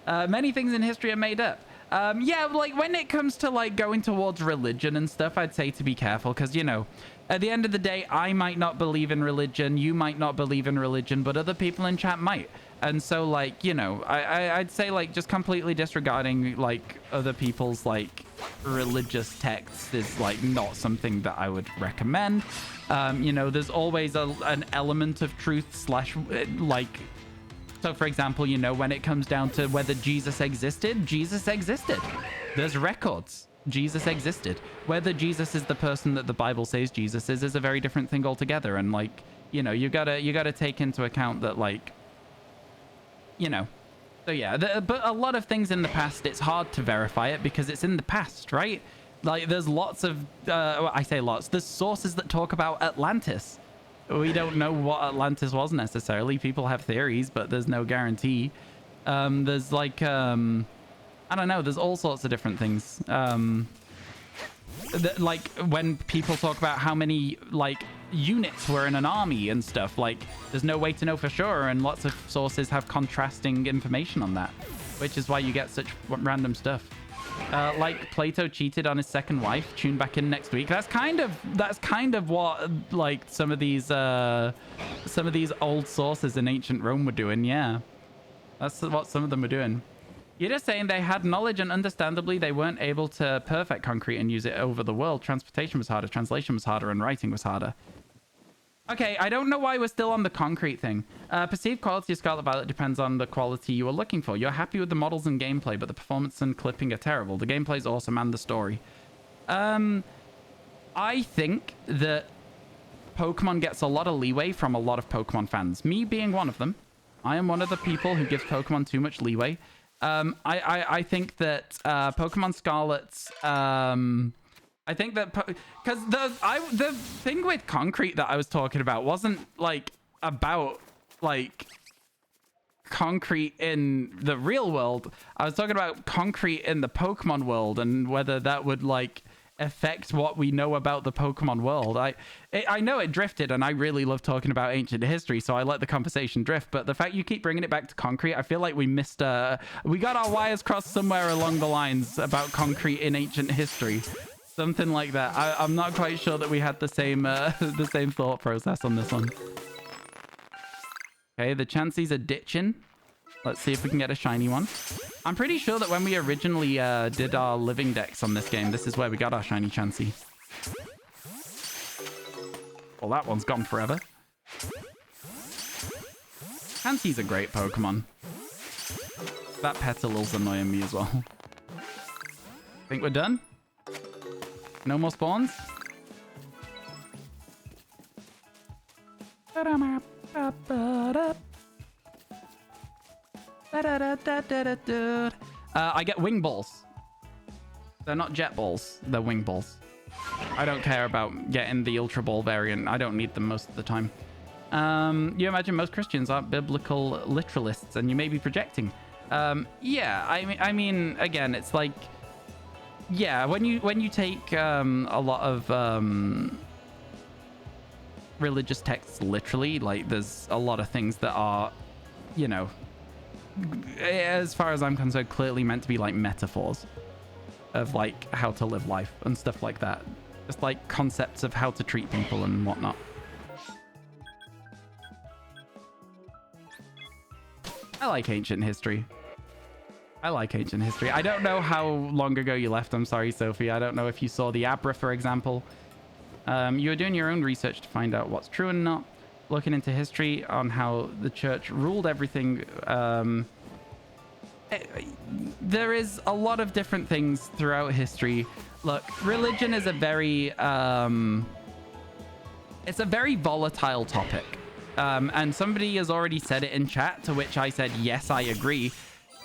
Many things in history are made up. Yeah, like when it comes to like going towards religion and stuff, I'd say to be careful because, you know, at the end of the day, I might not believe in religion. You might not believe in religion, but other people in chat might. And so, like, you know, I'd say, like, just completely disregarding, like, other people's, like, religious texts is, like, not something that I would recommend. You know, there's always an element of truth slash, like... So, for example, you know, when it comes down to whether Jesus existed, Jesus existed. There's records. Jesus existed. Whether Jesus is the person that the Bible says Jesus is a very different thing altogether. And, like, you know, you gotta take into account that, like... You know, so yeah, but a lot of things in the past, it's hard to verify it because it's in the past, right? Like there's lots of, I say lots, there's sources that talk about Atlantis. We don't know what Atlantis was necessarily. People have theories, but there's no guarantee. There's like, I don't know, there's all sorts of different things. Like when people talk about how many like units were in an army and stuff, like there's no way to know for sure, and lots of sources have contrasting information on that, which is why you get such random stuff. Like Plato cheated on his second wife. Tune back in next week. That's kind of what like some of these old sources in ancient Rome were doing. Yeah, that's what some of them were doing. You're just saying they had knowledge and understandably they weren't able to perfect concrete and use it over the world. Transportation was harder, translation was harder, and writing was harder. Okay, I don't know why we're still on the concrete thing. Perceived quality of Scarlet Violet depends on the quality you are looking for. You're happy with the models and gameplay, but the performance and clipping are terrible. The gameplay is awesome and the story. I think that Pokemon gets a lot of leeway from a lot of Pokemon fans. Me being one of them. I am one of the people who gives Pokemon too much leeway. I think that Pokemon Scarlet's I think that because the thing with concrete that I was talking about wasn't like about like concrete in the real world. I was talking about concrete in the Pokemon world and whether that would like affect what we know about the Pokemon world. I know it drifted and I really love talking about ancient history, so I let the conversation drift, but the fact you keep bringing it back to concrete, I feel like we missed we got our wires crossed somewhere along the lines about concrete in ancient history, something like that. I'm not quite sure that we had the same the same thought process on this one. Okay, the Chanseys are ditching. Let's see if we can get a shiny one. I'm pretty sure that when we originally did our living decks on this game, this is where we got our shiny Chansey. Well, that one's gone forever. Chansey's a great Pokemon. That Petalil's annoying me as well. Think we're done? No more spawns? I get wing balls. They're not jet balls, they're wing balls. I don't care about getting the Ultra Ball variant. I don't need them most of the time. You imagine most Christians aren't biblical literalists, and you may be projecting. Yeah, I mean, again, it's like, yeah, when you take a lot of religious texts literally, like there's a lot of things that are, you know, as far as I'm concerned, clearly meant to be like metaphors of like how to live life and stuff like that. Just like concepts of how to treat people and whatnot. I like ancient history. I like ancient history. I don't know how long ago you left. I'm sorry, Sophie. I don't know if you saw the Abra, for example. You were doing your own research to find out what's true and not. Looking into history on how the church ruled everything. There is a lot of different things throughout history. Look, religion is a very... it's a very volatile topic. And somebody has already said it in chat, to which I said, yes, I agree.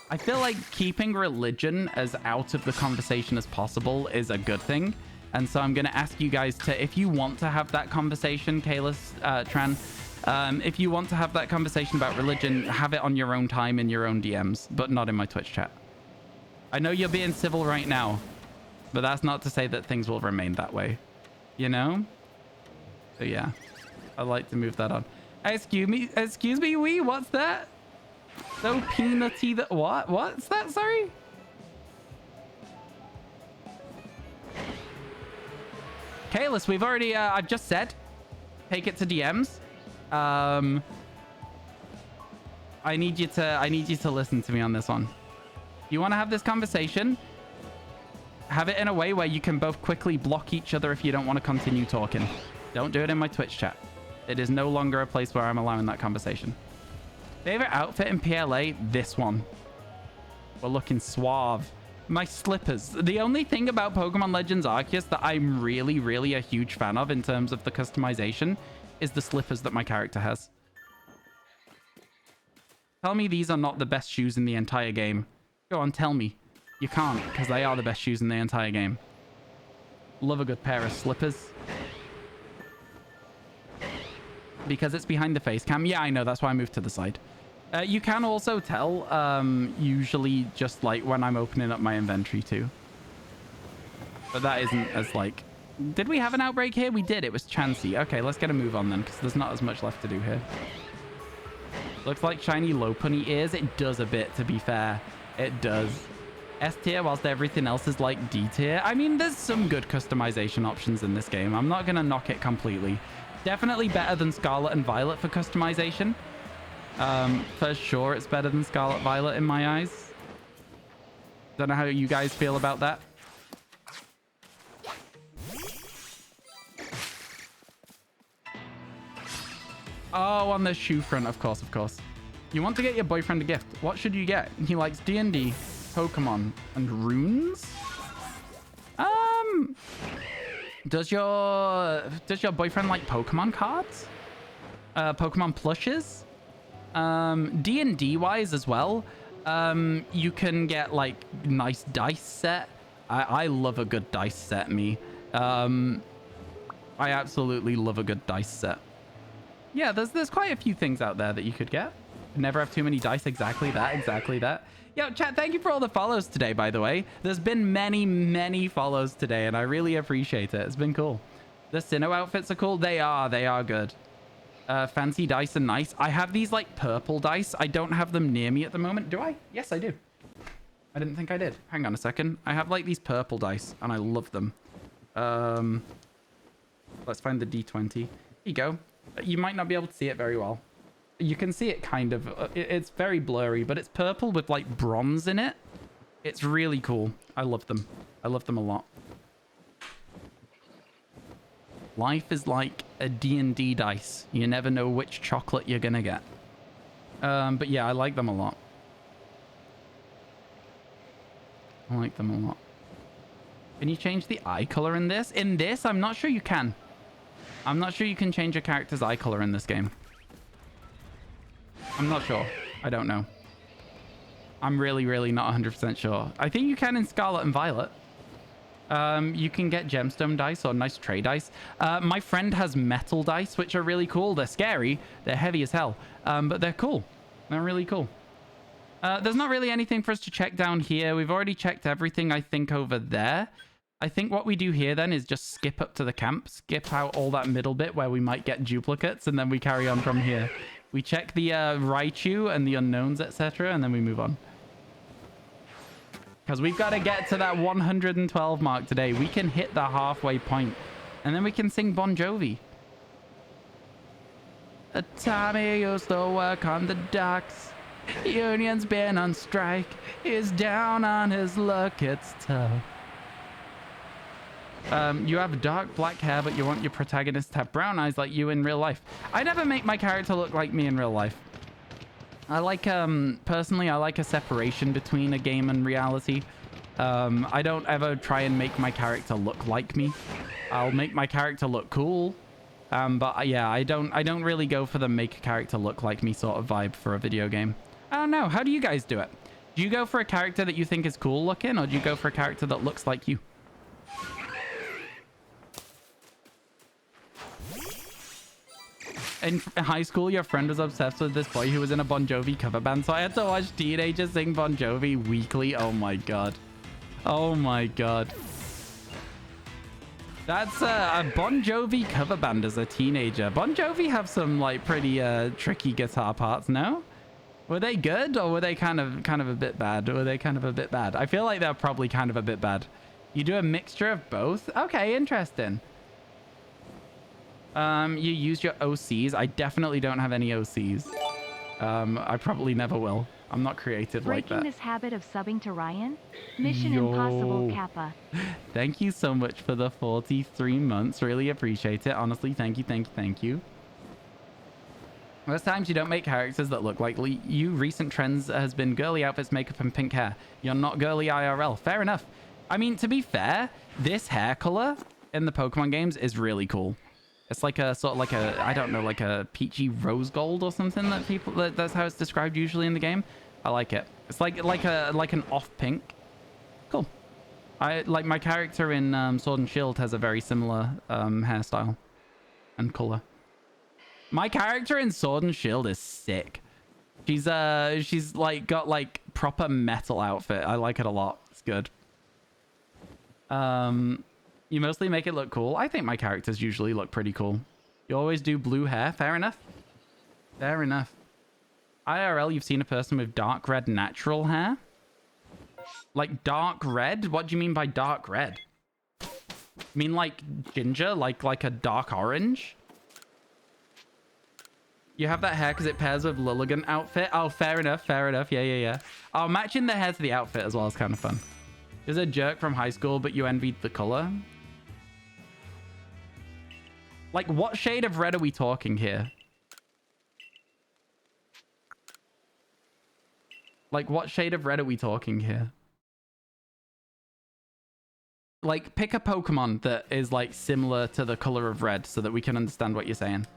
I feel like keeping religion as out of the conversation as possible is a good thing. And so I'm going to ask you guys to, if you want to have that conversation, Kalis, Tran, if you want to have that conversation about religion, have it on your own time in your own DMs, but not in my Twitch chat. I know you're being civil right now, but that's not to say that things will remain that way, you know? So yeah, I'd like to move that on. Excuse me, wee, what's that? So peanutty that what's that? Sorry. Kalis, we've already I've just said take it to DMs. I need you to listen to me on this one. You want to have this conversation? Have it in a way where you can both quickly block each other if you don't want to continue talking. Don't do it in my Twitch chat. It is no longer a place where I'm allowing that conversation. Favorite outfit in PLA? This one. We're looking suave. My slippers. The only thing about Pokemon Legends Arceus that I'm really, really a huge fan of in terms of the customization is the slippers that my character has. Tell me these are not the best shoes in the entire game. Go on, tell me. You can't, because they are the best shoes in the entire game. Love a good pair of slippers. Because it's behind the face cam. Yeah, I know. That's why I moved to the side. You can also tell, usually just like when I'm opening up my inventory too. But that isn't as like... Did we have an outbreak here? We did. It was Chansey. Okay, let's get a move on then, because there's not as much left to do here. Looks like shiny low punny ears. It does a bit, to be fair. It does. S tier, whilst everything else is like D tier. I mean, there's some good customization options in this game. I'm not going to knock it completely. Definitely better than Scarlet and Violet for customization. For sure, it's better than Scarlet Violet in my eyes. Don't know how you guys feel about that. Oh, on the shoe front, of course, of course. You want to get your boyfriend a gift. What should you get? He likes D&D, Pokemon, and runes? Does your boyfriend like Pokemon cards? Pokemon plushes? D&D wise as well. You can get like nice dice set. I love a good dice set, me. I absolutely love a good dice set. Yeah, there's quite a few things out there that you could get. Never have too many dice. Exactly that. Exactly that. Yo, chat, thank you for all the follows today, by the way. There's been many, many follows today, and I really appreciate it. It's been cool. The Sinnoh outfits are cool. They are good. Fancy dice are nice. I have these, like, purple dice. I don't have them near me at the moment. Do I? Yes, I do. I didn't think I did. Hang on a second. I have, like, these purple dice, and I love them. Let's find the D20. Here you go. You might not be able to see it very well. You can see it kind of. It's very blurry, but it's purple with like bronze in it. It's really cool. I love them. I love them a lot. Life is like a D&D dice. You never know which chocolate you're gonna get. But yeah, I like them a lot. I like them a lot. Can you change the eye color in this? In this, I'm not sure you can. I'm not sure you can change a character's eye color in this game. I'm not sure. I don't know. I'm really, really not 100% sure. I think you can in Scarlet and Violet. You can get gemstone dice or nice tray dice. My friend has metal dice, which are really cool. They're scary. They're heavy as hell. But they're cool. They're really cool. There's not really anything for us to check down here. We've already checked everything, I think, over there. I think what we do here then is just skip up to the camp. Skip out all that middle bit where we might get duplicates, and then we carry on from here. We check the Raichu and the unknowns, etc., and then we move on. Because we've got to get to that 112 mark today. We can hit the halfway point, and then we can sing Bon Jovi. Tommy used to work on the docks. Union's been on strike. He's down on his luck. It's tough. You have dark black hair, but you want your protagonist to have brown eyes like you in real life. I never make my character look like me in real life. I like, personally, I like a separation between a game and reality. I don't ever try and make my character look like me. I'll make my character look cool. But yeah, I don't really go for the make a character look like me sort of vibe for a video game. I don't know. How do you guys do it? Do you go for a character that you think is cool looking, or do you go for a character that looks like you? In high school, your friend was obsessed with this boy who was in a Bon Jovi cover band, so I had to watch teenagers sing Bon Jovi weekly. Oh my god. Oh my god. That's a Bon Jovi cover band as a teenager. Bon Jovi have some like pretty tricky guitar parts, no? Were they good, or were they kind of a bit bad? Were they kind of a bit bad? I feel like they're probably kind of a bit bad. You do a mixture of both? Okay, interesting. You use your OCs. I definitely don't have any OCs. I probably never will. I'm not creative like that. Breaking this habit of subbing to Ryan? Mission Impossible Kappa. Thank you so much for the 43 months. Really appreciate it. Honestly, thank you, thank you, thank you. Most times you don't make characters that look like you. Recent trends has been girly outfits, makeup, and pink hair. You're not girly IRL. Fair enough. I mean, to be fair, this hair color in the Pokemon games is really cool. It's like a sort of like a, I don't know, like a peachy rose gold or something that people, that's how it's described usually in the game. I like it. It's like an off pink. Cool. I like my character in Sword and Shield has a very similar hairstyle and color. My character in Sword and Shield is sick. She's like got like proper metal outfit. I like it a lot. It's good. You mostly make it look cool. I think my characters usually look pretty cool. You always do blue hair. Fair enough. Fair enough. IRL, you've seen a person with dark red natural hair? Like dark red? What do you mean by dark red? You mean like ginger? Like a dark orange? You have that hair because it pairs with Lilligant outfit? Oh, fair enough. Fair enough. Yeah. Oh, matching the hair to the outfit as well is kind of fun. You're a jerk from high school, but you envied the color? Like, what shade of red are we talking here? Like, what shade of red are we talking here? Like, pick a Pokemon that is, like, similar to the color of red so that we can understand what you're saying.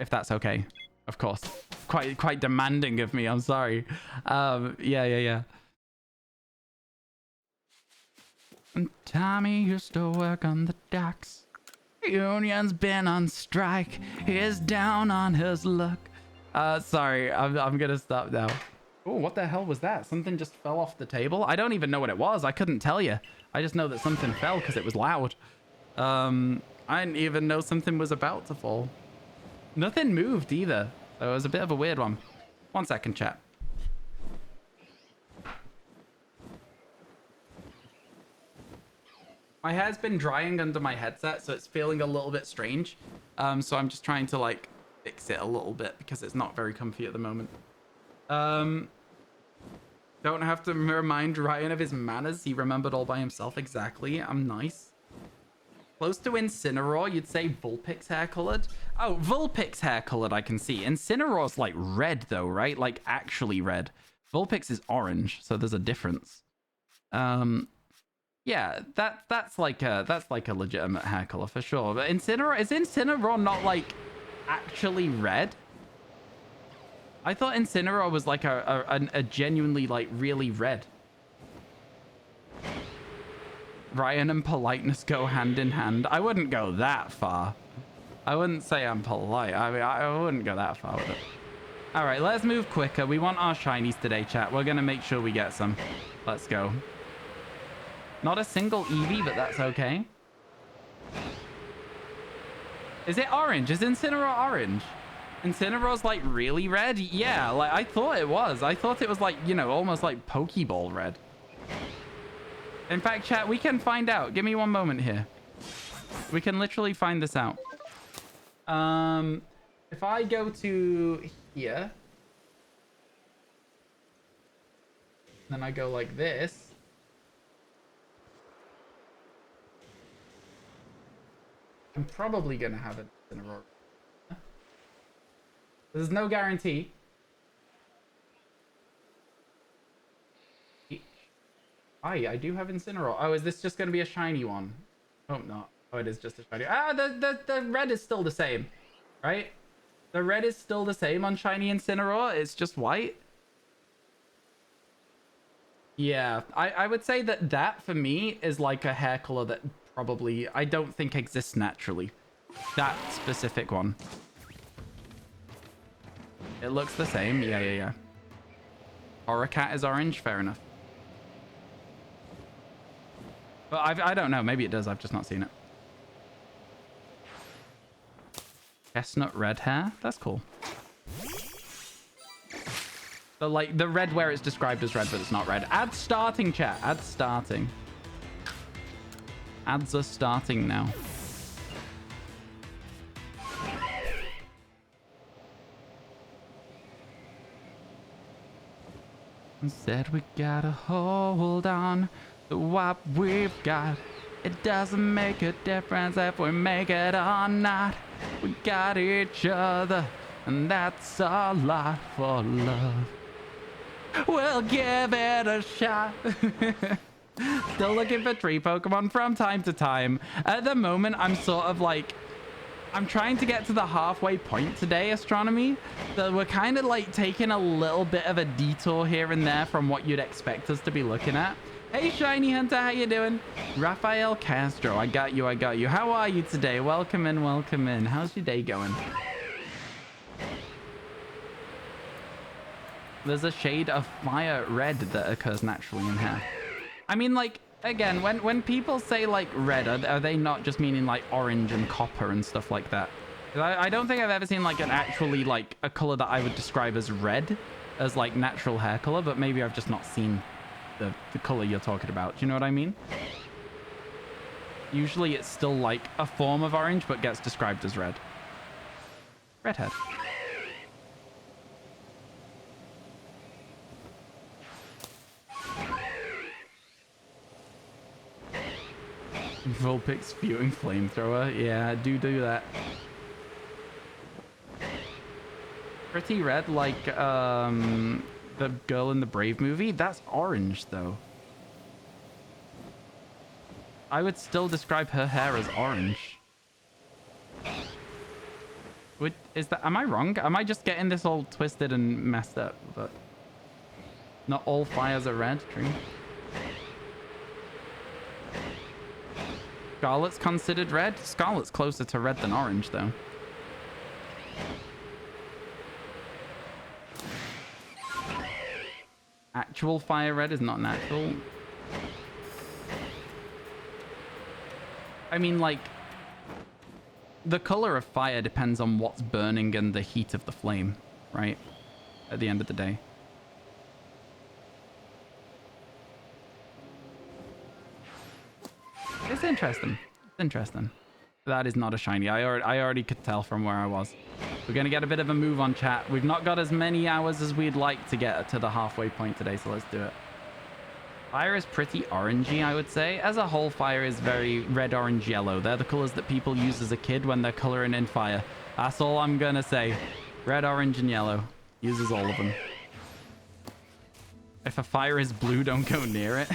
If that's okay. Of course. Quite demanding of me. I'm sorry. Yeah. And Tommy used to work on the docks. Union's been on strike. He's down on his luck. Sorry, I'm gonna stop now. Oh, what the hell was that? Something just fell off the table? I don't even know what it was. I couldn't tell you. I just know that something fell because it was loud. I didn't even know something was about to fall. Nothing moved either. So it was a bit of a weird one. 1 second, chat. My hair's been drying under my headset, so it's feeling a little bit strange. So I'm just trying to like fix it a little bit because it's not very comfy at the moment. Don't have to remind Ryan of his manners. He remembered all by himself. Exactly. I'm nice. Close to Incineroar, you'd say Vulpix hair colored. Oh, Vulpix hair colored, I can see. Incineroar's like red though, right? Like actually red. Vulpix is orange, so there's a difference. Yeah, that's like a legitimate hair color for sure. But Incineroar, is Incineroar not like actually red? I thought Incineroar was like a genuinely like really red. Ryan and politeness go hand in hand. I wouldn't go that far. I wouldn't say I'm polite. I mean, I wouldn't go that far with it. All right, let's move quicker. We want our shinies today, chat. We're going to make sure we get some. Let's go. Not a single Eevee, but that's okay. Is it orange? Is Incineroar orange? Incineroar's like really red? Yeah, like I thought it was. I thought it was like, you know, almost like Pokeball red. In fact, chat, we can find out. Give me one moment here. We can literally find this out. If I go to here, then I go like this. I'm probably gonna have it in a row. There's no guarantee. I do have Incineroar. Oh, is this just gonna be a shiny one? Hope not. Oh, it is just a shiny. Ah, the red is still the same, right? The red is still the same on shiny Incineroar. It's just white. Yeah, I would say that for me is like a hair color that probably I don't think exists naturally. That specific one. It looks the same. Yeah. Horror Cat is orange. Fair enough. But I don't know. Maybe it does. I've just not seen it. Chestnut red hair. That's cool. So like the red where it's described as red, but it's not red. Ads starting, chat. Ads starting. Ads are starting now. Said we gotta hold on to what we've got. It doesn't make a difference if we make it or not. We got each other, and that's a lot for love. We'll give it a shot. Still looking for tree Pokemon from time to time. At the moment, I'm sort of like... I'm trying to get to the halfway point today, Astronomy. So we're kind of like taking a little bit of a detour here and there from what you'd expect us to be looking at. Hey, Shiny Hunter, how you doing? Rafael Castro, I got you. How are you today? Welcome in. How's your day going? There's a shade of fire red that occurs naturally in hair. I mean, like, again, when people say like red, are they not just meaning like orange and copper and stuff like that? I don't think I've ever seen like an actually like a color that I would describe as red as like natural hair color, but maybe I've just not seen the color you're talking about. Do you know what I mean? Usually it's still like a form of orange, but gets described as red. Redhead. Vulpix spewing flamethrower. Yeah, do that. Pretty red, like the girl in the Brave movie. That's orange though. I would still describe her hair as orange. Am I wrong? Am I just getting this all twisted and messed up? But not all fires are red. True. Scarlet's considered red? Scarlet's closer to red than orange, though. Actual fire red is not natural. I mean, like, the color of fire depends on what's burning and the heat of the flame, right? At the end of the day. It's interesting. It's interesting. That is not a shiny. I already could tell from where I was. We're going to get a bit of a move on, chat. We've not got as many hours as we'd like to get to the halfway point today, so let's do it. Fire is pretty orangey, I would say. As a whole, fire is very red, orange, yellow. They're the colors that people use as a kid when they're coloring in fire. That's all I'm going to say. Red, orange, and yellow. Uses all of them. If a fire is blue, don't go near it.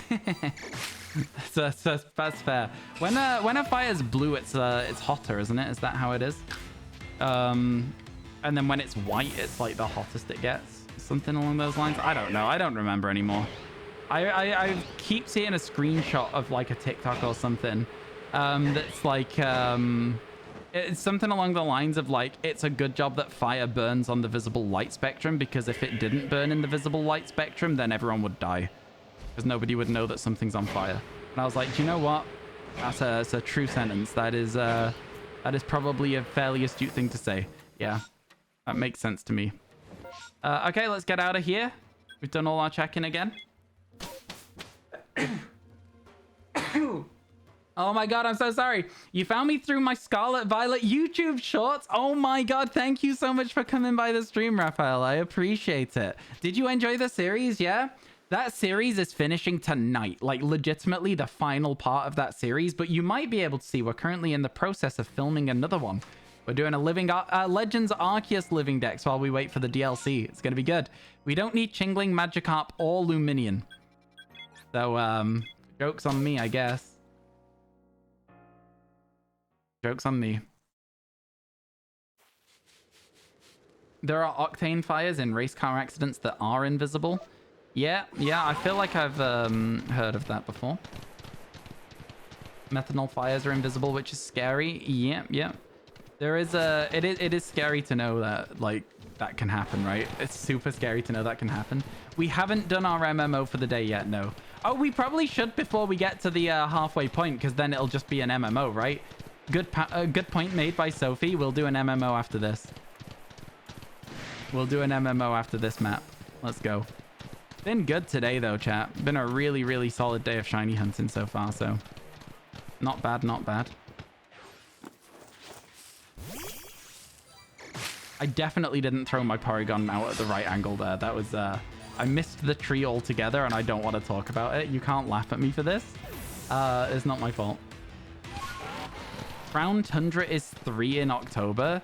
That's fair. When a fire's blue, it's hotter, isn't it? Is that how it is? And then when it's white, it's like the hottest it gets. Something along those lines. I don't know. I don't remember anymore. I keep seeing a screenshot of like a TikTok or something that's like it's something along the lines of like, it's a good job that fire burns on the visible light spectrum, because if it didn't burn in the visible light spectrum, then everyone would die, because nobody would know that something's on fire. And I was like, do you know what? That's a true sentence. That is That is probably a fairly astute thing to say. Yeah, that makes sense to me. Okay, let's get out of here. We've done all our check-in again. Oh my god, I'm so sorry. You found me through my Scarlet Violet YouTube shorts. Oh my god, thank you so much for coming by the stream, Raphael. I appreciate it. Did you enjoy the series? Yeah? That series is finishing tonight. Like, legitimately the final part of that series. But you might be able to see we're currently in the process of filming another one. We're doing a Legends Arceus Living Dex while we wait for the DLC. It's going to be good. We don't need Chingling, Magikarp, or Luminion. So, joke's on me, I guess. Joke's on me. There are octane fires in race car accidents that are invisible. Yeah, I feel like I've heard of that before. Methanol fires are invisible, which is scary. Yeah. There is it is scary to know that, like, that can happen, right? It's super scary to know that can happen. We haven't done our MMO for the day yet, no. Oh, we probably should before we get to the halfway point, because then it'll just be an MMO, right? Good point made by Sophie. We'll do an MMO after this. We'll do an MMO after this map. Let's go. Been good today, though, chat. Been a really, really solid day of shiny hunting so far, so... Not bad, not bad. I definitely didn't throw my Porygon out at the right angle there. That was, I missed the tree altogether, and I don't want to talk about it. You can't laugh at me for this. It's not my fault. Crown Tundra is 3 in October.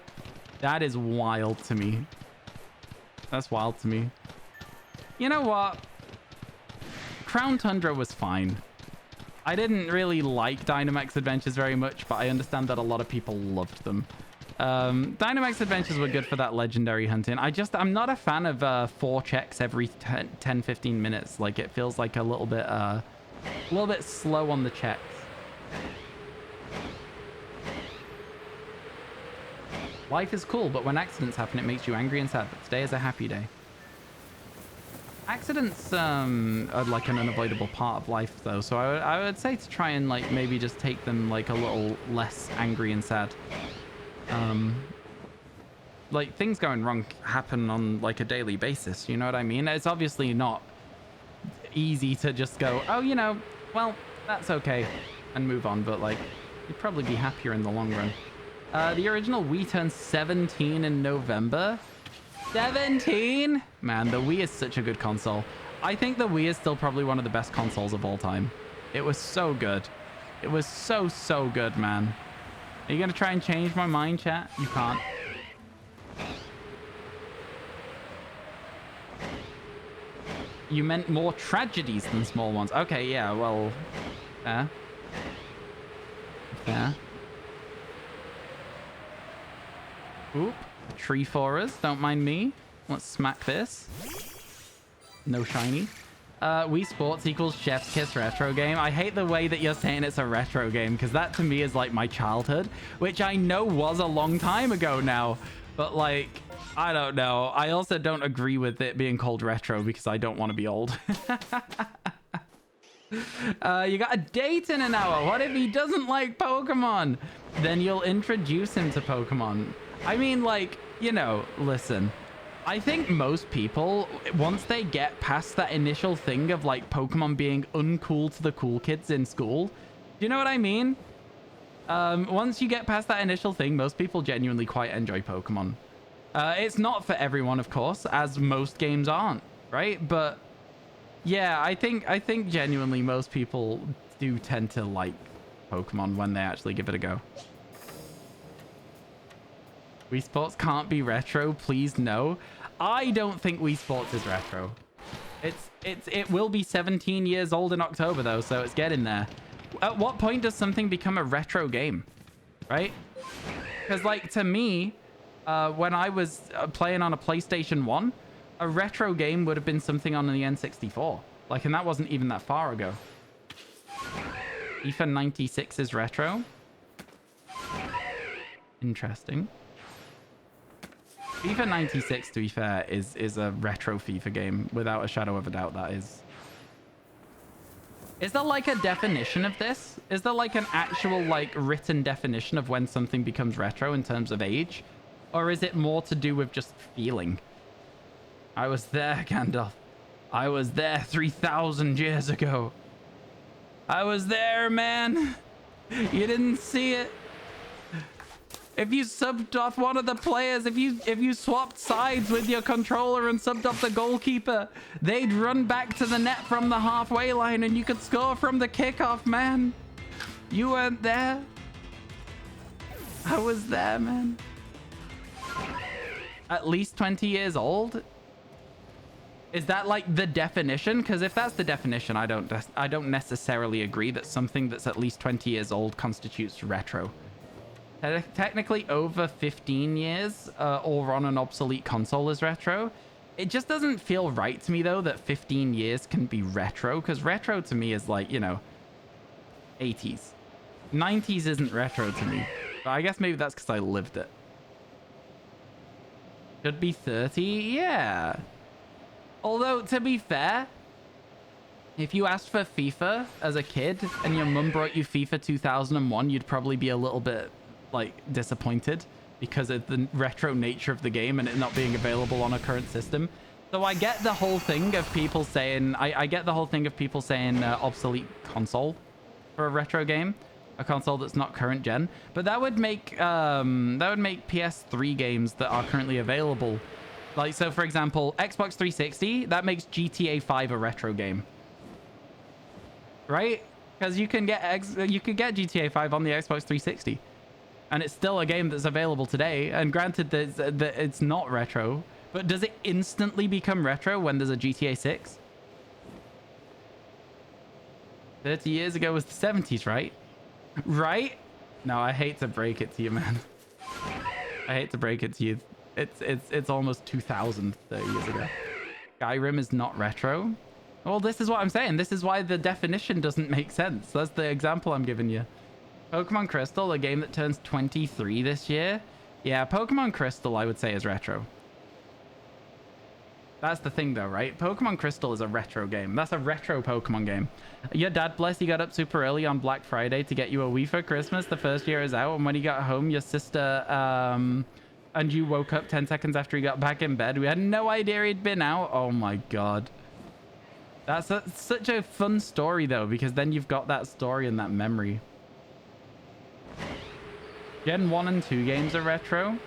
That is wild to me. That's wild to me. You know what? Crown Tundra was fine. I didn't really like Dynamax Adventures very much, but I understand that a lot of people loved them. Dynamax Adventures were good for that legendary hunting. I'm not a fan of 4 checks every 10-15 minutes. Like, it feels like a little bit slow on the checks. Life is cool, but when accidents happen, it makes you angry and sad. But today is a happy day. Accidents are like an unavoidable part of life, though. So I would say to try and, like, maybe just take them, like, a little less angry and sad. Like, things going wrong happen on, like, a daily basis. You know what I mean? It's obviously not easy to just go, oh, you know, well, that's okay, and move on. But, like, you'd probably be happier in the long run. The original Wii turned 17 in November. 17? Man, the Wii is such a good console. I think the Wii is still probably one of the best consoles of all time. It was so good. It was so good, man. Are you going to try and change my mind, chat? You can't. You meant more tragedies than small ones. Okay, yeah, well... Fair. Fair. Oop. Tree for us. Don't mind me. Let's smack this. No shiny. Wii Sports equals Chef's Kiss retro game. I hate the way that you're saying it's a retro game, because that to me is like my childhood, which I know was a long time ago now. But, like, I don't know. I also don't agree with it being called retro because I don't want to be old. You got a date in an hour. What if he doesn't like Pokemon? Then you'll introduce him to Pokemon. I mean, like, you know, listen. I think most people, once they get past that initial thing of, like, Pokemon being uncool to the cool kids in school, do you know what I mean? Once you get past that initial thing, most people genuinely quite enjoy Pokemon. It's not for everyone, of course, as most games aren't, right? But yeah, I think genuinely most people do tend to like Pokemon when they actually give it a go. Wii Sports can't be retro, please no. I don't think Wii Sports is retro. It will be 17 years old in October though, so it's getting there. At what point does something become a retro game, right? Because, like, to me, when I was playing on a PlayStation 1, a retro game would have been something on the N64. Like, and that wasn't even that far ago. FIFA 96 is retro. Interesting. FIFA 96, to be fair, is a retro FIFA game. Without a shadow of a doubt, that is. Is there like a definition of this? Is there like an actual like written definition of when something becomes retro in terms of age? Or is it more to do with just feeling? I was there, Gandalf. I was there 3,000 years ago. I was there, man. You didn't see it. If you subbed off one of the players, if you swapped sides with your controller and subbed off the goalkeeper, they'd run back to the net from the halfway line and you could score from the kickoff, man. You weren't there. I was there, man. At least 20 years old? Is that like the definition? Because if that's the definition, I don't necessarily agree that something that's at least 20 years old constitutes retro. Technically over 15 years or on an obsolete console is retro. It just doesn't feel right to me though that 15 years can be retro, because retro to me is like, you know, 80s. 90s isn't retro to me, but I guess maybe that's because I lived it. Could be 30, yeah. Although to be fair, if you asked for FIFA as a kid and your mum brought you FIFA 2001, you'd probably be a little bit like disappointed because of the retro nature of the game and it not being available on a current system. So I get the whole thing of people saying obsolete console for a retro game, a console that's not current gen, but that would make PS3 games that are currently available, like, so for example Xbox 360, that makes GTA 5 a retro game, right? Because you can get GTA 5 on the Xbox 360 and it's still a game that's available today. And granted that it's not retro, but does it instantly become retro when there's a GTA 6? 30 years ago was the 70s, right? Right? No, I hate to break it to you, man. I hate to break it to you. It's almost 2000 30 years ago. Skyrim is not retro. Well, this is what I'm saying. This is why the definition doesn't make sense. That's the example I'm giving you. Pokemon Crystal, a game that turns 23 this year. Yeah, Pokemon Crystal, I would say, is retro. That's the thing, though, right? Pokemon Crystal is a retro game. That's a retro Pokemon game. Your dad, bless you, got up super early on Black Friday to get you a Wii for Christmas the first year is out. And when he got home, your sister and you woke up 10 seconds after he got back in bed. We had no idea he'd been out. Oh, my God. That's such a fun story, though, because then you've got that story and that memory. Gen 1 and 2 games are retro.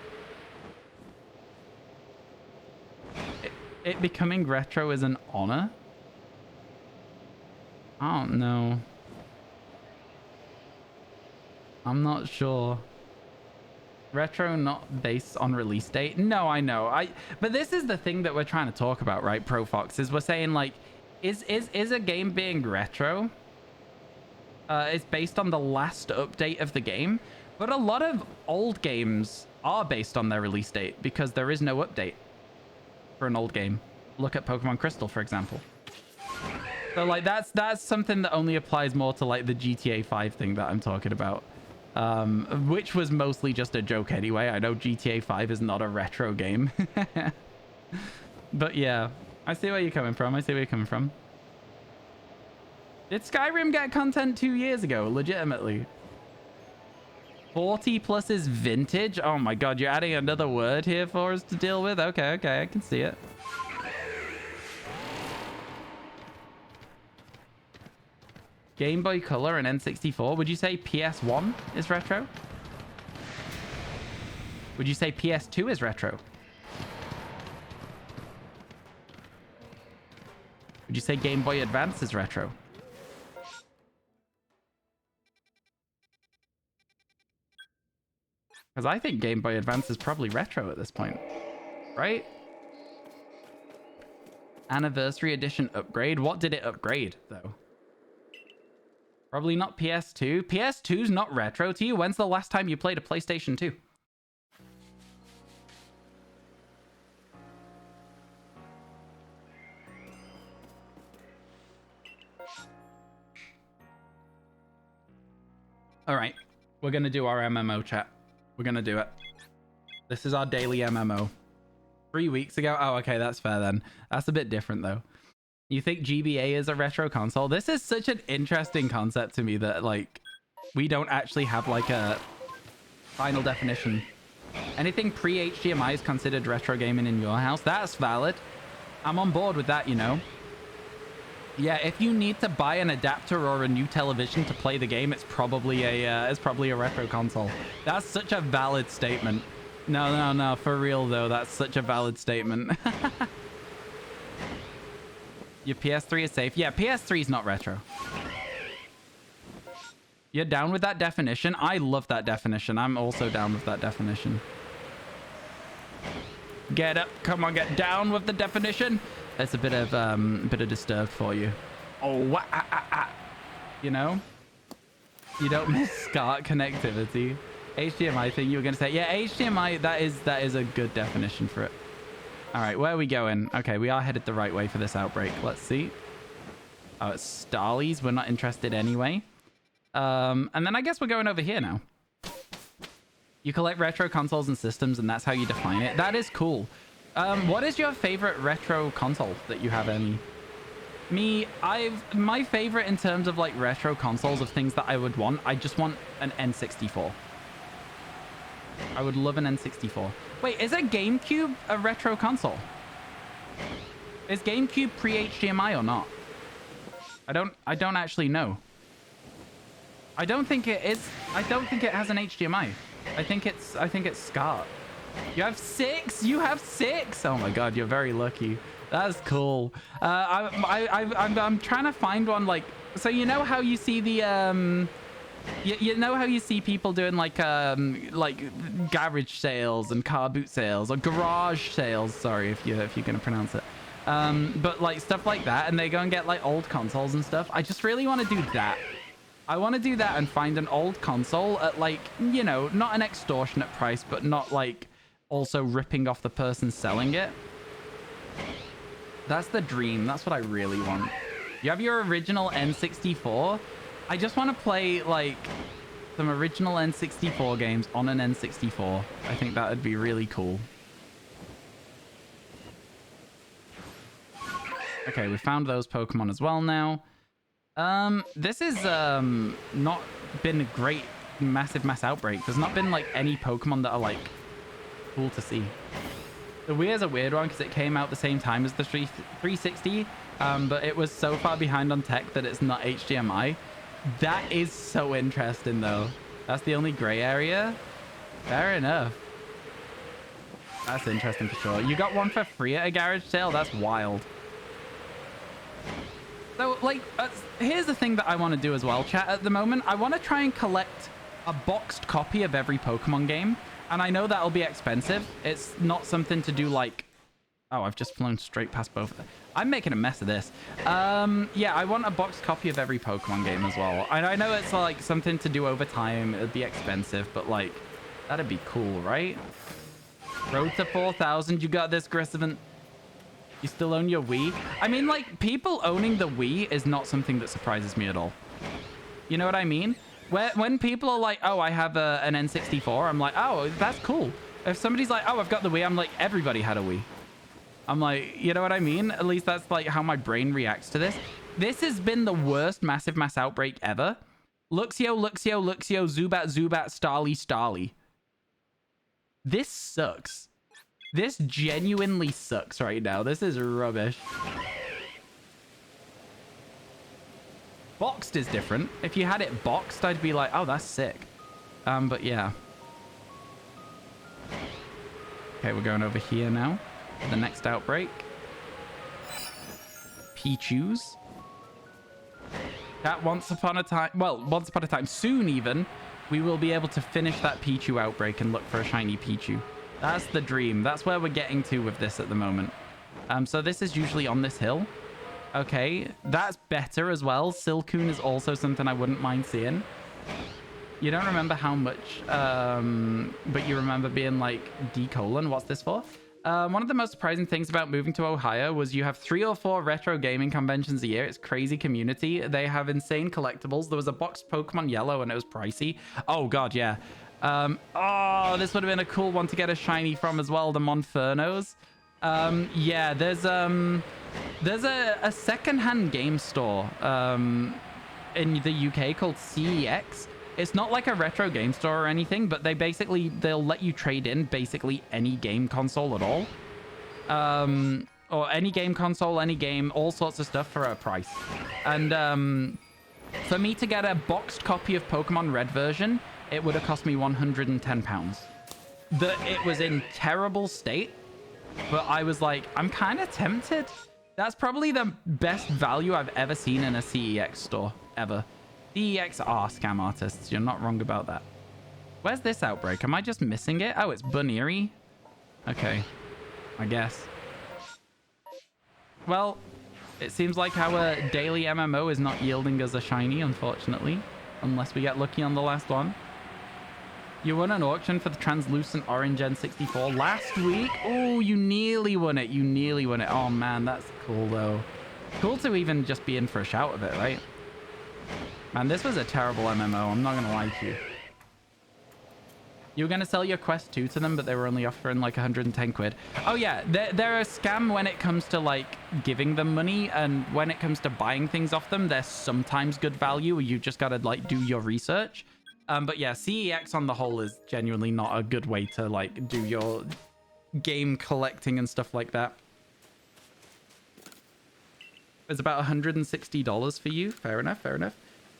It becoming retro is an honor? I don't know. I'm not sure. Retro not based on release date? No, I know. But this is the thing that we're trying to talk about, right, ProFox? Is we're saying, like, is a game being retro? It's based on the last update of the game. But a lot of old games are based on their release date because there is no update for an old game. Look at Pokemon Crystal, for example. So like that's something that only applies more to like the GTA 5 thing that I'm talking about, which was mostly just a joke anyway. I know GTA 5 is not a retro game. But yeah, I see where you're coming from. Did Skyrim get content 2 years ago? Legitimately. 40 plus is vintage? Oh my God, you're adding another word here for us to deal with? Okay, I can see it. Game Boy Color and N64. Would you say PS1 is retro? Would you say PS2 is retro? Would you say Game Boy Advance is retro? Because I think Game Boy Advance is probably retro at this point, right? Anniversary Edition upgrade. What did it upgrade, though? Probably not PS2. PS2's not retro to you. When's the last time you played a PlayStation 2? All right. We're going to do our MMO chat. We're going to do it. This is our daily MMO. 3 weeks ago. Oh, okay. That's fair then. That's a bit different, though. You think GBA is a retro console? This is such an interesting concept to me that, like, we don't actually have, like, a final definition. Anything pre-HDMI is considered retro gaming in your house? That's valid. I'm on board with that, you know? Yeah, if you need to buy an adapter or a new television to play the game, it's probably a retro console. That's such a valid statement. No, for real, though. That's such a valid statement. Your PS3 is safe. Yeah, PS3 is not retro. You're down with that definition? I love that definition. I'm also down with that definition. Get up. Come on, get down with the definition. It's a bit of disturbed for you. Oh, you know? You don't miss SCART connectivity. HDMI thing you were going to say. Yeah, HDMI, that is a good definition for it. All right, where are we going? Okay, we are headed the right way for this outbreak. Let's see. Oh, it's Starlies. We're not interested anyway. And then I guess we're going over here now. You collect retro consoles and systems, and that's how you define it. That is cool. What is your favorite retro console that you have any? My favorite in terms of like retro consoles of things that I would want, I just want an N64. I would love an N64. Wait, is a GameCube a retro console? Is GameCube pre-HDMI or not? I don't actually know. I don't think it is. I don't think it has an HDMI. I think it's SCART. You have 6? You have 6? Oh my god, you're very lucky. That's cool. I'm trying to find one like, so you know how you see the you know how you see people doing like garage sales and car boot sales or garage sales, sorry if you're gonna pronounce it, but like stuff like that, and they go and get like old consoles and stuff. I just really want to do that. I want to do that and find an old console at like, you know, not an extortionate price, but not like also ripping off the person selling it. That's the dream. That's what I really want. You have your original N64. I just want to play like some original N64 games on an N64. I think that would be really cool. Okay, we found those Pokemon as well now. This is not been a great mass outbreak. There's not been like any Pokemon that are like cool to see. The Wii is a weird one because it came out the same time as the 360, but it was so far behind on tech that it's not HDMI. That is so interesting though. That's the only gray area. Fair enough. That's interesting for sure. You got one for free at a garage sale? That's wild. So, like, here's the thing that I want to do as well, chat. At the moment, I want to try and collect a boxed copy of every Pokemon game. And I know that'll be expensive. It's not something to do like... Oh, I've just flown straight past both. I'm making a mess of this. Yeah, I want a boxed copy of every Pokemon game as well. I know it's like something to do over time. It'd be expensive, but like, that'd be cool, right? Road to 4,000. You got this, Grisavant. You still own your Wii? I mean, like, people owning the Wii is not something that surprises me at all. You know what I mean? When people are like, oh, I have an N64, I'm like, oh, that's cool. If somebody's like, oh, I've got the Wii, I'm like, everybody had a Wii. I'm like, you know what I mean? At least that's like how my brain reacts to this. This has been the worst massive mass outbreak ever. Luxio, Luxio, Luxio, Zubat, Zubat, Starly, Starly. This sucks. This genuinely sucks right now. This is rubbish. Boxed is different. If you had it boxed, I'd be like, oh, that's sick. But yeah. Okay, we're going over here now. The next outbreak. Pichus. That once upon a time, well, once upon a time, soon even, we will be able to finish that Pichu outbreak and look for a shiny Pichu. That's the dream. That's where we're getting to with this at the moment. So this is usually on this hill. Okay, that's better as well. Silcoon is also something I wouldn't mind seeing. You don't remember how much, but you remember being like, D:, what's this for? One of the most surprising things about moving to Ohio was you have 3 or 4 retro gaming conventions a year. It's crazy community. They have insane collectibles. There was a boxed Pokemon Yellow and it was pricey. Oh god, yeah. Oh, this would have been a cool one to get a shiny from as well, the Monfernos. Yeah, there's There's a secondhand game store in the UK called CEX. It's not like a retro game store or anything, but they'll let you trade in basically any game console at all. Or any game console, any game, all sorts of stuff for a price. And for me to get a boxed copy of Pokemon Red version, it would have cost me £110. It was in terrible state, but I was like, I'm kind of tempted. That's probably the best value I've ever seen in a CEX store, ever. CEX are scam artists. You're not wrong about that. Where's this Outbreak? Am I just missing it? Oh, it's Bunnery. Okay, I guess. Well, it seems like our daily MMO is not yielding us a shiny, unfortunately. Unless we get lucky on the last one. You won an auction for the translucent orange N64 last week. Oh, you nearly won it. You nearly won it. Oh, man, that's cool, though. Cool to even just be in for a shout of it, right? Man, this was a terrible MMO. I'm not going to lie to you. You were going to sell your Quest 2 to them, but they were only offering like 110 quid. Oh, yeah. They're a scam when it comes to like giving them money. And when it comes to buying things off them, they're sometimes good value. You just got to like do your research. But yeah, CEX on the whole is genuinely not a good way to like do your game collecting and stuff like that. It's about $160 for you. Fair enough, fair enough.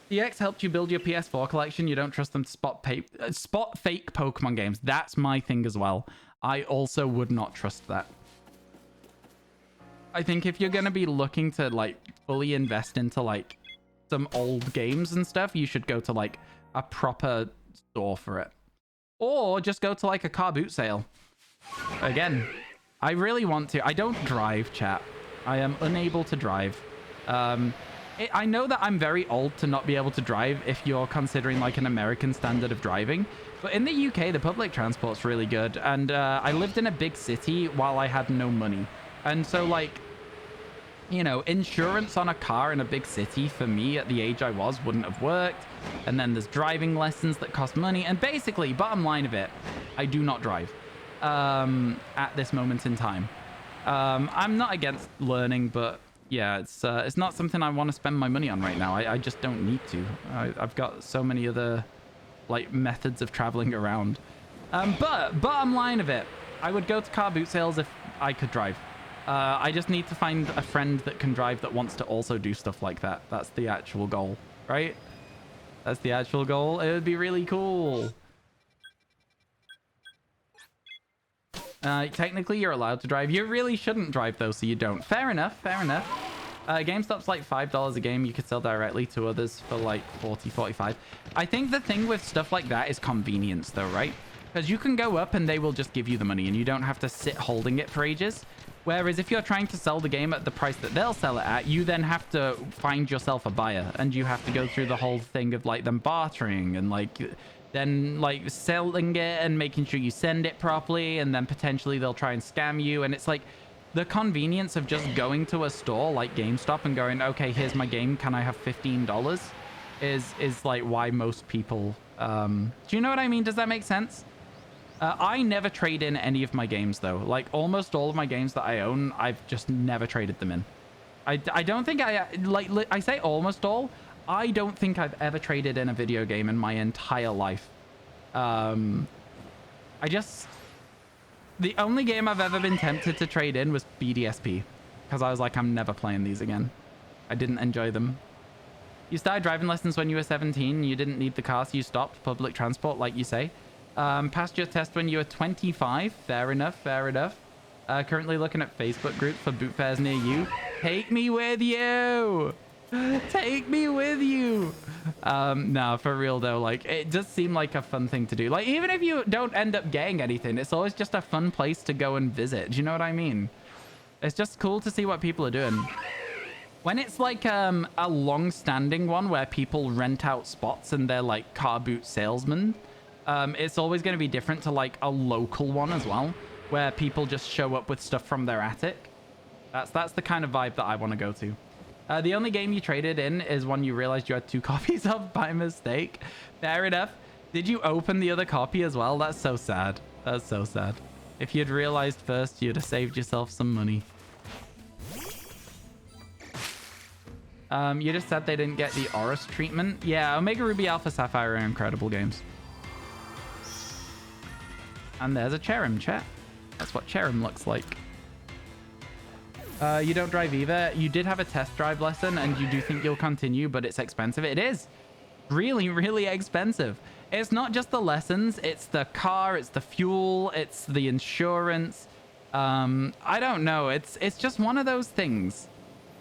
CX helped you build your PS4 collection. You don't trust them to spot fake Pokemon games. That's my thing as well. I also would not trust that. I think if you're going to be looking to like fully invest into like some old games and stuff, you should go to like a proper store for it. Or just go to like a car boot sale. Again, I really want to. I don't drive, chat. I am unable to drive. I know that I'm very old to not be able to drive if you're considering like an American standard of driving. But in the UK, the public transport's really good. And I lived in a big city while I had no money. And so like, you know, insurance on a car in a big city for me at the age I was wouldn't have worked. And then there's driving lessons that cost money. And basically, bottom line of it, I do not drive at this moment in time. I'm not against learning, but yeah, it's not something I want to spend my money on right now. I just don't need to. I've got so many other like methods of traveling around. But bottom line of it, I would go to car boot sales if I could drive. I just need to find a friend that can drive that wants to also do stuff like that. That's the actual goal, right? That's the actual goal. It would be really cool. Technically, you're allowed to drive. You really shouldn't drive, though, so you don't. Fair enough, fair enough. GameStop's like $5 a game. You could sell directly to others for like 40, 45. I think the thing with stuff like that is convenience, though, right? Because you can go up and they will just give you the money and you don't have to sit holding it for ages. Whereas if you're trying to sell the game at the price that they'll sell it at, you then have to find yourself a buyer. And you have to go through the whole thing of like them bartering and like then like selling it and making sure you send it properly. And then potentially they'll try and scam you. And it's like the convenience of just going to a store like GameStop and going, okay, here's my game. Can I have $15? Is like why most people... do you know what I mean? Does that make sense? I never trade in any of my games, though. Like, almost all of my games that I own, I've just never traded them in. I don't think I say almost all. I don't think I've ever traded in a video game in my entire life. The only game I've ever been tempted to trade in was BDSP. Because I was like, I'm never playing these again. I didn't enjoy them. You started driving lessons when you were 17. You didn't need the car, so you stopped public transport, like you say. Passed your test when you were 25. Fair enough, fair enough. Currently looking at Facebook groups for boot fairs near you. Take me with you! Take me with you! No, for real though, like, it does seem like a fun thing to do. Like, even if you don't end up getting anything, it's always just a fun place to go and visit. Do you know what I mean? It's just cool to see what people are doing. When it's like a long-standing one where people rent out spots and they're like car boot salesmen, it's always going to be different to like a local one as well, where people just show up with stuff from their attic. That's the kind of vibe that I want to go to. The only game you traded in is one you realized you had 2 copies of by mistake. Fair enough. Did you open the other copy as well? That's so sad. That's so sad. If you'd realized first, you'd have saved yourself some money. You just said they didn't get the Aorus treatment. Yeah, Omega Ruby Alpha Sapphire are incredible games. And there's a Cherim, chat. That's what Cherim looks like. You don't drive either. You did have a test drive lesson and you do think you'll continue, but it's expensive. It is really, really expensive. It's not just the lessons. It's the car. It's the fuel. It's the insurance. I don't know. It's just one of those things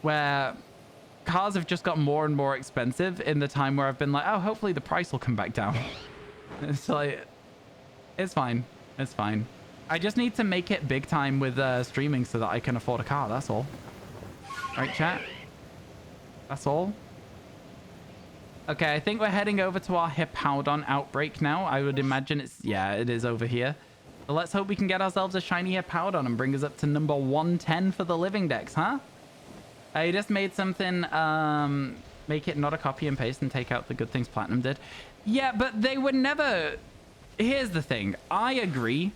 where cars have just got more and more expensive in the time where I've been like, oh, hopefully the price will come back down. It's like, it's fine. It's fine. I just need to make it big time with streaming so that I can afford a car. That's all. Right, chat? That's all. Okay, I think we're heading over to our Hippowdon Outbreak now. I would imagine it's... Yeah, it is over here. So let's hope we can get ourselves a shiny Hippowdon and bring us up to number 110 for the living dex, huh? I just made something... make it not a copy and paste and take out the good things Platinum did. Yeah, but they were never... Here's the thing. I agree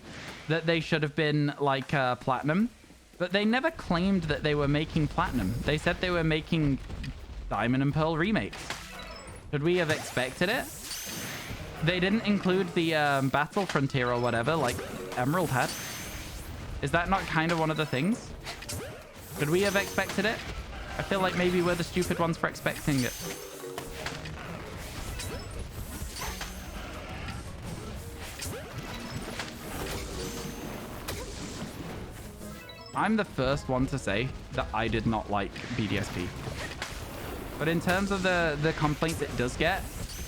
that they should have been like Platinum, but they never claimed that they were making Platinum. They said they were making Diamond and Pearl remakes. Should we have expected it? They didn't include the Battle Frontier or whatever like Emerald had. Is that not kind of one of the things? Should we have expected it? I feel like maybe we're the stupid ones for expecting it. I'm the first one to say that I did not like BDSP. But in terms of the complaints it does get,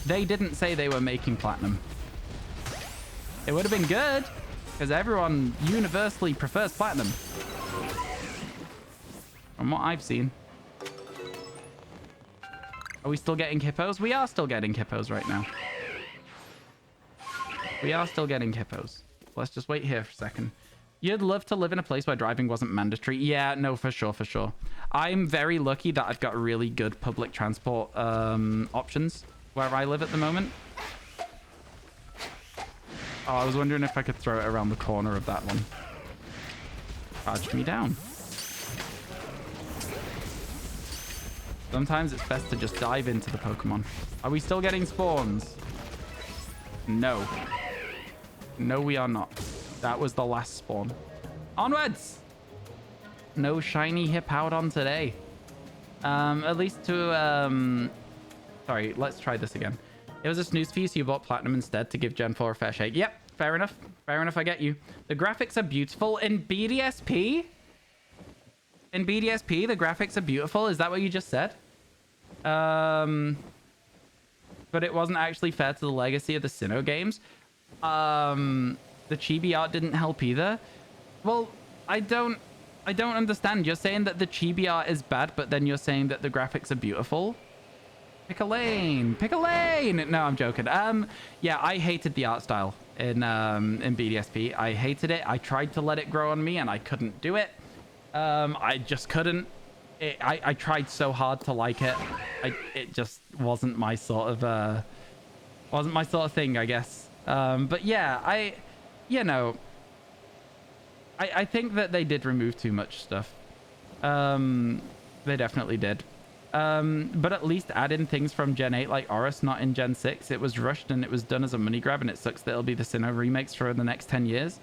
they didn't say they were making Platinum. It would have been good, because everyone universally prefers Platinum. From what I've seen. Are we still getting hippos? We are still getting hippos right now. We are still getting hippos. Let's just wait here for a second. You'd love to live in a place where driving wasn't mandatory. Yeah, no, for sure, for sure. I'm very lucky that I've got really good public transport options where I live at the moment. Oh, I was wondering if I could throw it around the corner of that one. Charged me down. Sometimes it's best to just dive into the Pokemon. Are we still getting spawns? No. No, we are not. That was the last spawn. Onwards! No shiny Hippowdon today. At least to... Sorry, let's try this again. It was a snooze fee, so you bought Platinum instead to give Gen 4 a fair shake. Yep, fair enough. Fair enough, I get you. The graphics are beautiful in BDSP? In BDSP, the graphics are beautiful? Is that what you just said? But it wasn't actually fair to the legacy of the Sinnoh games. The chibi art didn't help either. Well, I don't understand. You're saying that the chibi art is bad, but then you're saying that the graphics are beautiful. Pick a lane. Pick a lane. No, I'm joking. Yeah, I hated the art style in BDSP. I hated it. I tried to let it grow on me, and I couldn't do it. I just couldn't. I tried so hard to like it. It just wasn't my sort of thing, I guess. But yeah, I think that they did remove too much stuff. They definitely did. But at least add in things from Gen 8 like Aorus, not in Gen 6. It was rushed and it was done as a money grab, and it sucks that it'll be the Sinnoh remakes for the next 10 years.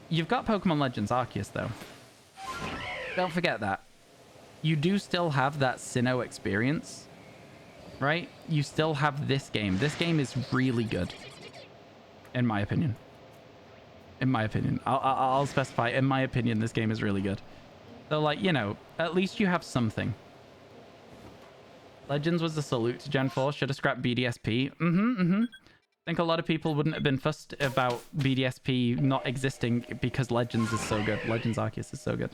You've got Pokemon Legends Arceus, though. Don't forget that. You do still have that Sinnoh experience, right? You still have this game. This game is really good, in my opinion. In my opinion. I'll specify, in my opinion, this game is really good. So, like, you know, at least you have something. Legends was a salute to Gen 4. Should have scrapped BDSP. I think a lot of people wouldn't have been fussed about BDSP not existing because Legends is so good. Legends Arceus is so good.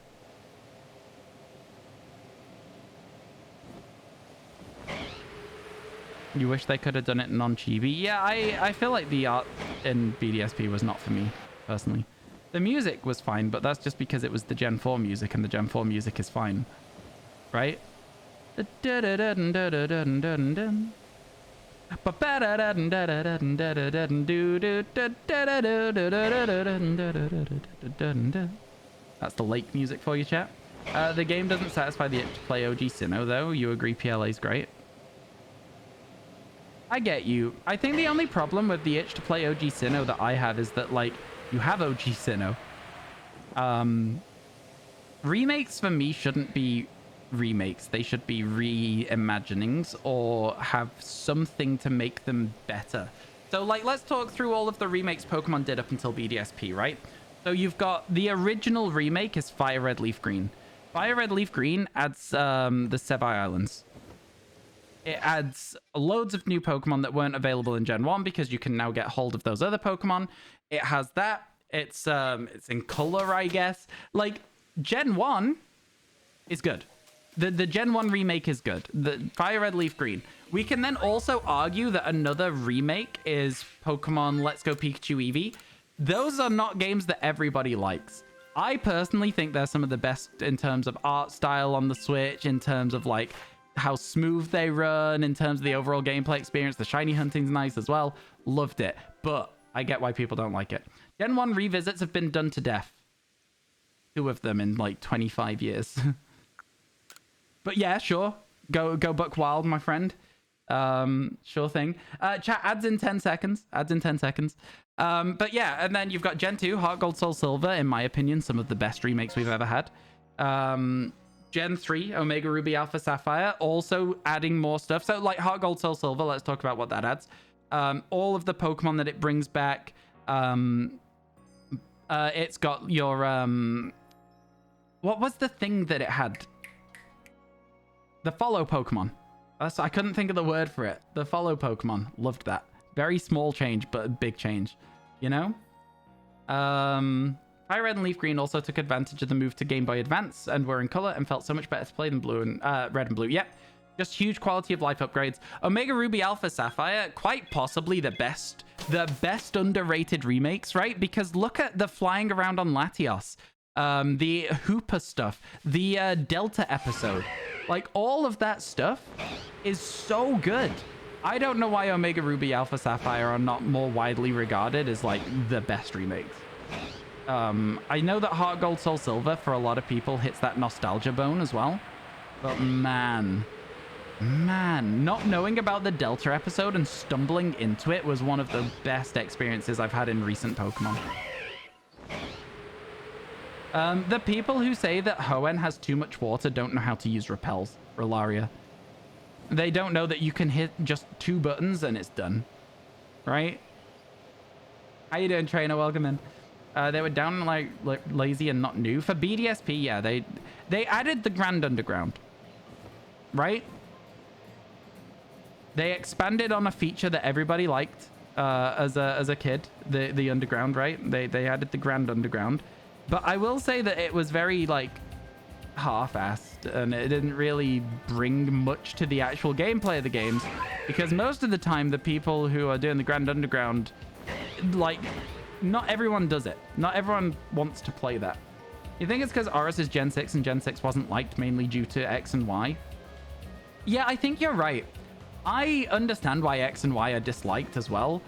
You wish they could have done it non-chibi? Yeah, I feel like the art in BDSP was not for me, personally. The music was fine, but that's just because it was the Gen 4 music, and the Gen 4 music is fine. Right? That's the lake music for you, chat. The game doesn't satisfy the itch to play OG Sinnoh, though. You agree PLA's great? I get you. I think the only problem with the itch to play OG Sinnoh that I have is that, like, you have OG Sinnoh. Remakes for me shouldn't be remakes. They should be reimaginings or have something to make them better. So, like, let's talk through all of the remakes Pokemon did up until BDSP, right? So you've got the original remake is Fire Red Leaf Green. Fire Red Leaf Green adds the Sebai Islands. It adds loads of new Pokemon that weren't available in Gen 1 because you can now get hold of those other Pokemon. It has that. It's in color, I guess. Like, Gen 1 is good. The Gen 1 remake is good. The Fire Red Leaf Green. We can then also argue that another remake is Pokemon Let's Go Pikachu Eevee. Those are not games that everybody likes. I personally think they're some of the best in terms of art style on the Switch, in terms of, like, how smooth they run, in terms of the overall gameplay experience. The shiny hunting's nice as well. Loved it. But I get why people don't like it. Gen 1 revisits have been done to death. 2 of them in, like, 25 years. But yeah, sure. Go buck wild, my friend. Sure thing. Chat adds in 10 seconds. But yeah, and then you've got Gen 2, Heart Gold, Soul Silver. In my opinion, some of the best remakes we've ever had. Gen 3, Omega Ruby, Alpha Sapphire, also adding more stuff. So, like, Heart Gold, Soul Silver, let's talk about what that adds. All of the Pokemon that it brings back. It's got your... what was the thing that it had? The follow Pokemon. I couldn't think of the word for it. The follow Pokemon. Loved that. Very small change, but a big change. You know? Fire Red and Leaf Green also took advantage of the move to Game Boy Advance and were in color and felt so much better to play than blue and red and blue. Yep. Just huge quality of life upgrades. Omega Ruby Alpha Sapphire, quite possibly the best underrated remakes, right? Because look at the flying around on Latios, the Hooper stuff, the Delta episode. Like, all of that stuff is so good. I don't know why Omega Ruby Alpha Sapphire are not more widely regarded as, like, the best remakes. I know that Heart Gold Soul Silver for a lot of people hits that nostalgia bone as well. But man, not knowing about the Delta episode and stumbling into it was one of the best experiences I've had in recent Pokemon. The people who say that Hoenn has too much water don't know how to use repels, Rolaria. They don't know that you can hit just 2 buttons and it's done. Right? How you doing, trainer? Welcome in. They were down like lazy and not new. For BDSP, yeah, they added the Grand Underground. Right? They expanded on a feature that everybody liked as a kid, the Underground, right? They added the Grand Underground. But I will say that it was very, like, half-assed, and it didn't really bring much to the actual gameplay of the games, because most of the time the people who are doing the Grand Underground, like, not everyone does it. Not everyone wants to play that. You think it's because Aurus is Gen 6 and Gen 6 wasn't liked mainly due to X and Y? Yeah, I think you're right. I understand why X and Y are disliked as well,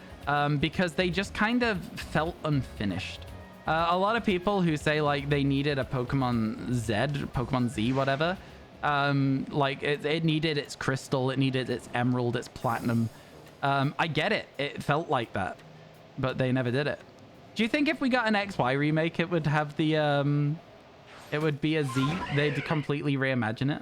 because they just kind of felt unfinished. A lot of people who say, like, they needed a Pokemon Z, whatever. Like, it needed its Crystal, it needed its Emerald, its Platinum. I get it. It felt like that. But they never did it. Do you think if we got an XY remake, it would have the, it would be a Z? They'd completely reimagine it?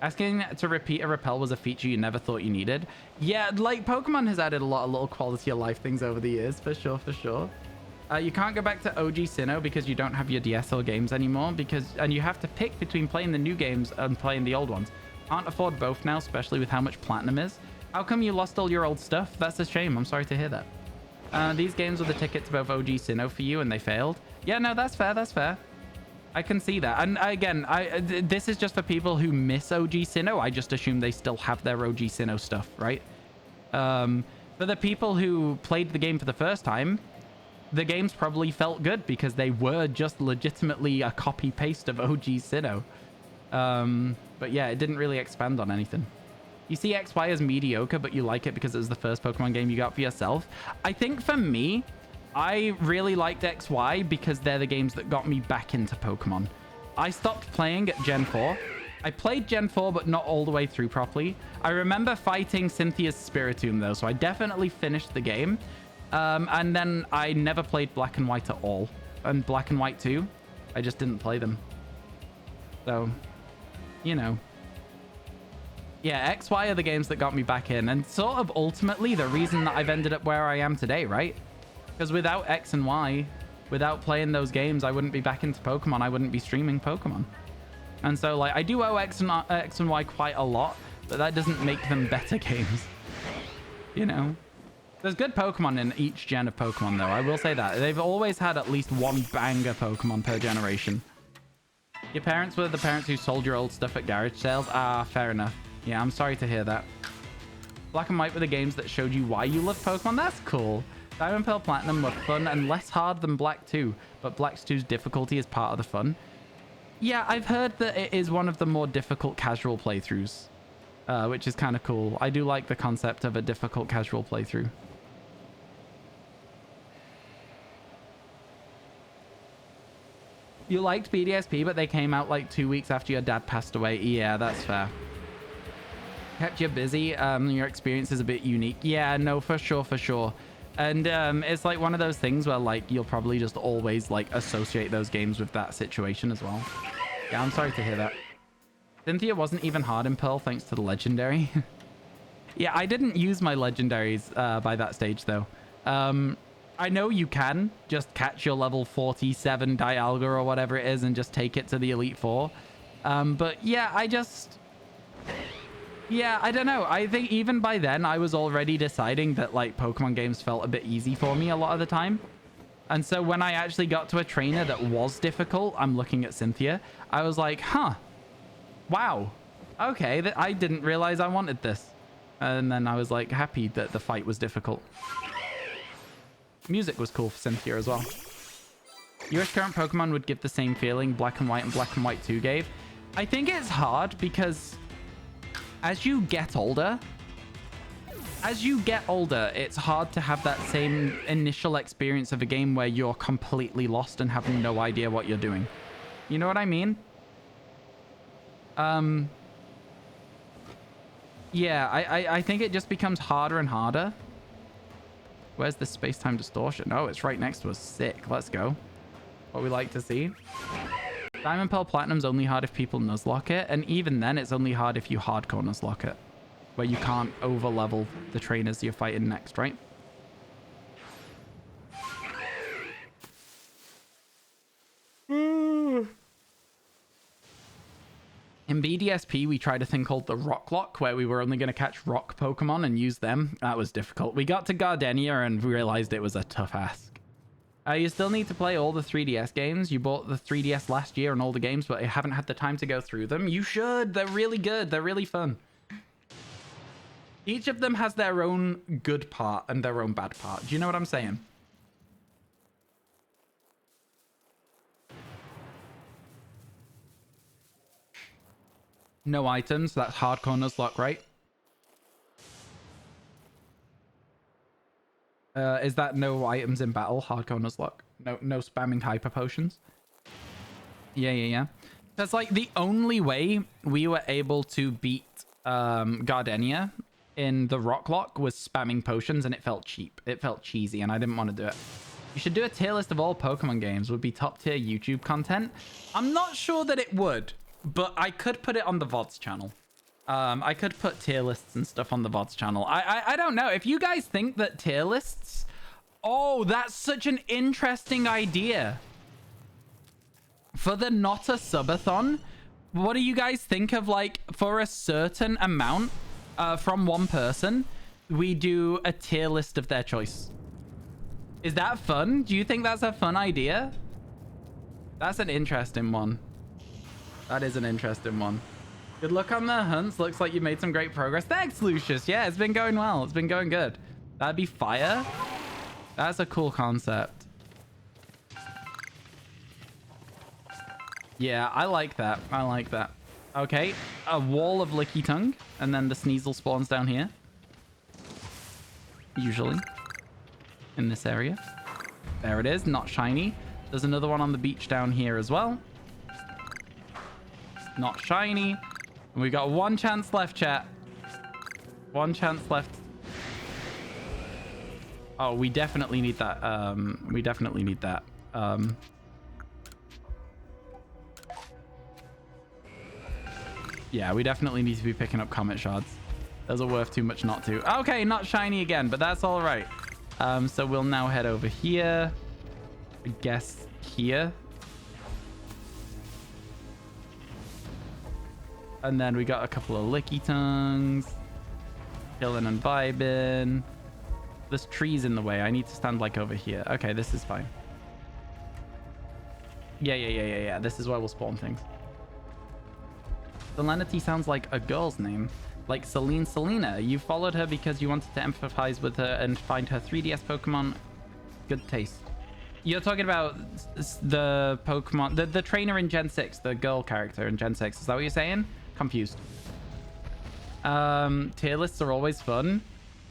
Asking to repeat a repel was a feature you never thought you needed. Yeah, like, Pokemon has added a lot of little quality of life things over the years, for sure, for sure. You can't go back to OG Sinnoh because you don't have your DSL games anymore, and you have to pick between playing the new games and playing the old ones. Can't afford both now, especially with how much Platinum is. How come you lost all your old stuff? That's a shame. I'm sorry to hear that. These games were the ticket to both OG Sinnoh for you, and they failed. Yeah, no, that's fair. That's fair. I can see that. And again, this is just for people who miss OG Sinnoh. I just assume they still have their OG Sinnoh stuff, right? For the people who played the game for the first time, the games probably felt good because they were just legitimately a copy-paste of OG Sinnoh. But yeah, it didn't really expand on anything. You see XY as mediocre, but you like it because it was the first Pokemon game you got for yourself. I think for me, I really liked XY because they're the games that got me back into Pokemon. I stopped playing at Gen 4. I played Gen 4, but not all the way through properly. I remember fighting Cynthia's Spiritomb, though, so I definitely finished the game. And then I never played Black and White at all. And Black and White 2, I just didn't play them. So, you know. Yeah, XY are the games that got me back in. And sort of ultimately the reason that I've ended up where I am today, right? Because without X and Y, without playing those games, I wouldn't be back into Pokemon. I wouldn't be streaming Pokemon. And so, like, I do owe X and Y quite a lot, but that doesn't make them better games. You know? There's good Pokemon in each gen of Pokemon, though. I will say that. They've always had at least one banger Pokemon per generation. Your parents were the parents who sold your old stuff at garage sales? Ah, fair enough. Yeah, I'm sorry to hear that. Black and White were the games that showed you why you love Pokemon? That's cool. Diamond, Pearl, Platinum were fun and less hard than Black 2, but Black 2's difficulty is part of the fun. Yeah, I've heard that it is one of the more difficult casual playthroughs, which is kind of cool. I do like the concept of a difficult casual playthrough. You liked BDSP, but they came out like 2 weeks after your dad passed away. Yeah, that's fair. Kept you busy. Your experience is a bit unique. Yeah, no, for sure, for sure. And it's like one of those things where like you'll probably just always like associate those games with that situation as well. Yeah, I'm sorry to hear that. Cynthia wasn't even hard in Pearl thanks to the legendary. Yeah, I didn't use my legendaries by that stage though. I know you can just catch your level 47 Dialga or whatever it is and just take it to the Elite Four. But yeah, I don't know. I think even by then I was already deciding that like Pokemon games felt a bit easy for me a lot of the time. And so when I actually got to a trainer that was difficult, I'm looking at Cynthia, I was like, huh, wow, okay, I didn't realize I wanted this. And then I was like happy that the fight was difficult. Music was cool for Cynthia as well. Your current Pokemon would give the same feeling Black and White and Black and White 2 gave. I think it's hard because as you get older, it's hard to have that same initial experience of a game where you're completely lost and have no idea what you're doing. You know what I mean? Yeah, I think it just becomes harder and harder. Where's the space-time distortion? Oh, it's right next to us. Sick. Let's go. What we like to see. Diamond, Pearl, Platinum's only hard if people Nuzlocke it. And even then, it's only hard if you hardcore Nuzlocke it. Where you can't over-level the trainers you're fighting next, right? In BDSP, we tried a thing called the Rock Lock, where we were only going to catch rock Pokemon and use them. That was difficult. We got to Gardenia and realized it was a tough ask. You still need to play all the 3DS games. You bought the 3DS last year and all the games, but you haven't had the time to go through them. You should. They're really good. They're really fun. Each of them has their own good part and their own bad part. Do you know what I'm saying? No items. That's hardcore Nuzlocke, right? Is that no items in battle? Hardcore Nuzlocke? No spamming hyper potions? Yeah. That's like the only way we were able to beat Gardenia in the Rock Lock was spamming potions, and it felt cheap. It felt cheesy, and I didn't want to do it. You should do a tier list of all Pokemon games. Would be top tier YouTube content. I'm not sure that it would, but I could put it on the VoDs channel. I could put tier lists and stuff on the VoDs channel. I don't know. If you guys think that tier lists... Oh, that's such an interesting idea. For the not a subathon, what do you guys think of, like, for a certain amount from one person, we do a tier list of their choice? Is that fun? Do you think that's a fun idea? That's an interesting one. That is an interesting one. Good luck on the hunts. Looks like you made some great progress. Thanks, Lucius. Yeah, it's been going well. It's been going good. That'd be fire. That's a cool concept. Yeah, I like that. I like that. Okay, a wall of Licky Tongue, and then the Sneasel spawns down here. Usually. In this area. There it is, not shiny. There's another one on the beach down here as well. Not shiny. And we got one chance left, chat. One chance left. Oh, we definitely need that. We definitely need that. Yeah, we definitely need to be picking up comet shards. Those are worth too much not to. Okay, not shiny again, but that's all right. So we'll now head over here. I guess here. And then we got a couple of licky tongues. Chilling and vibing. There's trees in the way. I need to stand like over here. Okay, this is fine. Yeah. This is where we'll spawn things. Selenity sounds like a girl's name. Like Celine Selena. You followed her because you wanted to empathize with her and find her 3DS Pokemon. Good taste. You're talking about the Pokemon, the trainer in Gen 6, the girl character in Gen 6. Is that what you're saying? Confused. Tier lists are always fun.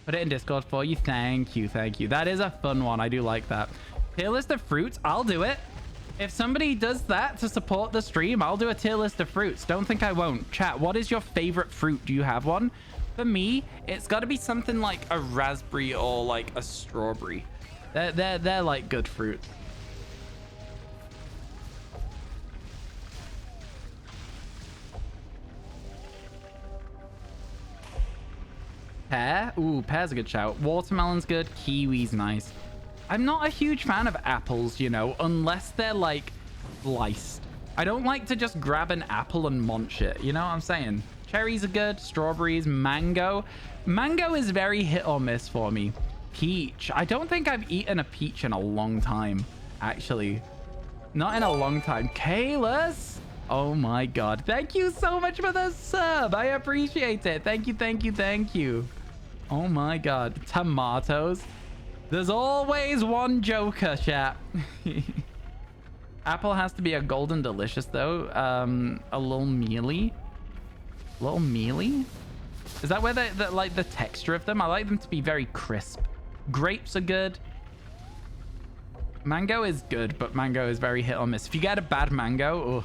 Put it in Discord for you. Thank you. That is a fun one. I do like that. Tier list of fruits. I'll do it. If somebody does that to support the stream, I'll do a tier list of fruits. Don't think I won't. Chat, what is your favorite fruit? Do you have one? For me, it's got to be something like a raspberry or like a strawberry. They're like good fruits. Pear? Ooh, pear's a good shout. Watermelon's good. Kiwi's nice. I'm not a huge fan of apples, you know, unless they're like sliced. I don't like to just grab an apple and munch it. You know what I'm saying? Cherries are good. Strawberries, mango. Mango is very hit or miss for me. Peach. I don't think I've eaten a peach in a long time, actually. Not in a long time. Kalis? Oh my god. Thank you so much for the sub. I appreciate it. Thank you. Oh my god. Tomatoes. There's always one joker, chat. Apple has to be a golden delicious, though. A little mealy. Is that where like the texture of them? I like them to be very crisp. Grapes are good. Mango is good, but mango is very hit or miss. If you get a bad mango, oh,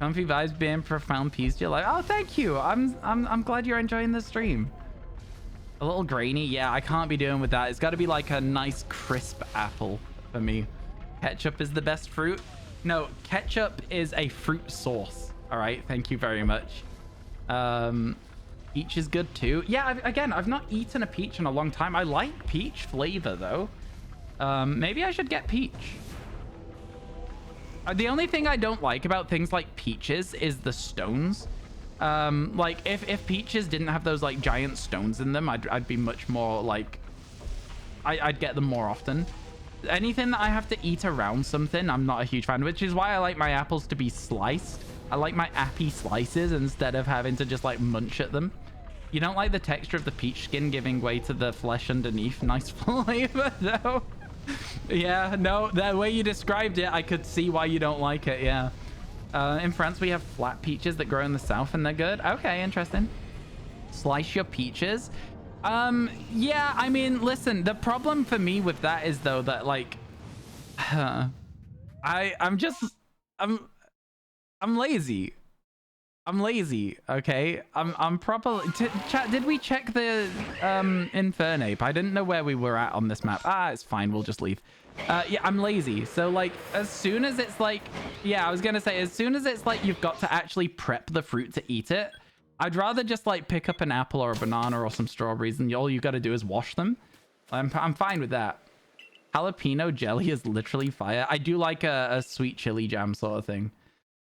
comfy vibes being profound peace. You're like, oh, thank you. I'm glad you're enjoying the stream. A little grainy. Yeah, I can't be doing with that. It's got to be like a nice crisp apple for me. Ketchup is the best fruit. No, ketchup is a fruit sauce. All right. Thank you very much. Peach is good too. Yeah, I've not eaten a peach in a long time. I like peach flavor though. Maybe I should get peach. The only thing I don't like about things like peaches is the stones. Like if peaches didn't have those like giant stones in them, I'd be much more like I'd get them more often. Anything that I have to eat around something, I'm not a huge fan, which is why I like my apples to be sliced. I like my appy slices instead of having to just like munch at them. You don't like the texture of the peach skin giving way to the flesh underneath. Nice flavor though. Yeah, no, the way you described it, I could see why you don't like it. Yeah. In France, we have flat peaches that grow in the south and they're good. Okay, interesting. Slice your peaches. Yeah, I mean, listen, the problem for me with that is though that like, I'm lazy. I'm lazy, okay? I'm properly... Chat, did we check the Infernape? I didn't know where we were at on this map. Ah, it's fine. We'll just leave. Yeah, I'm lazy. So, like, as soon as it's like... Yeah, I was going to say, as soon as it's like you've got to actually prep the fruit to eat it, I'd rather just, like, pick up an apple or a banana or some strawberries and all you got to do is wash them. I'm fine with that. Jalapeno jelly is literally fire. I do like a sweet chili jam sort of thing.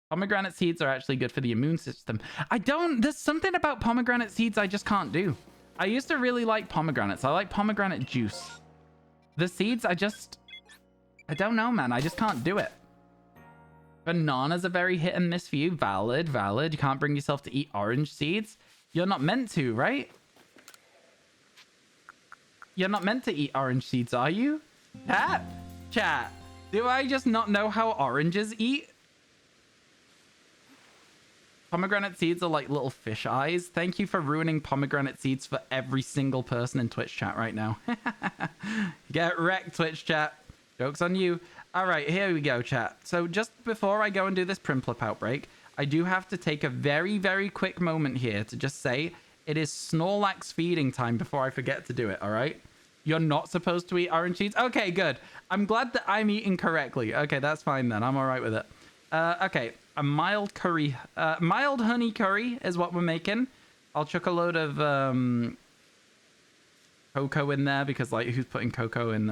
Pomegranate seeds are actually good for the immune system. There's something about pomegranate seeds I just can't do. I used to really like pomegranates. I like pomegranate juice. The seeds, I don't know, man. I just can't do it. Bananas are very hit and miss for you. Valid. You can't bring yourself to eat orange seeds. You're not meant to, right? You're not meant to eat orange seeds, are you? Chat. Do I just not know how oranges eat? Pomegranate seeds are like little fish eyes. Thank you for ruining pomegranate seeds for every single person in Twitch chat right now. Get wrecked, Twitch chat. Joke's on you. All right, here we go, chat. So just before I go and do this Primplip outbreak, I do have to take a very, very quick moment here to just say it is Snorlax feeding time before I forget to do it, all right? You're not supposed to eat orange seeds? Okay, good. I'm glad that I'm eating correctly. Okay, that's fine then. I'm all right with it. Okay, a mild curry. Mild honey curry is what we're making. I'll chuck a load of cocoa in there because, like, who's putting cocoa in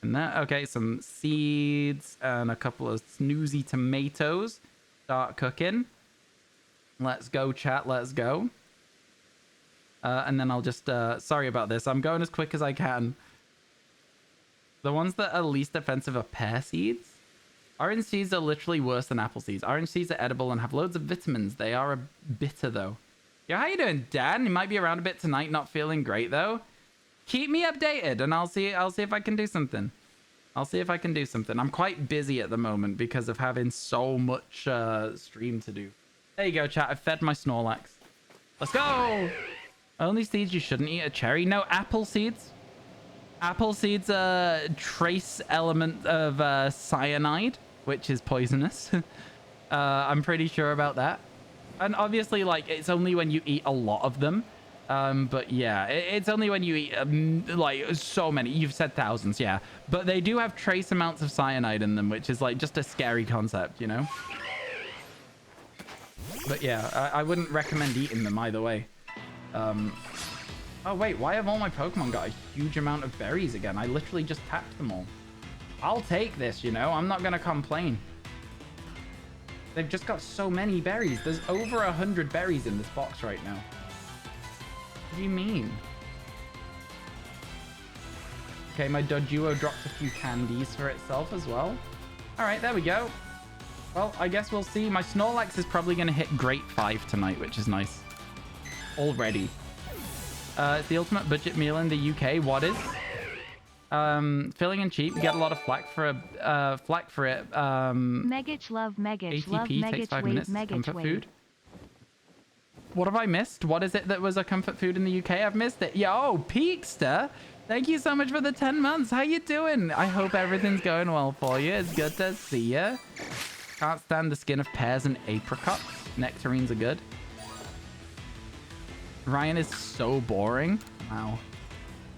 there? Okay, some seeds and a couple of snoozy tomatoes. Start cooking. Let's go, chat. Let's go. And then I'll just... sorry about this. I'm going as quick as I can. The ones that are least offensive are pear seeds. Orange seeds are literally worse than apple seeds. Orange seeds are edible and have loads of vitamins. They are bitter, though. Yo, how you doing, Dan? You might be around a bit tonight. Not feeling great, though. Keep me updated, and I'll see if I can do something. I'll see if I can do something. I'm quite busy at the moment because of having so much stream to do. There you go, chat. I've fed my Snorlax. Let's go! Only seeds you shouldn't eat are cherry. No, apple seeds. Apple seeds are trace element of cyanide, which is poisonous. I'm pretty sure about that. And obviously, like, it's only when you eat a lot of them. But yeah, it's only when you eat, like, so many. You've said thousands, yeah. But they do have trace amounts of cyanide in them, which is, like, just a scary concept, you know? But yeah, I wouldn't recommend eating them either way. Oh wait, why have all my Pokemon got a huge amount of berries again? I literally just tapped them all. I'll take this, you know? I'm not gonna complain. They've just got so many berries. There's over 100 berries in this box right now. What do you mean? Okay, my Doduo dropped a few candies for itself as well. All right, there we go. Well, I guess we'll see. My Snorlax is probably going to hit Great 5 tonight, which is nice. Already. It's the ultimate budget meal in the UK. What is? Filling and cheap. You get a lot of flack for it. Megich love Megich love ATP takes 5 minutes. Comfort food. What have I missed? What is it that was a comfort food in the UK? I've missed it. Yo, Peakster. Thank you so much for the 10 months. How you doing? I hope everything's going well for you. It's good to see you. Can't stand the skin of pears and apricots. Nectarines are good. Ryan is so boring. Wow.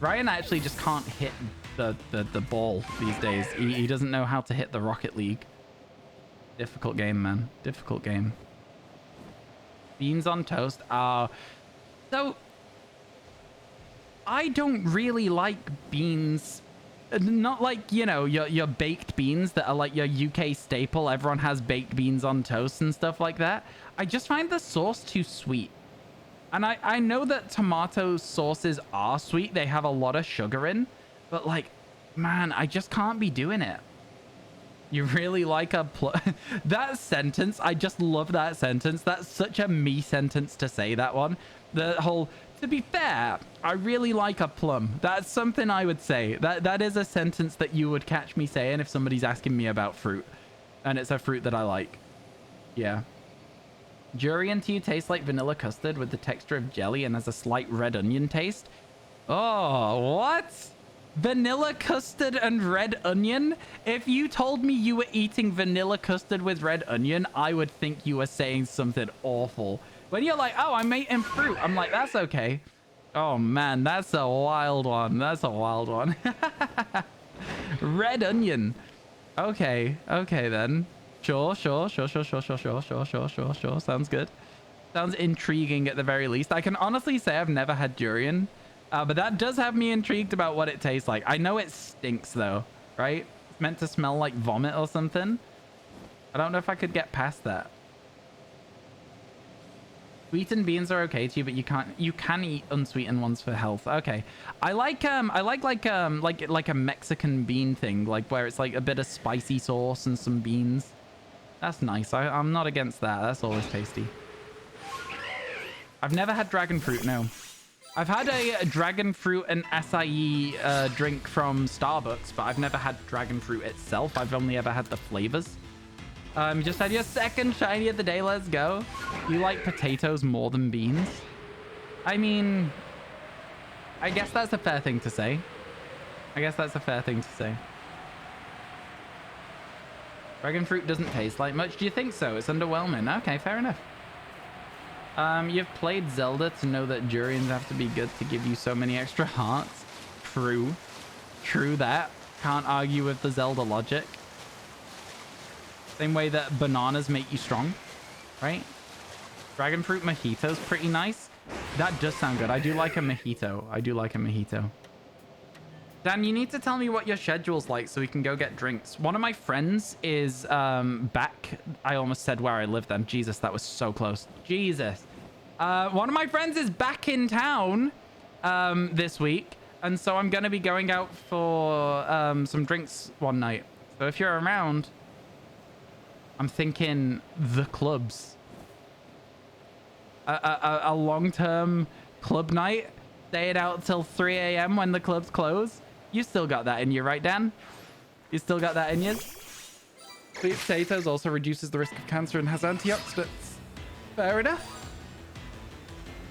Ryan actually just can't hit the ball these days. He doesn't know how to hit the Rocket League. Difficult game, man. Difficult game. Beans on toast are... So, I don't really like beans. Not like, you know, your baked beans that are like your UK staple. Everyone has baked beans on toast and stuff like that. I just find the sauce too sweet. And I know that tomato sauces are sweet. They have a lot of sugar in. But, like, man, I just can't be doing it. You really like a that sentence, I just love that sentence. That's such a me sentence to say, that one. The whole, to be fair, I really like a plum. That's something I would say. That is a sentence that you would catch me saying if somebody's asking me about fruit. And it's a fruit that I like. Yeah. Durian to you tastes like vanilla custard with the texture of jelly and has a slight red onion taste. Oh, what? Vanilla custard and red onion? If you told me you were eating vanilla custard with red onion, I would think you were saying something awful. When you're like, oh, I'm eating fruit, I'm like, that's okay. Oh man, that's a wild one. That's a wild one. Red onion. Okay, okay then. Sure. Sounds good. Sounds intriguing at the very least. I can honestly say I've never had durian. But that does have me intrigued about what it tastes like. I know it stinks though, right? It's meant to smell like vomit or something. I don't know if I could get past that. Sweetened beans are okay to you, but you can eat unsweetened ones for health. Okay. I like a Mexican bean thing, like where it's like a bit of spicy sauce and some beans. That's nice. I'm not against that. That's always tasty. I've never had dragon fruit, no. I've had a dragon fruit and acai drink from Starbucks, but I've never had dragon fruit itself. I've only ever had the flavors. Just had your second shiny of the day. Let's go. You like potatoes more than beans? I mean, I guess that's a fair thing to say. Dragon fruit doesn't taste like much. Do you think so? It's underwhelming. Okay, fair enough. You've played Zelda to know that durians have to be good to give you so many extra hearts. True. True that. Can't argue with the Zelda logic. Same way that bananas make you strong, right? Dragon fruit mojito's pretty nice. That does sound good. I do like a mojito. I do like a mojito. Dan, you need to tell me what your schedule's like so we can go get drinks. One of my friends is back. I almost said where I live then. Jesus, that was so close. Jesus. One of my friends is back in town this week. And so I'm going to be going out for some drinks one night. So if you're around, I'm thinking the clubs. A long-term club night. Stay it out till 3 a.m. when the clubs close. You still got that in you, right, Dan? You still got that in you? Sweet potatoes also reduces the risk of cancer and has antioxidants. Fair enough.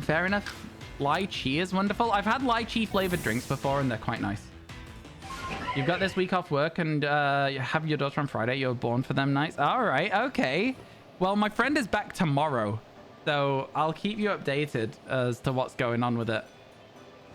Fair enough. Lychee is wonderful. I've had lychee flavored drinks before and they're quite nice. You've got this week off work and you have your daughter on Friday. You're born for them nights. All right. Okay. Well, my friend is back tomorrow, so I'll keep you updated as to what's going on with it.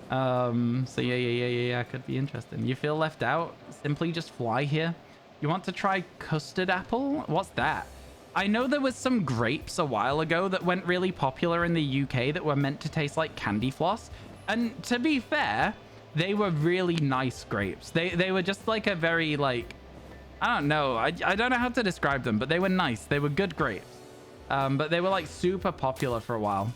So yeah, could be interesting. You feel left out? Simply just fly here. You want to try custard apple? What's that? I know there was some grapes a while ago that went really popular in the UK that were meant to taste like candy floss. And to be fair, they were really nice grapes. They were just like a very like, I don't know. I don't know how to describe them, but they were nice. They were good grapes. But they were like super popular for a while.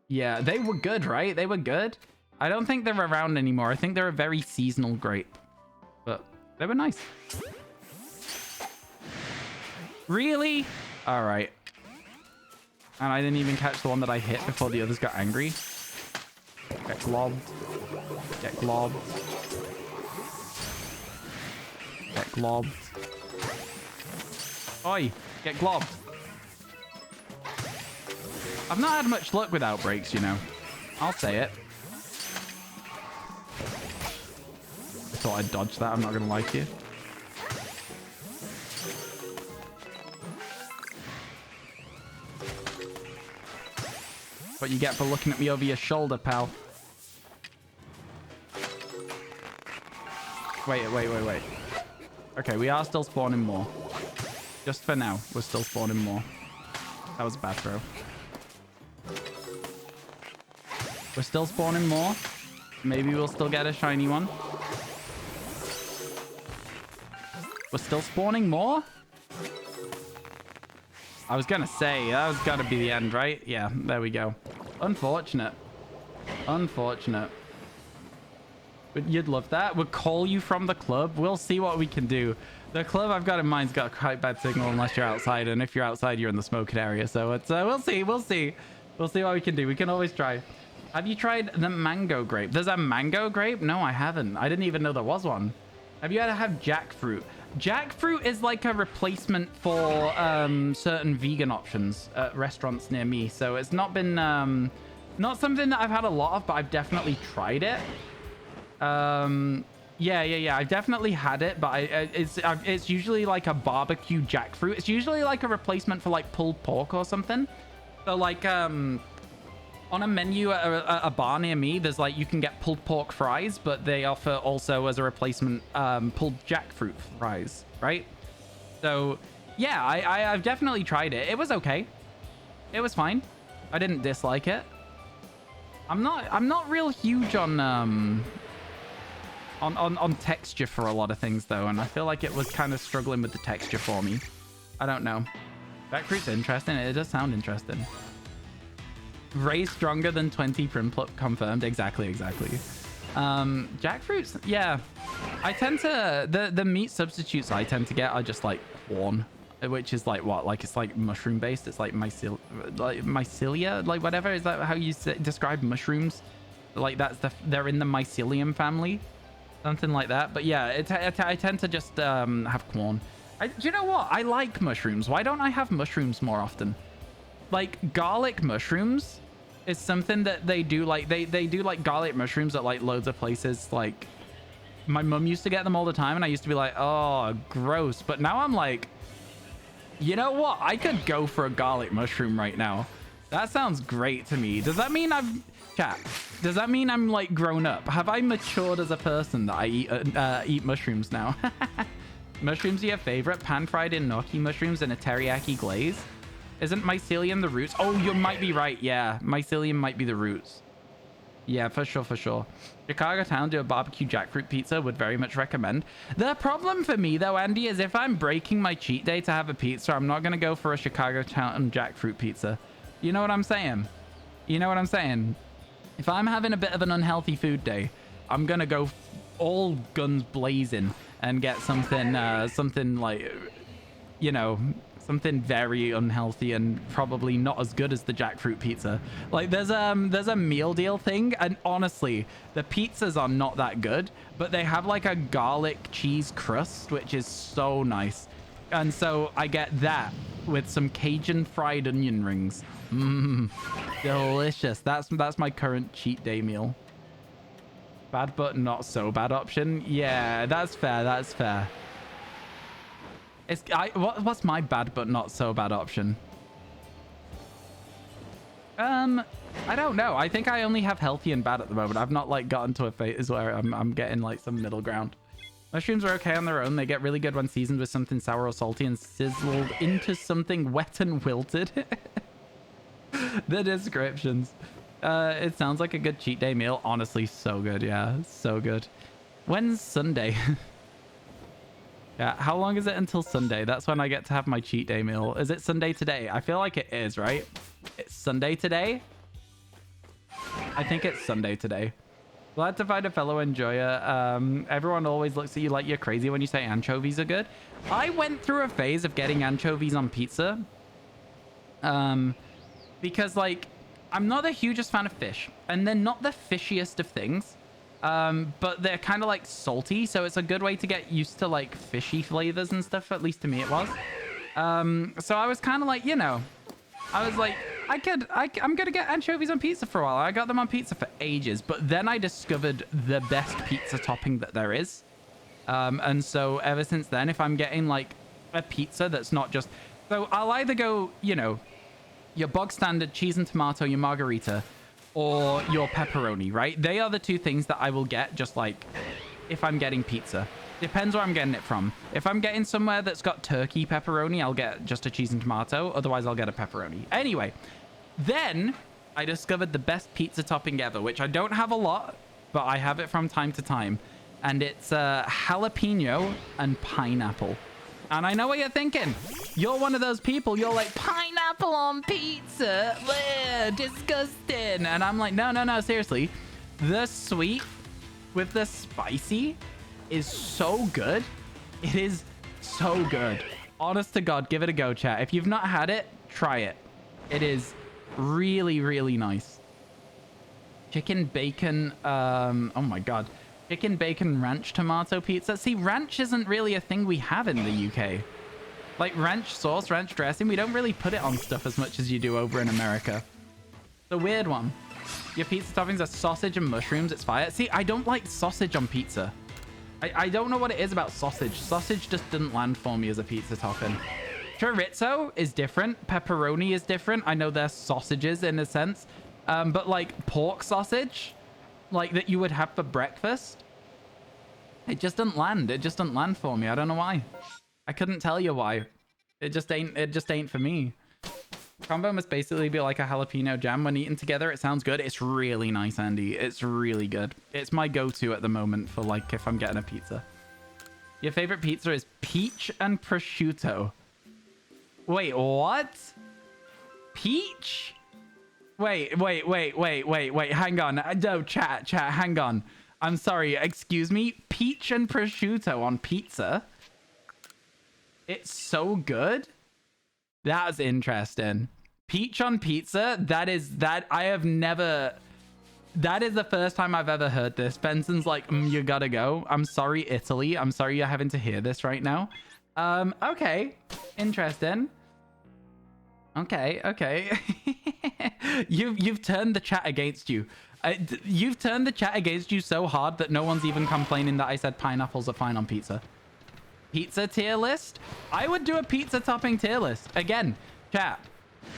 Yeah, they were good, right? They were good. I don't think they're around anymore. I think they're a very seasonal grape, but they were nice. Really? All right. And I didn't even catch the one that I hit before the others got angry. Get globbed. Get globbed. Get globbed. Oi, get globbed. I've not had much luck with outbreaks, you know. I'll say it. I thought I'd dodge that, I'm not going to lie to you. What you get for looking at me over your shoulder, pal. Wait. Okay, we are still spawning more. Just for now, we're still spawning more. That was a bad throw. We're still spawning more. Maybe we'll still get a shiny one. We're still spawning more? I was gonna say, that was gotta be the end, right? Yeah, there we go. Unfortunate. Unfortunate. But you'd love that. We'll call you from the club. We'll see what we can do. The club I've got in mind's got quite bad signal unless you're outside. And if you're outside, you're in the smoking area. So it's we'll see. We'll see what we can do. We can always try. Have you tried the mango grape? There's a mango grape? No, I haven't. I didn't even know there was one. Have you ever had jackfruit? Jackfruit is like a replacement for certain vegan options at restaurants near me. So it's not been not something that I've had a lot of, but I've definitely tried it. Yeah. I've definitely had it, but it's usually like a barbecue jackfruit. It's usually like a replacement for like pulled pork or something. So like on a menu at a bar near me, there's like you can get pulled pork fries, but they offer also as a replacement pulled jackfruit fries, right? So yeah, I've definitely tried it. It was okay. It was fine. I didn't dislike it. I'm not real huge on texture for a lot of things though, and I feel like it was kind of struggling with the texture for me. I don't know. Jackfruit's interesting. It does sound interesting. Ray stronger than 20 Primplop confirmed. Exactly. Jackfruits, yeah. I tend to the meat substitutes I tend to get are just like corn, which is like what? Like it's like mushroom based. It's like mycelia, like whatever. Is that how you describe mushrooms? Like they're in the mycelium family, something like that. But yeah, I tend to just have corn. Do you know what? I like mushrooms. Why don't I have mushrooms more often? Like garlic mushrooms It's something that they do, like they do like garlic mushrooms at like loads of places. Like my mum used to get them all the time and I used to be like, oh, gross. But now I'm like, you know what? I could go for a garlic mushroom right now. That sounds great to me. Does that mean chat, does that mean I'm like grown up? Have I matured as a person that I eat mushrooms now? Mushrooms are your favorite? Pan-fried enoki mushrooms in a teriyaki glaze? Isn't mycelium the roots? Oh, you might be right. Yeah, mycelium might be the roots. Yeah, for sure, for sure. Chicago Town do a barbecue jackfruit pizza. Would very much recommend. The problem for me, though, Andy, is if I'm breaking my cheat day to have a pizza, I'm not going to go for a Chicago Town jackfruit pizza. You know what I'm saying? You know what I'm saying? If I'm having a bit of an unhealthy food day, I'm going to go all guns blazing and get something, something like, you know, something very unhealthy and probably not as good as the jackfruit pizza. Like there's a meal deal thing, and honestly, the pizzas are not that good, but they have like a garlic cheese crust, which is so nice. And so I get that with some Cajun fried onion rings. Delicious. That's my current cheat day meal. Bad but not so bad option. Yeah, that's fair. That's fair. What's my bad but not so bad option? I don't know. I think I only have healthy and bad at the moment. I've not like gotten to a phase where I'm getting like some middle ground. Mushrooms are okay on their own. They get really good when seasoned with something sour or salty and sizzled into something wet and wilted. The descriptions. It sounds like a good cheat day meal. Honestly, so good. Yeah, so good. When's Sunday? Yeah, how long is it until Sunday? That's when I get to have my cheat day meal. Is it Sunday today? I feel like it is, right? It's Sunday today? I think it's Sunday today. Glad to find a fellow enjoyer. Everyone always looks at you like you're crazy when you say anchovies are good. I went through a phase of getting anchovies on pizza. Because, like, I'm not the hugest fan of fish. And they're not the fishiest of things. But they're kind of like salty, so it's a good way to get used to like fishy flavors and stuff. At least to me it was. So I was kind of like, you know, I was like, I'm gonna get anchovies on pizza for a while. I got them on pizza for ages, but then I discovered the best pizza topping that there is. And so ever since then, if I'm getting like a pizza that's not just, so I'll either go, you know, your bog standard cheese and tomato, your margarita, or your pepperoni, right? They are the two things that I will get just like if I'm getting pizza. Depends where I'm getting it from. If I'm getting somewhere that's got turkey pepperoni, I'll get just a cheese and tomato. Otherwise, I'll get a pepperoni. Anyway, then I discovered the best pizza topping ever, which I don't have a lot, but I have it from time to time. And it's jalapeno and pineapple. And I know what you're thinking. You're one of those people. You're like, pineapple on pizza? Bleh, disgusting. And I'm like, no, seriously. The sweet with the spicy is so good. It is so good. Honest to God, give it a go, chat. If you've not had it, try it. It is really, really nice. Chicken bacon. Oh my God. Chicken bacon ranch tomato pizza. See, ranch isn't really a thing we have in the UK. Like ranch sauce, ranch dressing, we don't really put it on stuff as much as you do over in America. The weird one. Your pizza toppings are sausage and mushrooms. It's fire. See, I don't like sausage on pizza. I don't know what it is about sausage. Sausage just didn't land for me as a pizza topping. Chorizo is different. Pepperoni is different. I know they're sausages in a sense. But like pork sausage, like that you would have for breakfast, it just didn't land. It just didn't land for me. I don't know why. I couldn't tell you why. It just ain't for me. Combo must basically be like a jalapeno jam. When eaten together, it sounds good. It's really nice, Andy. It's really good. It's my go-to at the moment for like if I'm getting a pizza. Your favorite pizza is peach and prosciutto. Wait, what? Peach? Wait. Hang on. No, chat, hang on. I'm sorry. Excuse me. Peach and prosciutto on pizza? It's so good? That's interesting. Peach on pizza? That is the first time I've ever heard this. Benson's like, you gotta go. I'm sorry, Italy. I'm sorry you're having to hear this right now. Okay. Interesting. Okay. You've turned the chat against you. You've turned the chat against you so hard that no one's even complaining that I said pineapples are fine on pizza. Pizza tier list? I would do a pizza topping tier list. Again, chat,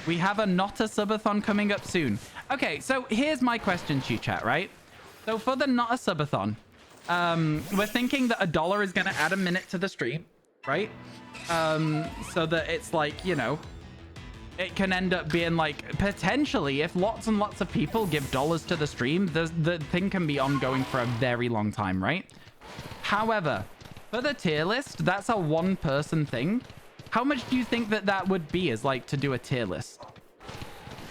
we have a not a subathon coming up soon. Okay, so here's my question to you, chat, right? So for the not a subathon, we're thinking that $1 is going to add a minute to the stream, right? So that it's like, you know, it can end up being like, potentially, if lots and lots of people give dollars to the stream, the thing can be ongoing for a very long time, right? However, for the tier list, that's a one-person thing. How much do you think that that would be as like to do a tier list,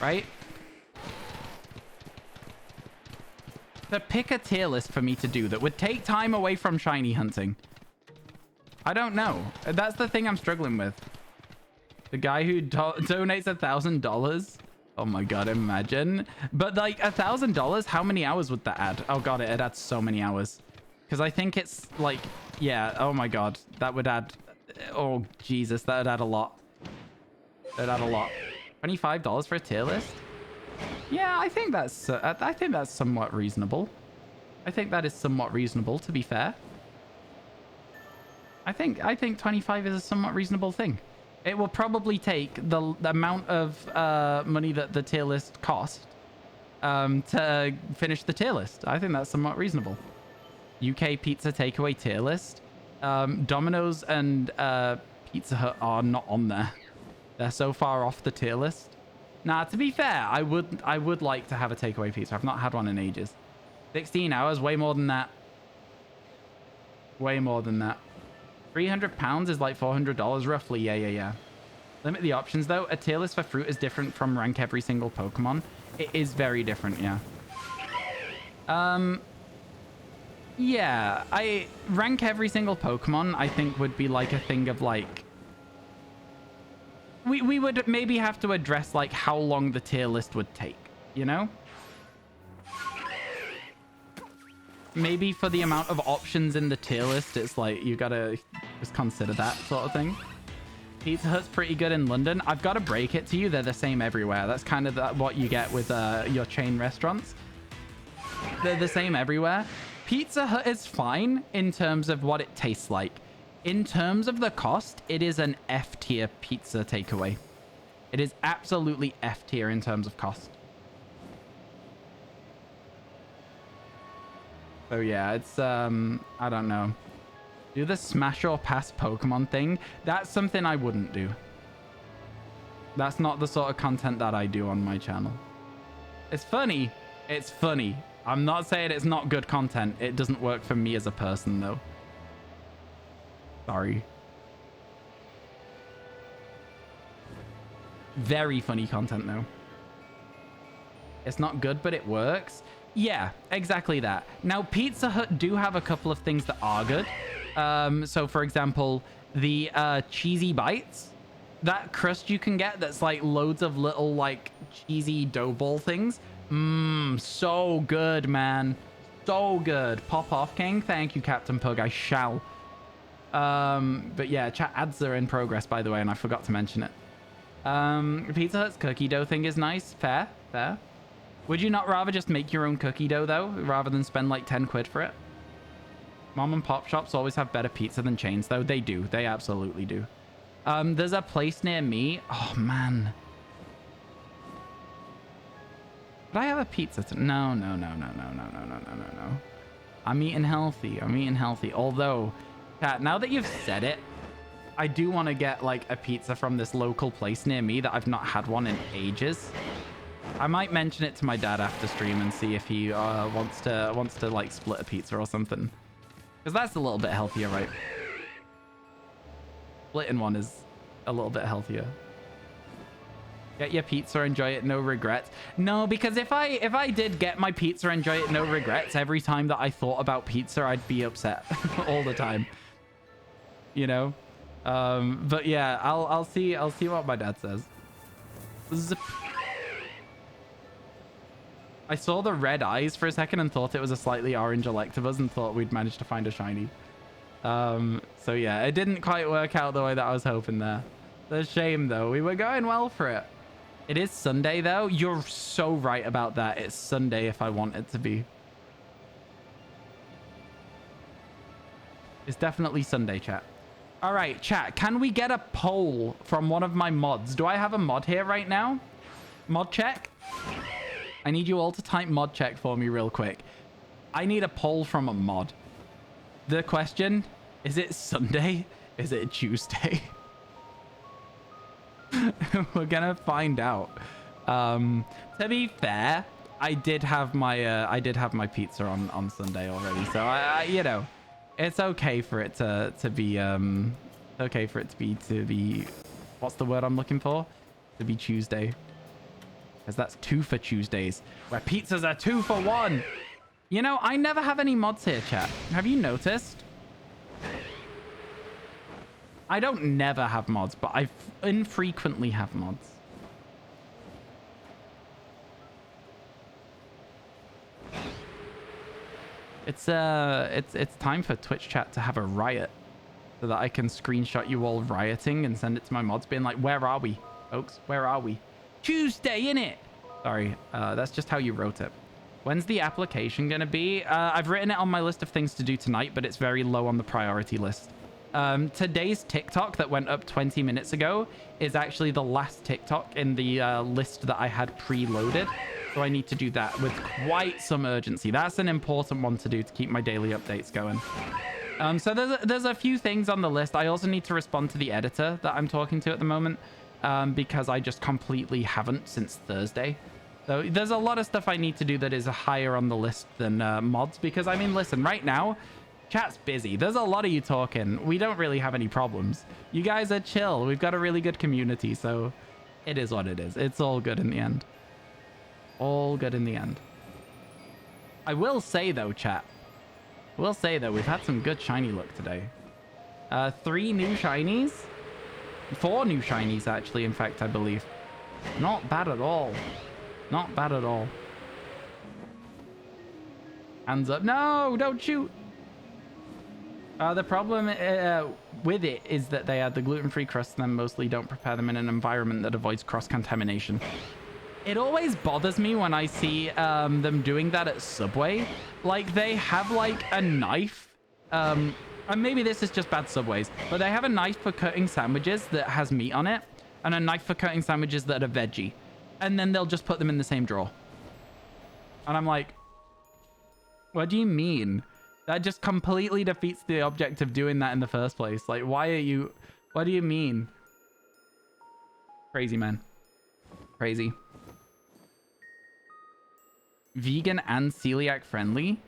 right? To pick a tier list for me to do that would take time away from shiny hunting. I don't know. That's the thing I'm struggling with. The guy who donates $1,000. Oh my god, imagine. But like $1,000, how many hours would that add? Oh god, it adds so many hours. Because I think it's like, yeah, oh my god, that would add, oh Jesus, that would add a lot. That would add a lot. $25 for a tier list? Yeah, I think that's somewhat reasonable. I think that is somewhat reasonable, to be fair. I think 25 is a somewhat reasonable thing. It will probably take the amount of money that the tier list cost to finish the tier list. I think that's somewhat reasonable. UK pizza takeaway tier list. Domino's and Pizza Hut are not on there. They're so far off the tier list. Nah, to be fair, I would like to have a takeaway pizza. I've not had one in ages. 16 hours, way more than that. Way more than that. 300 pounds is like $400 roughly. Yeah. Limit the options though. A tier list for fruit is different from rank every single Pokemon. It is very different, yeah. Yeah, I rank every single Pokemon, I think would be like a thing of like... We would maybe have to address like how long the tier list would take, you know? Maybe for the amount of options in the tier list, it's like you gotta just consider that sort of thing. Pizza Hut's pretty good in London. I've got to break it to you, they're the same everywhere. That's kind of what you get with your chain restaurants. They're the same everywhere. Pizza Hut is fine in terms of what it tastes like. In terms of the cost, it is an F tier pizza takeaway. It is absolutely F tier in terms of cost. So yeah, it's, I don't know. Do the smash or pass Pokemon thing. That's something I wouldn't do. That's not the sort of content that I do on my channel. It's funny. It's funny. I'm not saying it's not good content. It doesn't work for me as a person, though. Sorry. Very funny content, though. It's not good, but it works. Yeah, exactly that. Now, Pizza Hut do have a couple of things that are good. So, for example, the cheesy bites. That crust you can get that's like loads of little like cheesy dough ball things. So good, man. So good. Pop off, King. Thank you, Captain Pug. I shall. But yeah, chat ads are in progress, by the way, and I forgot to mention it. Pizza Hut's cookie dough thing is nice. Fair. Would you not rather just make your own cookie dough, though, rather than spend like 10 quid for it? Mom and pop shops always have better pizza than chains, though. They do. They absolutely do. There's a place near me. Oh, man. Could I have a pizza? No. I'm eating healthy. Although, Kat, now that you've said it, I do want to get like a pizza from this local place near me that I've not had one in ages. I might mention it to my dad after stream and see if he wants to like split a pizza or something. Because that's a little bit healthier, right? Splitting one is a little bit healthier. Get your pizza, enjoy it, no regrets. No, because if I did get my pizza, enjoy it, no regrets, every time that I thought about pizza, I'd be upset all the time. You know? But yeah, I'll see what my dad says. Zip. I saw the red eyes for a second and thought it was a slightly orange Electabuzz and thought we'd managed to find a shiny. So yeah, it didn't quite work out the way that I was hoping there. It's a shame though. We were going well for it. It is Sunday, though. You're so right about that. It's Sunday if I want it to be. It's definitely Sunday, chat. All right, chat. Can we get a poll from one of my mods? Do I have a mod here right now? Mod check? I need you all to type mod check for me real quick. I need a poll from a mod. The question, is it Sunday? Is it Tuesday? We're gonna find out. To be fair, I did have my pizza on Sunday already, so I you know, it's okay for it to be okay for it to be what's the word I'm looking for? To be Tuesday. Because that's 2 for Tuesdays, where pizzas are 2 for 1. You know, I never have any mods here, chat. Have you noticed? I don't never have mods, but I infrequently have mods. It's time for Twitch chat to have a riot so that I can screenshot you all rioting and send it to my mods being like, where are we, folks? Where are we? Tuesday, innit? Sorry, that's just how you wrote it. When's the application gonna be? I've written it on my list of things to do tonight, but it's very low on the priority list. Today's TikTok that went up 20 minutes ago is actually the last TikTok in the list that I had preloaded. So I need to do that with quite some urgency. That's an important one to do to keep my daily updates going. So there's a few things on the list. I also need to respond to the editor that I'm talking to at the moment because I just completely haven't since Thursday. So there's a lot of stuff I need to do that is higher on the list than mods because, I mean, listen, right now, chat's busy. There's a lot of you talking. We don't really have any problems. You guys are chill. We've got a really good community, so it is what it is. It's all good in the end. All good in the end. I will say, though, chat. We'll say, though, we've had some good shiny luck today. 3 new shinies. 4 new shinies, actually, in fact, I believe. Not bad at all. Not bad at all. Hands up. No, don't shoot. The problem with it is that they add the gluten-free crust and then mostly don't prepare them in an environment that avoids cross-contamination. It always bothers me when I see them doing that at Subway. Like, they have, like, a knife. And maybe this is just bad Subways, but they have a knife for cutting sandwiches that has meat on it and a knife for cutting sandwiches that are veggie. And then they'll just put them in the same drawer. And I'm like, what do you mean? That just completely defeats the object of doing that in the first place. Like, why are you... What do you mean? Crazy, man. Crazy. Vegan and celiac friendly?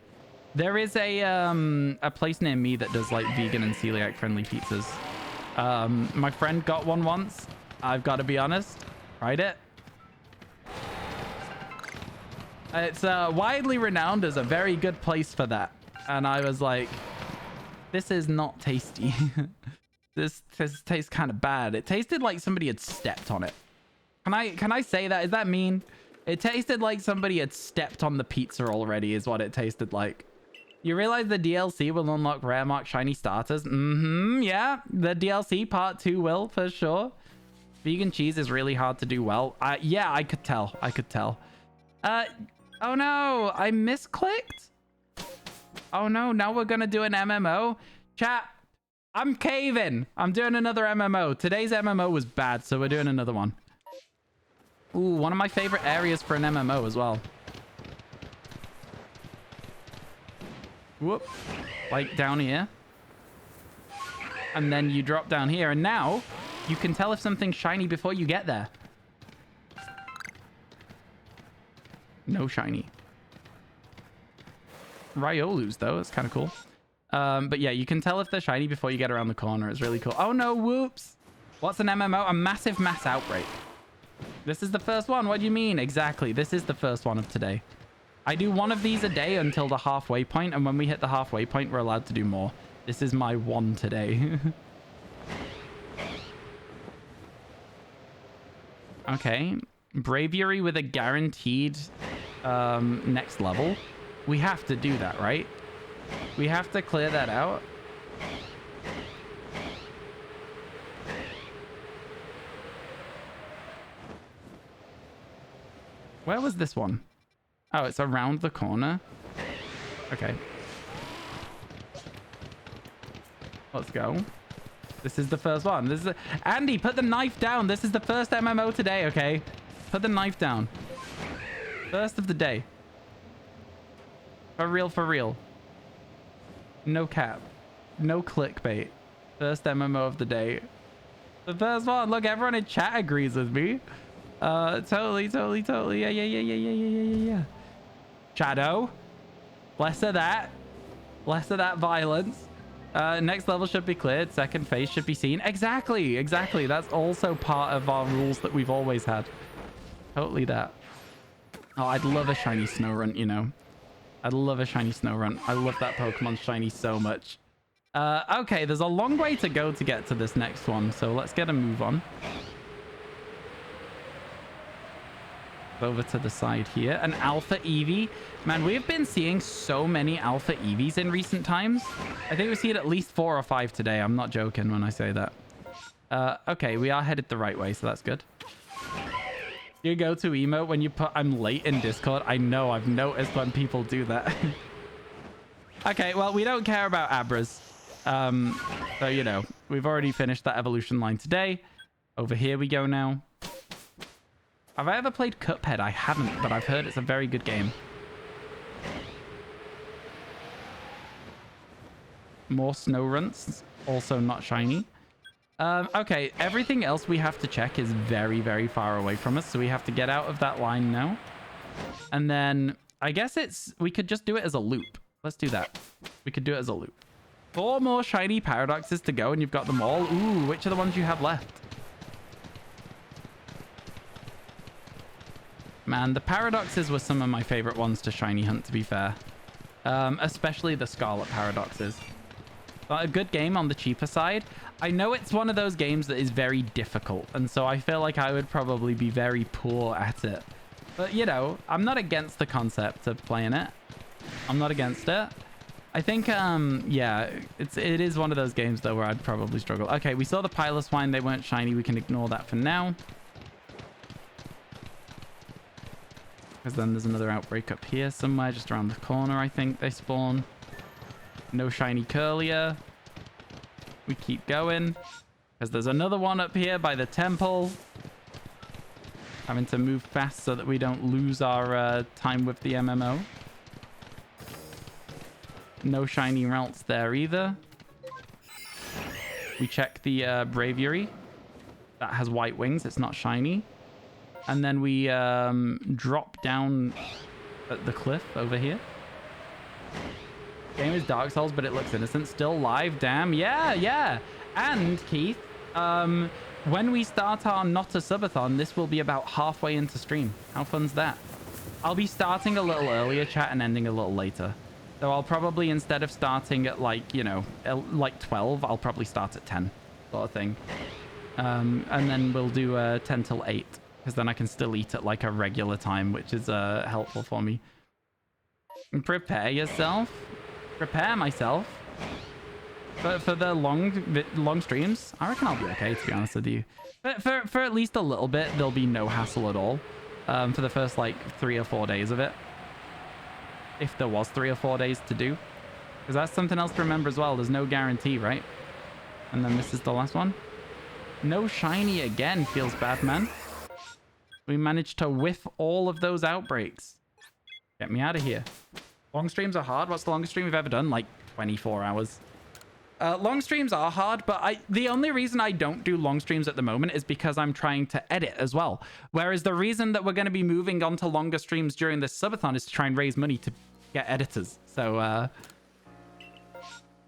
There is a place near me that does, like, vegan and celiac friendly pizzas. My friend got one once. I've got to be honest. Tried it. It's widely renowned as a very good place for that. And I was like, this is not tasty. This tastes kind of bad. It tasted like somebody had stepped on it. Can I say that? Is that mean? It tasted like somebody had stepped on the pizza already is what it tasted like. You realize the DLC will unlock rare mark shiny starters? Yeah, the DLC part 2 will, for sure. Vegan cheese is really hard to do well. Yeah, I could tell. I could tell. Oh no, I misclicked? Oh no, now we're gonna do an MMO? Chat, I'm caving. I'm doing another MMO. Today's MMO was bad, so we're doing another one. Ooh, one of my favorite areas for an MMO as well. Whoop. Like down here. And then you drop down here, and now you can tell if something's shiny before you get there. No shiny. Riolu's, though. It's kind of cool. But yeah, you can tell if they're shiny before you get around the corner. It's really cool. Oh, no. Whoops. What's an MMO? A massive mass outbreak. This is the first one. What do you mean? Exactly. This is the first one of today. I do one of these a day until the halfway point, and when we hit the halfway point, we're allowed to do more. This is my one today. Okay. Braviary with a guaranteed next level. We have to do that, right? We have to clear that out. Where was this one? Oh, it's around the corner. Okay. Let's go. This is the first one. This is Andy, put the knife down. This is the first MMO today, okay? Put the knife down. First of the day. For real, for real. No cap. No clickbait. First MMO of the day. The first one. Look, everyone in chat agrees with me. Totally. Yeah. Shadow. Less of that. Less of that violence. Next level should be cleared. Second phase should be seen. Exactly. That's also part of our rules that we've always had. Totally that. Oh, I'd love a shiny Snorunt, you know. I'd love a shiny Snorunt. I love that Pokemon shiny so much. Okay, there's a long way to go to get to this next one, so let's get a move on. Over to the side here. An Alpha Eevee. Man, we've been seeing so many Alpha Eevees in recent times. I think we've seen at least 4 or 5 today. I'm not joking when I say that. Okay, we are headed the right way, so that's good. You go to emote when you put I'm late in Discord. I know, I've noticed when people do that. Okay, well, we don't care about Abras. So, you know, we've already finished that evolution line today. Over here we go now. Have I ever played Cuphead? I haven't, but I've heard it's a very good game. More Snowrunts, also not shiny. Okay, everything else we have to check is very, very far away from us, so we have to get out of that line now. And then I guess we could just do it as a loop. Let's do that. We could do it as a loop. 4 more shiny paradoxes to go, and you've got them all. Ooh, which are the ones you have left? Man, the paradoxes were some of my favorite ones to shiny hunt, to be fair. Especially the Scarlet paradoxes. But a good game on the cheaper side. I know it's one of those games that is very difficult, and so I feel like I would probably be very poor at it. But, you know, I'm not against the concept of playing it. I'm not against it. I think, yeah, it is one of those games, though, where I'd probably struggle. Okay, we saw the Piloswine. They weren't shiny. We can ignore that for now. Because then there's another Outbreak up here somewhere, just around the corner, I think they spawn. No shiny Curlier. We keep going. Because there's another one up here by the temple. Having to move fast so that we don't lose our time with the MMO. No shiny Ralts there either. We check the Braviary. That has white wings. It's not shiny. And then we drop down at the cliff over here. Game is Dark Souls, but it looks innocent. Still live, damn. Yeah. And, Keith, when we start our Not a Subathon, this will be about halfway into stream. How fun's that? I'll be starting a little earlier, chat, and ending a little later. So I'll probably, instead of starting at, like, you know, like 12, I'll probably start at 10, sort of thing. And then we'll do 10 till 8. Because then I can still eat at like a regular time, which is helpful for me. And prepare yourself. Prepare myself. But for the long streams, I reckon I'll be okay, to be honest with you. But for at least a little bit, there'll be no hassle at all. For the first like 3 or 4 days of it. If there was 3 or 4 days to do. Because that's something else to remember as well. There's no guarantee, right? And then this is the last one. No shiny again. Feels bad, man. We managed to whiff all of those outbreaks. Get me out of here. Long streams are hard. What's the longest stream we've ever done? Like 24 hours. Long streams are hard, but the only reason I don't do long streams at the moment is because I'm trying to edit as well. Whereas the reason that we're going to be moving on to longer streams during this subathon is to try and raise money to get editors. So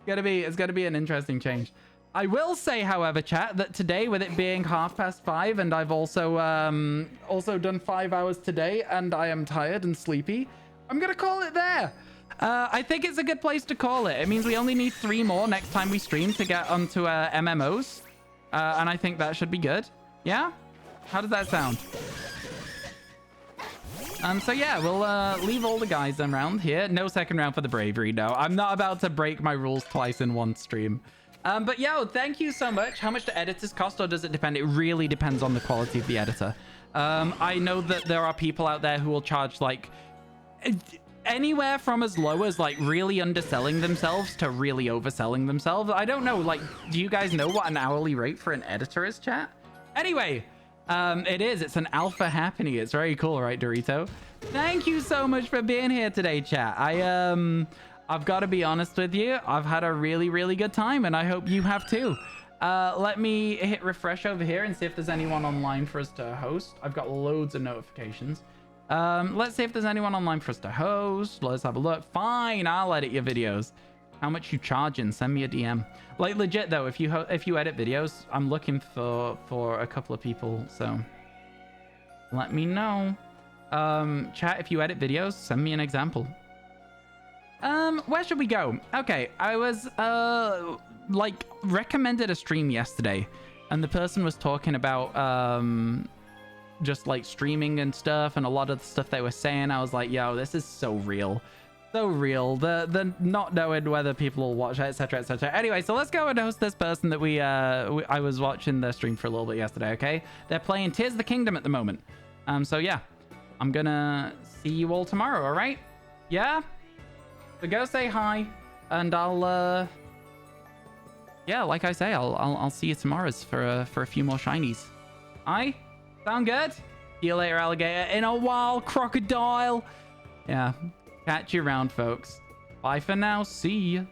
it's gonna be an interesting change. I will say, however, chat, that today, with it being 5:30, and I've also done 5 hours today, and I am tired and sleepy, I'm gonna call it there. I think it's a good place to call it. It means we only need 3 more next time we stream to get onto MMOs, and I think that should be good. Yeah? How does that sound? So yeah, we'll leave all the guys around here. No second round for the Bravery. No, I'm not about to break my rules twice in one stream. But yo, thank you so much. How much do editors cost, or does it depend? It really depends on the quality of the editor. I know that there are people out there who will charge like anywhere from as low as like really underselling themselves to really overselling themselves. I don't know, like, do you guys know what an hourly rate for an editor is, chat? Anyway, it's an alpha happening. It's very cool, right, Dorito? Thank you so much for being here today, chat. I've got to be honest with you. I've had a really, really good time, and I hope you have too. Let me hit refresh over here and see if there's anyone online for us to host. I've got loads of notifications. Let's see if there's anyone online for us to host. Let's have a look. Fine, I'll edit your videos. How much you charging? Send me a DM. Like, legit though, if you edit videos, I'm looking for a couple of people, so let me know. Chat, if you edit videos, send me an example. Where should we go? Okay, I was like recommended a stream yesterday, and the person was talking about just like streaming and stuff, and a lot of the stuff they were saying, I was like, yo, this is so real. So real. The not knowing whether people will watch it, etc, etc. Anyway, so let's go and host this person that I was watching their stream for a little bit yesterday. Okay, they're playing Tears of the Kingdom at the moment. So yeah, I'm gonna see you all tomorrow. All right? Yeah. So go say hi, and I'll yeah, like I say, I'll see you tomorrow for a few more shinies. Aye? Sound good? See you later, alligator. In a while, crocodile. Yeah. Catch you around, folks. Bye for now. See ya.